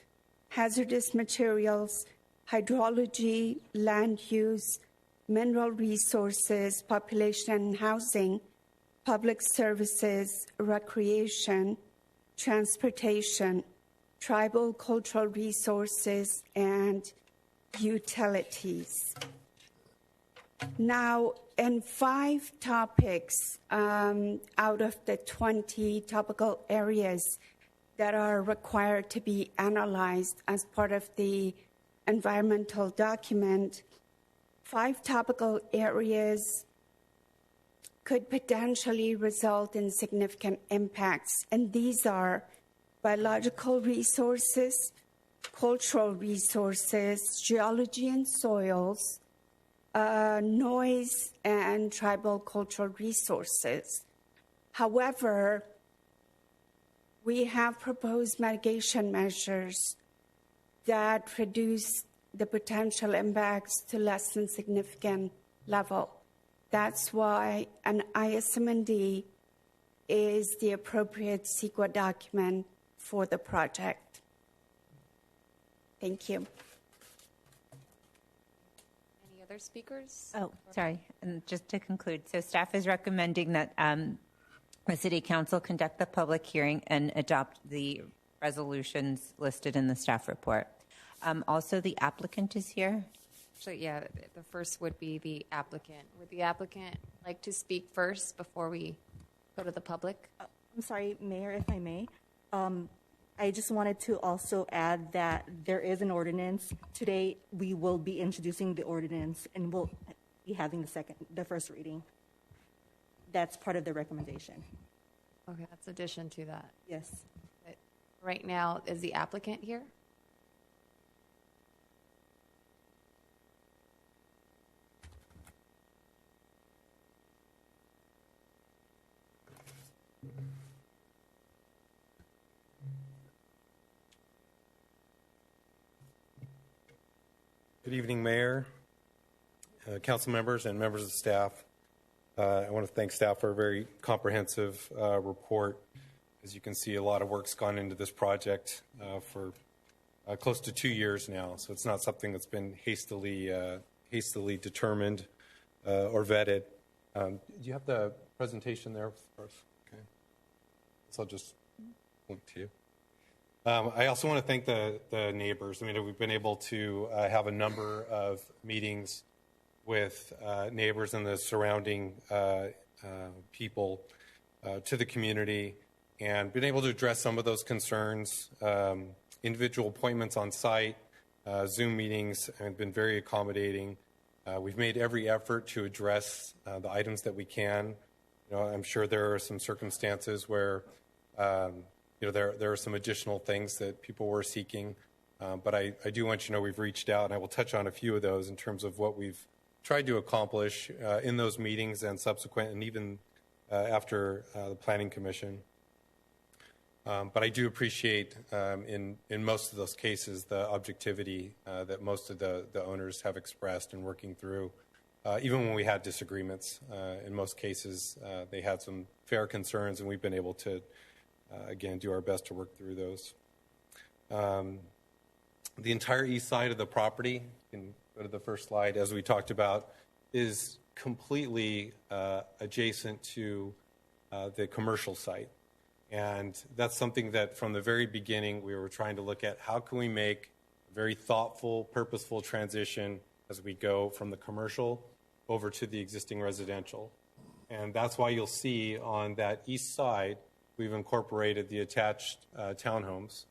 P: hazardous materials, hydrology, land use, mineral resources, population and housing, public services, recreation, transportation, tribal cultural resources, and utilities. Now, in 5 topics out of the 20 topical areas that are required to be analyzed as part of the environmental document, 5 topical areas could potentially result in significant impacts, and these are biological resources, cultural resources, geology and soils, noise, and tribal cultural resources. However, we have proposed mitigation measures that reduce the potential impacts to less than significant level. That's why an ISM&D is the appropriate CEQA document for the project. Thank you.
A: Any other speakers?
K: Oh, sorry. And just to conclude, so staff is recommending that the City Council conduct the public hearing and adopt the resolutions listed in the staff report. Also, the applicant is here.
A: Actually, yeah, the first would be the applicant. Would the applicant like to speak first before we go to the public?
Q: I'm sorry, Mayor, if I may. I just wanted to also add that there is an ordinance. Today, we will be introducing the ordinance and we'll be having the first reading. That's part of the recommendation.
A: Okay, that's addition to that.
Q: Yes.
A: But right now, is the applicant here?
R: Good evening, Mayor, council members, and members of the staff. I want to thank staff for a very comprehensive report. As you can see, a lot of work's gone into this project for close to 2 years now, so it's not something that's been hastily determined or vetted. Do you have the presentation there for us? Okay. So I'll just link to you. I also want to thank the neighbors. I mean, we've been able to have a number of meetings with neighbors and the surrounding people to the community and been able to address some of those concerns. Individual appointments on site, Zoom meetings have been very accommodating. We've made every effort to address the items that we can. You know, I'm sure there are some circumstances where there are some additional things that people were seeking, but I do want you to know we've reached out, and I will touch on a few of those in terms of what we've tried to accomplish in those meetings and subsequent, and even after the Planning Commission. But I do appreciate, in most of those cases, the objectivity that most of the owners have expressed in working through. Even when we had disagreements, in most cases, they had some fair concerns, and we've been able to again, do our best to work through those. The entire east side of the property, you can go to the first slide, as we talked about, is completely adjacent to the commercial site. And that's something that from the very beginning we were trying to look at. How can we make a very thoughtful, purposeful transition as we go from the commercial over to the existing residential? And that's why you'll see on that east side, we've incorporated the attached townhomes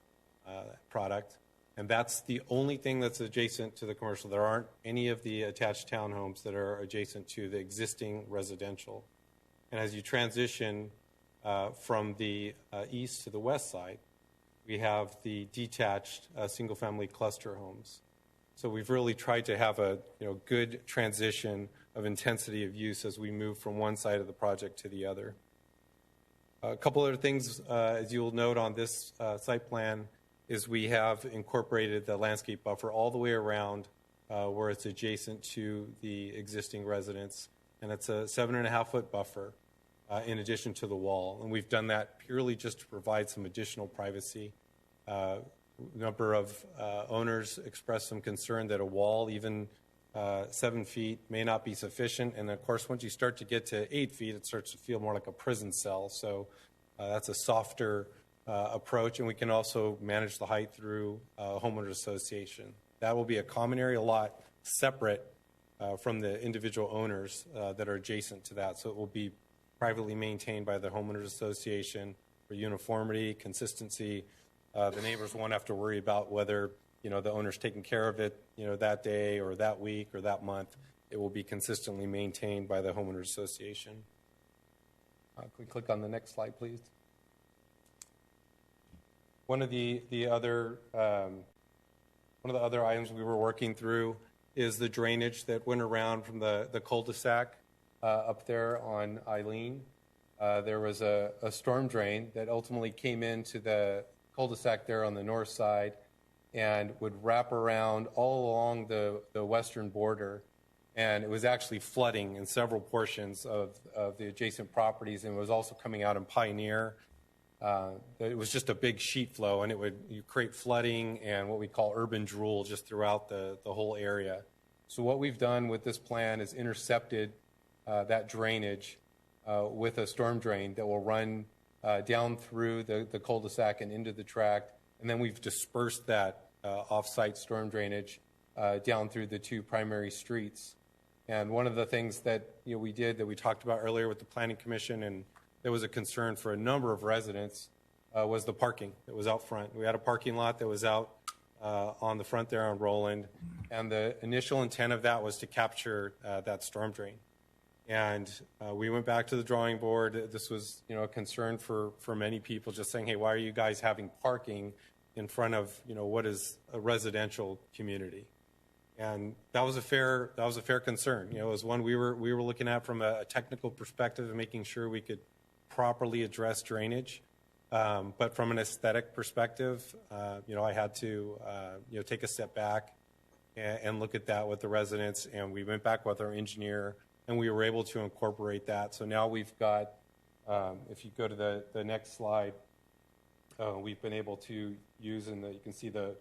R: product, and that's the only thing that's adjacent to the commercial. There aren't any of the attached townhomes that are adjacent to the existing residential. And as you transition from the east to the west side, we have the detached single-family cluster homes. So we've really tried to have a good transition of intensity of use as we move from one side of the project to the other. A couple other things, as you'll note on this site plan, is we have incorporated the landscape buffer all the way around where it's adjacent to the existing residence, and it's a 7.5-foot buffer in addition to the wall. And we've done that purely just to provide some additional privacy. A number of owners expressed some concern that a wall, even 7 feet, may not be sufficient. And of course, once you start to get to 8 feet, it starts to feel more like a prison cell. So that's a softer approach. And we can also manage the height through homeowners association. That will be a common area lot separate from the individual owners that are adjacent to that. So it will be privately maintained by the homeowners association for uniformity, consistency. The neighbors won't have to worry about whether the owner's taking care of it that day or that week or that month. It will be consistently maintained by the homeowners association. Can we click on the next slide, please? One of the other items we were working through is the drainage that went around from the cul-de-sac up there on Eileen. There was a storm drain that ultimately came into the cul-de-sac there on the north side and would wrap around all along the western border. And it was actually flooding in several portions of the adjacent properties, and it was also coming out in Pioneer. It was just a big sheet flow, and it would create flooding and what we call urban drool just throughout the whole area. So what we've done with this plan is intercepted that drainage with a storm drain that will run down through the cul-de-sac and into the tract, and then we've dispersed that off-site storm drainage down through the two primary streets. And one of the things that we did that we talked about earlier with the Planning Commission, and there was a concern for a number of residents, was the parking that was out front. We had a parking lot that was out on the front there on Roland, and the initial intent of that was to capture that storm drain. And we went back to the drawing board. This was a concern for many people, just saying, hey, why are you guys having parking in front of what is a residential community? And that was a fair concern. It was one we were looking at from a technical perspective and making sure we could properly address drainage. But from an aesthetic perspective, I had to take a step back and look at that with the residents. And we went back with our engineer, and we were able to incorporate that. So now we've got, if you go to the next slide, we've been able to use, and you can see the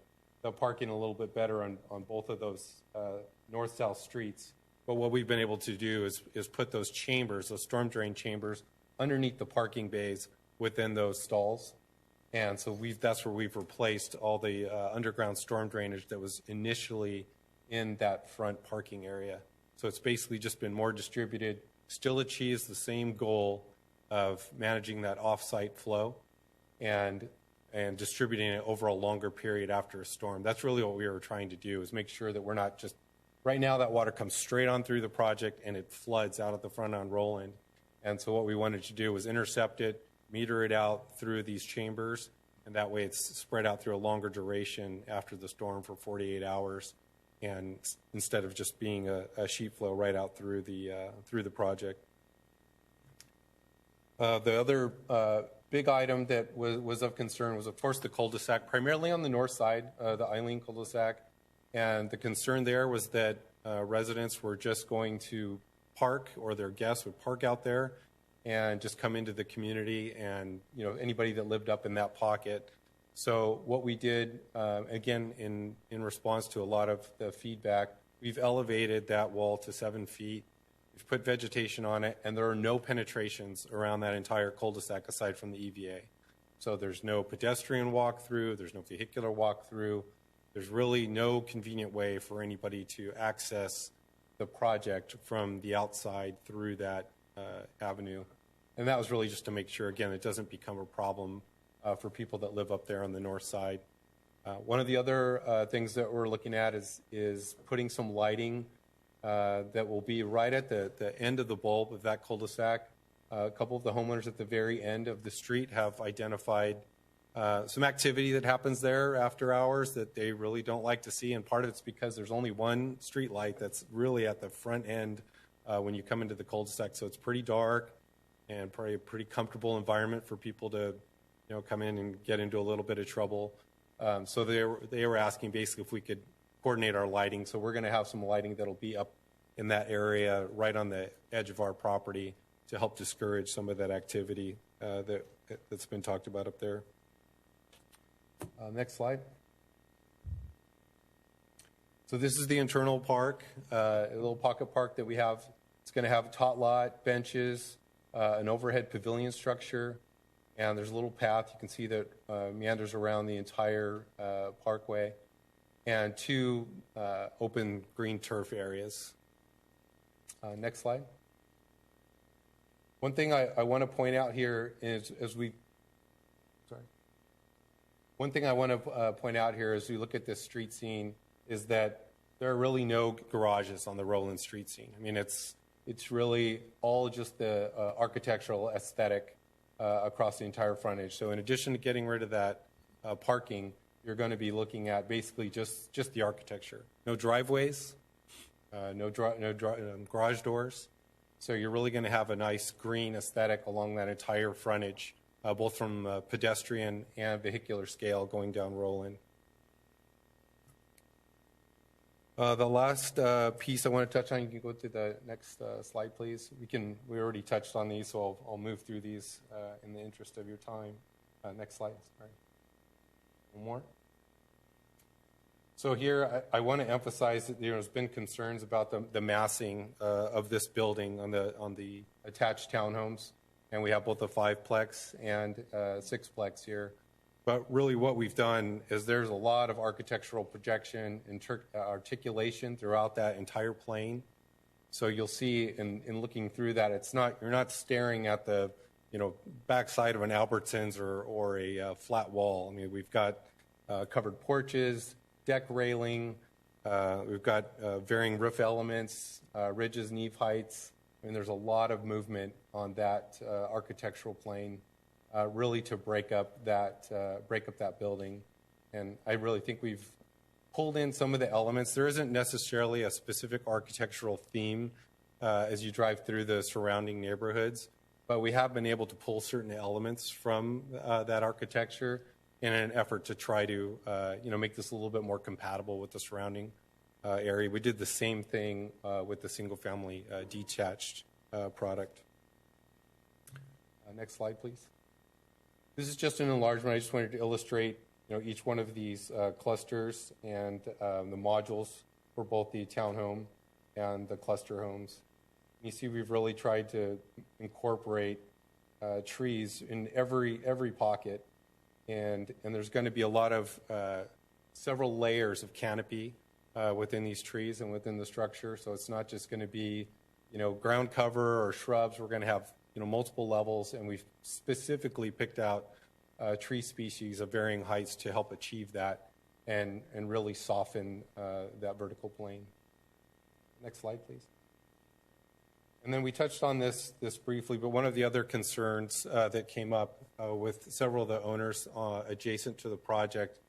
R: parking a little bit better on both of those north-south streets. But what we've been able to do is put those chambers, those storm drain chambers, underneath the parking bays within those stalls. And so that's where we've replaced all the underground storm drainage that was initially in that front parking area. So it's basically just been more distributed, still achieves the same goal of managing that off-site flow and distributing it over a longer period after a storm. That's really what we were trying to do, is make sure that we're not just, right now that water comes straight on through the project and it floods out at the front on Roland. And so what we wanted to do was intercept it, meter it out through these chambers, and that way it's spread out through a longer duration after the storm for 48 hours, and instead of just being a sheet flow right out through the project. The other big item that was of concern was, of course, the cul-de-sac, primarily on the north side, the Eileen cul-de-sac. And the concern there was that residents were just going to park, or their guests would park out there and just come into the community, and anybody that lived up in that pocket. So what we did, again, in response to a lot of the feedback, we've elevated that wall to 7 feet. We've put vegetation on it, and there are no penetrations around that entire cul-de-sac aside from the EVA. So there's no pedestrian walk-through, there's no vehicular walk-through. There's really no convenient way for anybody to access the project from the outside through that avenue. And that was really just to make sure, again, it doesn't become a problem for people that live up there on the north side. One of the other things that we're looking at is putting some lighting that will be right at the end of the bulb of that cul-de-sac. A couple of the homeowners at the very end of the street have identified some activity that happens there after hours that they really don't like to see, and part of it's because there's only one street light that's really at the front end when you come into the cul-de-sac, so it's pretty dark. and probably a pretty comfortable environment for people to, come in and get into a little bit of trouble. So they were asking basically if we could coordinate our lighting. So we're going to have some lighting that'll be up in that area right on the edge of our property to help discourage some of that activity that's been talked about up there. Next slide. So this is the internal park, a little pocket park that we have. It's going to have a tot lot, benches, an overhead pavilion structure, and there's a little path you can see that meanders around the entire parkway, and 2 open green turf areas. Next slide. One thing I want to point out here is One thing I want to point out here as we look at this street scene is that there are really no garages on the Roland street scene. I mean, it's really all just the architectural aesthetic across the entire frontage. So in addition to getting rid of that parking, you're going to be looking at basically just the architecture. No driveways, no garage doors. So you're really going to have a nice green aesthetic along that entire frontage, both from pedestrian and vehicular scale going down Roland. The last piece I want to touch on, you can go to the next slide, please. We already touched on these, so I'll move through these in the interest of your time. Next slide. Sorry. One more. So here, I want to emphasize that there's been concerns about the massing of this building on the attached townhomes, and we have both a 5-plex and 6-plex here. But really what we've done is there's a lot of architectural projection and articulation throughout that entire plane. So you'll see in looking through that, you're not staring at the backside of an Albertsons or a flat wall. I mean, we've got covered porches, deck railing, we've got varying roof elements, ridges, and eave heights. I mean, there's a lot of movement on that architectural plane. Really to break up that building, and I really think we've pulled in some of the elements. There isn't necessarily a specific architectural theme as you drive through the surrounding neighborhoods, but we have been able to pull certain elements from that architecture in an effort to try to make this a little bit more compatible with the surrounding area. We did the same thing with the single-family detached product. Next slide, please. This is just an enlargement. I just wanted to illustrate, each one of these clusters and the modules for both the townhome and the cluster homes. You see, we've really tried to incorporate trees in every pocket, and there's going to be a lot of several layers of canopy within these trees and within the structure. So it's not just going to be, ground cover or shrubs. We're going to have multiple levels, and we've specifically picked out tree species of varying heights to help achieve that and really soften that vertical plane. Next slide, please. And then we touched on this briefly, but one of the other concerns that came up with several of the owners adjacent to the project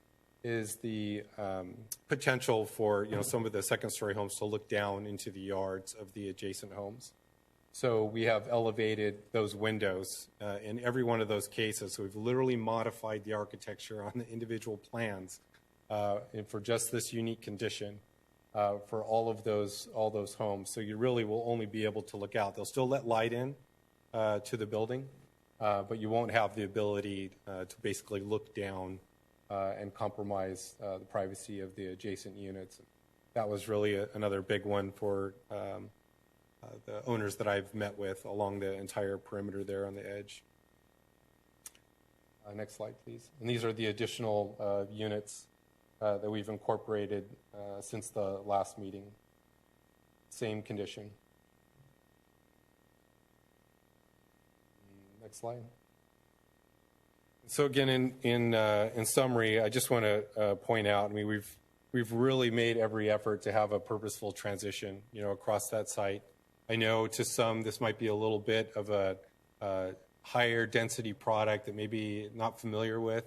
R: is the potential for some of the second-story homes to look down into the yards of the adjacent homes. So we have elevated those windows in every one of those cases. So we've literally modified the architecture on the individual plans and for just this unique condition for all those homes. So you really will only be able to look out. They'll still let light in to the building, but you won't have the ability to basically look down and compromise the privacy of the adjacent units. That was really another big one for the owners that I've met with along the entire perimeter there on the edge. Next slide, please. And these are the additional units that we've incorporated since the last meeting. Same condition. Next slide. So again, in summary, I just want to point out, I mean, we've really made every effort to have a purposeful transition, across that site. I know to some this might be a little bit of a higher density product that maybe not familiar with.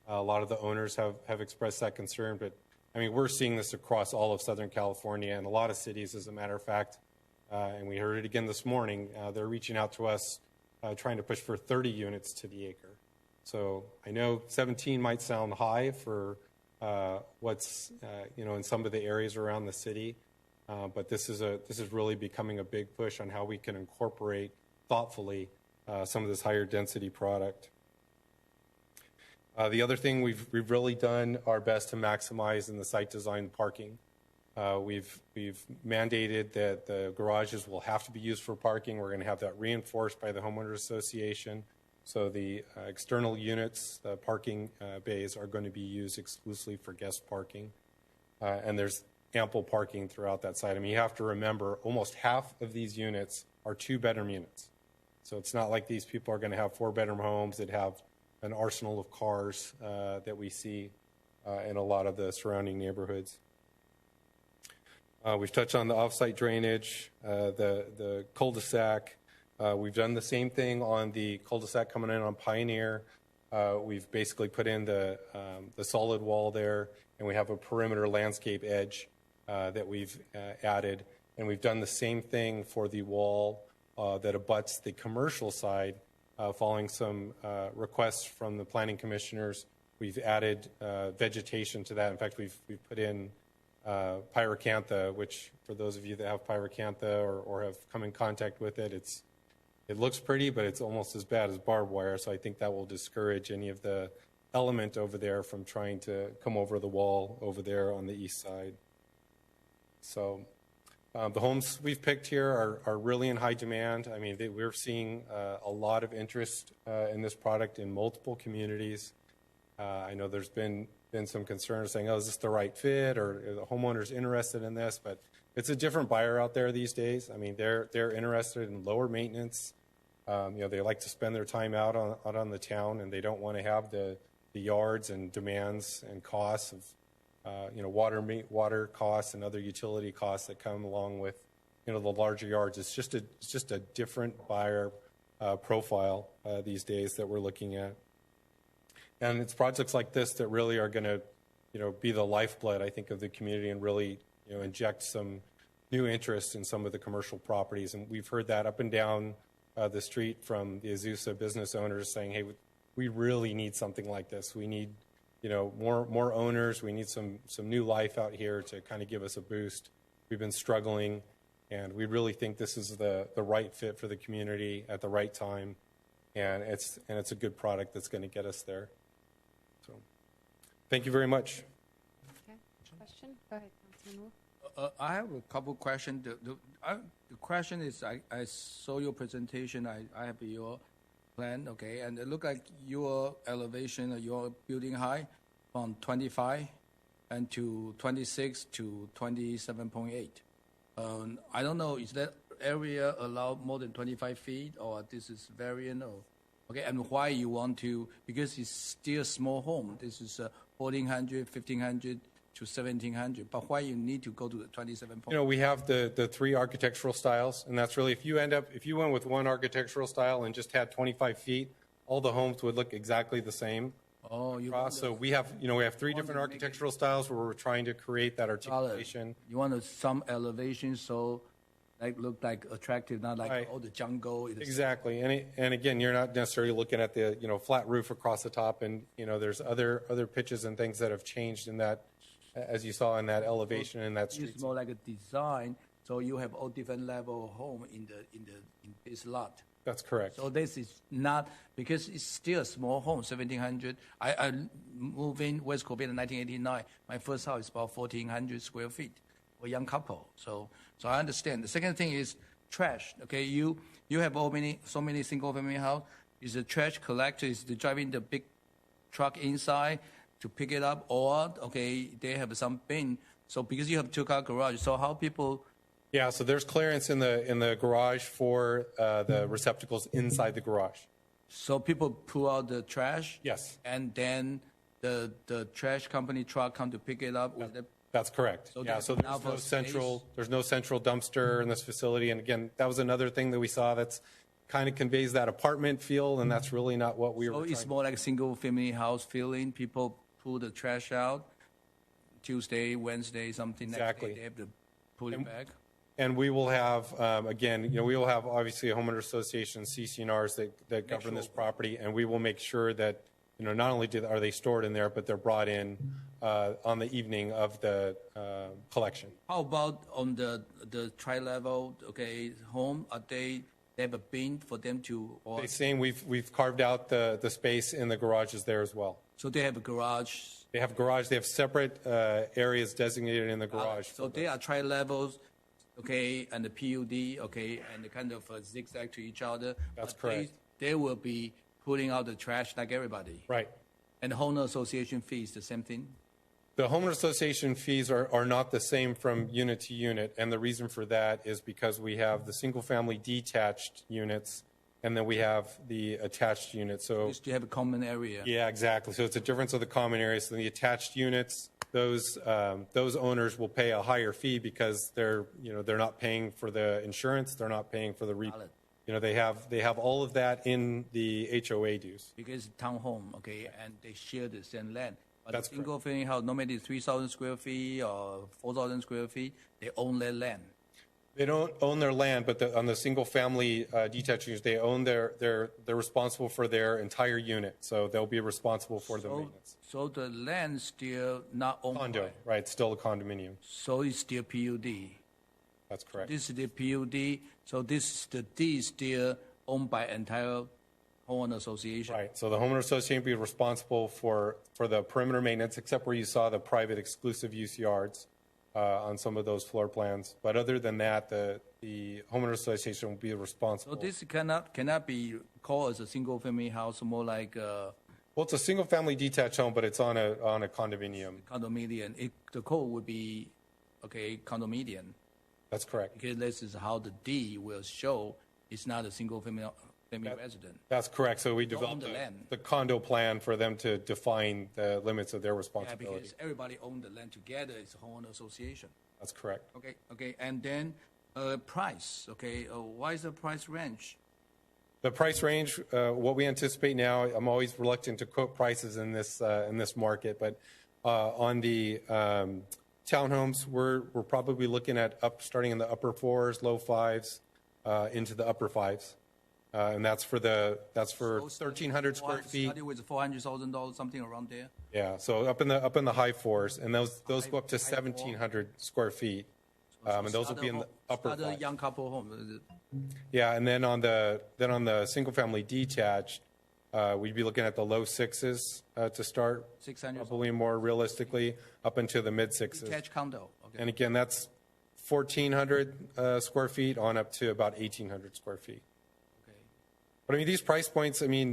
R: A lot of the owners have expressed that concern, but I mean, we're seeing this across all of Southern California and a lot of cities, as a matter of fact, and we heard it again this morning. They're reaching out to us trying to push for 30 units to the acre. So I know 17 might sound high for what's in some of the areas around the city, but this is really becoming a big push on how we can incorporate thoughtfully some of this higher density product. The other thing we've really done our best to maximize in the site design parking. We've mandated that the garages will have to be used for parking. We're going to have that reinforced by the homeowners association. So the external units, the parking bays, are going to be used exclusively for guest parking. And there's ample parking throughout that site. I mean, you have to remember almost half of these units are 2-bedroom units. So it's not like these people are going to have 4-bedroom homes that have an arsenal of cars that we see in a lot of the surrounding neighborhoods. We've touched on the off-site drainage, the cul-de-sac. We've done the same thing on the cul-de-sac coming in on Pioneer. We've basically put in the solid wall there, and we have a perimeter landscape edge that we've added. And we've done the same thing for the wall that abuts the commercial side. Following some requests from the planning commissioners, we've added vegetation to that. In fact, we've put in pyracantha, which for those of you that have pyracantha or have come in contact with it, it looks pretty, but it's almost as bad as barbed wire. So I think that will discourage any of the element over there from trying to come over the wall over there on the east side. So the homes we've picked here are really in high demand. I mean, we're seeing a lot of interest in this product in multiple communities. I know there's been some concerns saying, oh, is this the right fit, or are the homeowners interested in this? But it's a different buyer out there these days. I mean, they're interested in lower maintenance. They like to spend their time out on the town, and they don't want to have the yards and demands and costs of water costs and other utility costs that come along with the larger yards. It's just a different buyer profile these days that we're looking at. And it's projects like this that really are going to, be the lifeblood, I think, of the community and really, inject some new interest in some of the commercial properties. And we've heard that up and down the street from the Azusa business owners saying, hey, we really need something like this. We need, more owners. We need some new life out here to kind of give us a boost. We've been struggling, and we really think this is the right fit for the community at the right time. And it's a good product that's going to get us there. So, thank you very much.
A: Okay. Question? Go ahead, Councilman
F: Wu. I have a couple questions. The question is, I saw your presentation. I have your plan, okay, and it looked like your elevation, your building height from 25 and to 26 to 27.8. I don't know, is that area allowed more than 25 feet, or this is variant, or okay, and why you want to, because it's still a small home. This is 1,400, 1,500 to 1,700, but why you need to go to the 27?
R: We have the three architectural styles, and that's really, if you went with one architectural style and just had 25 feet, all the homes would look exactly the same.
F: Oh,
R: so we have three different architectural styles where we're trying to create that articulation.
F: You want some elevation, so look like attractive, not like the jungle.
R: Exactly, and again, you're not necessarily looking at the flat roof across the top, and there's other pitches and things that have changed in that, as you saw in that elevation in that street.
F: It's more like a design, so you have all different level of home in this lot.
R: That's correct.
F: So this is not, because it's still a small home, 1,700. I moved in West Covina in 1989. My first house is about 1,400 square feet for a young couple. So I understand. The second thing is trash. Okay, you have so many single family house. Is the trash collector is driving the big truck inside to pick it up, or they have some bin. So because you have 2-car garage, so how people?
R: Yeah, so there's clearance in the garage for the receptacles inside the garage.
F: So people pull out the trash.
R: Yes.
F: And then the trash company truck come to pick it up.
R: That's correct. So there's no central dumpster in this facility. And again, that was another thing that we saw that's kind of conveys that apartment feel, and that's really not what we were trying.
F: So it's more like a single family house feeling. People pull the trash out Tuesday, Wednesday, something.
R: Exactly.
F: Next day they have to pull it back.
R: And we will have, again, we will have obviously a homeowner association, CCNRs that govern this property, and we will make sure that, not only are they stored in there, but they're brought in on the evening of the collection.
F: How about on the tri-level, home? They have a bin for them to? Or
R: The same, we've carved out the space in the garages there as well.
F: So they have a garage?
R: They have garage, they have separate areas designated in the garage.
F: So they are tri-levels, and the PUD, and the kind of zigzag to each other.
R: That's correct.
F: They will be putting out the trash like everybody.
R: Right.
F: And the homeowner association fees, the same thing?
R: The homeowner association fees are not the same from unit to unit, and the reason for that is because we have the single-family detached units, and then we have the attached units. So
F: you have a common area.
R: Yeah, exactly. So it's a difference of the common areas. So the attached units, those owners will pay a higher fee because they're not paying for the insurance, they're not paying for the they have all of that in the HOA dues.
F: Because townhome, and they share the same land. But
R: That's
F: the single family house, no matter 3,000 square feet or 4,000 square feet, they own their land.
R: They don't own their land, but on the single-family detached units, they own they're responsible for their entire unit, so they'll be responsible for the maintenance.
F: So the land still not owned
R: Condo, right? It's still a condominium.
F: So it's still PUD.
R: That's correct.
F: This is the PUD. So the D is still owned by entire homeowner association.
R: Right. So the homeowner association will be responsible for the perimeter maintenance, except where you saw the private exclusive use yards. On some of those floor plans, but other than that, the homeowner association will be responsible.
F: So this cannot be called as a single family house, more like.
R: Well, it's a single family detached home, but it's on a condominium.
F: Condominium. The code would be condominium.
R: That's correct.
F: Because this is how the D will show it's not a single family resident.
R: That's correct. So we developed the condo plan for them to define the limits of their responsibility.
F: Yeah, because everybody owns the land together. It's a homeowner association.
R: That's correct.
F: Okay. And then price. Why is the price range?
R: The price range, what we anticipate now, I'm always reluctant to quote prices in this market, but on the townhomes, we're probably looking at starting in the upper fours, low fives, into the upper fives. And that's for 1,300 square feet.
F: Starting with $400,000, something around there.
R: Yeah, so up in the high fours, and those go up to 1,700 square feet, and those will be in the upper fives.
F: Young couple home.
R: Yeah, and then on the single family detached, we'd be looking at the low sixes to start,
F: 600,
R: probably more realistically, up into the mid sixes.
F: Detached condo.
R: And again, that's 1,400 square feet on up to about 1,800 square feet. But I mean, these price points, I know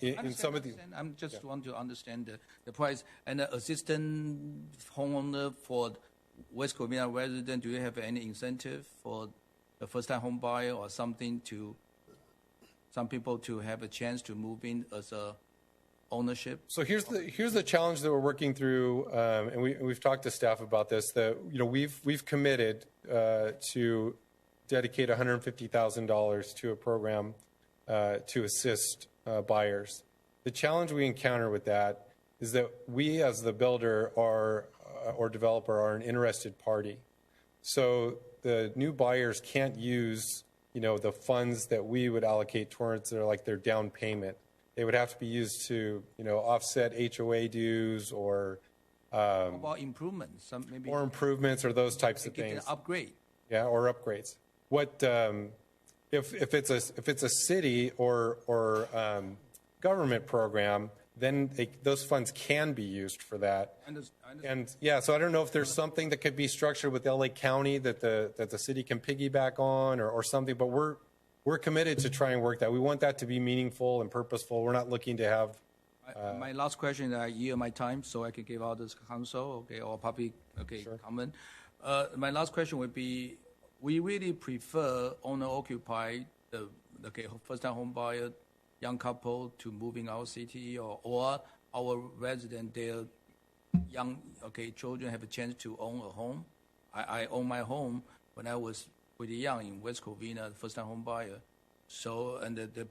R: in some of these.
F: I just want to understand the price. And the assistant homeowner for West Covina resident, do you have any incentive for the first-time home buyer or something some people to have a chance to move in as a ownership?
R: So here's the challenge that we're working through, and we've talked to staff about this. That we've committed to dedicate $150,000 to a program to assist buyers. The challenge we encounter with that is that we, as the builder or developer, are an interested party. So the new buyers can't use the funds that we would allocate towards their down payment. They would have to be used to offset HOA dues or
F: How about improvements?
R: Or improvements or those types of things.
F: Upgrade.
R: Yeah, or upgrades. What if it's a city or government program? Then those funds can be used for that. And yeah, so I don't know if there's something that could be structured with LA County that the city can piggyback on or something. But we're committed to try and work that. We want that to be meaningful and purposeful. We're not looking to have.
F: My last question, I yield my time so I can give out this counsel, or public, sure. Comment. My last question would be: we really prefer owner-occupied, the first-time home buyer, young couple to move in our city, or our resident, their young children have a chance to own a home. I own my home when I was pretty young in West Covina, first-time home buyer. So,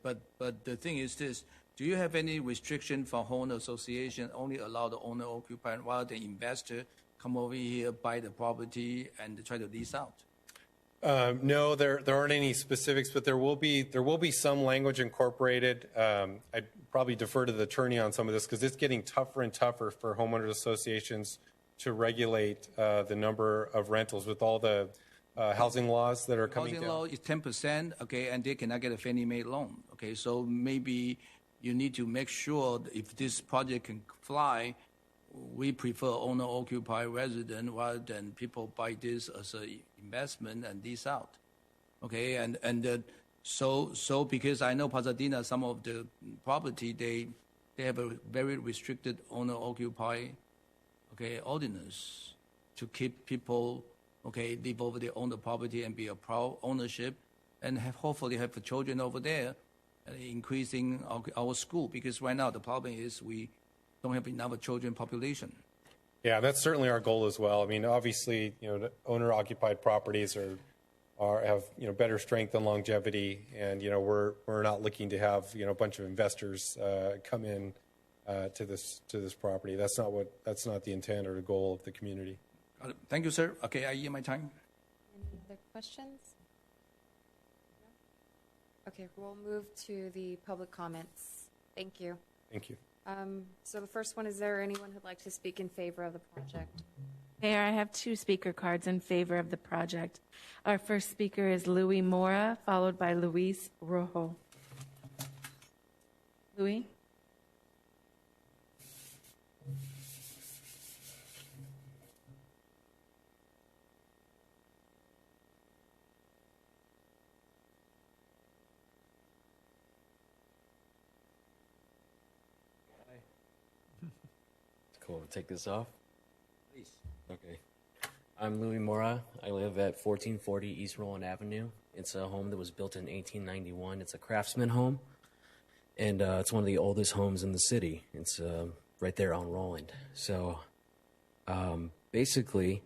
F: but the thing is this: do you have any restriction from homeowner association only allow the owner-occupied while the investor come over here, buy the property, and try to lease out?
R: No, there aren't any specifics, but there will be some language incorporated. I'd probably defer to the attorney on some of this because it's getting tougher and tougher for homeowners associations to regulate the number of rentals with all the housing laws that are coming down.
F: Housing law is 10%, okay, and they cannot get a Fannie Mae loan, okay. So maybe you need to make sure that if this project can fly, we prefer owner-occupied resident rather than people buy this as an investment and lease out, okay? So because I know Pasadena, some of the property they have a very restricted owner-occupied, okay, ordinance to keep people, okay, live over their own property and be a proud ownership, and hopefully have the children over there, increasing our school, because right now the problem is we don't have enough children population.
R: Yeah, that's certainly our goal as well. I mean, obviously, owner-occupied properties have better strength and longevity, and we're not looking to have a bunch of investors come in to this property. That's not the intent or the goal of the community.
F: Got it. Thank you, sir. Okay, I yield my time.
A: Any other questions? No? Okay, we'll move to the public comments. Thank you.
R: Thank you.
A: So the first one, is there anyone who'd like to speak in favor of the project?
C: Mayor, I have 2 speaker cards in favor of the project. Our first speaker is Louis Mora, followed by Luis Rojo. Louis?
S: Cool. Take this off.
F: Please.
S: Okay. I'm Louis Mora. I live at 1440 East Roland Avenue. It's a home that was built in 1891. It's a craftsman home, and it's one of the oldest homes in the city. It's right there on Roland. So basically,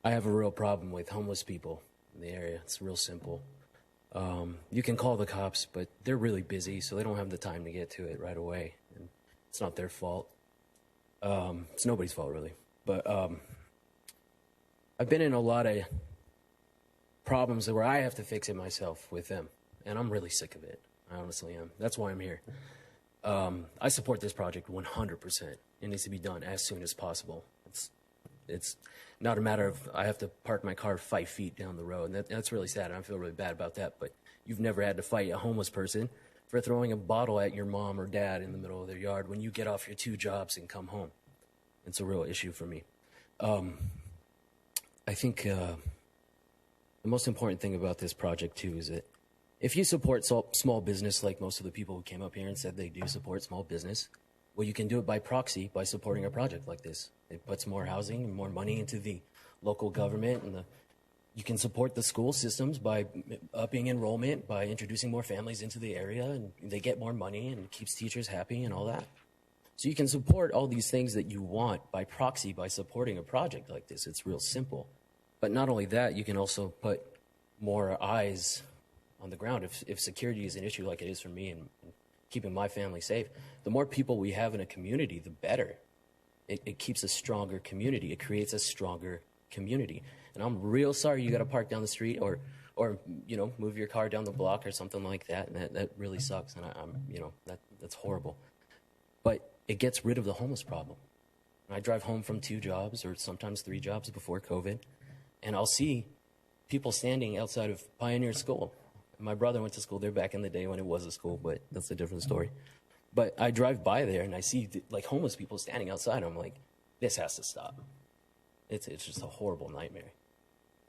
S: I have a real problem with homeless people in the area. It's real simple. You can call the cops, but they're really busy, so they don't have the time to get to it right away. And it's not their fault. It's nobody's fault, really. But I've been in a lot of problems where I have to fix it myself with them, and I'm really sick of it. I honestly am. That's why I'm here. I support this project 100%. It needs to be done as soon as possible. It's not a matter of I have to park my car 5 feet down the road, and that's really sad, and I feel really bad about that. But you've never had to fight a homeless person for throwing a bottle at your mom or dad in the middle of their yard when you get off your 2 jobs and come home. It's a real issue for me. I think the most important thing about this project, too, is that if you support small business, like most of the people who came up here and said they do support small business, well, you can do it by proxy by supporting a project like this. It puts more housing and more money into the local government, and you can support the school systems by upping enrollment, by introducing more families into the area, and they get more money and it keeps teachers happy and all that. So you can support all these things that you want by proxy by supporting a project like this. It's real simple. But not only that, you can also put more eyes on the ground. If security is an issue like it is for me and keeping my family safe, the more people we have in a community, the better. It keeps a stronger community. It creates a stronger community. And I'm real sorry you got to park down the street or move your car down the block or something like that. And that really sucks. And that's horrible. But it gets rid of the homeless problem. And I drive home from 2 jobs or sometimes 3 jobs before COVID, and I'll see people standing outside of Pioneer School. My brother went to school there back in the day when it was a school, but that's a different story. But I drive by there and I see homeless people standing outside. I'm like, this has to stop. It's just a horrible nightmare.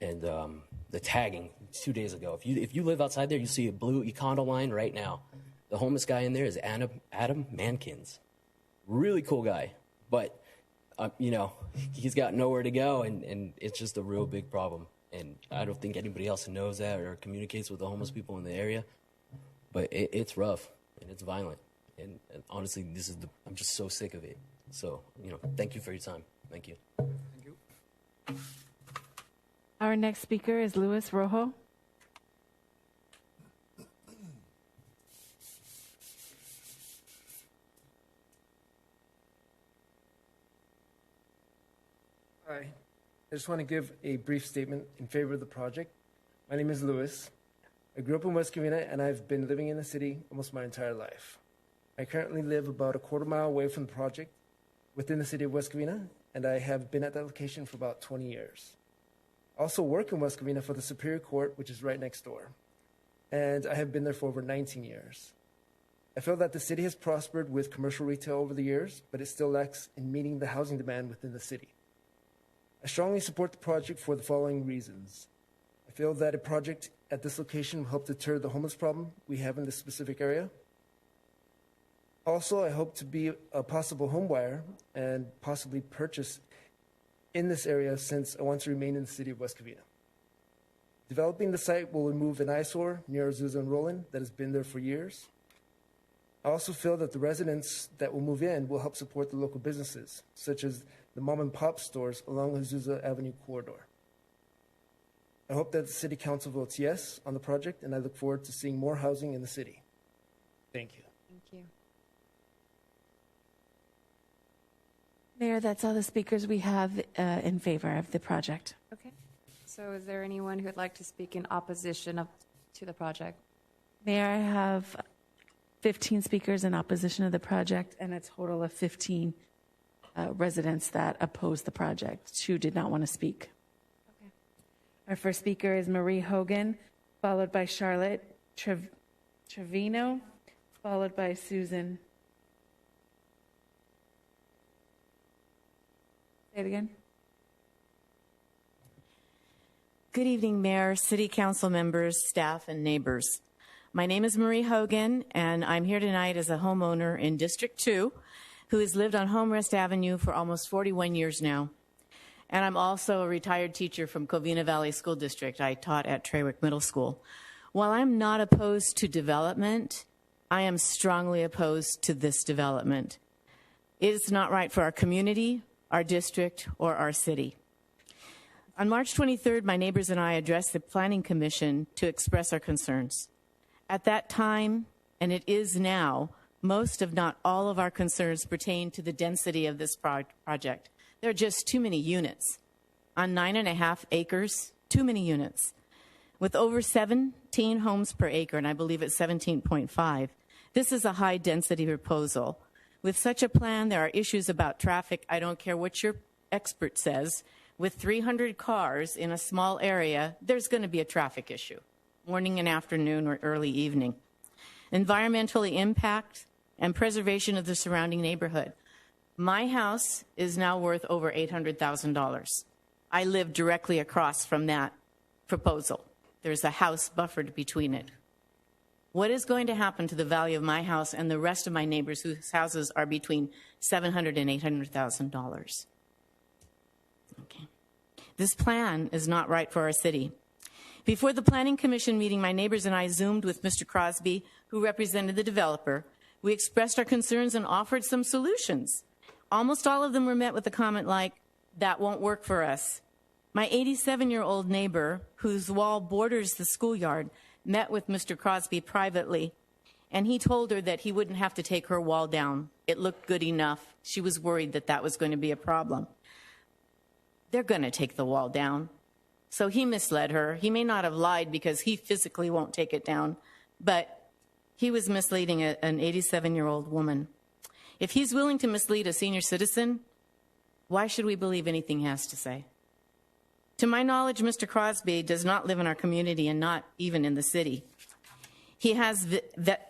S: And the tagging 2 days ago. If you live outside there, you see a blue Econoline right now. The homeless guy in there is Adam Mankins. Really cool guy, but he's got nowhere to go, and it's just a real big problem. And I don't think anybody else knows that or communicates with the homeless people in the area. But it's rough and it's violent. And honestly, I'm just so sick of it. So, thank you for your time. Thank you.
F: Thank you.
C: Our next speaker is Luis Rojo.
E: Hi. I just want to give a brief statement in favor of the project. My name is Louis. I grew up in West Covina, and I've been living in the city almost my entire life. I currently live about a quarter-mile away from the project within the city of West Covina, and I have been at that location for about 20 years. I also work in West Covina for the Superior Court, which is right next door, and I have been there for over 19 years. I feel that the city has prospered with commercial retail over the years, but it still lacks in meeting the housing demand within the city. I strongly support the project for the following reasons. I feel that a project at this location will help deter the homeless problem we have in this specific area. Also, I hope to be a possible home buyer and possibly purchase in this area since I want to remain in the city of West Covina. Developing the site will remove an eyesore near Azusa and Roland that has been there for years. I also feel that the residents that will move in will help support the local businesses, such as the mom and pop stores along the Azusa Avenue corridor. I hope that the City Council votes yes on the project, and I look forward to seeing more housing in the city. Thank you.
A: Thank you.
C: Mayor, that's all the speakers we have in favor of the project.
A: Okay. So is there anyone who would like to speak in opposition to the project?
C: Mayor, I have 15 speakers in opposition of the project and a total of 15 residents that oppose the project. 2 did not want to speak.
A: Okay.
C: Our first speaker is Marie Hogan, followed by Charlotte Trevino, followed by Susan. Say it again.
T: Good evening, Mayor, City Council members, staff, and neighbors. My name is Marie Hogan, and I'm here tonight as a homeowner in District 2 who has lived on Homrest Avenue for almost 41 years now. And I'm also a retired teacher from Covina Valley School District. I taught at Trawick Middle School. While I'm not opposed to development, I am strongly opposed to this development. It is not right for our community, our district, or our city. On March 23rd, my neighbors and I addressed the Planning Commission to express our concerns. At that time, and it is now, most if not all of our concerns pertain to the density of this project. There are just too many units. On 9.5 acres, too many units. With over 17 homes per acre, and I believe it's 17.5, this is a high-density proposal. With such a plan, there are issues about traffic. I don't care what your expert says. With 300 cars in a small area, there's going to be a traffic issue, morning and afternoon or early evening. Environmental impact and preservation of the surrounding neighborhood. My house is now worth over $800,000. I live directly across from that proposal. There's a house buffered between it. What is going to happen to the value of my house and the rest of my neighbors whose houses are between $700,000 and $800,000? Okay. This plan is not right for our city. Before the Planning Commission meeting, my neighbors and I Zoomed with Mr. Crosby, who represented the developer. We expressed our concerns and offered some solutions. Almost all of them were met with a comment like, "That won't work for us." My 87-year-old neighbor, whose wall borders the schoolyard, met with Mr. Crosby privately, and he told her that he wouldn't have to take her wall down. It looked good enough. She was worried that that was going to be a problem. They're going to take the wall down. So he misled her. He may not have lied because he physically won't take it down, but he was misleading an 87-year-old woman. If he's willing to mislead a senior citizen, why should we believe anything he has to say? To my knowledge, Mr. Crosby does not live in our community and not even in the city. He has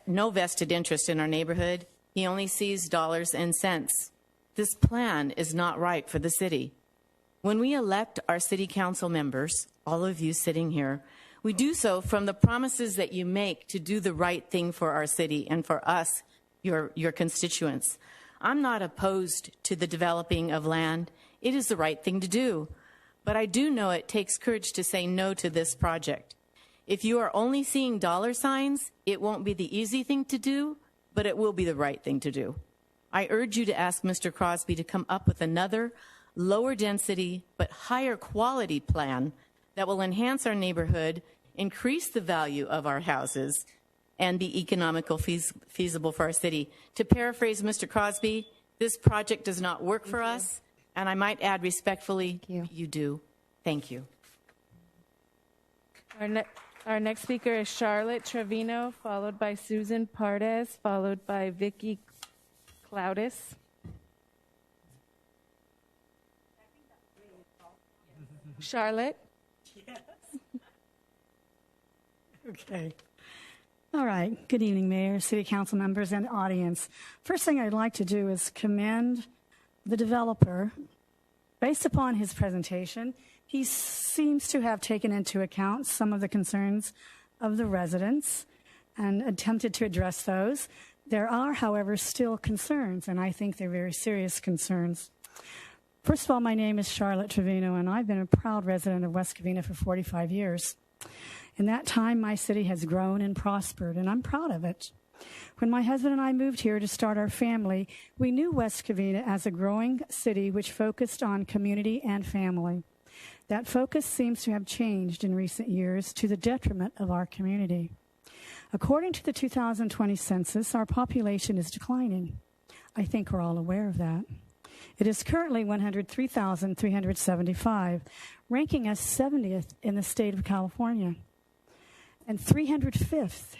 T: no vested interest in our neighborhood. He only sees dollars and cents. This plan is not right for the city. When we elect our city council members, all of you sitting here, we do so from the promises that you make to do the right thing for our city and for us, your constituents. I'm not opposed to the developing of land. It is the right thing to do. But I do know it takes courage to say no to this project. If you are only seeing dollar signs, it won't be the easy thing to do, but it will be the right thing to do. I urge you to ask Mr. Crosby to come up with another lower density but higher quality plan that will enhance our neighborhood, increase the value of our houses, and be economical feasible for our city. To paraphrase Mr. Crosby, this project does not work for us. And I might add respectfully, you do. Thank you.
C: Our next speaker is Charlotte Trevino, followed by Susan Pardes, followed by Vicky Claudis. Charlotte?
B: Yes. Okay. All right. Good evening, Mayor, City Council members, and audience. First thing I'd like to do is commend the developer. Based upon his presentation, he seems to have taken into account some of the concerns of the residents and attempted to address those. There are, however, still concerns, and I think they're very serious concerns. First of all, my name is Charlotte Trevino, and I've been a proud resident of West Covina for 45 years. In that time, my city has grown and prospered, and I'm proud of it. When my husband and I moved here to start our family, we knew West Covina as a growing city which focused on community and family. That focus seems to have changed in recent years to the detriment of our community. According to the 2020 census, our population is declining. I think we're all aware of that. It is currently 103,375, ranking us 70th in the state of California and 305th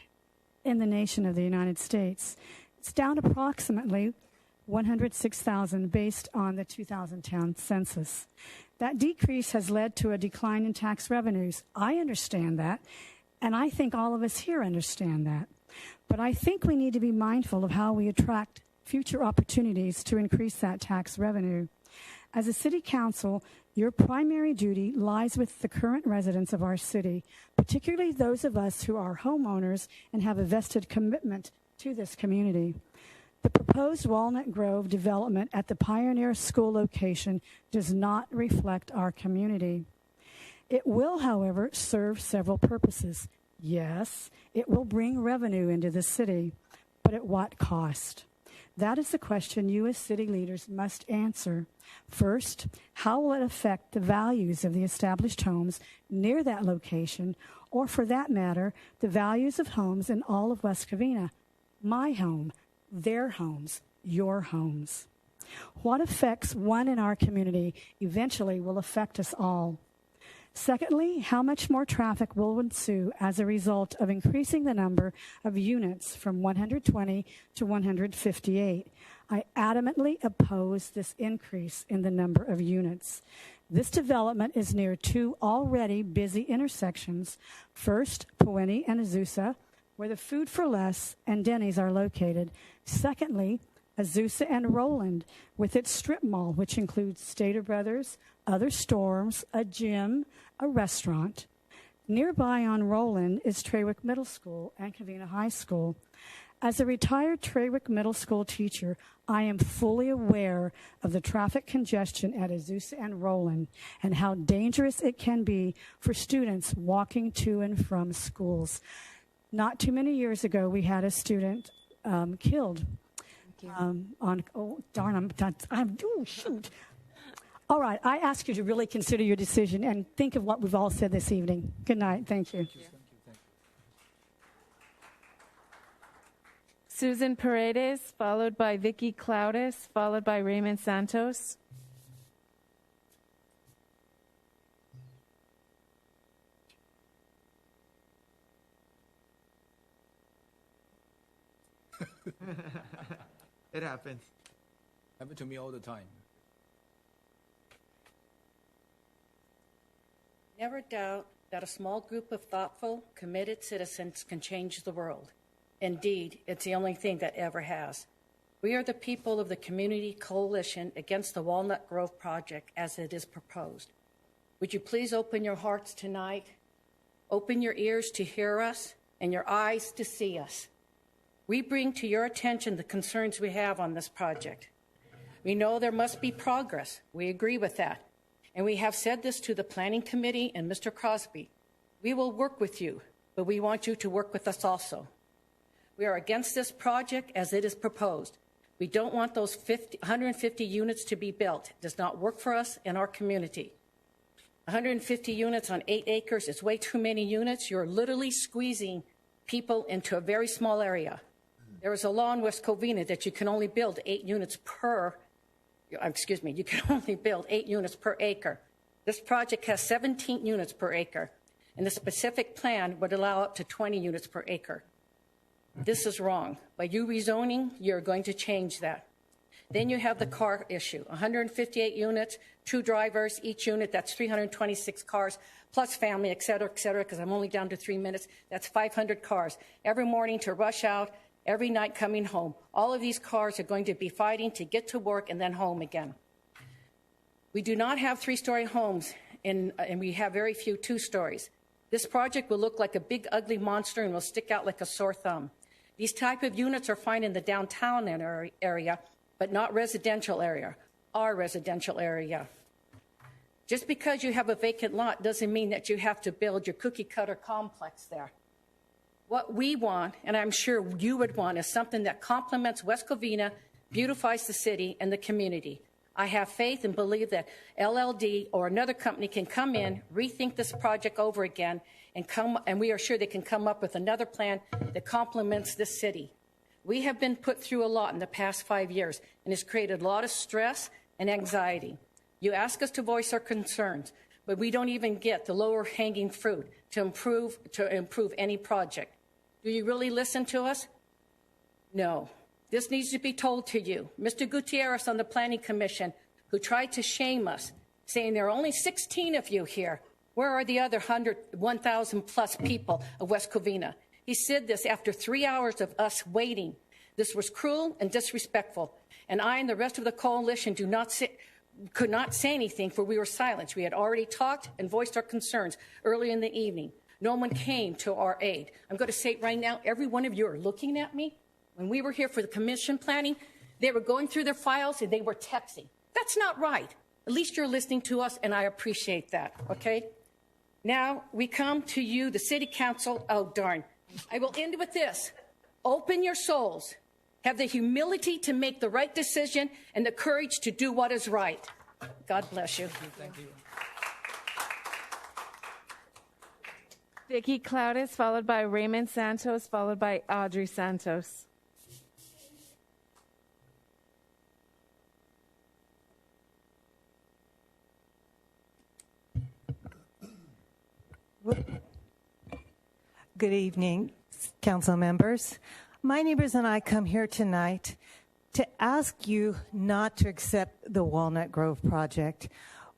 B: in the nation of the United States. It's down approximately 106,000 based on the 2010 census. That decrease has led to a decline in tax revenues. I understand that, and I think all of us here understand that. But I think we need to be mindful of how we attract future opportunities to increase that tax revenue. As a city council, your primary duty lies with the current residents of our city, particularly those of us who are homeowners and have a vested commitment to this community. The proposed Walnut Grove development at the Pioneer School location does not reflect our community. It will, however, serve several purposes. Yes, it will bring revenue into the city, but at what cost? That is the question you as city leaders must answer. First, how will it affect the values of the established homes near that location, or for that matter, the values of homes in all of West Covina? My home, their homes, your homes. What affects one in our community eventually will affect us all. Secondly, how much more traffic will ensue as a result of increasing the number of units from 120 to 158? I adamantly oppose this increase in the number of units. This development is near two already busy intersections. First, Puente and Azusa, where the Food for Less and Denny's are located. Secondly, Azusa and Roland, with its strip mall, which includes Stater Brothers, other stores, a gym, a restaurant. Nearby on Roland is Trawick Middle School and Covina High School. As a retired Trawick Middle School teacher, I am fully aware of the traffic congestion at Azusa and Roland and how dangerous it can be for students walking to and from schools. Not too many years ago, we had a student killed. Shoot. All right, I ask you to really consider your decision and think of what we've all said this evening. Good night. Thank you.
C: Susan Paredes, followed by Vicky Claudis, followed by Raymond Santos.
G: It happens.
F: Happens to me all the time.
J: Never doubt that a small group of thoughtful, committed citizens can change the world. Indeed, it's the only thing that ever has. We are the people of the Community Coalition against the Walnut Grove project as it is proposed. Would you please open your hearts tonight, open your ears to hear us, and your eyes to see us? We bring to your attention the concerns we have on this project. We know there must be progress. We agree with that. And we have said this to the Planning Committee and Mr. Crosby. We will work with you, but we want you to work with us also. We are against this project as it is proposed. We don't want those 150 units to be built. It does not work for us and our community. 150 units on 8 acres is way too many units. You're literally squeezing people into a very small area. There is a law in West Covina that you can only build 8 units per you can only build 8 units per acre. This project has 17 units per acre, and the specific plan would allow up to 20 units per acre. This is wrong. By you rezoning, you're going to change that. Then you have the car issue, 158 units, 2 drivers, each unit, that's 326 cars, plus family, et cetera, because I'm only down to 3 minutes. That's 500 cars. Every morning to rush out, every night coming home. All of these cars are going to be fighting to get to work and then home again. We do not have 3-story homes, and we have very few 2-stories. This project will look like a big, ugly monster and will stick out like a sore thumb. These type of units are fine in the downtown area, but not residential area, our residential area. Just because you have a vacant lot doesn't mean that you have to build your cookie-cutter complex there. What we want, and I'm sure you would want, is something that complements West Covina, beautifies the city and the community. I have faith and believe that LLD or another company can come in, rethink this project over again, and we are sure they can come up with another plan that complements this city. We have been put through a lot in the past 5 years, and it's created a lot of stress and anxiety. You ask us to voice our concerns, but we don't even get the lower hanging fruit to improve any project. Do you really listen to us? No. This needs to be told to you. Mr. Gutierrez on the Planning Commission, who tried to shame us, saying there are only 16 of you here. Where are the other 1,000 plus people of West Covina? He said this after 3 hours of us waiting. This was cruel and disrespectful. And I and the rest of the coalition could not say anything, for we were silenced. We had already talked and voiced our concerns early in the evening. No one came to our aid. I'm going to say it right now, every one of you are looking at me. When we were here for the commission planning, they were going through their files and they were texting. That's not right. At least you're listening to us, and I appreciate that, okay? Now we come to you, the city council. Oh, darn. I will end with this. Open your souls. Have the humility to make the right decision and the courage to do what is right. God bless you.
C: Thank you. Vicky Claudius, followed by Raymond Santos, followed by Audrey Santos.
I: Good evening, council members. My neighbors and I come here tonight to ask you not to accept the Walnut Grove project.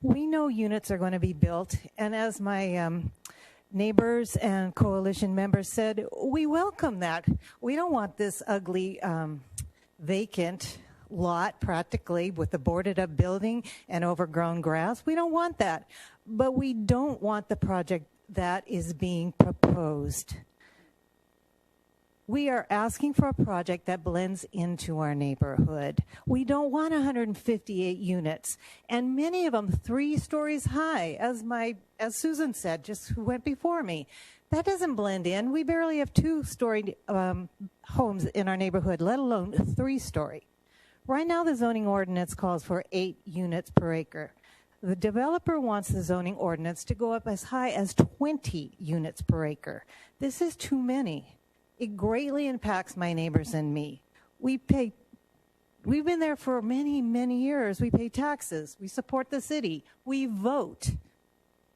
I: We know units are going to be built, and as my neighbors and coalition members said, we welcome that. We don't want this ugly vacant lot practically with a boarded up building and overgrown grass. We don't want that. But we don't want the project that is being proposed. We are asking for a project that blends into our neighborhood. We don't want 158 units, and many of them 3 stories high, as Susan said, just who went before me. That doesn't blend in. We barely have 2-story homes in our neighborhood, let alone 3-story. Right now, the zoning ordinance calls for 8 units per acre. The developer wants the zoning ordinance to go up as high as 20 units per acre. This is too many. It greatly impacts my neighbors and me. We've been there for many, many years. We pay taxes. We support the city. We vote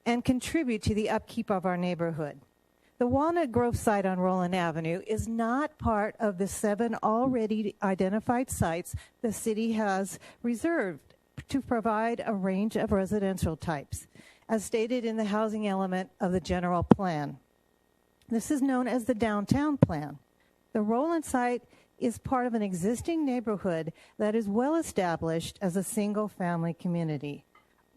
I: and contribute to the upkeep of our neighborhood. The Walnut Grove site on Roland Avenue is not part of the 7 already identified sites the city has reserved to provide a range of residential types, as stated in the housing element of the general plan. This is known as the downtown plan. The Roland site is part of an existing neighborhood that is well established as a single-family community.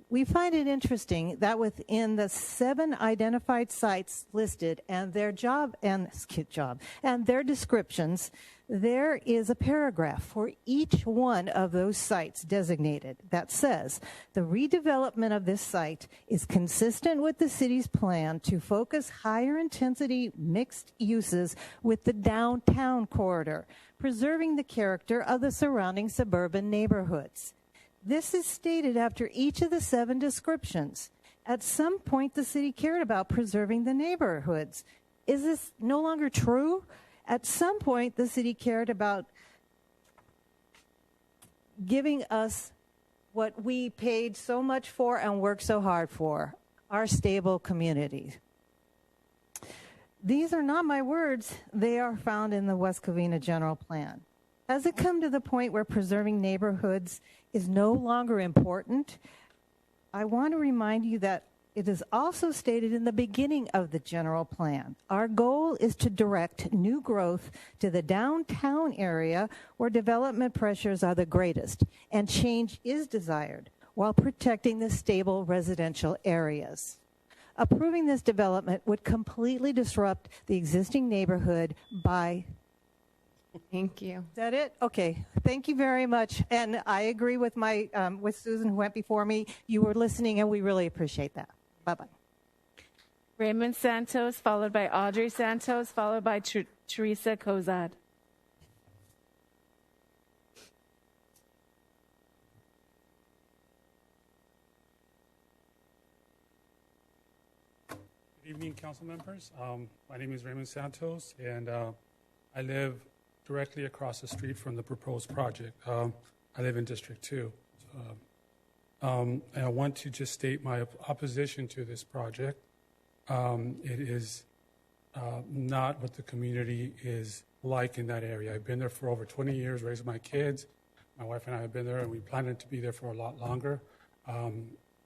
I: We find it interesting that within the 7 identified sites listed and their and their descriptions, there is a paragraph for each one of those sites designated that says the redevelopment of this site is consistent with the city's plan to focus higher intensity mixed uses with the downtown corridor, preserving the character of the surrounding suburban neighborhoods. This is stated after each of the 7 descriptions. At some point, the city cared about preserving the neighborhoods. Is this no longer true? At some point, the city cared about giving us what we paid so much for and worked so hard for, our stable community. These are not my words. They are found in the West Covina General Plan. Has it come to the point where preserving neighborhoods is no longer important? I want to remind you that it is also stated in the beginning of the general plan. Our goal is to direct new growth to the downtown area where development pressures are the greatest and change is desired while protecting the stable residential areas. Approving this development would completely disrupt the existing neighborhood by...
A: Thank you.
I: Is that it? Okay. Thank you very much. And I agree with my with Susan who went before me. You were listening, and we really appreciate that. Bye-bye.
C: Raymond Santos, followed by Audrey Santos, followed by Teresa Kozad.
D: Good evening, council members. My name is Raymond Santos, and I live directly across the street from the proposed project. I live in District 2. And I want to just state my opposition to this project. It is not what the community is like in that area. I've been there for over 20 years, raised my kids. My wife and I have been there, and we plan to be there for a lot longer.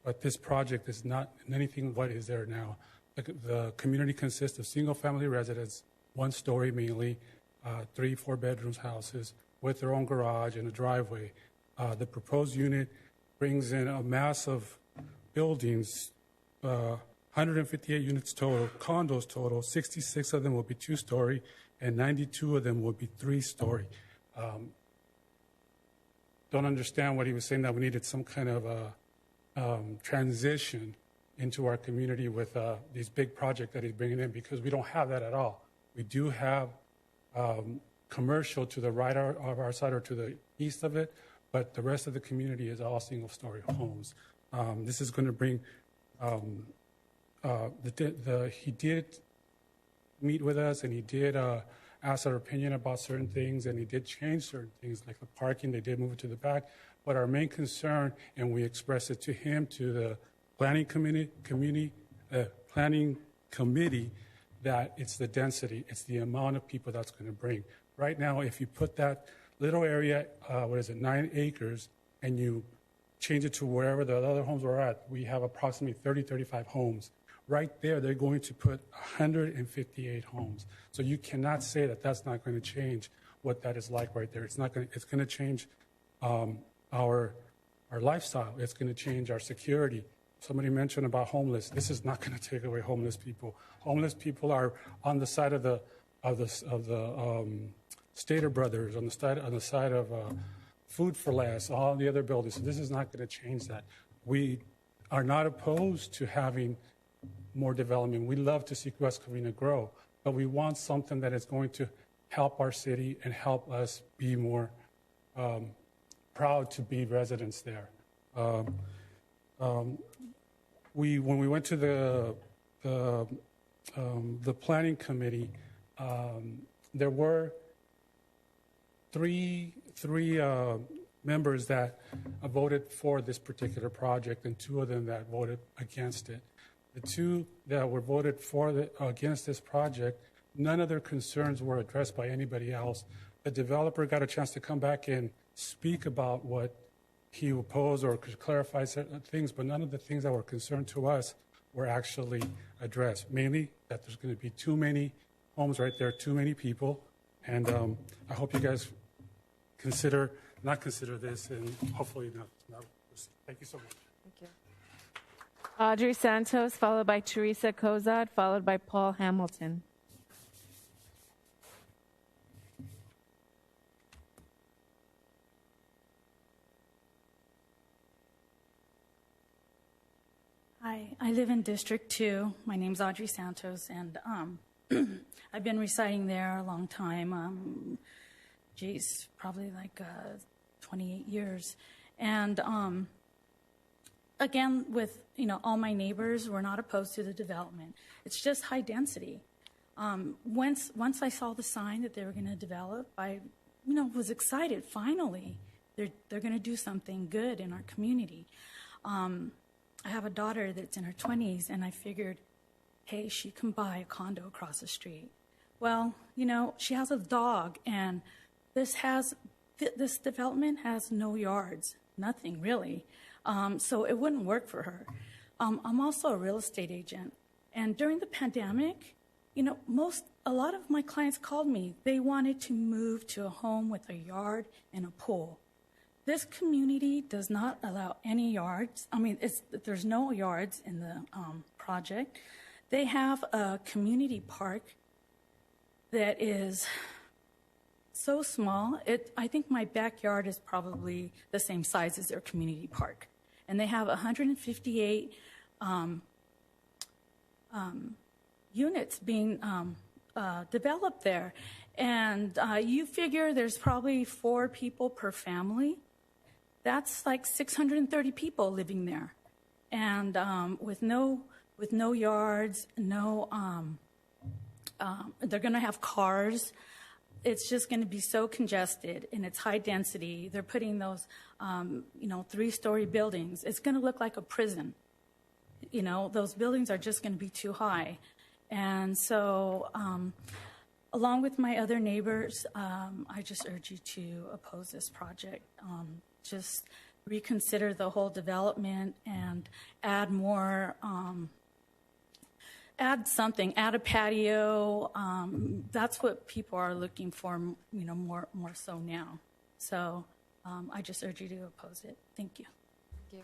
D: But this project is not anything what is there now. The community consists of single-family residents, one story mainly, 3, 4 bedrooms houses with their own garage and a driveway. The proposed unit brings in a mass of buildings, 158 units total, condos total, 66 of them will be 2-story, and 92 of them will be 3-story. Don't understand what he was saying, that we needed some kind of a transition into our community with these big projects that he's bringing in, because we don't have that at all. We do have commercial to the right of our side or to the east of it, but the rest of the community is all single-story homes. This is going to bring, he did meet with us, and he did ask our opinion about certain things, and he did change certain things, like the parking. They did move it to the back. But our main concern, and we expressed it to him, to the planning committee, that it's the density, it's the amount of people that's going to bring. Right now, if you put that little area, 9 acres, and you change it to wherever the other homes are at, we have approximately 30, 35 homes. Right there, they're going to put 158 homes. So you cannot say that that's not going to change what that is like right there. It's not going. It's going to change our lifestyle. It's going to change our security. Somebody mentioned about homeless. This is not going to take away homeless people. Homeless people are on the side of the Stater Brothers, on the side of Food for Less, all the other buildings. So this is not going to change that. We are not opposed to having more development. We love to see West Covina grow, but we want something that is going to help our city and help us be more proud to be residents there. When we went to the planning committee, there were three members that voted for this particular project, and 2 of them that voted against it. The 2 that were voted for against this project, none of their concerns were addressed by anybody else. The developer got a chance to come back and speak about what he opposed or could clarify certain things, but none of the things that were concerned to us were actually addressed. Mainly that there's going to be too many homes right there, too many people, and I hope you guys not consider this, and hopefully not. Thank you so much.
C: Thank you. Audrey Santos, followed by Teresa Kozad, followed by Paul Hamilton.
O: Hi, I live in District 2. My name's Audrey Santos, and I've been residing there a long time. Probably like 28 years. And again, with all my neighbors, we're not opposed to the development. It's just high density. Once I saw the sign that they were going to develop, I was excited. Finally, they're going to do something good in our community. I have a daughter that's in her 20s, and I figured, hey, she can buy a condo across the street. Well, you know, she has a dog, and this development has no yards, nothing really. So it wouldn't work for her. I'm also a real estate agent, and during the pandemic, you know, a lot of my clients called me. They wanted to move to a home with a yard and a pool. This community does not allow any yards. I mean, there's no yards in the project. They have a community park that is so small. I think my backyard is probably the same size as their community park. And they have 158 units being developed there. And you figure there's probably 4 people per family. That's like 630 people living there. And with no yards, they're going to have cars. It's just going to be so congested, and it's high density. They're putting those, 3-story buildings. It's going to look like a prison. You know, those buildings are just going to be too high. And so, along with my other neighbors, I just urge you to oppose this project. Just reconsider the whole development and add more, add a patio. That's what people are looking for, you know, more so now. So I just urge you to oppose it. Thank you.
A: Thank you.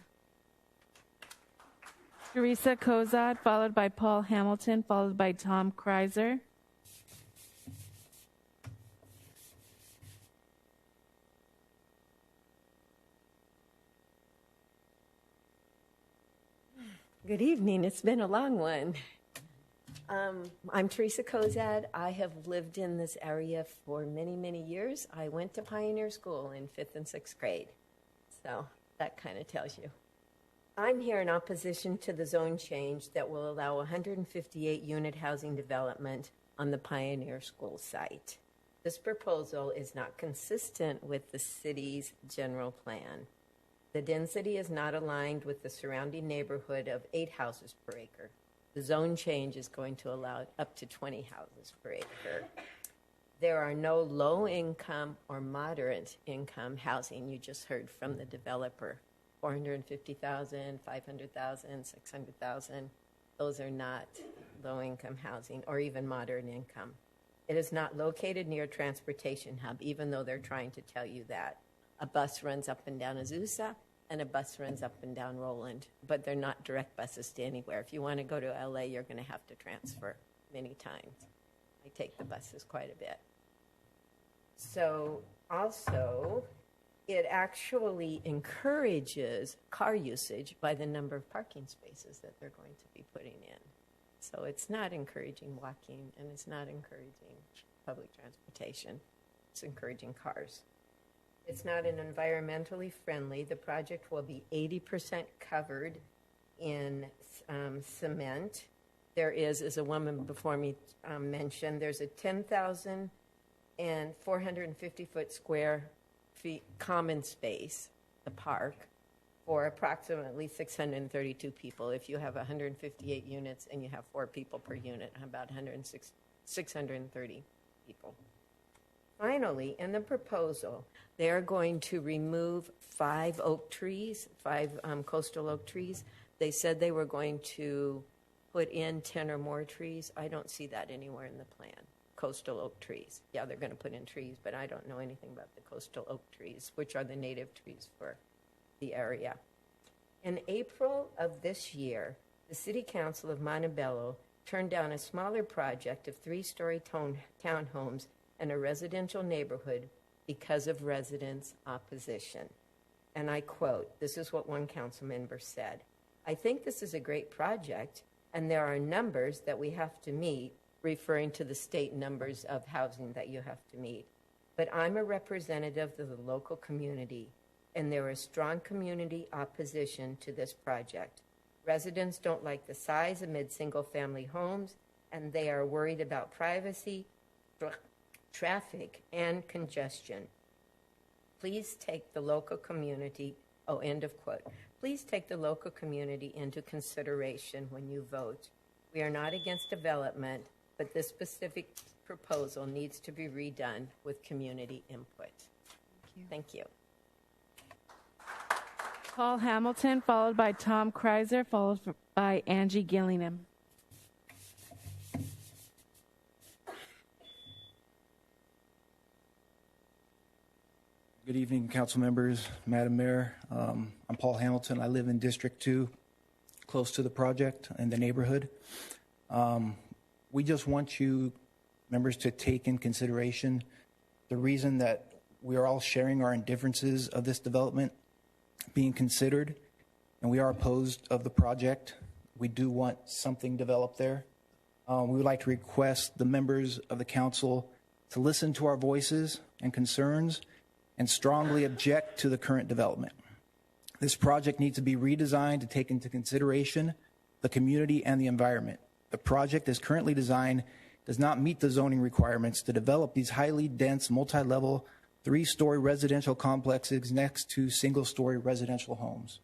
C: Teresa Kozad, followed by Paul Hamilton, followed by Tom Kreiser.
M: Good evening. It's been a long one. I'm Teresa Kozad. I have lived in this area for many, many years. I went to Pioneer School in 5th and 6th grade. So that kind of tells you. I'm here in opposition to the zone change that will allow 158 unit housing development on the Pioneer School site. This proposal is not consistent with the city's general plan. The density is not aligned with the surrounding neighborhood of 8 houses per acre. The zone change is going to allow up to 20 houses per acre. There are no low-income or moderate-income housing. You just heard from the developer. 450,000, 500,000, 600,000. Those are not low-income housing or even moderate income. It is not located near a transportation hub, even though they're trying to tell you that. A bus runs up and down Azusa, and a bus runs up and down Roland, but they're not direct buses to anywhere. If you want to go to LA, you're going to have to transfer many times. I take the buses quite a bit. So also, it actually encourages car usage by the number of parking spaces that they're going to be putting in. So it's not encouraging walking, and it's not encouraging public transportation. It's encouraging cars. It's not an environmentally friendly. The project will be 80% covered in cement. There is, as a woman before me mentioned, there's a 10,450 square feet common space, the park, for approximately 632 people. If you have 158 units and you have 4 people per unit, about 630 people. Finally, in the proposal, they are going to remove 5 oak trees, 5 coastal oak trees. They said they were going to put in 10 or more trees. I don't see that anywhere in the plan. Coastal oak trees. Yeah, they're going to put in trees, but I don't know anything about the coastal oak trees, which are the native trees for the area. In April of this year, the City Council of Montebello turned down a smaller project of 3-story townhomes in a residential neighborhood because of residents' opposition. And I quote, this is what one council member said, "I think this is a great project, and there are numbers that we have to meet," referring to the state numbers of housing that you have to meet. "But I'm a representative of the local community, and there is strong community opposition to this project. Residents don't like the size amid single-family homes, and they are worried about privacy, traffic, and congestion. Please take the local community, end of quote. Please take the local community into consideration when you vote. We are not against development, but this specific proposal needs to be redone with community input. Thank you.
C: Paul Hamilton, followed by Tom Kreiser, followed by Angie Gillingham.
L: Good evening, council members, Madam Mayor. I'm Paul Hamilton. I live in District 2, close to the project in the neighborhood. We just want you members to take in consideration the reason that we are all sharing our indifferences of this development being considered, and we are opposed of the project. We do want something developed there. We would like to request the members of the council to listen to our voices and concerns and strongly object to the current development. This project needs to be redesigned to take into consideration the community and the environment. The project as currently designed does not meet the zoning requirements to develop these highly dense, multi-level, 3-story residential complexes next to single-story residential homes.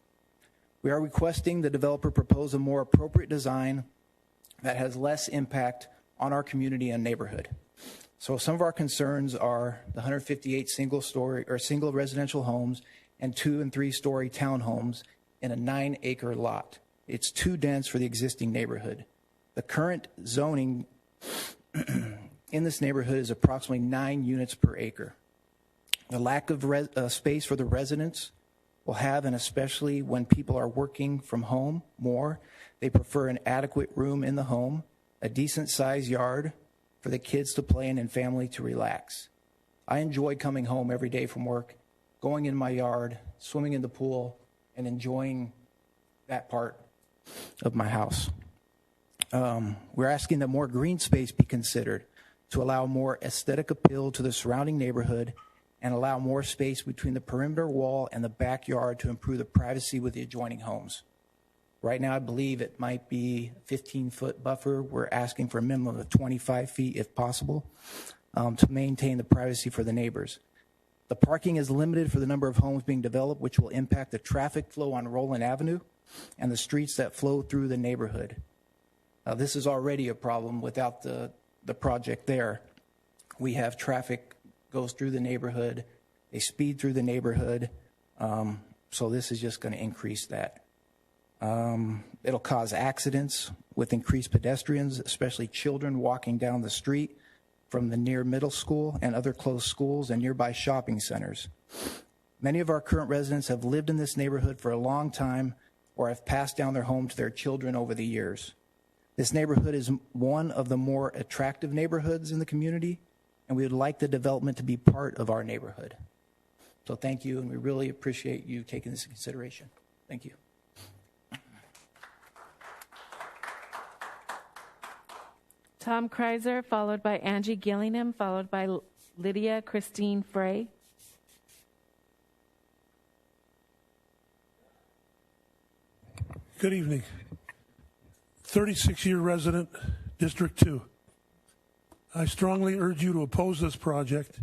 L: We are requesting the developer propose a more appropriate design that has less impact on our community and neighborhood. So some of our concerns are the 158 single-story or single residential homes and 2- and 3-story townhomes in a 9-acre lot. It's too dense for the existing neighborhood. The current zoning in this neighborhood is approximately 9 units per acre. The lack of space for the residents will have, and especially when people are working from home more, they prefer an adequate room in the home, a decent sized yard for the kids to play in and family to relax. I enjoy coming home every day from work, going in my yard, swimming in the pool, and enjoying that part of my house. We're asking that more green space be considered to allow more aesthetic appeal to the surrounding neighborhood and allow more space between the perimeter wall and the backyard to improve the privacy with the adjoining homes. Right now, I believe it might be a 15-foot buffer. We're asking for a minimum of 25 feet if possible to maintain the privacy for the neighbors. The parking is limited for the number of homes being developed, which will impact the traffic flow on Roland Avenue and the streets that flow through the neighborhood. This is already a problem without the project there. We have traffic goes through the neighborhood, they speed through the neighborhood, so this is just going to increase that. It'll cause accidents with increased pedestrians, especially children walking down the street from the near middle school and other close schools and nearby shopping centers. Many of our current residents have lived in this neighborhood for a long time or have passed down their home to their children over the years. This neighborhood is one of the more attractive neighborhoods in the community, and we would like the development to be part of our neighborhood. So thank you, and we really appreciate you taking this into consideration. Thank you.
C: Tom Kreiser, followed by Angie Gillingham, followed by Lydia Christine Frey.
V: Good evening. 36-year resident, District 2. I strongly urge you to oppose this project,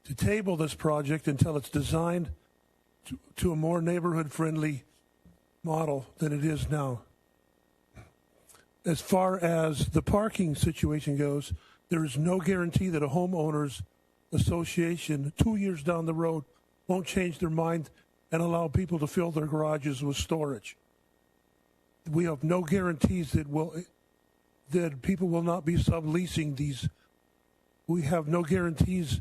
V: to table this project until it's designed to a more neighborhood-friendly model than it is now. As far as the parking situation goes, there is no guarantee that a homeowners association 2 years down the road won't change their mind and allow people to fill their garages with storage. We have no guarantees that people will not be subleasing these. We have no guarantees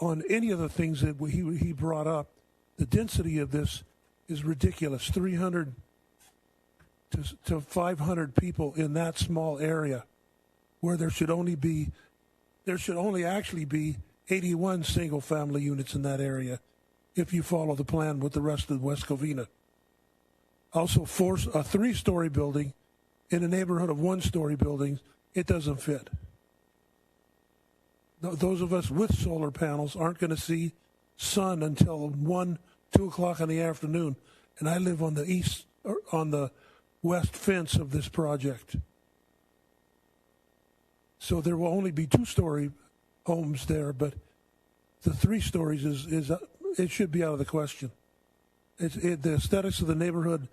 V: on any of the things that he brought up. The density of this is ridiculous. 300 to 500 people in that small area, where there should only actually be 81 single-family units in that area, if you follow the plan with the rest of West Covina. Also, force a 3-story building in a neighborhood of 1-story buildings, it doesn't fit. Those of us with solar panels aren't going to see sun until 1, 2 o'clock in the afternoon, and I live on the west fence of this project. So there will only be 2-story homes there, but the 3 stories it should be out of the question. The aesthetics of the neighborhood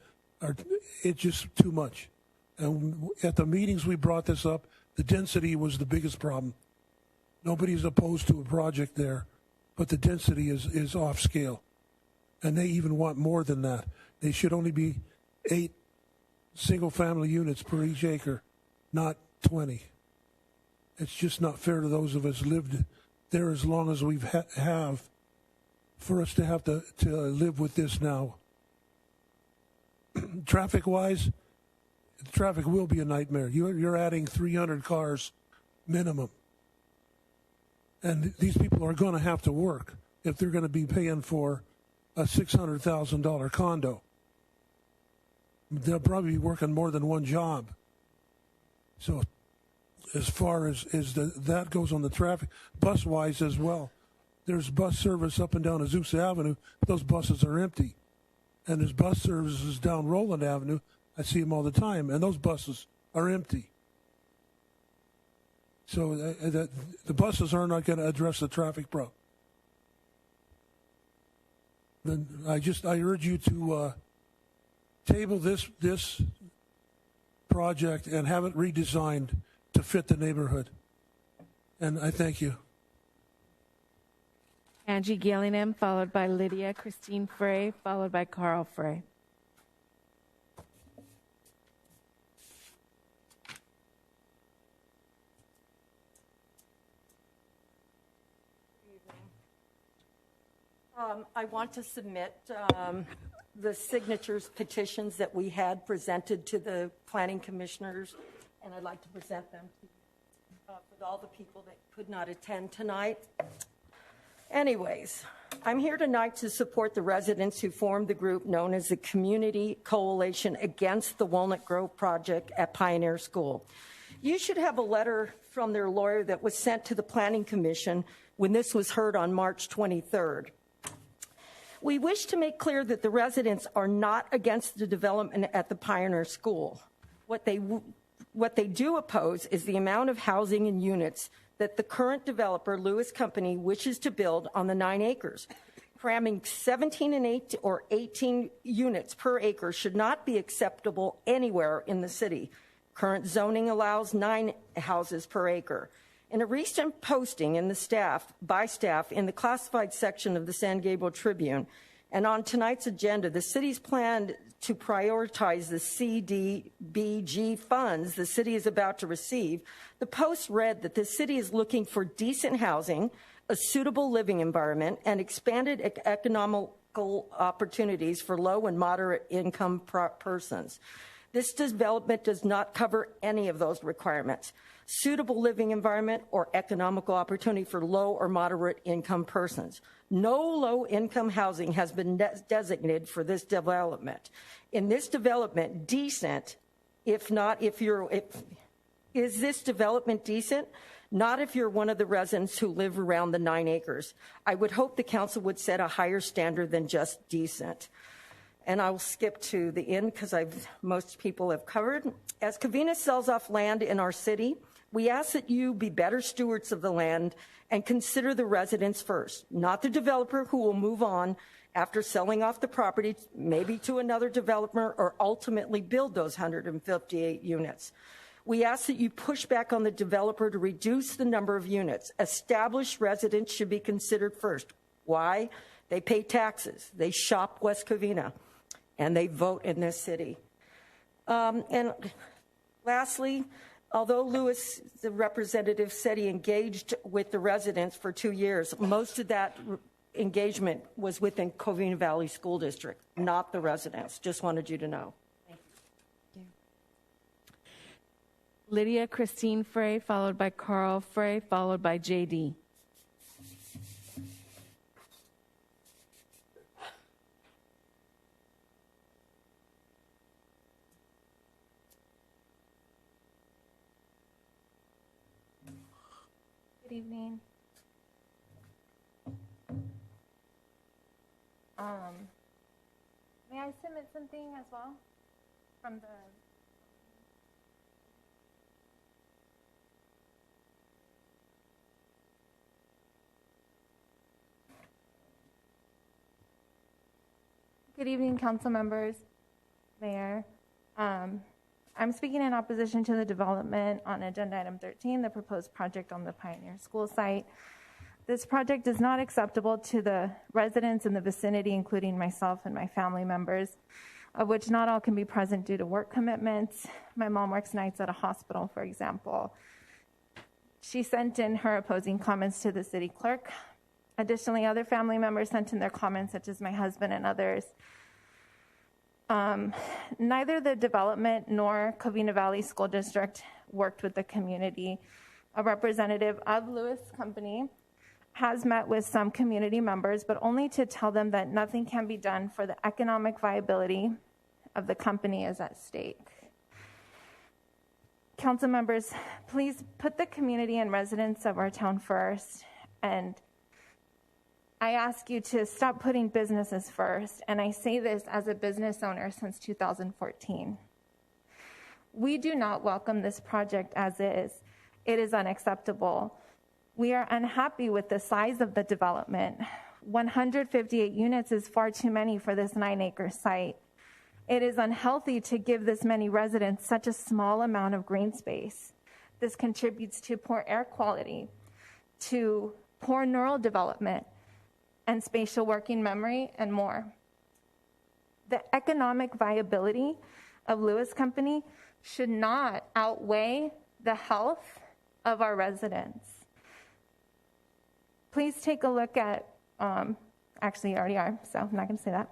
V: it's just too much. And at the meetings we brought this up, the density was the biggest problem. Nobody's opposed to a project there, but the density is off scale. And they even want more than that. They should only be 8 single-family units per each acre, not 20. It's just not fair to those of us lived there as long as we've have for us to have to live with this now. Traffic-wise, traffic will be a nightmare. You're adding 300 cars minimum. And these people are going to have to work if they're going to be paying for a $600,000 condo. They'll probably be working more than one job. So as far as that goes on the traffic, bus-wise as well, there's bus service up and down Azusa Avenue, but those buses are empty. And there's bus services down Roland Avenue. I see them all the time, and those buses are empty. So the buses are not going to address the traffic problem. Then I urge you to table this project and have it redesigned to fit the neighborhood. And I thank you.
C: Angie Gillingham, followed by Lydia Christine Frey, followed by Carl Frey.
H: I want to submit the signatures petitions that we had presented to the planning commissioners, and I'd like to present them to with all the people that could not attend tonight. Anyways, I'm here tonight to support the residents who formed the group known as the Community Coalition Against the Walnut Grove Project at Pioneer School. You should have a letter from their lawyer that was sent to the Planning Commission when this was heard on March 23rd. We wish to make clear that the residents are not against the development at the Pioneer School. What they do oppose is the amount of housing and units that the current developer, Lewis Company, wishes to build on the 9 acres. Cramming 17 and 18 units per acre should not be acceptable anywhere in the city. Current zoning allows 9 houses per acre. In a recent posting by staff in the classified section of the San Gabriel Tribune, and on tonight's agenda, the city's plan to prioritize the CDBG funds the city is about to receive, the post read that the city is looking for decent housing, a suitable living environment, and expanded economical opportunities for low and moderate income persons. This development does not cover any of those requirements. Suitable living environment or economical opportunity for low or moderate income persons. No low income housing has been designated for this development. In this development, decent, is this development decent? Not if you're one of the residents who live around the 9 acres. I would hope the council would set a higher standard than just decent. And I will skip to the end because most people have covered. As Covina sells off land in our city, we ask that you be better stewards of the land and consider the residents first, not the developer who will move on after selling off the property, maybe to another developer, or ultimately build those 158 units. We ask that you push back on the developer to reduce the number of units. Established residents should be considered first. Why? They pay taxes, they shop West Covina, and they vote in this city. And lastly, although Lewis, the representative, said he engaged with the residents for 2 years, most of that engagement was within Covina Valley School District, not the residents. Just wanted you to know. Thank you.
C: Lydia Christine Frey, followed by Carl Frey, followed by JD.
U: Good evening. May I submit something as well from the... Good evening, council members, mayor. I'm speaking in opposition to the development on agenda item 13, the proposed project on the Pioneer School site. This project is not acceptable to the residents in the vicinity, including myself and my family members, of which not all can be present due to work commitments. My mom works nights at a hospital, for example. She sent in her opposing comments to the city clerk. Additionally, other family members sent in their comments, such as my husband and others. Neither the development nor Covina Valley School District worked with the community. A representative of Lewis Company has met with some community members, but only to tell them that nothing can be done for the economic viability of the company is at stake. Council members, please put the community and residents of our town first, and I ask you to stop putting businesses first, and I say this as a business owner since 2014. We do not welcome this project as is. It is unacceptable. We are unhappy with the size of the development. 158 units is far too many for this 9-acre site. It is unhealthy to give this many residents such a small amount of green space. This contributes to poor air quality, to poor neural development, and spatial working memory, and more. The economic viability of Lewis Company should not outweigh the health of our residents. Please take a look at, actually you already are, so I'm not going to say that.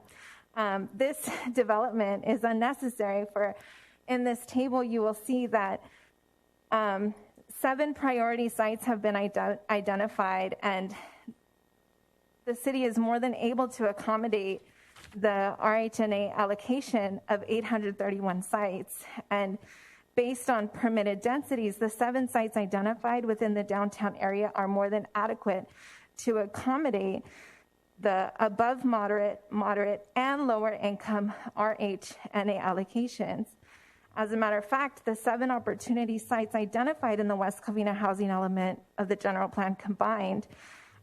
U: This development is unnecessary. In this table, you will see that 7 priority sites have been identified, and the city is more than able to accommodate the RHNA allocation of 831 sites. And based on permitted densities, the 7 sites identified within the downtown area are more than adequate to accommodate the above moderate, and lower income RHNA allocations. As a matter of fact, the 7 opportunity sites identified in the West Covina housing element of the general plan combined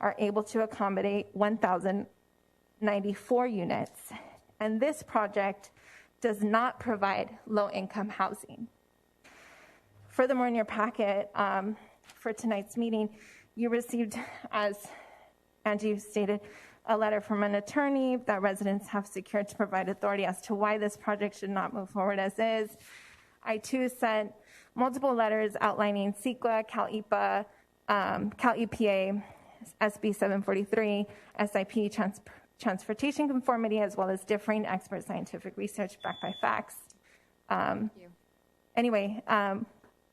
U: are able to accommodate 1,094 units. And this project does not provide low-income housing. Furthermore, in your packet for tonight's meeting, you received, as Angie stated, a letter from an attorney that residents have secured to provide authority as to why this project should not move forward as is. I, too, sent multiple letters outlining CEQA, Cal EPA, SB 743, SIP, transportation conformity, as well as differing expert scientific research backed by facts. Thank you. Anyway,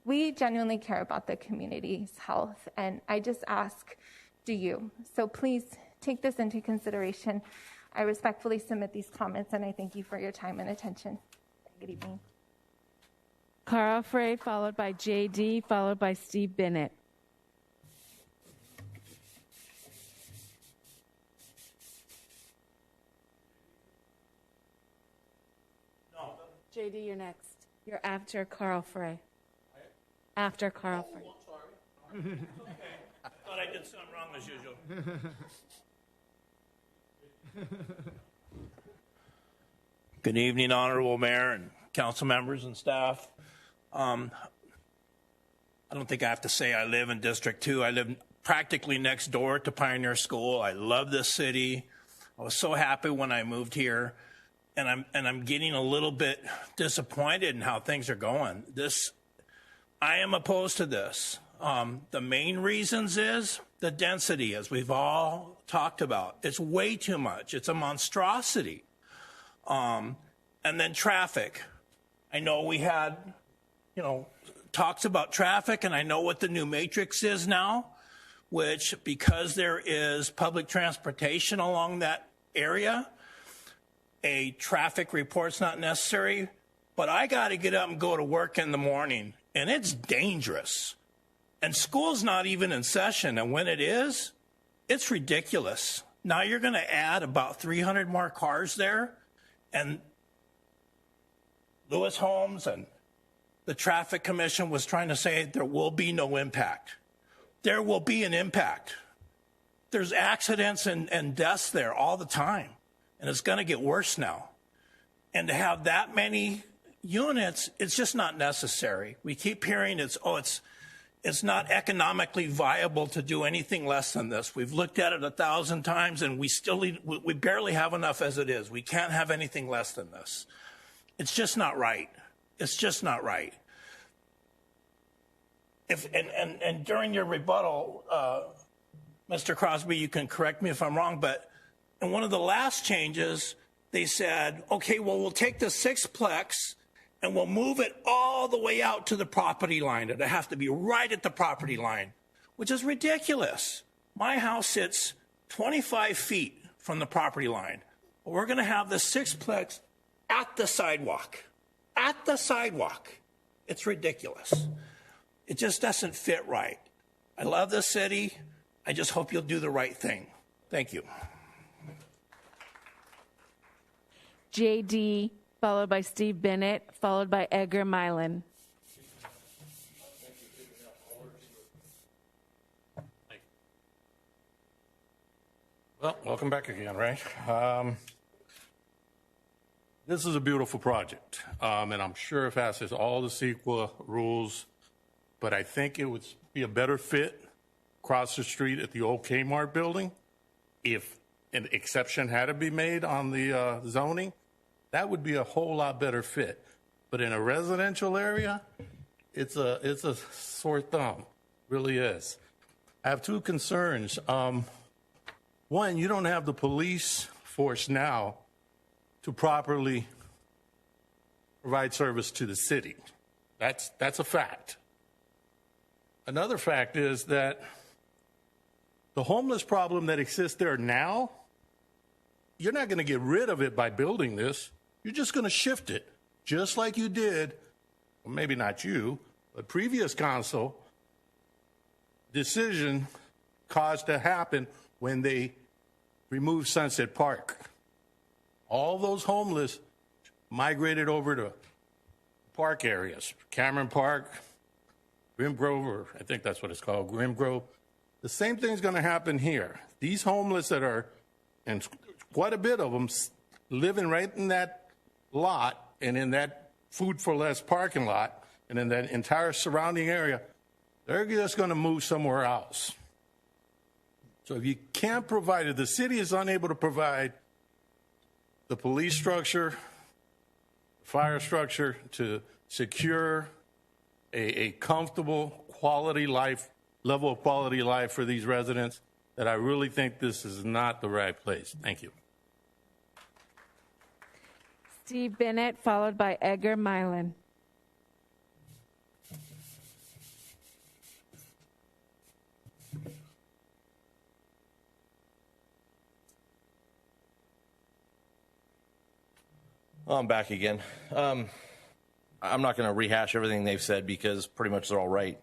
U: we genuinely care about the community's health, and I just ask, do you? So please take this into consideration. I respectfully submit these comments, and I thank you for your time and attention. Good evening.
C: Carl Frey, followed by JD, followed by Steve Bennett. JD, you're next. You're after Carl Frey. After Carl Frey.
N: I'm sorry. Okay. Thought I did something wrong as usual. Good evening, Honorable Mayor and council members and staff. I don't think I have to say I live in District 2. I live practically next door to Pioneer School. I love this city. I was so happy when I moved here. And I'm getting a little bit disappointed in how things are going. I am opposed to this. The main reasons is the density, as we've all talked about. It's way too much. It's a monstrosity. And then traffic. I know we had, talks about traffic, and I know what the new matrix is now, which because there is public transportation along that area, a traffic report's not necessary, but I got to get up and go to work in the morning, and it's dangerous. And school's not even in session, and when it is, it's ridiculous. Now you're going to add about 300 more cars there, and Lewis Homes and the Traffic Commission was trying to say there will be no impact. There will be an impact. There's accidents and deaths there all the time. and it's going to get worse now. And to have that many units, it's just not necessary. We keep hearing it's not economically viable to do anything less than this. We've looked at it 1,000 times, and we barely have enough as it is. We can't have anything less than this. It's just not right. It's just not right. And during your rebuttal, Mr. Crosby, you can correct me if I'm wrong, but in one of the last changes, they said, okay, well, we'll take the sixplex and we'll move it all the way out to the property line. It'll have to be right at the property line, which is ridiculous. My house sits 25 feet from the property line. But we're going to have the sixplex at the sidewalk. At the sidewalk. It's ridiculous. It just doesn't fit right. I love this city. I just hope you'll do the right thing. Thank you.
C: JD, followed by Steve Bennett, followed by Edgar Milan.
K: Well, welcome back again, right? This is a beautiful project, and I'm sure it passes all the CEQA rules, but I think it would be a better fit across the street at the old Kmart building if an exception had to be made on the zoning. That would be a whole lot better fit. But in a residential area, it's a sore thumb, really is. I have two concerns. One, you don't have the police force now to properly provide service to the city. That's a fact. Another fact is that the homeless problem that exists there now, you're not going to get rid of it by building this. You're just going to shift it, just like you did, well, maybe not you, but previous council decision caused to happen when they removed Sunset Park. All those homeless migrated over to park areas, Cameron Park, Grim Grove, or I think that's what it's called, Grim Grove. The same thing's going to happen here. These homeless that are, and quite a bit of them, living right in that lot and in that Food for Less parking lot and in that entire surrounding area, they're just going to move somewhere else. So if you can't provide it, the city is unable to provide the police structure, fire structure to secure a comfortable quality life, level of quality life for these residents, that I really think this is not the right place. Thank you.
C: Steve Bennett, followed by Edgar Milan.
P: I'm back again. I'm not going to rehash everything they've said because pretty much they're all right.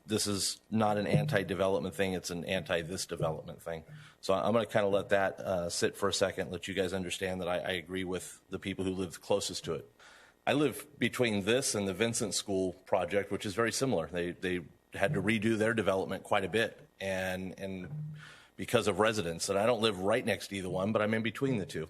P: This is not an anti-development thing. It's an anti-this development thing. So I'm going to kind of let that sit for a second, let you guys understand that I agree with the people who live closest to it. I live between this and the Vincent School project, which is very similar. They had to redo their development quite a bit, and because of residents. And I don't live right next to either one, but I'm in between the two.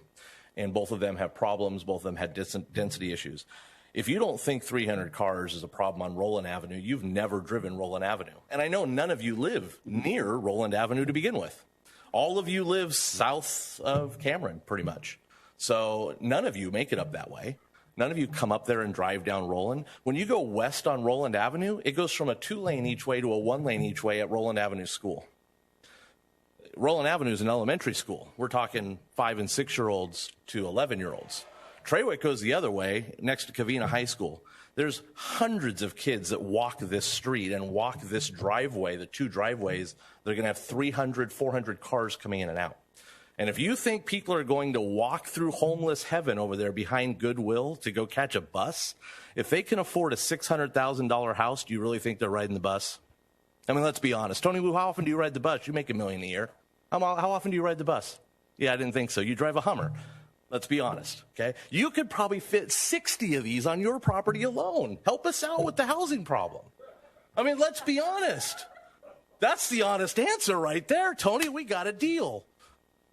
P: And both of them have problems. Both of them had density issues. If you don't think 300 cars is a problem on Roland Avenue, you've never driven Roland Avenue. And I know none of you live near Roland Avenue to begin with. All of you live south of Cameron, pretty much. So none of you make it up that way. None of you come up there and drive down Roland. When you go west on Roland Avenue, it goes from a 2-lane each way to a 1-lane each way at Roland Avenue School. Roland Avenue is an elementary school. We're talking 5- and 6-year-olds to 11-year-olds. Trawick goes the other way, next to Covina High School. There's hundreds of kids that walk this street and walk this driveway, the two driveways. They're going to have 300, 400 cars coming in and out. And if you think people are going to walk through homeless heaven over there behind Goodwill to go catch a bus, if they can afford a $600,000 house, do you really think they're riding the bus? I mean, let's be honest. Tony Wu, how often do you ride the bus? You make $1 million a year. How often do you ride the bus? Yeah, I didn't think so. You drive a Hummer. Let's be honest, okay? You could probably fit 60 of these on your property alone. Help us out with the housing problem. I mean, let's be honest. That's the honest answer right there, Tony. We got a deal.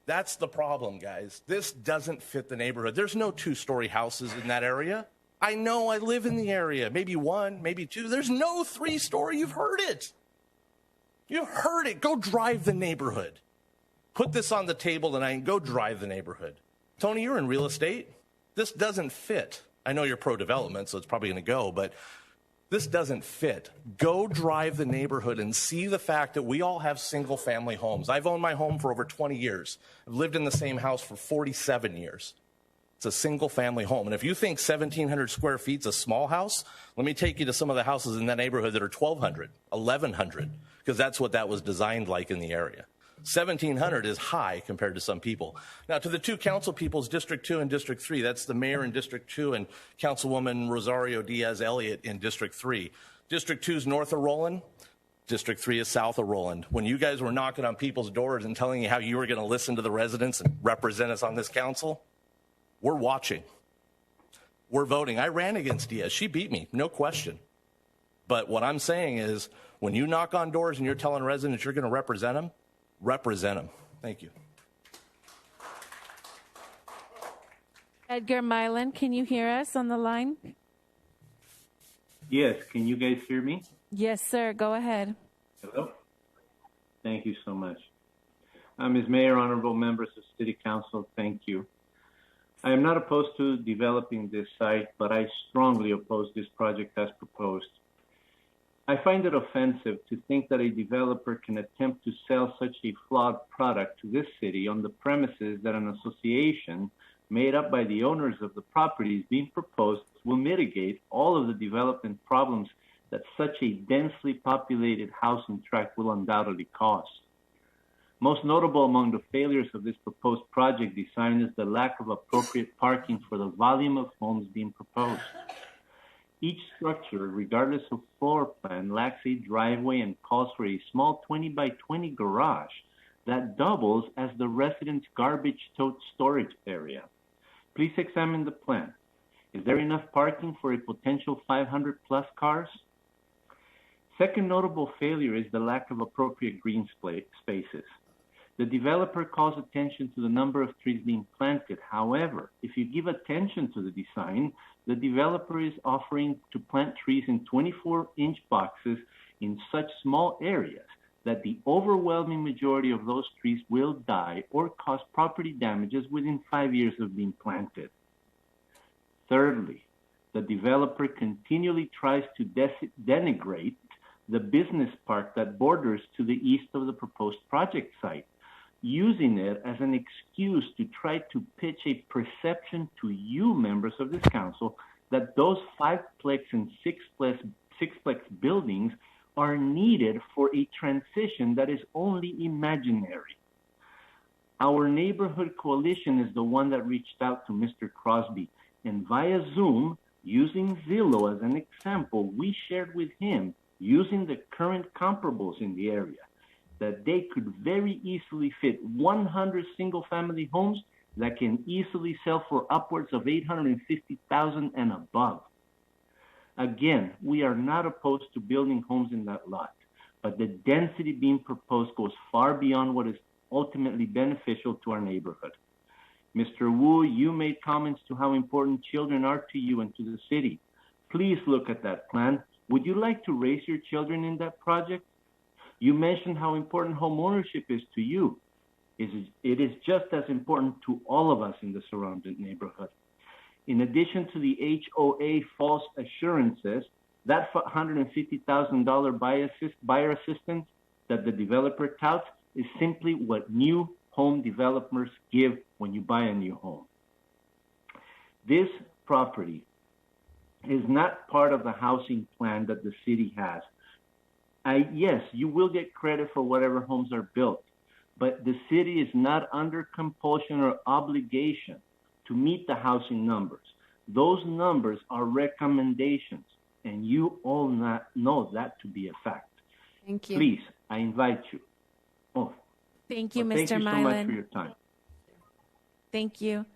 P: That's the problem, guys. This doesn't fit the neighborhood. There's no two-story houses in that area. I know, I live in the area. Maybe one, maybe two. There's no three-story. You've heard it. You've heard it. Go drive the neighborhood. Put this on the table tonight and go drive the neighborhood. Tony, you're in real estate. This doesn't fit. I know you're pro-development, so it's probably going to go, but this doesn't fit. Go drive the neighborhood and see the fact that we all have single-family homes. I've owned my home for over 20 years. I've lived in the same house for 47 years. It's a single-family home. And if you think 1,700 square feet is a small house, let me take you to some of the houses in that neighborhood that are 1,200, 1,100, because that's what that was designed like in the area. 1,700 is high compared to some people. Now, to the two council peoples, District 2 and District 3, that's the mayor in District 2 and Councilwoman Rosario Diaz-Elliott in District 3. District 2 is north of Roland. District 3 is south of Roland. When you guys were knocking on people's doors and telling you how you were going to listen to the residents and represent us on this council, we're watching. We're voting. I ran against Diaz. She beat me, no question. But what I'm saying is, when you knock on doors and you're telling residents you're going to represent them, represent them. Thank you.
C: Edgar Milan, can you hear us on the line?
Q: Yes, can you guys hear me?
C: Yes, sir. Go ahead.
Q: Hello. Thank you so much. Ms. Mayor, honorable members of City Council, thank you. I am not opposed to developing this site, but I strongly oppose this project as proposed. I find it offensive to think that a developer can attempt to sell such a flawed product to this city on the premises that an association made up by the owners of the properties being proposed will mitigate all of the development problems that such a densely populated housing tract will undoubtedly cause. Most notable among the failures of this proposed project design is the lack of appropriate parking for the volume of homes being proposed. Each structure, regardless of floor plan, lacks a driveway and calls for a small 20 by 20 garage that doubles as the residents' garbage tote storage area. Please examine the plan. Is there enough parking for a potential 500 plus cars? Second notable failure is the lack of appropriate green spaces. The developer calls attention to the number of trees being planted. However, if you give attention to the design, the developer is offering to plant trees in 24-inch boxes in such small areas that the overwhelming majority of those trees will die or cause property damages within 5 years of being planted. Thirdly, the developer continually tries to denigrate the business park that borders to the east of the proposed project site, using it as an excuse to try to pitch a perception to you, members of this council, that those 5-plex and 6-plex buildings are needed for a transition that is only imaginary. Our neighborhood coalition is the one that reached out to Mr. Crosby, and via Zoom, using Zillow as an example, we shared with him, using the current comparables in the area, that they could very easily fit 100 single-family homes that can easily sell for upwards of $850,000 and above. Again, we are not opposed to building homes in that lot, but the density being proposed goes far beyond what is ultimately beneficial to our neighborhood. Mr. Wu, you made comments to how important children are to you and to the city. Please look at that plan. Would you like to raise your children in that project? You mentioned how important home ownership is to you. It is just as important to all of us in the surrounding neighborhood. In addition to the HOA false assurances, that $150,000 buyer assistance that the developer touts is simply what new home developers give when you buy a new home. This property is not part of the housing plan that the city has. Yes, you will get credit for whatever homes are built, but the city is not under compulsion or obligation to meet the housing numbers. Those numbers are recommendations, and you all know that to be a fact.
A: Thank you.
Q: Please, I invite you. Oh,
C: thank you, Mr.
Q: Thank you so
C: Milan.
Q: much for your time.
C: Thank you.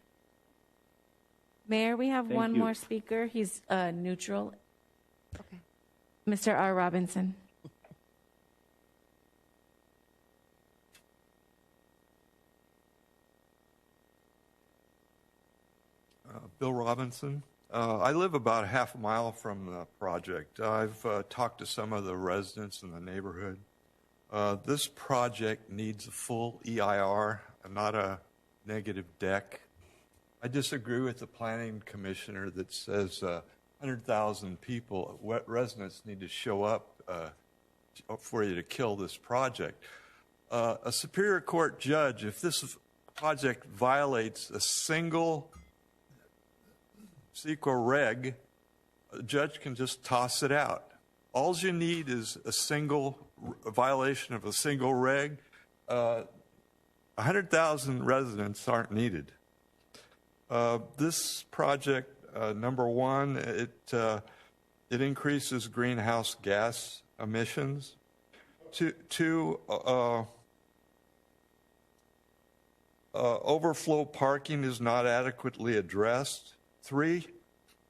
C: Mayor, we have
Q: Thank
C: one
Q: you.
C: more speaker. He's neutral. Okay. Mr. R. Robinson.
R: Bill Robinson. I live about half a mile from the project. I've talked to some of the residents in the neighborhood. This project needs a full EIR, not a negative deck. I disagree with the planning commissioner that says 100,000 people, residents need to show up for you to kill this project. A Superior Court judge, if this project violates a single CEQA reg, a judge can just toss it out. All you need is a violation of a single reg. 100,000 residents aren't needed. This project, number one, it increases greenhouse gas emissions. Two, overflow parking is not adequately addressed. Three,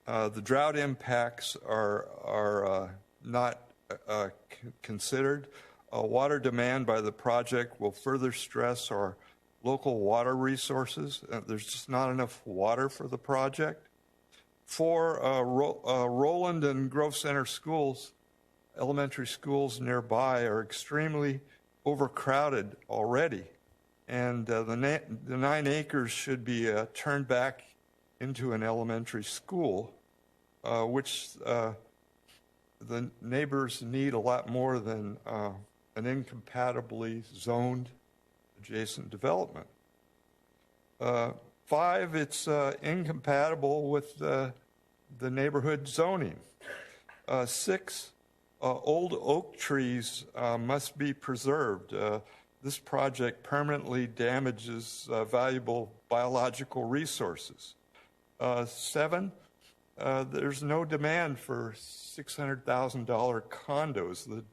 R: the drought impacts are not considered. Water demand by the project will further stress our local water resources. There's just not enough water for the project. Four, Roland and Grove Center schools, elementary schools nearby, are extremely overcrowded already. And the 9 acres should be turned back into an elementary school, which the neighbors need a lot more than an incompatibly zoned adjacent development. 5, it's incompatible with the neighborhood zoning. 6, old oak trees must be preserved. This project permanently damages valuable biological resources. 7, there's no demand for $600,000 condos.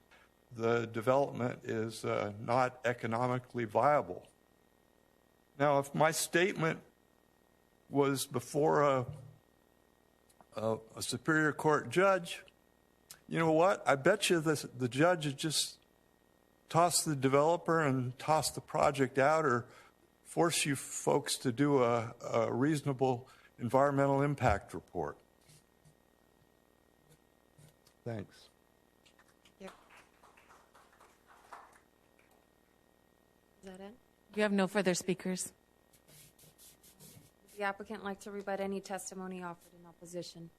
R: The development is not economically viable. Now, if my statement was before a Superior Court judge, you know what? I bet you the judge would just toss the developer and toss the project out, or force you folks to do a reasonable environmental impact report. Thanks.
A: Yep. Is that it?
C: You have no further speakers.
A: Would the applicant like to rebut any testimony offered in opposition?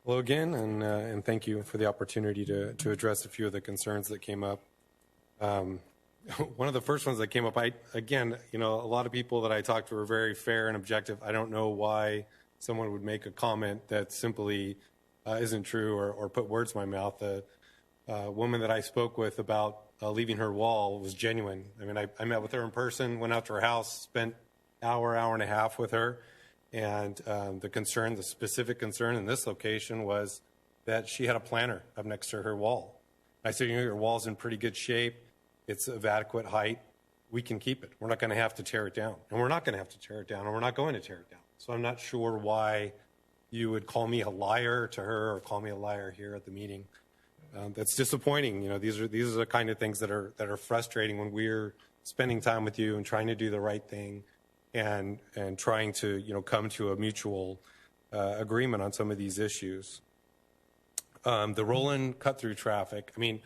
S: Hello again, and thank you for the opportunity to address a few of the concerns that came up. One of the first ones that came up, again, a lot of people that I talked to were very fair and objective. I don't know why someone would make a comment that simply isn't true or put words in my mouth. The woman that I spoke with about leaving her wall was genuine. I mean, I met with her in person, went out to her house, spent hour and a half with her. And the specific concern in this location was that she had a planter up next to her wall. I said, your wall's in pretty good shape. It's of adequate height. We can keep it. We're not going to have to tear it down. And we're not going to have to tear it down, and we're not going to tear it down. So I'm not sure why you would call me a liar to her or call me a liar here at the meeting. That's disappointing. These are the kind of things that are frustrating when we're spending time with you and trying to do the right thing. And trying to come to a mutual agreement on some of these issues. The Roland cut-through traffic. I mean,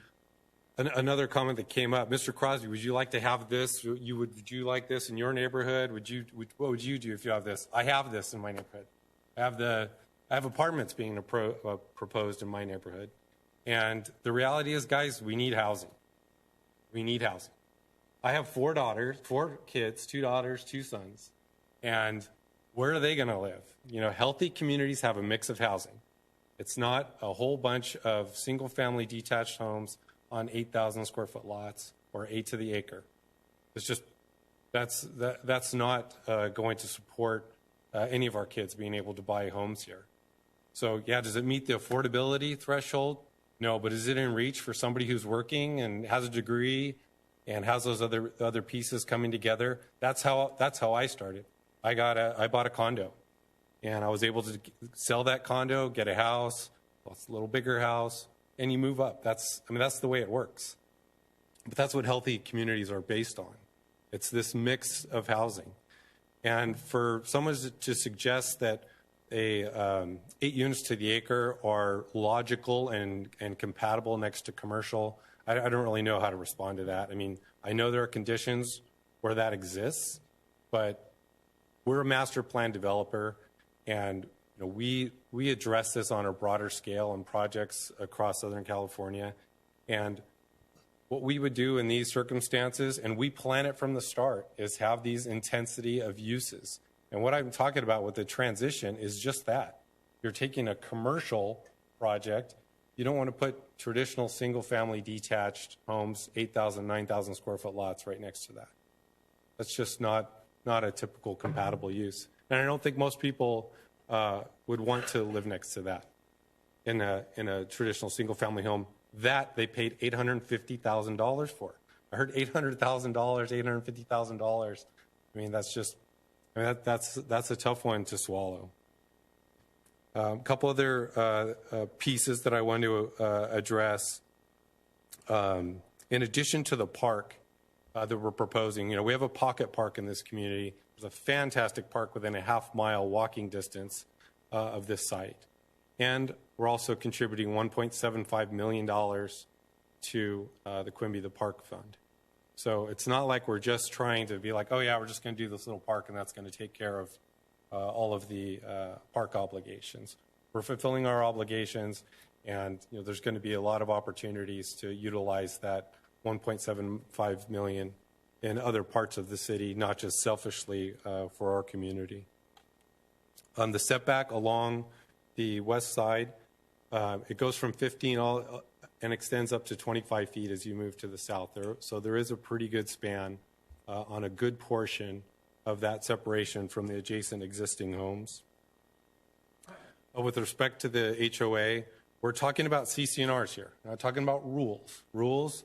S: another comment that came up. Mr. Crosby, would you like to have this? Would you like this in your neighborhood? What would you do if you have this? I have this in my neighborhood. I have apartments being proposed in my neighborhood, and the reality is, guys, we need housing. We need housing. I have 4 kids, 2 daughters, 2 sons. And where are they going to live? Healthy communities have a mix of housing. It's not a whole bunch of single-family detached homes on 8,000 square foot lots or 8 to the acre. It's just, that's not going to support any of our kids being able to buy homes here. So, yeah, does it meet the affordability threshold? No, but is it in reach for somebody who's working and has a degree and has those other pieces coming together? That's how I started. I bought a condo, and I was able to sell that condo, get a house, a little bigger house, and you move up. That's the way it works. But that's what healthy communities are based on. It's this mix of housing. And for someone to suggest that 8 units to the acre are logical and compatible next to commercial, I don't really know how to respond to that. I mean, I know there are conditions where that exists, but we're a master plan developer, and we address this on a broader scale on projects across Southern California. And what we would do in these circumstances, and we plan it from the start, is have these intensity of uses. And what I'm talking about with the transition is just that. You're taking a commercial project. You don't want to put traditional single-family detached homes, 8,000, 9,000 square foot lots right next to that. That's just not a typical compatible use. And I don't think most people would want to live next to that in a traditional single-family home that they paid $850,000 for. I heard $800,000, $850,000. I mean, that's a tough one to swallow. A couple other pieces that I want to address. In addition to the park that we're proposing, we have a pocket park in this community. There's a fantastic park within a half-mile walking distance of this site. And we're also contributing $1.75 million to the Quimby the Park Fund. So it's not like we're just trying to be like, oh yeah, we're just going to do this little park and that's going to take care of all of the park obligations. We're fulfilling our obligations, and there's going to be a lot of opportunities to utilize that $1.75 million in other parts of the city, not just selfishly for our community. The setback along the west side, it goes from 15 and extends up to 25 feet as you move to the south. So there is a pretty good span on a good portion of that separation from the adjacent existing homes. With respect to the HOA, we're talking about CC&Rs here. We're not talking about rules. Rules,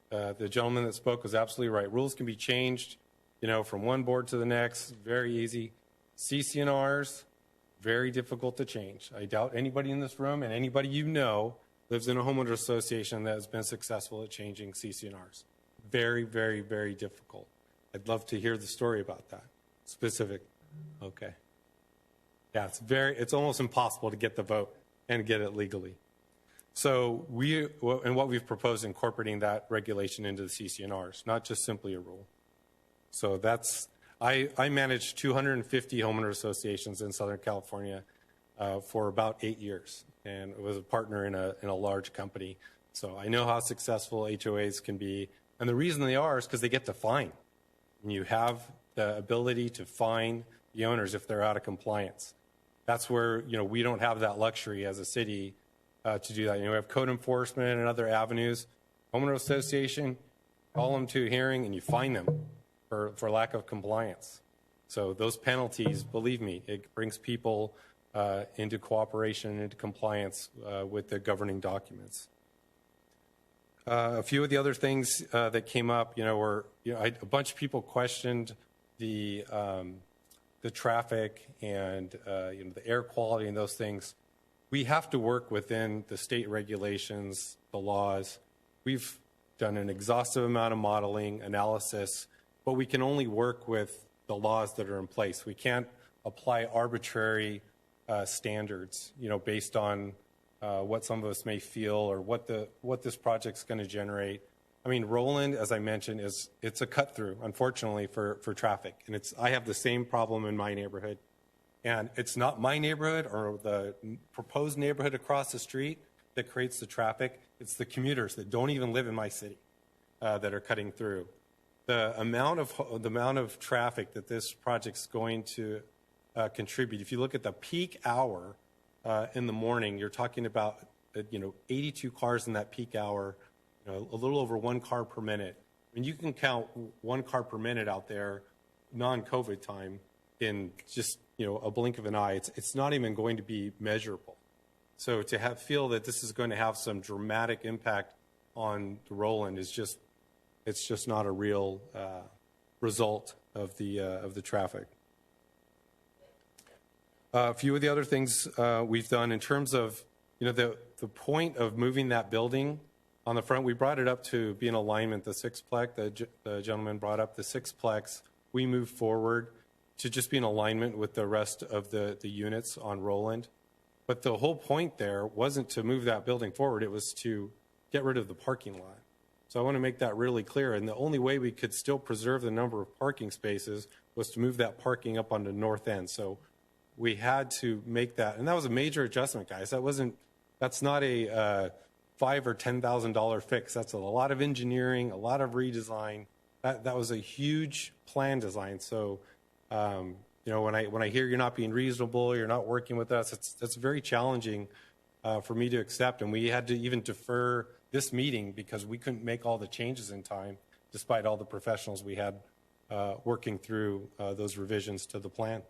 S: the gentleman that spoke was absolutely right. Rules can be changed, from one board to the next, very easy. CC&Rs, very difficult to change. I doubt anybody in this room and anybody lives in a homeowner association that has been successful at changing CC&Rs. Very, very, very difficult. I'd love to hear the story about that. Specific. Okay. Yeah, it's almost impossible to get the vote and get it legally. So what we've proposed incorporating that regulation into the CC&Rs, not just simply a rule. So I managed 250 homeowner associations in Southern California for about 8 years, and was a partner in a large company. So I know how successful HOAs can be, and the reason they are is because they get to fine. And you have the ability to fine the owners if they're out of compliance. That's where we don't have that luxury as a city to do that. We have code enforcement and other avenues. Homeowner association, call them to a hearing and you fine them for lack of compliance. So those penalties, believe me, it brings people into cooperation, into compliance with the governing documents. A few of the other things that came up, were a bunch of people questioned the traffic and the air quality and those things. We have to work within the state regulations, the laws. We've done an exhaustive amount of modeling, analysis, but we can only work with the laws that are in place. We can't apply arbitrary standards, based on what some of us may feel or what this project's going to generate. I mean, Roland, as I mentioned, it's a cut through, unfortunately, for traffic. And I have the same problem in my neighborhood. And it's not my neighborhood or the proposed neighborhood across the street that creates the traffic. It's the commuters that don't even live in my city that are cutting through. The amount of traffic that this project's going to contribute, if you look at the peak hour in the morning, you're talking about 82 cars in that peak hour, a little over 1 car per minute. I mean, you can count 1 car per minute out there, non-COVID time, in just a blink of an eye. It's not even going to be measurable. So to feel that this is going to have some dramatic impact on the Roland is just not a real result of the traffic. A few of the other things we've done in terms of, the point of moving that building on the front, we brought it up to be in alignment, the sixplex, the gentleman brought up the sixplex. We moved forward to just be in alignment with the rest of the units on Roland. But the whole point there wasn't to move that building forward, it was to get rid of the parking lot. So I want to make that really clear. And the only way we could still preserve the number of parking spaces was to move that parking up on the north end. So we had to make that, and that was a major adjustment, guys. That's not a $5,000 or $10,000 fix. That's a lot of engineering, a lot of redesign. That was a huge plan design. So, when I hear you're not being reasonable, you're not working with us, that's very challenging for me to accept. And we had to even defer this meeting because we couldn't make all the changes in time, despite all the professionals we had working through those revisions to the plan.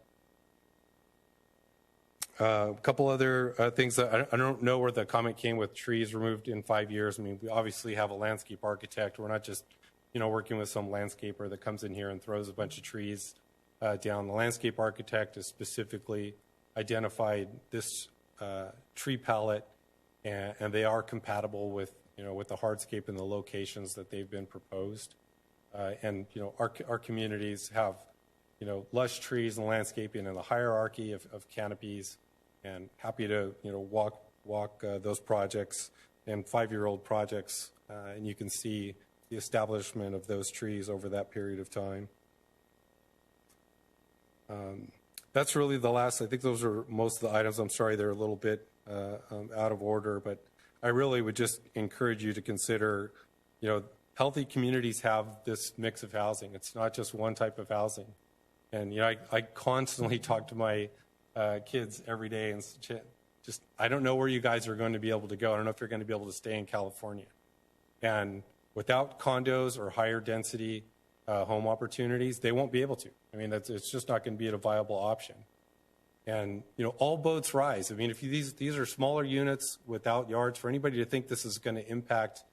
S: A couple other things that I don't know where the comment came with trees removed in 5 years. I mean, we obviously have a landscape architect. We're not just, working with some landscaper that comes in here and throws a bunch of trees down. The landscape architect has specifically identified this tree palette, and they are compatible with, with the hardscape and the locations that they've been proposed. Our communities have, lush trees and landscaping and the hierarchy of canopies, and happy to, walk those projects and 5-year-old projects, and you can see the establishment of those trees over that period of time. That's really the last. I think those are most of the items. I'm sorry they're a little bit out of order, but I really would just encourage you to consider, healthy communities have this mix of housing. It's not just one type of housing. And, I constantly talk to my kids every day and just, I don't know where you guys are going to be able to go. I don't know if you're going to be able to stay in California. And without condos or higher density home opportunities, they won't be able to. I mean, it's just not going to be a viable option. And, all boats rise. I mean, if these are smaller units without yards, for anybody to think this is going to impact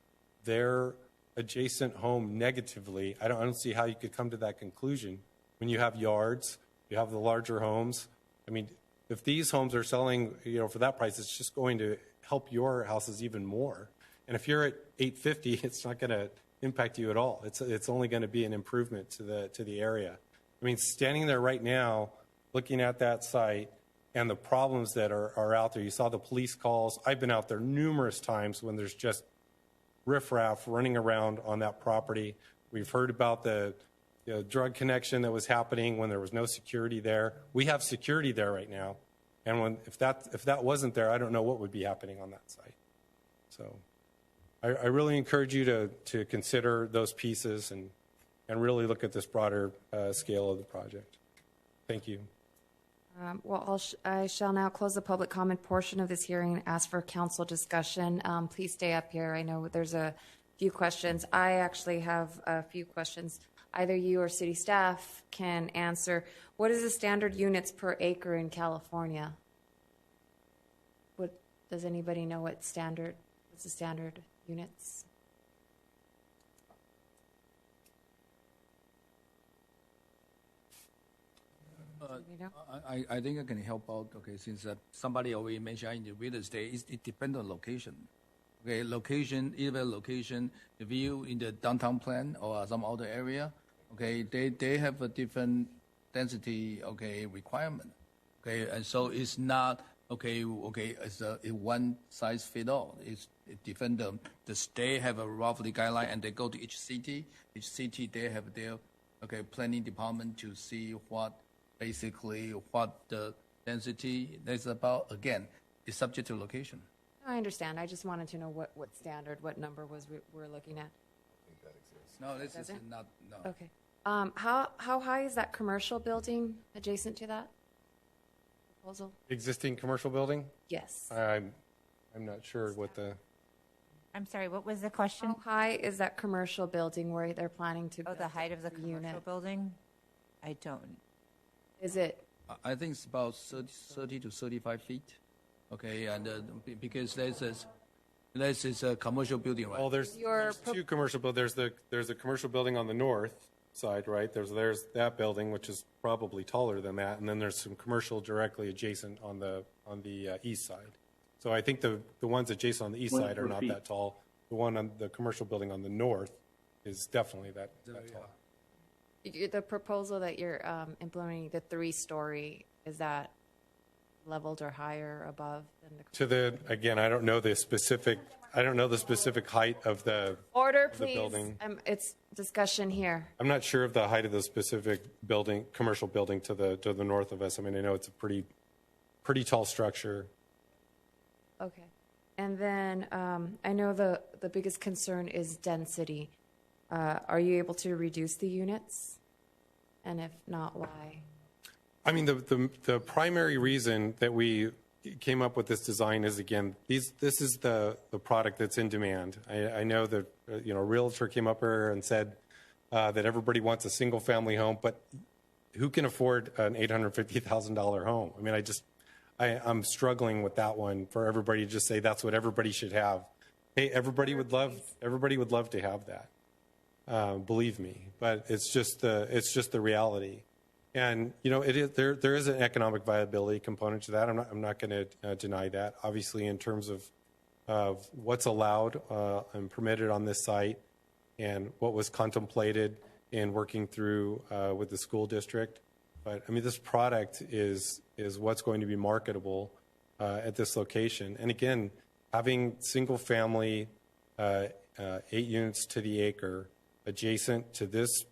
S: their adjacent home negatively, I don't see how you could come to that conclusion. When you have yards, you have the larger homes. I mean, if these homes are selling, for that price, it's just going to help your houses even more. And if you're at $850, it's not going to impact you at all. It's only going to be an improvement to the area. I mean, standing there right now, looking at that site and the problems that are out there. You saw the police calls. I've been out there numerous times when there's just riffraff running around on that property. We've heard about the drug connection that was happening when there was no security there. We have security there right now, and if that wasn't there, I don't know what would be happening on that site. So, I really encourage you to consider those pieces and really look at this broader scale of the project. Thank you.
A: I shall now close the public comment portion of this hearing and ask for council discussion. Please stay up here. I know there's a few questions. I actually have a few questions. Either you or city staff can answer. What is the standard units per acre in California? Does anybody know what's the standard units?
F: I think I can help out, since somebody already mentioned in the real estate, it depends on location. Location, either location, if you in the downtown plan or some other area, they have a different density, requirement. And so it's not, it's a one size fit all. It depends on the state have a roughly guideline, and they go to each city. Each city, they have their, planning department to see what the density is about. Again, it's subject to location.
A: I understand. I just wanted to know what standard, what number we're looking at.
F: I think that exists. No, this is not. No.
A: Okay. How high is that commercial building adjacent to that proposal?
S: Existing commercial building?
A: Yes.
S: I'm not sure what the.
E: I'm sorry. What was the question?
A: How high is that commercial building where they're planning to?
E: Oh, the height of the commercial building? I don't.
A: Is it?
F: I think it's about 30 to 35 feet. And because this is a commercial building, right?
S: Well, there's two commercial buildings. There's a commercial building on the north, side, right? There's that building, which is probably taller than that, and then there's some commercial directly adjacent on the east side. So I think the ones adjacent on the east side are not that tall. The one on the commercial building on the north is definitely that tall.
A: The proposal that you're implementing, the 3-story, is that leveled or higher above than the
S: again, I don't know the specific height of the
A: order,
S: of the
A: please.
S: building.
A: It's discussion here.
S: I'm not sure of the height of the specific building, commercial building to the north of us. I mean, I know it's a pretty tall structure.
A: Okay. And then I know the biggest concern is density. Are you able to reduce the units? And if not, why?
S: I mean, the primary reason that we came up with this design is, again, this is the product that's in demand. I know that a realtor came up here and said that everybody wants a single family home, but who can afford an $850,000 home? I mean, I'm struggling with that one for everybody to just say that's what everybody should have. Hey, everybody would love to have that. Believe me, but it's just the reality. And there is an economic viability component to that. I'm not going to deny that. Obviously, in terms of what's allowed and permitted on this site, and what was contemplated in working through with the school district. But I mean, this product is what's going to be marketable at this location. And again, having single family 8 units to the acre adjacent to this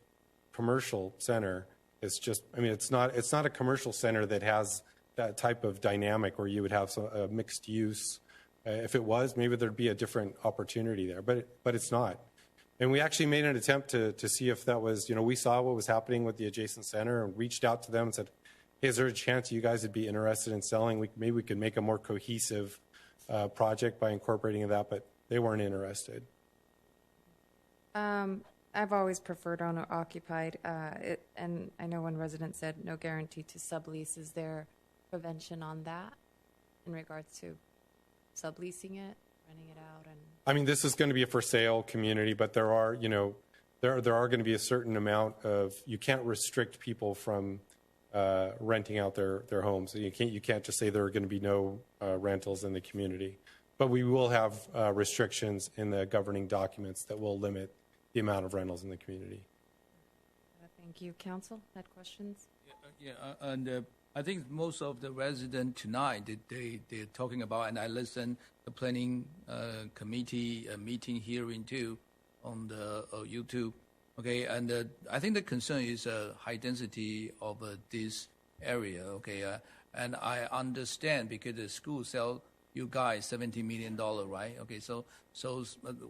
S: commercial center. It's just, I mean, it's not a commercial center that has that type of dynamic where you would have a mixed use. If it was, maybe there'd be a different opportunity there, but it's not. And we actually made an attempt to see if that was, we saw what was happening with the adjacent center and reached out to them and said, hey, is there a chance you guys would be interested in selling? Maybe we could make a more cohesive project by incorporating that, but they weren't interested.
A: I've always preferred owner-occupied, and I know one resident said no guarantee to sublease. Is there prevention on that in regards to subleasing it, renting it out? And
S: I mean, this is going to be a for sale community, but there are, there are going to be a certain amount of, you can't restrict people from renting out their homes. You can't just say there are going to be no rentals in the community. But we will have restrictions in the governing documents that will limit the amount of rentals in the community.
A: Thank you. Council, had questions?
F: And I think most of the residents tonight, they're talking about, and I listened the planning committee meeting hearing too on the YouTube. Okay, and I think the concern is high density of this area. Okay, and I understand because the school sell you guys $70 million, right? Okay, so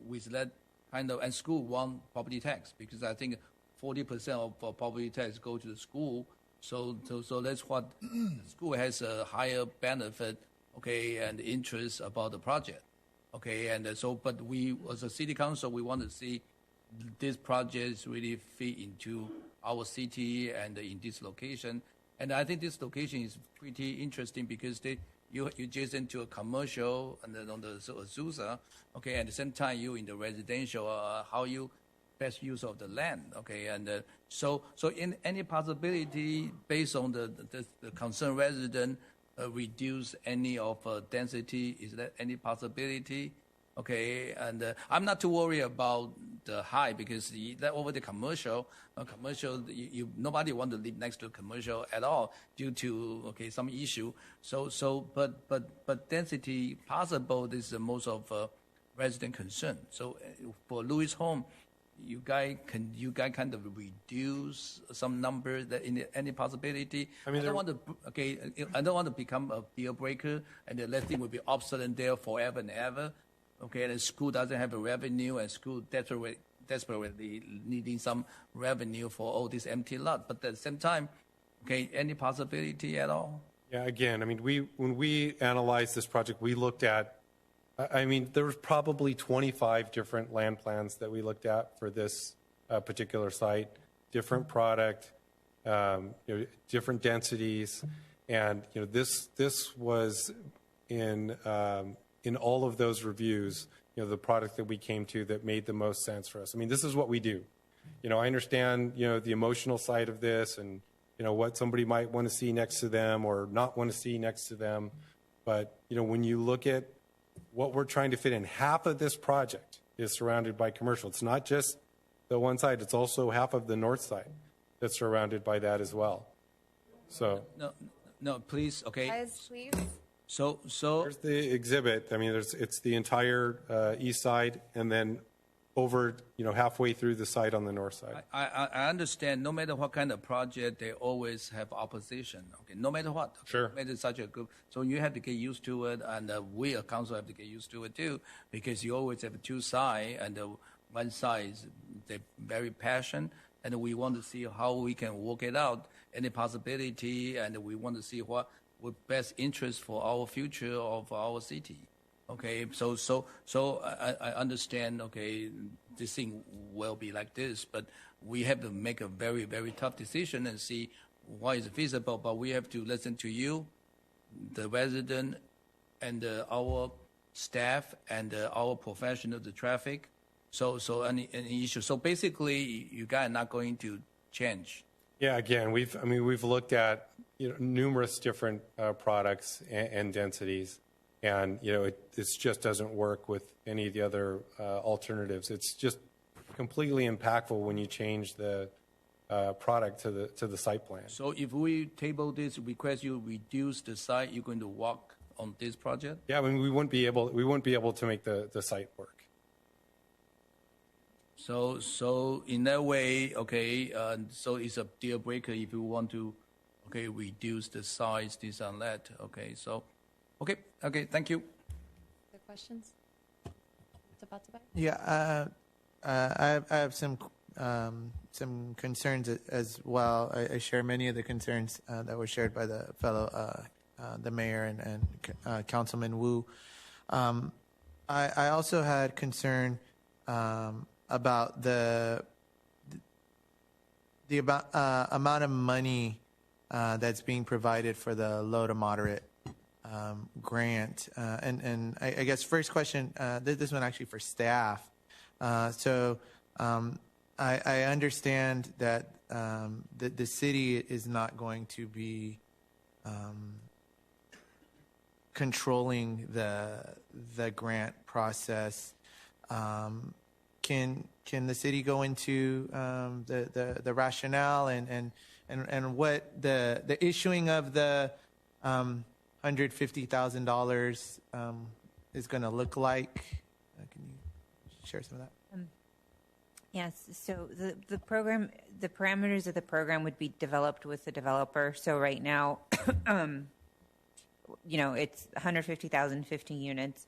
F: with that kind of, and school want property tax because I think 40% of property tax go to the school. So that's what the school has a higher benefit, okay, and interest about the project, okay, and but we as a city council we want to see this project really fit into our city and in this location, and I think this location is pretty interesting because you adjacent to a commercial and then on the Azusa, okay, at the same time you in the residential, how you best use of the land, okay, and so in any possibility based on the concerned resident reduce any of density, is there any possibility? Okay, and I'm not too worried about the height because that over the commercial, nobody want to live next to a commercial at all due to some issue. But density possible. This is the most of resident concern. So for Louis' home, you guys kind of reduce some number that in any possibility. I don't want to become a deal breaker and the letting will be obsolete there forever and ever. Okay, and the school doesn't have a revenue, and school desperately needing some revenue for all this empty lot. But at the same time, okay, any possibility at all?
S: Yeah, again, I mean, when we analyzed this project, we looked at, I mean, there was probably 25 different land plans that we looked at for this particular site, different product, different densities, and this was in all of those reviews, the product that we came to that made the most sense for us. I mean, this is what we do. I understand, the emotional side of this and, what somebody might want to see next to them or not want to see next to them. But, when you look at what we're trying to fit in, half of this project is surrounded by commercial. It's not just the one side, it's also half of the north side that's surrounded by that as well. So.
F: No, please, okay.
A: Guys, please.
F: So
S: there's the exhibit. I mean, it's the entire east side and then over, halfway through the site on the north side.
F: I understand no matter what kind of project, they always have opposition. Okay, no matter what. Okay?
S: Sure.
F: No matter such a group. So you have to get used to it, and we, as council, have to get used to it too, because you always have two sides, and one side is they're very passionate, and we want to see how we can work it out, any possibility, and we want to see what would best interest for our future of our city. Okay, so I understand, okay, this thing will be like this, but we have to make a very, very tough decision and see what is feasible, but we have to listen to you, the resident, and our staff, and our professional, the traffic. So any issue. So basically, you guys are not going to change.
S: Yeah, again, we've looked at numerous different products and densities. And, this just doesn't work with any of the other alternatives. It's just completely impactful when you change the product to the site plan.
F: So if we table this request, you reduce the site, you're going to walk on this project?
S: Yeah, we wouldn't be able to make the site work.
F: So in that way, okay, so it's a deal breaker if you want to, okay, reduce the size, this and that. Okay, so. Okay, thank you.
A: Other questions? What's about to buy?
G: Yeah, I have some concerns as well. I share many of the concerns that were shared by the fellow, the mayor and Councilman Wu. I also had concern about the amount of money that's being provided for the low to moderate grant. And I guess first question, this one actually for staff. So I understand that the city is not going to be controlling the grant process. Can the city go into the rationale and what the issuing of the $150,000 is going to look like? Can you share some of that?
E: Yes. So the program, the parameters of the program would be developed with the developer. So right now, it's 150,000, 50 units.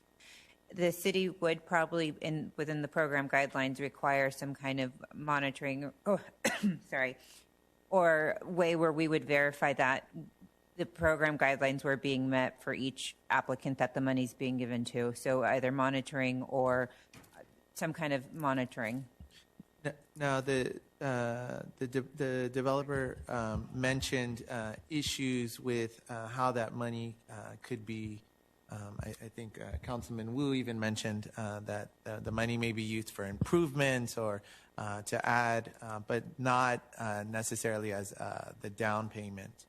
E: The city would probably, within the program guidelines, require some kind of monitoring, or way where we would verify that the program guidelines were being met for each applicant that the money's being given to. So either monitoring or some kind of monitoring.
G: Now, the developer mentioned issues with how that money could be. I think Councilman Wu even mentioned that the money may be used for improvements or to add, but not necessarily as the down payment.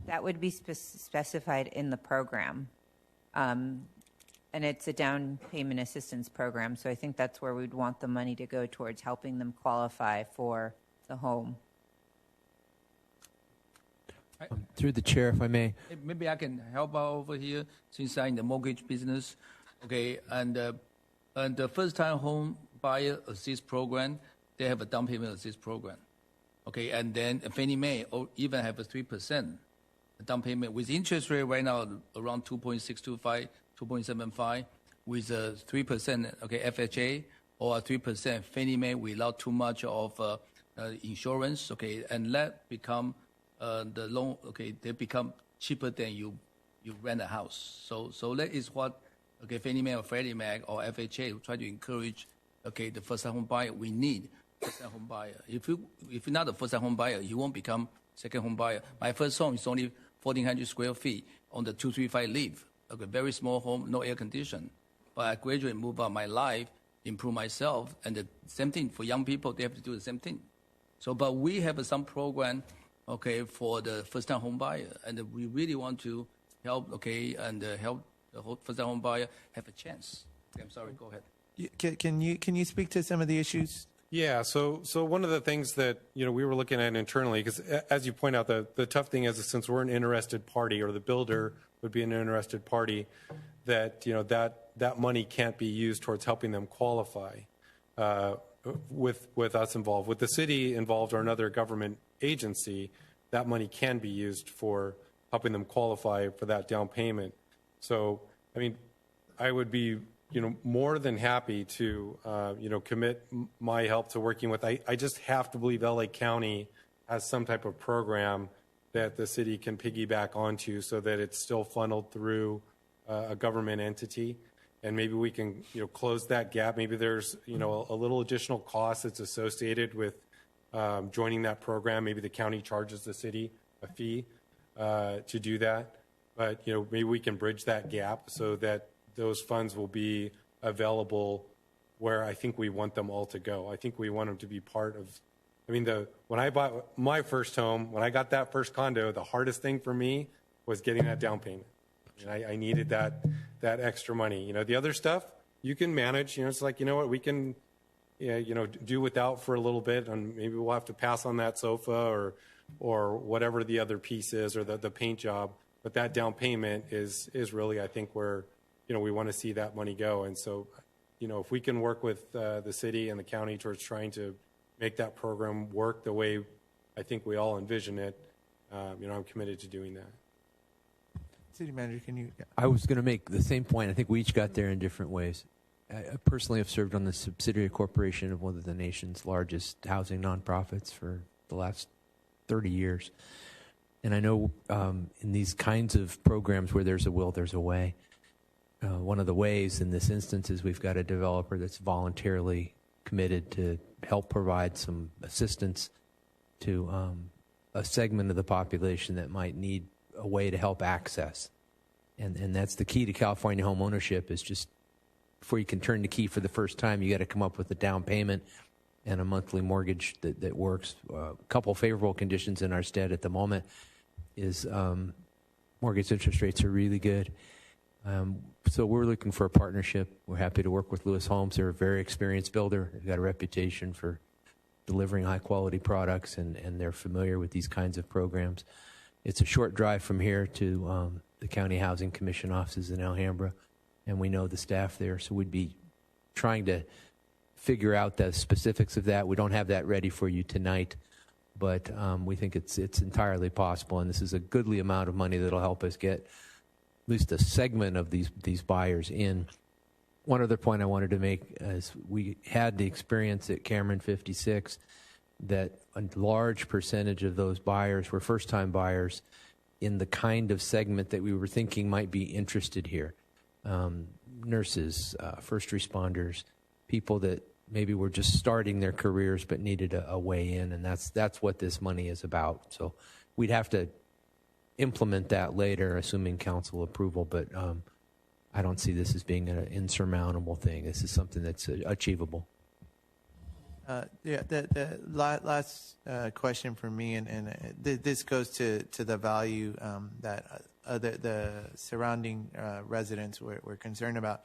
E: That would be specified in the program. And it's a down payment assistance program. So I think that's where we'd want the money to go towards helping them qualify for the home.
B: Through the chair, if I may.
F: Maybe I can help out over here since I'm in the mortgage business. Okay, and the first-time home buyer assist program, they have a down payment assist program. Okay, and then Fannie Mae even have a 3% down payment with interest rate right now around 2.625, 2.75, with a 3% FHA or a 3% Fannie Mae without too much of insurance. Okay, and that become the loan. Okay, they become cheaper than you rent a house. So that is what Fannie Mae or Freddie Mac or FHA try to encourage. Okay, the first-time home buyer we need. First-time home buyer. If you're not a first-time home buyer, you won't become second home buyer. My first home is only 1,400 square feet on the 235 leave. Okay, very small home, no air condition. But I gradually moved out my life improve myself. And the same thing for young people, they have to do the same thing. So, but we have some program, okay, for the first-time home buyer, and we really want to help, okay, and help the first-time home buyer have a chance. Okay, I'm sorry, go ahead.
G: Can you speak to some of the issues?
S: Yeah, so one of the things that we were looking at internally, because as you point out, the tough thing is since we're an interested party, or the builder would be an interested party, that that money can't be used towards helping them qualify with us involved. With the city involved or another government agency, that money can be used for helping them qualify for that down payment. So, I mean, I would be more than happy to, commit my help to working with. I just have to believe LA County has some type of program that the city can piggyback onto so that it's still funneled through a government entity. And maybe we can, close that gap. Maybe there's, a little additional cost that's associated with joining that program. Maybe the county charges the city a fee to do that. But, maybe we can bridge that gap so that those funds will be available where I think we want them all to go. I think we want them to be part of, when I bought my first home, when I got that first condo, the hardest thing for me was getting that down payment. And I needed that extra money. The other stuff you can manage. It's like, what, we can, do without for a little bit, and maybe we'll have to pass on that sofa or whatever the other piece is, or the paint job. But that down payment is really, I think, where we want to see that money go. And so, if we can work with the city and the county towards trying to make that program work the way I think we all envision it, I'm committed to doing that.
G: City Manager, can you?
B: I was going to make the same point. I think we each got there in different ways. I personally have served on the subsidiary corporation of one of the nation's largest housing nonprofits for the last 30 years. And I know in these kinds of programs where there's a will, there's a way. One of the ways in this instance is we've got a developer that's voluntarily committed to help provide some assistance to a segment of the population that might need a way to help access. And that's the key to California home ownership, is just before you can turn the key for the first time, you got to come up with a down payment and a monthly mortgage that works. A couple favorable conditions in our state at the moment is mortgage interest rates are really good. So we're looking for a partnership. We're happy to work with Lewis Homes. They're a very experienced builder. They've got a reputation for delivering high-quality products, and they're familiar with these kinds of programs. It's a short drive from here to the County Housing Commission offices in Alhambra, and we know the staff there, so we'd be trying to figure out the specifics of that. We don't have that ready for you tonight, but we think it's entirely possible, and this is a goodly amount of money that'll help us get at least a segment of these buyers in. One other point I wanted to make is we had the experience at Cameron 56 that a large percentage of those buyers were first-time buyers in the kind of segment that we were thinking might be interested here. Nurses, first responders, people that maybe were just starting their careers but needed a way in, and that's what this money is about. So we'd have to implement that later, assuming council approval, but I don't see this as being an insurmountable thing. This is something that's achievable.
G: The last question for me, and this goes to the value that the surrounding residents were concerned about.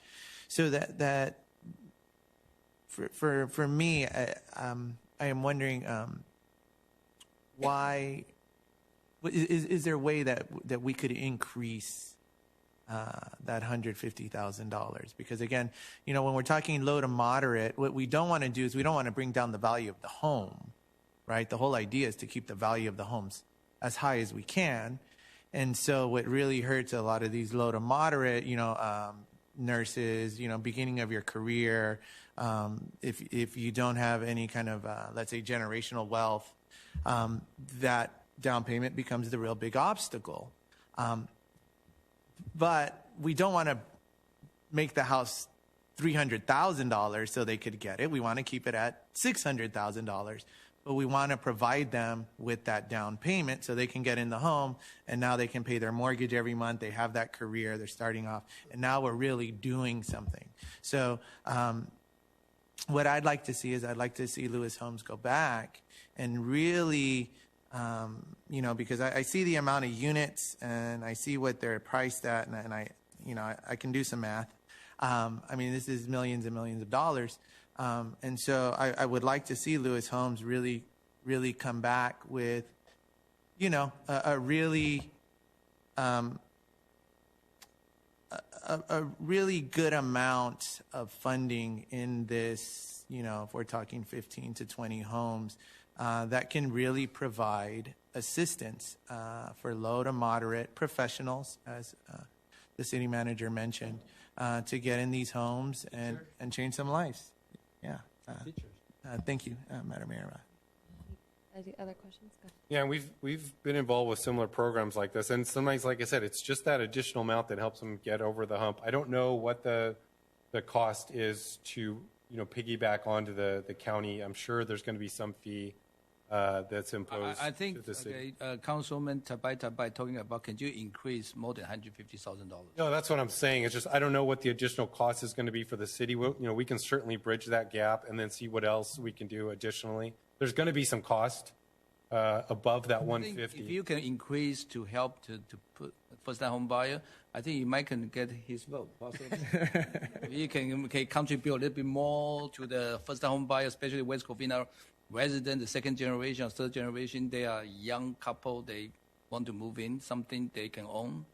G: So that for me, I am wondering why is there a way that we could increase that $150,000? Because again, when we're talking low to moderate, what we don't want to do is we don't want to bring down the value of the home, right? The whole idea is to keep the value of the homes as high as we can. And so what really hurts a lot of these low to moderate, nurses, beginning of your career, if you don't have any kind of, let's say, generational wealth, that down payment becomes the real big obstacle. But we don't want to make the house $300,000 so they could get it. We want to keep it at $600,000. But we want to provide them with that down payment so they can get in the home, and now they can pay their mortgage every month. They have that career. They're starting off. And now we're really doing something. So what I'd like to see is I'd like to see Lewis Homes go back and really, because I see the amount of units and I see what they're priced at, and I can do some math. This is millions and millions of dollars. And so I would like to see Lewis Homes really, really come back with, a really good amount of funding in this, if we're talking 15 to 20 homes, that can really provide assistance for low to moderate professionals, as the city manager mentioned, to get in these homes and change some lives. Yeah. Thank you, Madam Mayor.
A: Other questions? Go.
S: Yeah, we've been involved with similar programs like this, and sometimes, like I said, it's just that additional amount that helps them get over the hump. I don't know what the cost is to piggyback onto the county. I'm sure there's going to be some fee that's imposed.
F: I think
S: to the city.
F: Councilman Tabai talking about, can you increase more than $150,000?
S: No, that's what I'm saying. It's just I don't know what the additional cost is going to be for the city. We can certainly bridge that gap and then see what else we can do additionally. There's going to be some cost above that 150.
F: If you can increase to help to put first-time home buyer, I think you might can get his vote. Possibly. If you can contribute a little bit more to the first-time home buyer, especially West Covina resident, the second generation or third generation, they are a young couple. They want to move in, something they can own.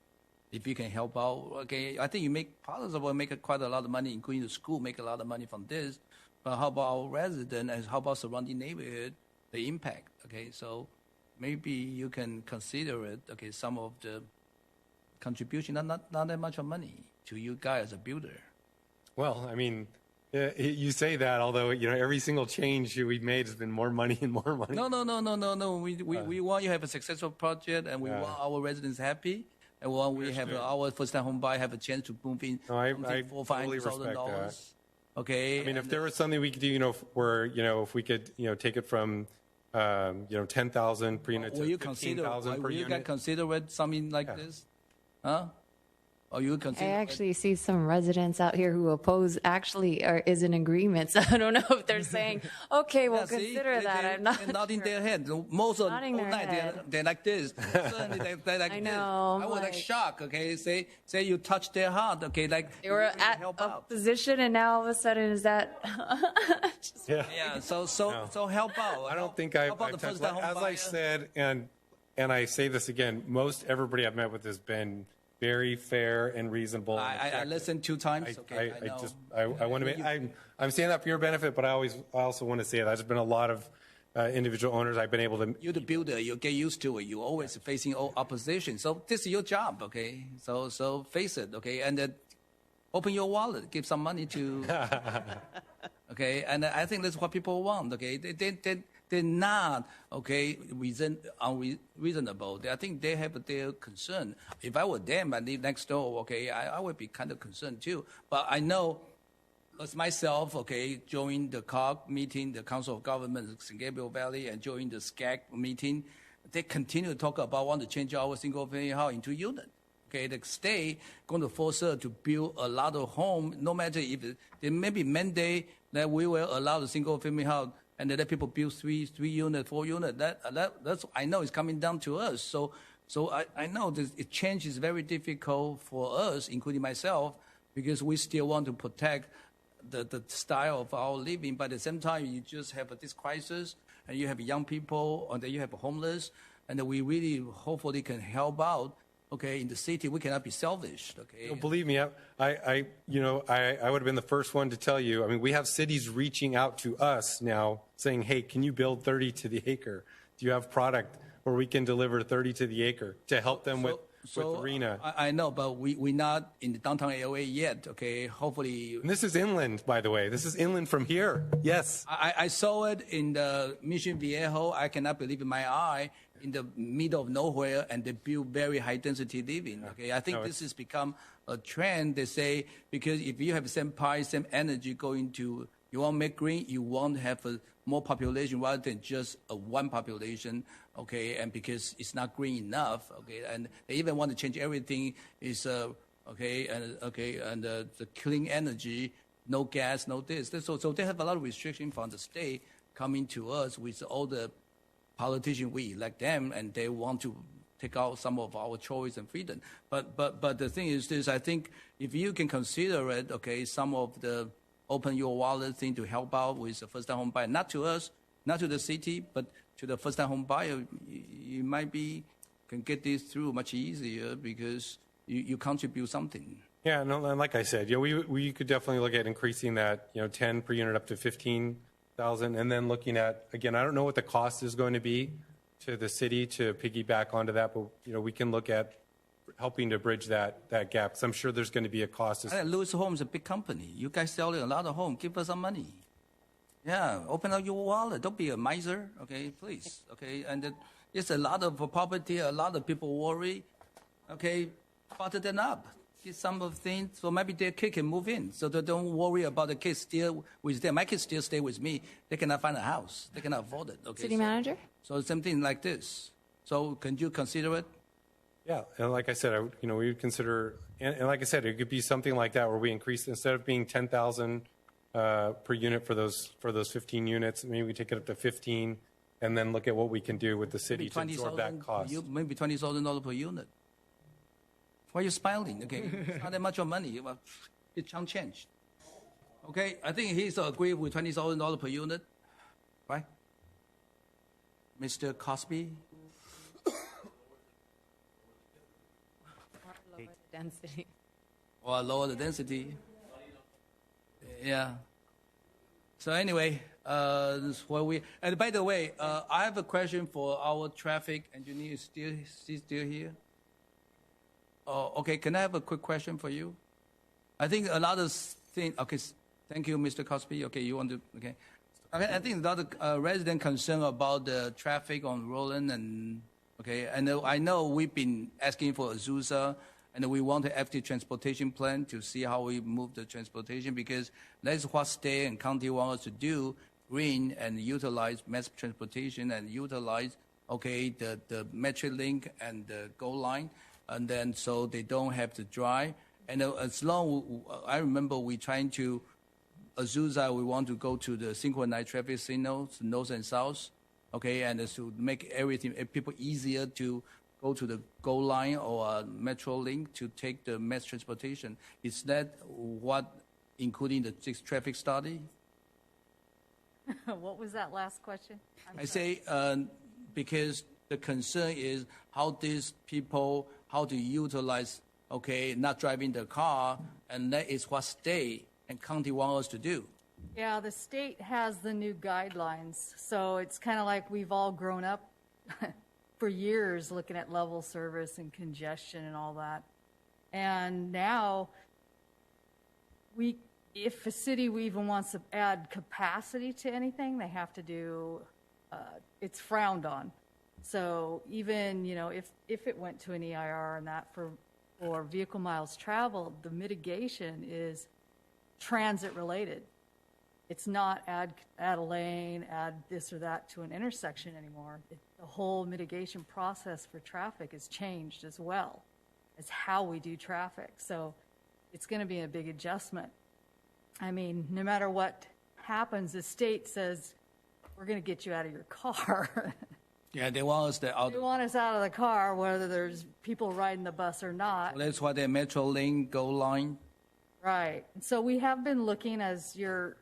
F: If you can help out, I think you make quite a lot of money, including the school, make a lot of money from this. But how about our resident and how about surrounding neighborhood, the impact? So maybe you can consider it. Some of the contribution, not that much of money to you guys as a builder.
S: Well, you say that, although every single change we've made has been more money and more money.
F: No. We want you to have a successful project, and we want our residents happy. And we have our first-time home buyer have a chance to move in.
S: I
F: totally respect that. Okay.
S: If there was something we could do, where if we could, take it from, 10,000 per unit to 15,000 per unit.
F: Will you consider it something like this? Huh? Or you consider?
A: I actually see some residents out here who oppose. Actually, is in agreement. So I don't know if they're saying, "Okay, we'll consider that." I'm not
F: nodding their head. Most of the night they're like this. Suddenly they're like
A: I know.
F: This. I was like shocked. Say you touch their heart. Like
A: they were at a position, and now all of a sudden is that?
F: So help out.
S: I don't think I've touched. As I said, and I say this again, most everybody I've met with has been very fair and reasonable.
F: I listened 2 times.
S: I want to make. I'm saying that for your benefit, but I also want to say that there's been a lot of individual owners I've been able to.
F: You're the builder. You get used to it. You're always facing opposition. So this is your job. So face it. And then open your wallet. Give some money to. And I think that's what people want. They're not unreasonable. I think they have their concern. If I were them, I live next door. I would be kind of concerned too. But I know, as myself, joined the COG meeting, the Council of Governments, San Gabriel Valley, and joined the SCAG meeting. They continue to talk about want to change our single-family house into unit. The state going to force us to build a lot of home, no matter if there may be mandate that we will allow the single-family house and let people build 3 units, 4 units. That's I know it's coming down to us. So I know this change is very difficult for us, including myself, because we still want to protect the style of our living. But at the same time, you just have this crisis, and you have young people, and then you have homeless, and we really hopefully can help out. In the city, we cannot be selfish.
S: Believe me, I would have been the first one to tell you. We have cities reaching out to us now saying, "Hey, can you build 30 to the acre? Do you have product where we can deliver 30 to the acre to help them with arena?"
F: I know, but we're not in the downtown LA yet. Hopefully.
S: And this is inland, by the way. This is inland from here. Yes.
F: I saw it in the Mission Viejo. I cannot believe in my eye. In the middle of nowhere, and they build very high-density living. I think this has become a trend. They say because if you have the same price, same energy going to, you want to make green, you want to have more population rather than just one population. And because it's not green enough. And they even want to change everything. Is and the clean energy. no gas, no this. So they have a lot of restriction from the state coming to us with all the politicians we elect them, and they want to take out some of our choice and freedom. But the thing is this, I think if you can consider it, okay, some of the open your wallet thing to help out with the first-time home buyer, not to us, not to the city, but to the first-time home buyer, you might can get this through much easier because you contribute something.
S: Yeah, no, and like I said, we could definitely look at increasing that, 10 per unit up to 15,000, and then looking at, again, I don't know what the cost is going to be to the city to piggyback onto that, but we can look at helping to bridge that gap. Because I'm sure there's going to be a cost.
F: Lewis Home is a big company. You guys selling a lot of homes. Give us some money. Yeah, open up your wallet. Don't be a miser, okay, please, okay. And it's a lot of property. A lot of people worry, okay. Butter them up. Get some of things, so maybe their kid can move in. So they don't worry about the kids still with them. My kids still stay with me. They cannot find a house. They cannot afford it. Okay.
A: City manager.
F: So something like this. So can you consider it?
S: Yeah, and like I said, we would consider, and like I said, it could be something like that where we increase, instead of being 10,000 per unit for those 15 units, maybe we take it up to 15, and then look at what we can do with the city to absorb that cost.
F: Maybe $20,000 per unit. Why are you smiling? Okay, it's not that much of money. It's chunk change. Okay, I think he's agree with $20,000 per unit, right? Mr. Cosby.
A: Lower the density.
F: Or lower the density. Yeah. So anyway, this is what we. And by the way, I have a question for our traffic engineer. Is still here? Oh, okay. Can I have a quick question for you? I think a lot of things. Okay. Thank you, Mr. Cosby. Okay, you want to. Okay. I think a lot of resident concern about the traffic on Roland and. Okay, and I know we've been asking for Azusa, and we want an active transportation plan to see how we move the transportation, because that's what state and county want us to do, green and utilize mass transportation and utilize, okay, the Metro Link and the Gold Line, and then so they don't have to drive. And as long, I remember we trying to, Azusa, we want to go to the synchronized traffic signals, north and south. Okay, and to make everything people easier to go to the Gold Line or Metro Link to take the mass transportation. Is that what, including the traffic study?
J: What was that last question?
F: I say because the concern is how these people, how to utilize, okay, not driving the car, and that is what state and county want us to do.
J: Yeah, the state has the new guidelines, so it's kind of like we've all grown up for years looking at level service and congestion and all that. And now, if a city even wants to add capacity to anything, they have to do, it's frowned on. So even, if it went to an EIR and that for vehicle miles traveled, the mitigation is transit related. It's not add a lane, add this or that to an intersection anymore. The whole mitigation process for traffic has changed as well as how we do traffic. So it's going to be a big adjustment. I mean, no matter what happens, the state says, we're going to get you out of your car.
F: Yeah, they want us out.
J: They want us out of the car, whether there's people riding the bus or not.
F: Well, that's why the Metro Link, Gold Line.
J: Right. So we have been looking as your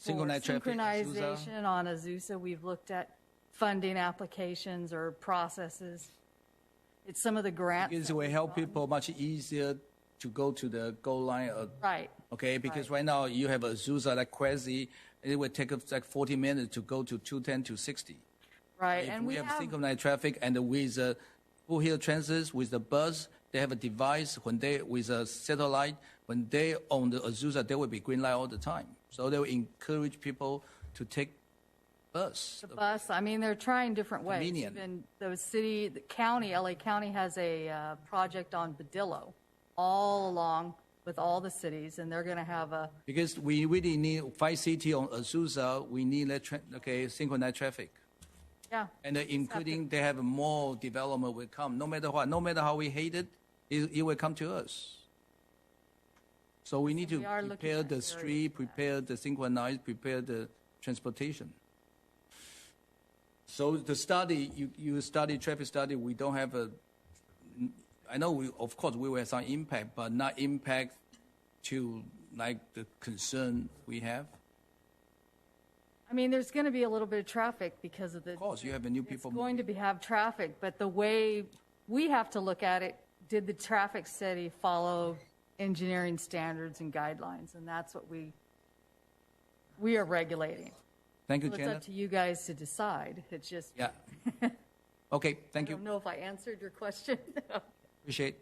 F: synchronization
J: on Azusa. We've looked at funding applications or processes. It's some of the grants.
F: Because it will help people much easier to go to the Gold Line.
J: Right.
F: Okay, because right now you have Azusa like crazy, and it would take us like 40 minutes to go to 210 to 60.
J: Right,
F: if
J: and
F: we have synchronized traffic, and with Full Hill Transit, with the bus, they have a device with a satellite. When they own the Azusa, there will be green light all the time. So they will encourage people to take bus.
J: The bus, I mean, they're trying different ways.
F: Convenient.
J: Even the county, LA County has a project on Badillo all along with all the cities, and they're going to have a... Because
F: we really need 5 cities on Azusa, we need synchronized traffic.
J: Yeah.
F: And including they have more development will come. No matter what, no matter how we hate it, it will come to us. So we need to
J: We are looking
F: prepare
J: at
F: the
J: areas
F: street,
J: for that.
F: prepare the synchronized, prepare the transportation. So the study, you study traffic study, we don't have a, I know of course we will have some impact, but not impact to like the concern we have.
J: I mean, there's going to be a little bit of traffic because of the.
F: Of course, you have a new people.
J: It's going to have traffic, but the way we have to look at it, did the traffic study follow engineering standards and guidelines? And that's what we are regulating.
F: Thank you,
J: So it's
F: Janet.
J: up to you guys to decide. It's just.
F: Yeah. Okay, thank
J: I
F: you.
J: don't know if I answered your question.
F: Appreciate.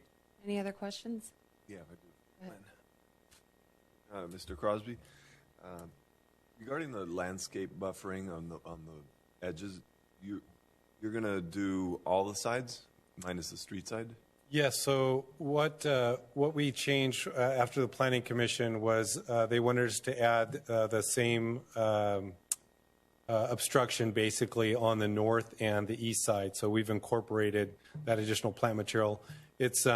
A: Any other questions?
I: Yeah, I do.
A: Go ahead.
I: Mr. Crosby, regarding the landscape buffering on the edges, you're going to do all the sides minus the street side?
S: Yes. So what we changed after the Planning Commission was they wanted us to add the same obstruction basically on the north and the east side. So we've incorporated that additional plant material. It's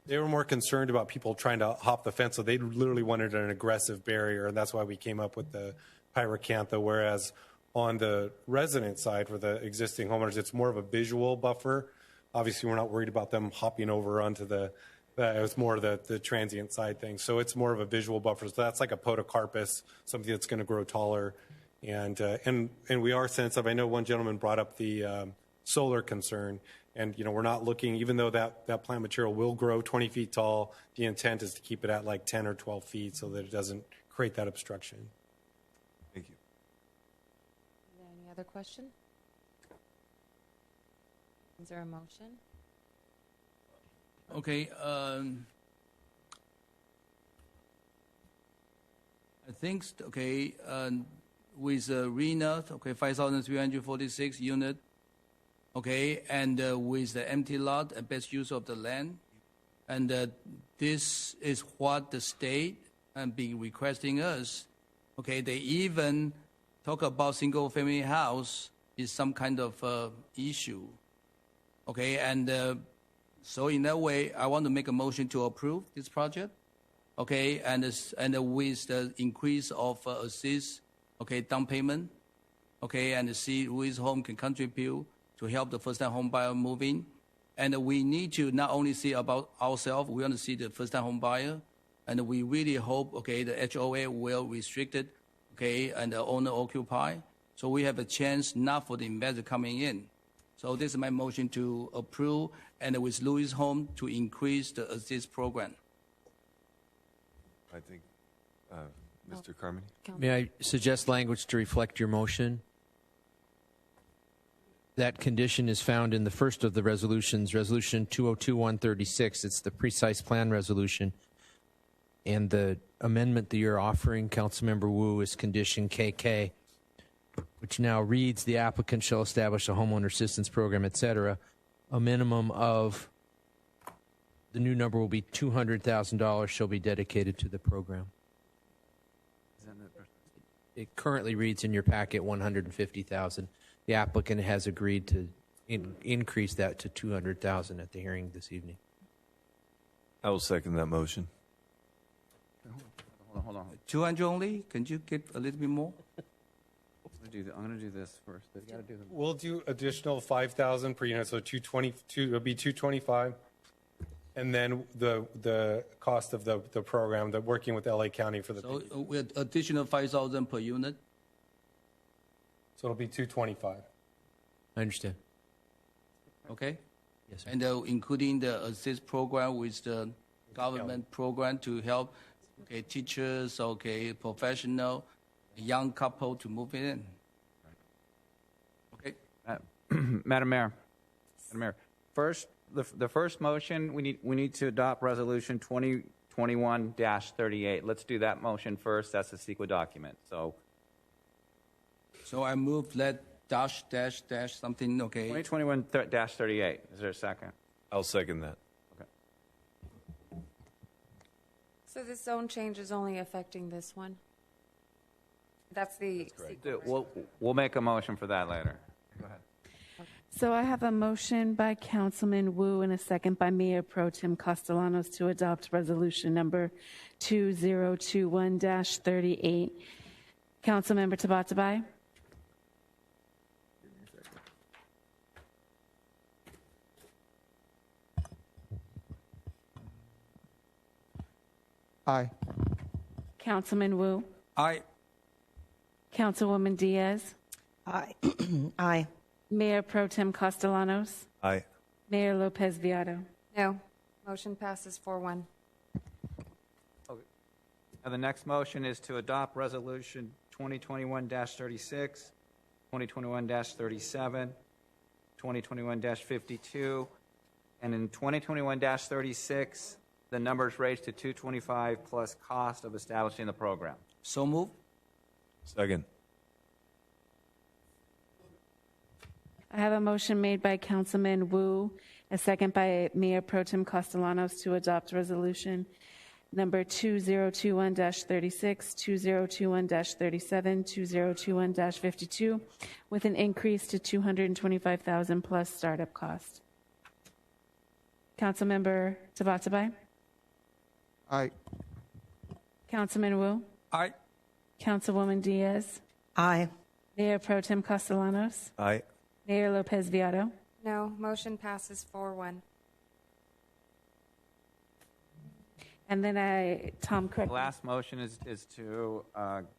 S: they were more concerned about people trying to hop the fence, so they literally wanted an aggressive barrier, and that's why we came up with the pyracantha. Whereas on the resident side for the existing homeowners, it's more of a visual buffer. Obviously, we're not worried about them hopping over onto the it's more the transient side thing. So it's more of a visual buffer. So that's like a podocarpus, something that's going to grow taller. And we are sensitive. I know one gentleman brought up the solar concern. And, you know, we're not looking, even though that plant material will grow 20 feet tall, the intent is to keep it at like 10 or 12 feet so that it doesn't create that obstruction.
I: Thank you.
A: Is there any other question? Is there a motion?
F: Okay. I think, okay, with RENA, okay, 5,346 unit. Okay, and with the empty lot and best use of the land. And this is what the state and been requesting us. Okay, they even talk about single family house is some kind of issue. Okay, and so in that way, I want to make a motion to approve this project. Okay, and with the increase of assist, okay, down payment. Okay, and see who is home can contribute to help the first-time home buyer move in. And we need to not only see about ourselves, we want to see the first-time home buyer. And we really hope, okay, the HOA will restrict it, okay, and the owner occupy. So we have a chance not for the investor coming in. So this is my motion to approve, and with Louis Home to increase the assist program.
I: I think, Mr. Carmody?
B: May I suggest language to reflect your motion? That condition is found in the first of the resolutions, Resolution 202136. It's the precise plan resolution. And the amendment that you're offering, Councilmember Wu, is condition KK, which now reads, the applicant shall establish a homeowner assistance program, et cetera. A minimum of, the new number will be $200,000 shall be dedicated to the program. It currently reads in your packet $150,000. The applicant has agreed to increase that to $200,000 at the hearing this evening.
I: I will second that motion.
T: Hold on.
F: 200 only? Can you get a little bit more?
T: I'm going to do this first. They've got to do them.
S: We'll do additional 5,000 per unit, so 222. It'll be 225, and then the cost of the program, the working with LA County for the.
F: So with additional 5,000 per unit.
S: So it'll be 225.
B: I understand.
F: Okay.
B: Yes, sir.
F: And including the assist program with the government program to help, okay, teachers, okay, professional, young couple to move in. Okay.
T: Madam Mayor, first, the first motion, we need to adopt Resolution 2021-38. Let's do that motion first. That's the CEQA document.
F: So I move let dash something, okay.
T: 2021-38. Is there a second?
I: I'll second that.
T: Okay.
A: So this zone change is only affecting this one? That's the.
T: We'll make a motion for that later. Go ahead.
C: So I have a motion by Councilman Wu and a second by Mayor Pro Tem Castellanos to adopt resolution number 2021-38. Councilmember Tabatabai?
G: Aye.
C: Councilman Wu?
F: Aye.
C: Councilwoman Diaz?
D: Aye. Aye.
C: Mayor Pro Tem Castellanos?
I: Aye.
C: Mayor Lopez Viado?
A: No. Motion passes 4-1.
T: Now, the next motion is to adopt Resolution 2021-36, 2021-37, 2021-52, and in 2021-36, the numbers raised to 225 plus cost of establishing the program.
F: So move.
I: Second.
C: I have a motion made by Councilman Wu, a second by Mayor Pro Tem Castellanos to adopt resolution number 2021-36, 2021-37, 2021-52, with an increase to $225,000 plus startup cost. Councilmember Tabatabai?
G: Aye.
C: Councilman Wu?
F: Aye.
C: Councilwoman Diaz?
D: Aye.
C: Mayor Pro Tem Castellanos?
I: Aye.
C: Mayor Lopez Viado?
A: No. Motion passes 4-1.
C: And then Tom, correct.
T: The last motion is to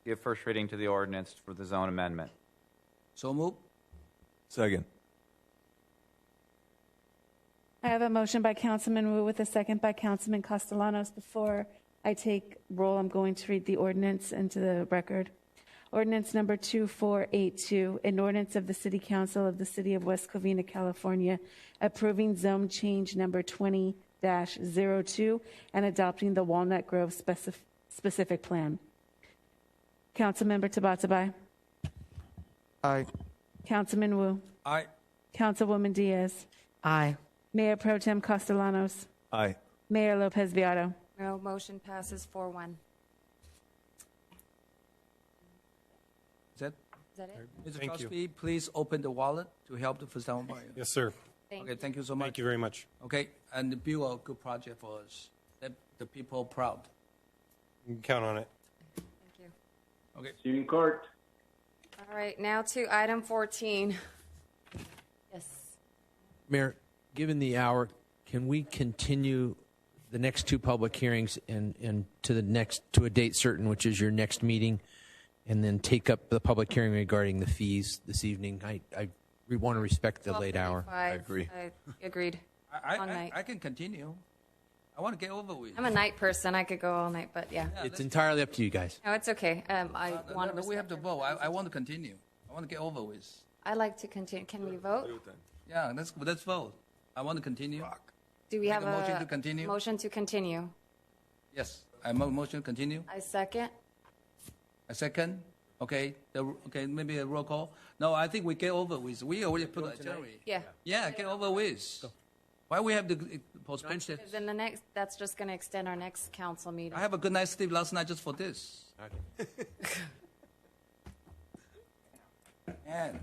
T: give first reading to the ordinance for the zone amendment.
F: So move.
I: Second.
C: I have a motion by Councilman Wu with a second by Councilman Castellanos. Before I take roll, I'm going to read the ordinance into the record. Ordinance number 2482, an ordinance of the City Council of the City of West Covina, California, approving zone change number 20-02 and adopting the Walnut Grove specific plan. Councilmember Tabatabai?
G: Aye.
C: Councilman Wu?
F: Aye.
C: Councilwoman Diaz?
D: Aye.
C: Mayor Pro Tem Castellanos?
I: Aye.
C: Mayor Lopez Viado?
A: No. Motion passes 4-1.
F: Is that
A: Is that it?
F: Mr.
S: Thank you.
F: Crosby, please open the wallet to help the first time buyer.
S: Yes, sir.
F: Okay, thank you so much.
S: Thank you very much.
F: Okay, and build a good project for us. Let the people proud.
S: You can count on it.
A: Thank you.
F: Okay.
Q: See you in court.
A: All right. Now to item 14. Yes.
B: Mayor, given the hour, can we continue the next two public hearings and to a date certain, which is your next meeting, and then take up the public hearing regarding the fees this evening? We want to respect the late hour.
A: I
B: agree.
A: I agreed. Long night.
F: I can continue. I want to get over with.
A: I'm a night person. I could go all night, but yeah.
B: It's entirely up to you guys.
A: No, it's okay. I want to.
F: We have to vote. I want to continue. I want to get over with.
A: I like to continue. Can we vote?
F: Yeah, let's vote. I want to continue.
A: Do we have
F: a motion to continue?
A: Motion to continue.
F: Yes, I motion to continue.
A: I second.
F: A second. Okay. Okay. Maybe a roll call. No, I think we get over with. We already put a jury.
A: Yeah.
F: Yeah, get over with. Why we have to postpone it?
A: Because then that's just going to extend our next council meeting.
F: I have a good night's sleep last night just for this. And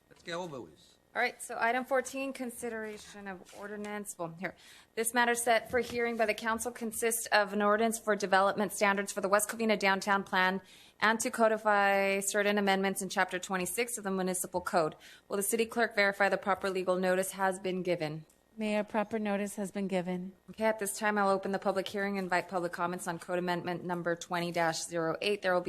F: let's get over with.
A: All right, so item 14, consideration of ordinance. Well, here. This matter set for hearing by the council consists of an ordinance for development standards for the West Covina Downtown Plan and to codify certain amendments in Chapter 26 of the Municipal Code. Will the city clerk verify the proper legal notice has been given?
C: Mayor, proper notice has been given.
A: Okay, at this time, I'll open the public hearing and invite public comments on Code Amendment number 20-08. There will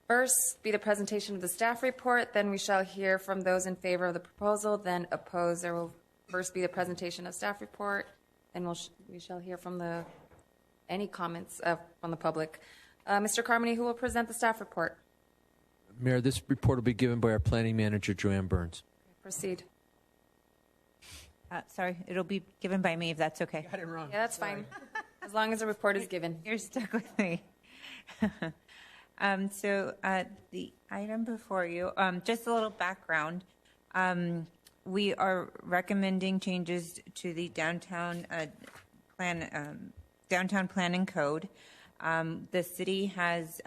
A: first be the presentation of the staff report, then we shall hear from those in favor of the proposal, then opposed. There will first be the presentation of staff report, and we shall hear from any comments from the public. Mr. Carmody, who will present the staff report?
B: Mayor, this report will be given by our planning manager, Joanne Burns.
A: Proceed.
E: Sorry, it'll be given by me if that's okay.
F: Got it wrong.
A: Yeah, that's fine. As long as the report is given.
E: You're stuck with me. So the item before you, just a little background. We are recommending changes to the downtown planning code. The city has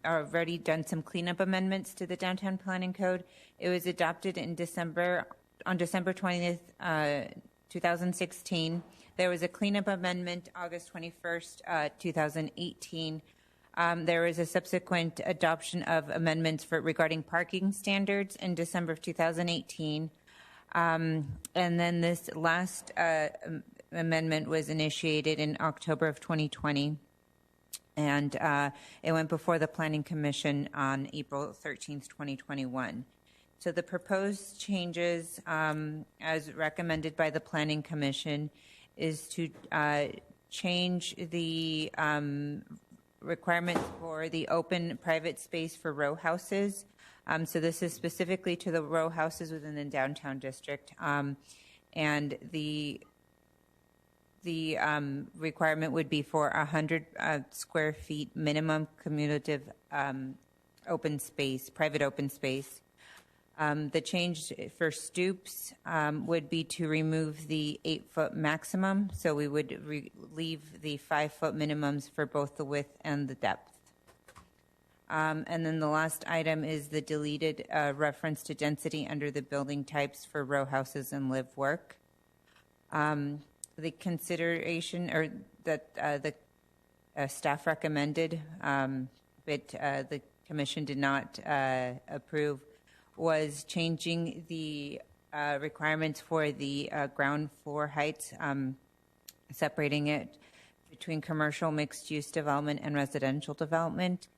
E: already done some cleanup amendments to the downtown planning code. It was adopted on December 20th, 2016. There was a cleanup amendment August 21st, 2018. There was a subsequent adoption of amendments regarding parking standards in December of 2018. And then this last amendment was initiated in October of 2020. And it went before the Planning Commission on April 13th, 2021. So the proposed changes, as recommended by the Planning Commission, is to change the requirements for the open private space for row houses. So this is specifically to the row houses within the downtown district. And the requirement would be for 100 square feet minimum cumulative open space, private open space. The change for stoops would be to remove the 8-foot maximum. So we would leave the 5-foot minimums for both the width and the depth. And then the last item is the deleted reference to density under the building types for row houses and live work. The consideration, or that the staff recommended, but the commission did not approve, was changing the requirements for the ground floor heights, separating it between commercial mixed-use development and residential development,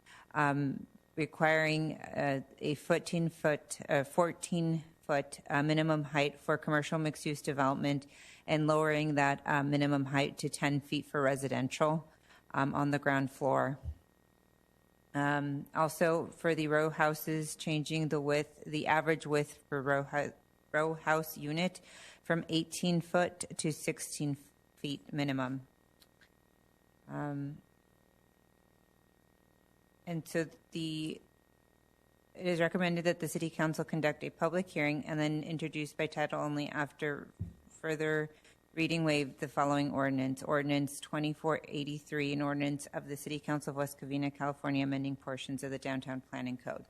E: requiring a 14-foot minimum height for commercial mixed-use development, and lowering that minimum height to 10 feet for residential on the ground floor. Also, for the row houses, changing the average width for row house unit from 18 foot to 16 feet minimum. And so it is recommended that the City Council conduct a public hearing and then introduce by title only after further reading waive the following ordinance. Ordinance 2483, an ordinance of the City Council of West Covina, California, amending portions of the Downtown Planning Code.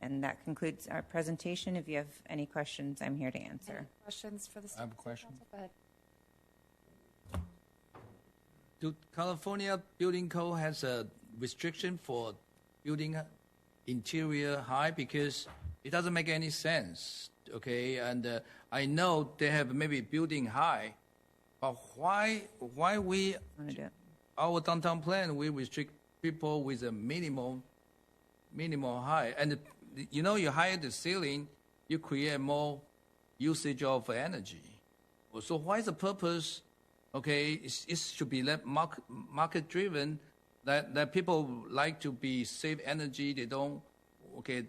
E: And that concludes our presentation. If you have any questions, I'm here to answer.
A: Any questions for the
F: I have a question.
A: Council? Go ahead.
F: Do California Building Code has a restriction for building interior height? Because it doesn't make any sense, okay? And I know they have maybe building high, but why we, our downtown plan, we restrict people with a minimal height? And you know, you higher the ceiling, you create more usage of energy. So why is the purpose? Okay, it should be market driven. That people like to be save energy. They don't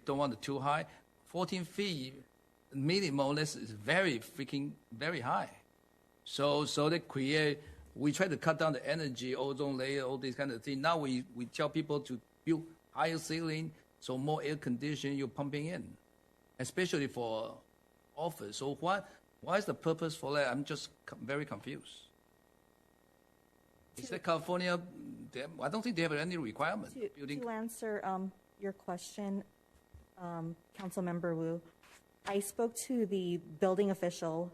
F: want it too high. 14 feet minimum is very high. So they create. We try to cut down the energy, ozone layer, all these kind of things. Now we tell people to build higher ceiling, so more air conditioning you're pumping in, especially for office. So why is the purpose for that? I'm just very confused. Is that California? I don't think they have any requirement.
D: To answer your question, Councilmember Wu, I spoke to the building official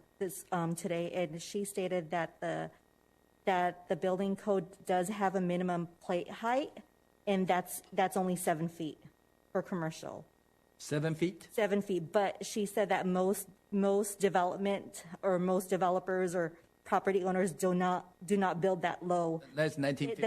D: today, and she stated that the building code does have a minimum plate height, and that's only 7 feet for commercial.
F: 7 feet?
D: 7 feet, but she said that most development or most developers or property owners do not build that low.
F: That's 1950.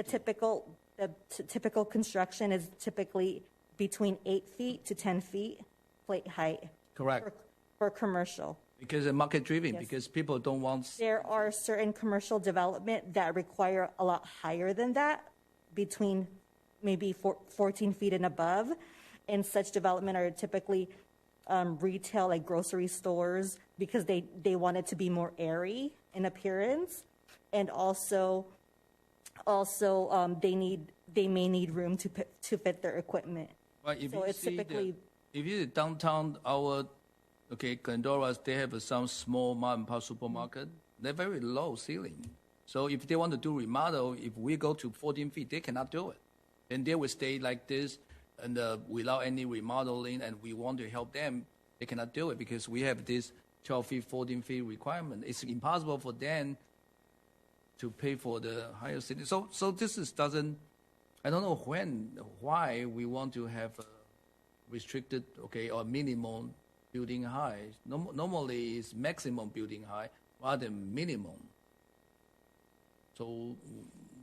D: The typical construction is typically between 8 feet to 10 feet plate height.
F: Correct.
D: For commercial.
F: Because it's market driven,
D: Yes.
F: because people don't want.
D: There are certain commercial development that require a lot higher than that, between maybe 14 feet and above. And such development are typically retail, like grocery stores, because they want it to be more airy in appearance, and also they may need room to fit their equipment.
F: But if
D: so
F: you
D: it's
F: see
D: typically
F: if you downtown, Glendora's, they have some small mom and pop supermarket. They're very low ceiling. So if they want to do remodel, if we go to 14 feet, they cannot do it. then they will stay like this and without any remodeling, and we want to help them. They cannot do it because we have this 12 feet, 14 feet requirement. It's impossible for them to pay for the higher city. So this doesn't, I don't know why we want to have a restricted, or minimum building height. Normally it's maximum building height rather than minimum. So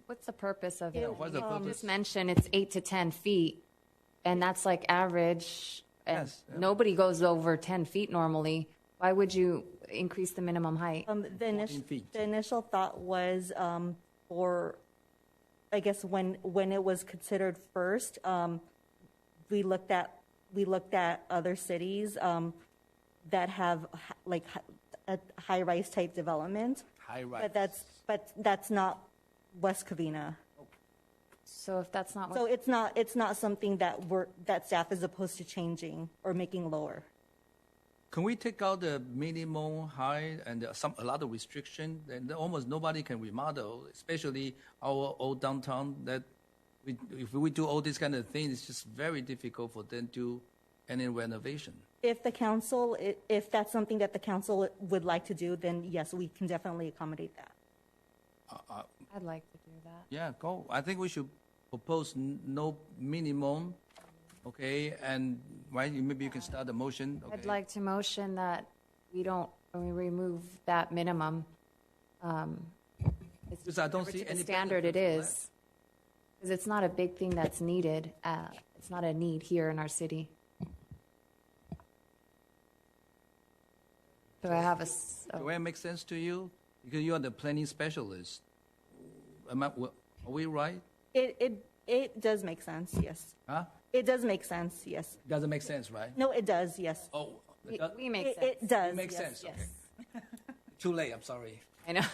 A: what's the purpose of it?
F: What's the purpose?
A: You just mentioned it's 8 to 10 feet, and that's like average. And
F: Yes, yeah.
A: nobody goes over 10 feet normally. Why would you increase the minimum height?
D: The initial thought was for, I guess when it was considered first, we looked at other cities that have like a high-rise type development.
F: High-rise.
D: But that's not West Covina.
A: So if that's not
D: So it's not something that staff is supposed to changing or making lower.
F: Can we take out the minimum height and a lot of restriction? Then almost nobody can remodel, especially our old downtown. That if we do all these kind of things, it's just very difficult for them to do any renovation.
D: If that's something that the council would like to do, then yes, we can definitely accommodate that.
A: I'd like to do that.
F: Yeah, go. I think we should propose no minimum, and maybe you can start the motion.
A: I'd like to motion that we remove that minimum.
F: Because I don't see
A: the
F: any
A: standard it
F: benefit from
A: is. Because it's not a big thing that's needed. It's not a need here in our city. Do I have
F: Do it make sense to you? Because you are the planning specialist. Are we right?
D: It does make sense, yes.
F: Huh?
D: It does make sense, yes.
F: Doesn't make sense, right?
D: No, it does, yes.
F: Oh,
A: we make sense.
D: It does.
F: It makes
D: yes,
F: sense.
D: yes.
F: Okay. Too late. I'm sorry.
A: I know.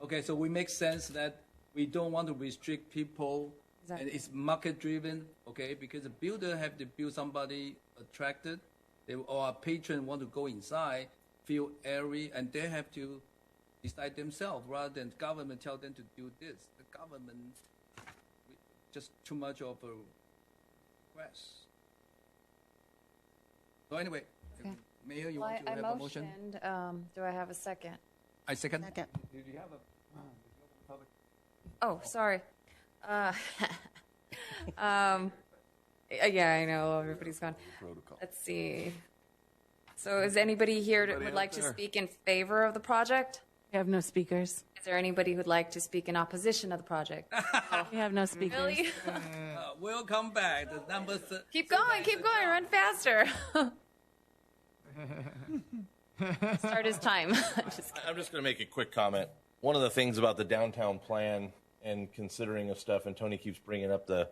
F: Okay, so we make sense that we don't want to restrict people,
A: Exactly.
F: and it's market driven. Because the builder have to build somebody attracted, or a patron want to go inside, feel airy, and they have to decide themselves rather than government tell them to do this. The government just too much of a request. So anyway, Mayor, you want to have a motion?
A: Do I have a second?
F: I second.
T: Did you have a public?
A: Oh, sorry. Yeah, I know. Everybody's gone. Let's see. So is anybody here that would like to speak in favor of the project?
C: We have no speakers.
A: Is there anybody who'd like to speak in opposition of the project?
C: We have no speakers.
A: Really?
F: We'll come back. The number.
A: Keep going. Run faster. Start his time.
P: I'm just going to make a quick comment. One of the things about the downtown plan and considering of stuff, and Tony keeps bringing up the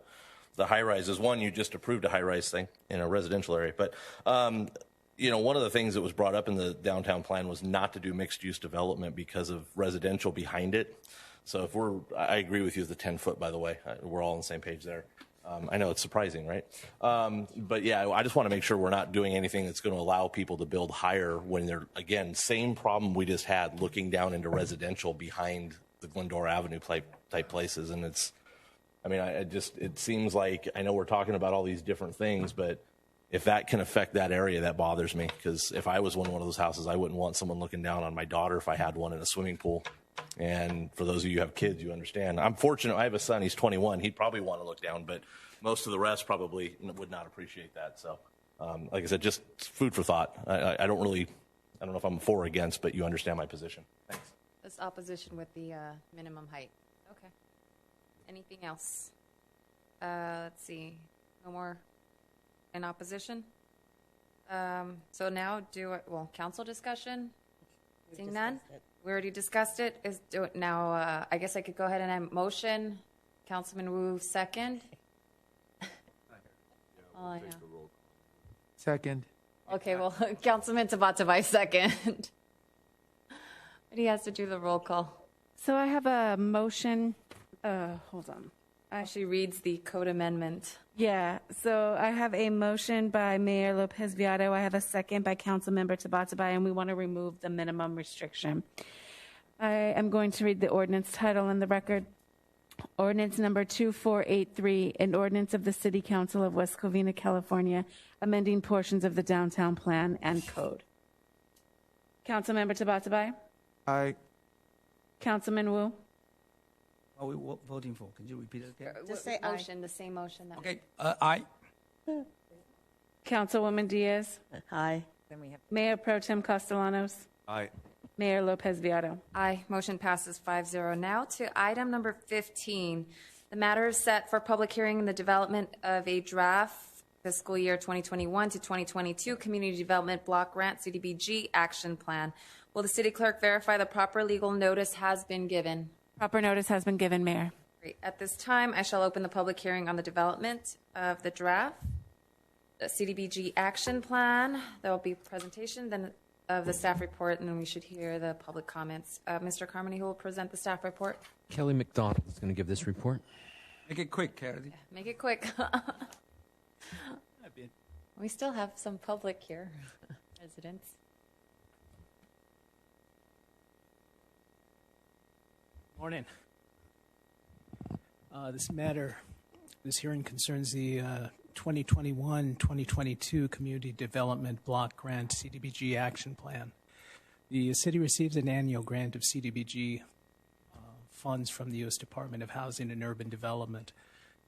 P: high rises. One, you just approved a high rise thing in a residential area, but one of the things that was brought up in the downtown plan was not to do mixed use development because of residential behind it. So I agree with you with the 10-foot, by the way. We're all on the same page there. I know it's surprising, right? But yeah, I just want to make sure we're not doing anything that's going to allow people to build higher when they're, again, same problem we just had looking down into residential behind the Glendora Avenue type places. And it seems like, I know we're talking about all these different things, but if that can affect that area, that bothers me. Because if I was in one of those houses, I wouldn't want someone looking down on my daughter if I had one in a swimming pool. And for those of you who have kids, you understand. I'm fortunate. I have a son. He's 21. He'd probably want to look down, but most of the rest probably would not appreciate that. So, like I said, just food for thought. I don't know if I'm for or against, but you understand my position. Thanks.
A: This opposition with the minimum height. Okay. Anything else? Let's see. No more in opposition? So now council discussion? Seeing none? We already discussed it. I guess I could go ahead and have motion. Councilman Wu, second.
G: Second.
A: Okay, well, Councilman Tabatabai, second. But he has to do the roll call.
C: So I have a motion. Hold on.
A: She reads the code amendment.
C: Yeah, so I have a motion by Mayor Lopez Viado. I have a second by Councilmember Tabatabai, and we want to remove the minimum restriction. I am going to read the ordinance title in the record. Ordinance number 2483, an ordinance of the City Council of West Covina, California, amending portions of the downtown plan and code. Councilmember Tabatabai?
M: Aye.
C: Councilman Wu?
M: What are we voting for? Can you repeat it again?
A: Just say motion, the same motion. That
M: Okay, aye.
C: Councilwoman Diaz?
H: Aye.
E: Then we have
C: Mayor Pro Tem Castellanos?
I: Aye.
C: Mayor Lopez Viado?
A: Aye. Motion passes 5-0. Now to item number 15. The matter is set for public hearing in the development of a draft fiscal year 2021 to 2022 Community Development Block Grant CDBG Action Plan. Will the city clerk verify the proper legal notice has been given?
C: Proper notice has been given, Mayor.
A: Great. At this time, I shall open the public hearing on the development of the draft, the CDBG Action Plan. There will be a presentation, then of the staff report, and then we should hear the public comments. Mr. Carmody, who will present the staff report?
B: Kelly McDonald is going to give this report.
M: Make it quick, Kennedy.
A: Make it quick. We still have some public here, residents.
O: Morning. This hearing concerns the 2021-2022 Community Development Block Grant CDBG Action Plan. The city receives an annual grant of CDBG funds from the U.S. Department of Housing and Urban Development.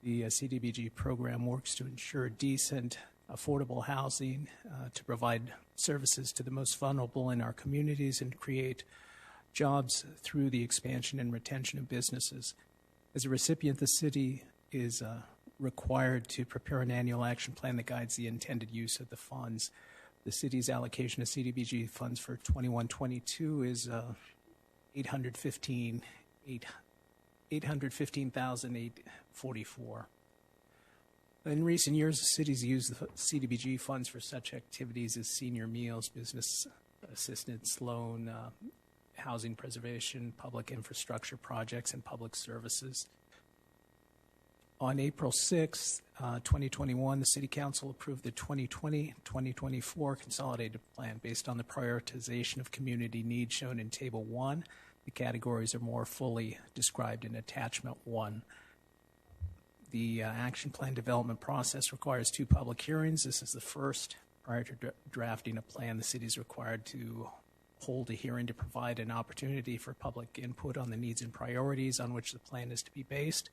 O: The CDBG program works to ensure decent, affordable housing, to provide services to the most vulnerable in our communities and create jobs through the expansion and retention of businesses. As a recipient, the city is required to prepare an annual action plan that guides the intended use of the funds. The city's allocation of CDBG funds for 21-22 is $815,844. In recent years, the city's used the CDBG funds for such activities as senior meals, business assistance loan, housing preservation, public infrastructure projects, and public services. On April 6, 2021, the City Council approved the 2020-2024 Consolidated Plan based on the prioritization of community needs shown in Table 1. The categories are more fully described in Attachment 1. The action plan development process requires 2 public hearings. This is the first. Prior to drafting a plan, the city is required to hold a hearing to provide an opportunity for public input on the needs and priorities on which the plan is to be based,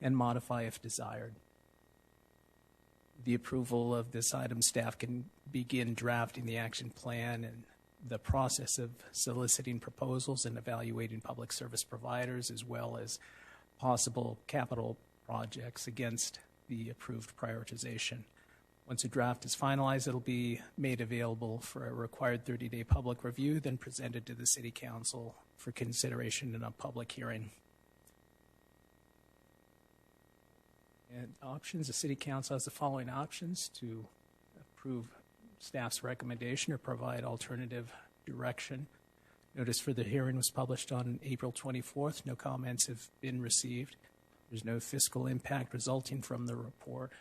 O: and modify if desired. The approval of this item, staff can begin drafting the action plan and the process of soliciting proposals and evaluating public service providers, as well as possible capital projects against the approved prioritization. Once a draft is finalized, it'll be made available for a required 30-day public review, then presented to the City Council for consideration in a public hearing. And options, the City Council has the following options: to approve staff's recommendation or provide alternative direction. Notice for the hearing was published on April 24th. No comments have been received. There's no fiscal impact resulting from the report.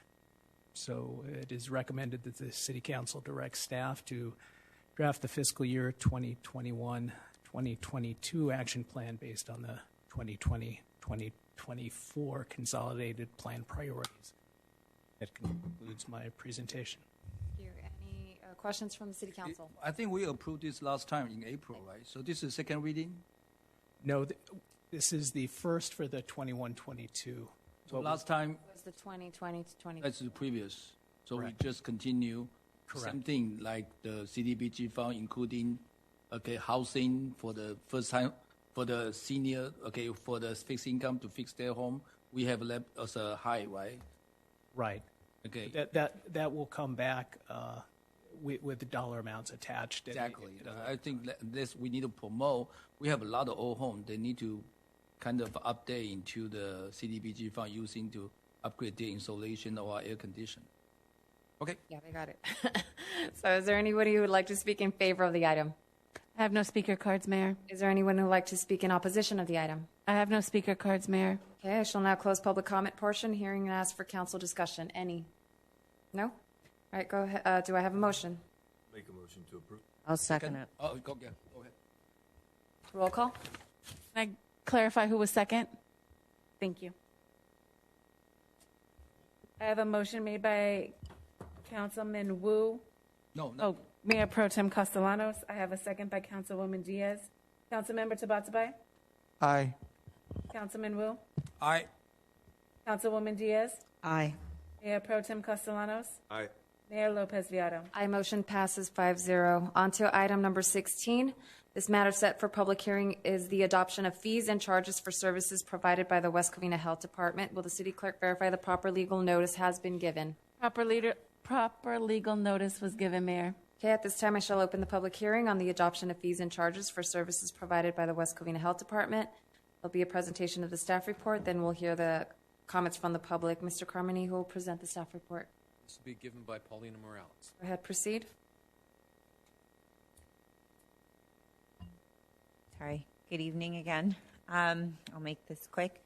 O: So it is recommended that the City Council direct staff to draft the fiscal year 2021-2022 action plan based on the 2020-2024 consolidated plan priorities. That concludes my presentation.
A: Thank you. Any questions from the City Council?
M: I think we approved this last time in April, right? So this is second reading?
O: No, this is the first for the 21-22.
M: So last time,
A: It was the 2020 to 20.
M: that's the previous. So
O: Correct.
M: we just continue.
O: Correct.
M: Same thing like the CDBG fund, including housing for the first time, for the senior, for the fixed income to fix their home. We have left as a high, right?
O: Right.
M: Okay.
O: That will come back with the dollar amounts attached.
M: Exactly. I think that this we need to promote. We have a lot of old homes. They need to kind of update into the CDBG fund using to upgrade their insulation or air conditioning. Okay.
A: Yeah, they got it. So is there anybody who would like to speak in favor of the item?
C: I have no speaker cards, Mayor.
A: Is there anyone who would like to speak in opposition of the item?
C: I have no speaker cards, Mayor.
A: Okay, I shall now close public comment portion. Hearing and ask for council discussion. Any? No? All right, go ahead. Do I have a motion?
I: Make a motion to approve.
H: I'll second it.
M: Oh, go ahead.
A: Roll call.
C: Can I clarify who was second? Thank you. I have a motion made by Councilman Wu.
M: No.
C: Oh, Mayor Pro Tem Castellanos. I have a second by Councilwoman Diaz. Councilmember Tabatabai?
G: Aye.
C: Councilman Wu?
M: Aye.
C: Councilwoman Diaz?
H: Aye.
C: Mayor Pro Tem Castellanos?
I: Aye.
C: Mayor Lopez Viado?
A: Aye, motion passes 5-0. On to item number 16. This matter set for public hearing is the adoption of fees and charges for services provided by the West Covina Health Department. Will the city clerk verify the proper legal notice has been given?
C: Proper legal notice was given, Mayor.
A: Okay, at this time, I shall open the public hearing on the adoption of fees and charges for services provided by the West Covina Health Department. There'll be a presentation of the staff report, then we'll hear the comments from the public. Mr. Carmody, who will present the staff report?
B: This will be given by Paulina Morales.
A: Go ahead, proceed.
E: Sorry. Good evening again. I'll make this quick.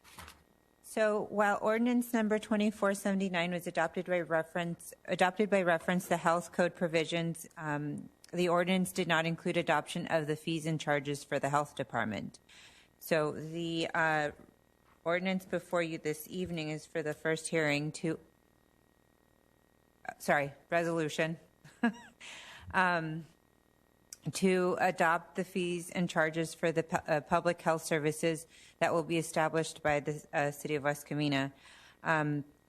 E: So while ordinance number 2479 was adopted by reference to health code provisions, the ordinance did not include adoption of the fees and charges for the health department. So the ordinance before you this evening is for the first hearing resolution to adopt the fees and charges for the public health services that will be established by the City of West Covina.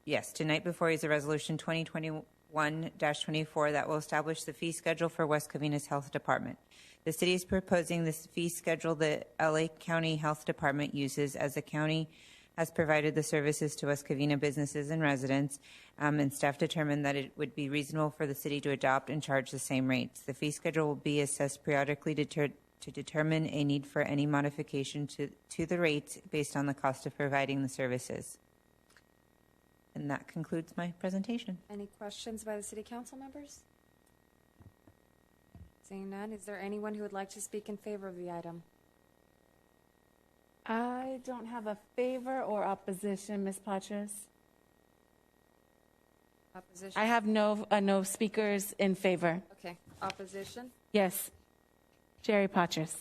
E: Yes, tonight before you is a resolution 2021-24 that will establish the fee schedule for West Covina's Health Department. The city is proposing this fee schedule the LA County Health Department uses, as the county has provided the services to West Covina businesses and residents, and staff determined that it would be reasonable for the city to adopt and charge the same rates. The fee schedule will be assessed periodically to determine a need for any modification to the rates based on the cost of providing the services. And that concludes my presentation.
A: Any questions by the city council members? Seeing none, is there anyone who would like to speak in favor of the item?
C: I don't have a favor or opposition, Ms. Patras.
A: Opposition?
C: I have no speakers in favor.
A: Okay. Opposition?
C: Yes. Jerry Patras.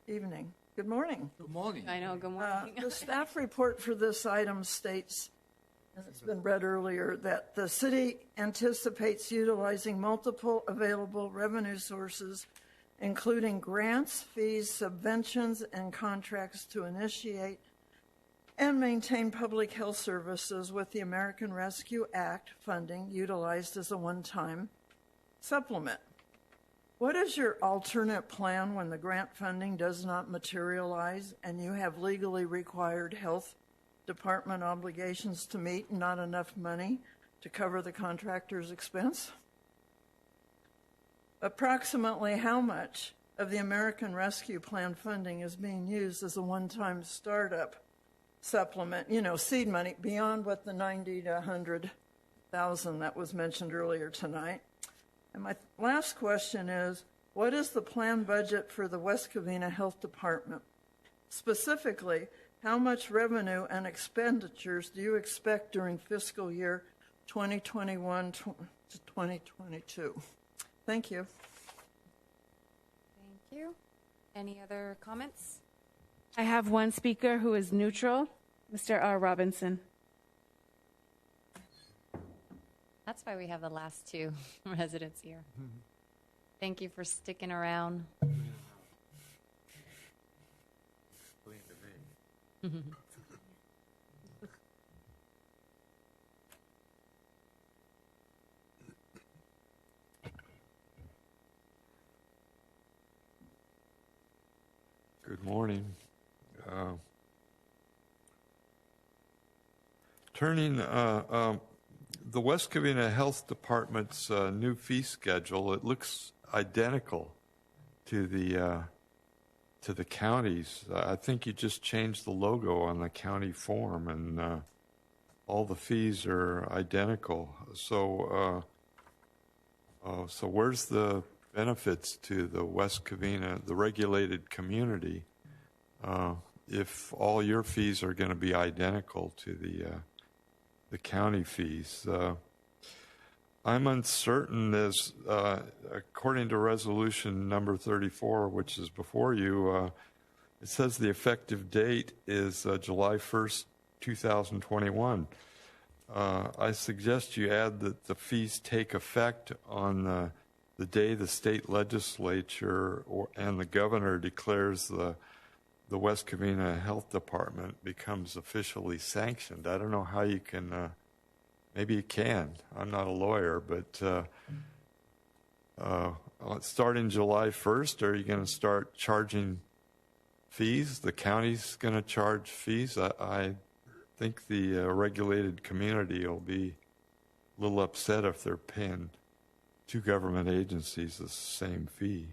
L: Evening. Good morning.
M: Good morning.
A: I know, good morning.
L: The staff report for this item states, as it's been read earlier, that the city anticipates utilizing multiple available revenue sources, including grants, fees, subventions, and contracts to initiate and maintain public health services with the American Rescue Act funding utilized as a one-time supplement. What is your alternate plan when the grant funding does not materialize and you have legally required health department obligations to meet and not enough money to cover the contractor's expense? Approximately how much of the American Rescue Plan funding is being used as a one-time startup supplement, seed money, beyond what the $90,000 to $100,000 that was mentioned earlier tonight? And my last question is, what is the planned budget for the West Covina Health Department? Specifically, how much revenue and expenditures do you expect during fiscal year 2021 to 2022? Thank you.
A: Thank you. Any other comments?
C: I have one speaker who is neutral, Mr. R. Robinson.
A: That's why we have the last two residents here. Thank you for sticking around.
R: Good morning. The West Covina Health Department's new fee schedule, it looks identical to the county's. I think you just changed the logo on the county form, and all the fees are identical. So where's the benefits to the West Covina, the regulated community, if all your fees are going to be identical to the county fees. I'm uncertain as, according to resolution number 34, which is before you, it says the effective date is July 1st, 2021. I suggest you add that the fees take effect on the day the state legislature and the governor declares the West Covina Health Department becomes officially sanctioned. I don't know how you can, maybe you can. I'm not a lawyer, but starting July 1st, are you going to start charging fees? The county's going to charge fees? I think the regulated community will be a little upset if they're paying two government agencies the same fee.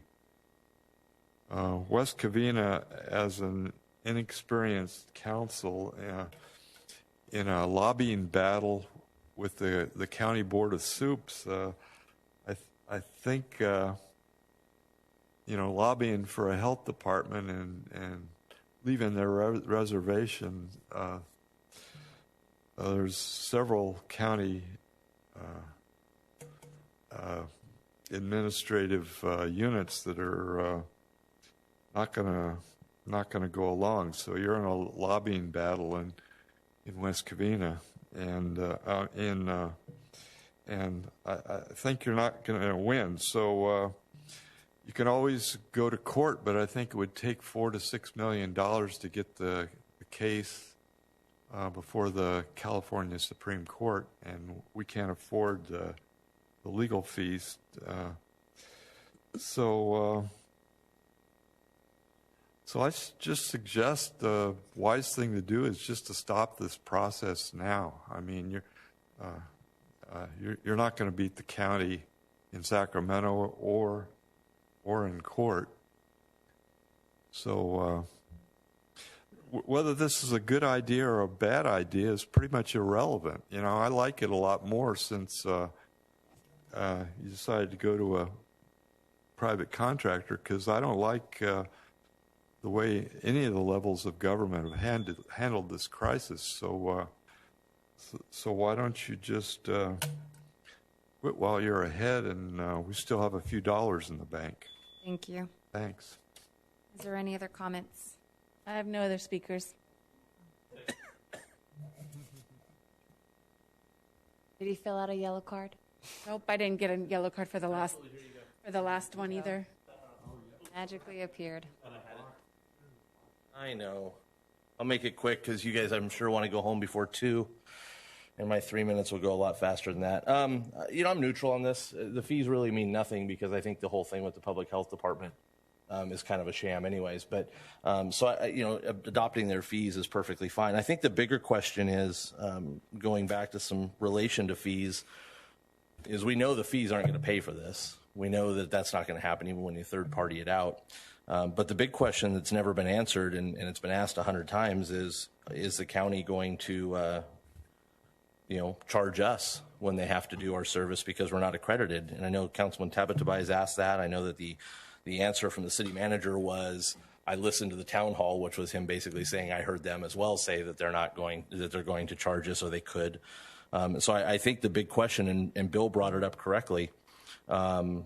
R: West Covina, as an inexperienced council in a lobbying battle with the County Board of Soups, I think lobbying for a health department and leaving their reservation. There's several county administrative units that are not gonna go along. So you're in a lobbying battle in West Covina, and I think you're not going to win. So you can always go to court, but I think it would take $4 to $6 million to get the case before the California Supreme Court, and we can't afford the legal fees. So I just suggest the wise thing to do is just to stop this process now. I mean, you're not going to beat the county in Sacramento or in court. So whether this is a good idea or a bad idea is pretty much irrelevant. I like it a lot more since you decided to go to a private contractor, because I don't like the way any of the levels of government have handled this crisis. So why don't you just quit while you're ahead, and we still have a few dollars in the bank.
A: Thank you.
G: Thanks.
A: Is there any other comments?
C: I have no other speakers.
A: Did he fill out a yellow card?
C: Nope, I didn't get a yellow card for the last one either.
A: Magically appeared.
P: I know. I'll make it quick because you guys, I'm sure, want to go home before 2, and my 3 minutes will go a lot faster than that. I'm neutral on this. The fees really mean nothing because I think the whole thing with the public health department is kind of a sham anyways. But adopting their fees is perfectly fine. I think the bigger question is, going back to some relation to fees, is we know the fees aren't going to pay for this. We know that that's not going to happen even when you third party it out. But the big question that's never been answered, and it's been asked 100 times, is the county going to charge us when they have to do our service because we're not accredited? And I know Councilman Tabatabai has asked that. I know that the answer from the city manager was, I listened to the town hall, which was him basically saying, I heard them as well say that they're going to charge us, or they could. So I think the big question, and Bill brought it up correctly, are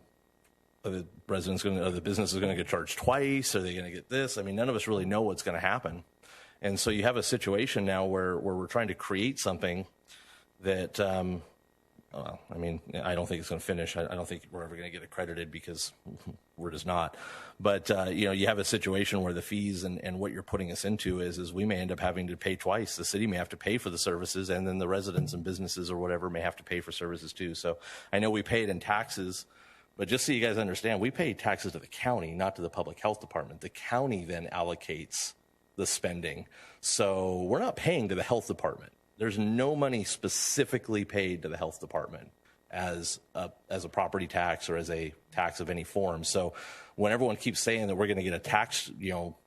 P: the business is going to get charged twice? Are they going to get this? I mean, none of us really know what's going to happen. And so you have a situation now where we're trying to create something that, I don't think it's going to finish. I don't think we're ever going to get accredited because we're just not. But, you have a situation where the fees and what you're putting us into is we may end up having to pay twice. The city may have to pay for the services, and then the residents and businesses or whatever may have to pay for services too. So I know we pay it in taxes, but just so you guys understand, we pay taxes to the county, not to the public health department. The county then allocates the spending. So we're not paying to the health department. There's no money specifically paid to the health department as a property tax or as a tax of any form. So when everyone keeps saying that we're going to get a tax,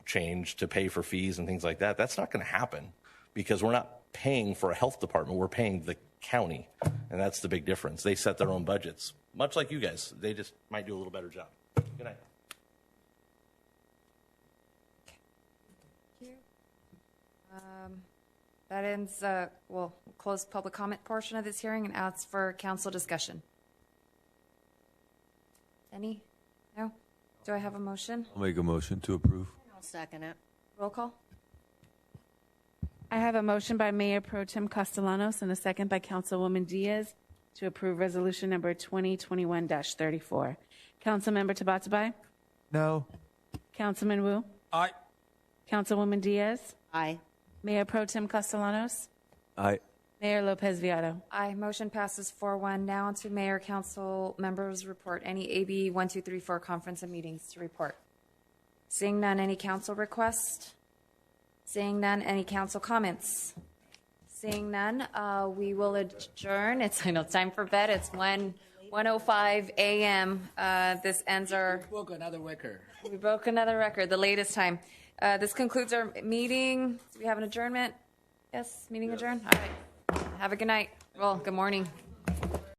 P: change to pay for fees and things like that, that's not going to happen because we're not paying for a health department. We're paying the county, and that's the big difference. They set their own budgets, much like you guys. They just might do a little better job. Good night.
A: That ends, we'll close public comment portion of this hearing and ask for council discussion. Any? No? Do I have a motion?
I: I'll make a motion to approve.
U: I'll second it.
A: Roll call?
C: I have a motion by Mayor Pro Tem Castellanos and a second by Councilwoman Diaz to approve resolution number 2021-34. Councilmember Tabatabai?
G: No.
C: Councilman Wu?
K: Aye.
C: Councilwoman Diaz?
U: Aye.
C: Mayor Pro Tem Castellanos?
I: Aye.
C: Mayor Lopez Viado?
A: Aye. Motion passes 4-1. Now on to Mayor Council members' report. Any AB 1234 conference and meetings to report? Seeing none, any council requests? Seeing none, any council comments? Seeing none, we will adjourn. I know it's time for bed. It's 1:05 a.m. This ends our...
M: We broke another record.
A: We broke another record, the latest time. This concludes our meeting. Do we have an adjournment? Yes, meeting adjourned? All right. Have a good night. Well, good morning.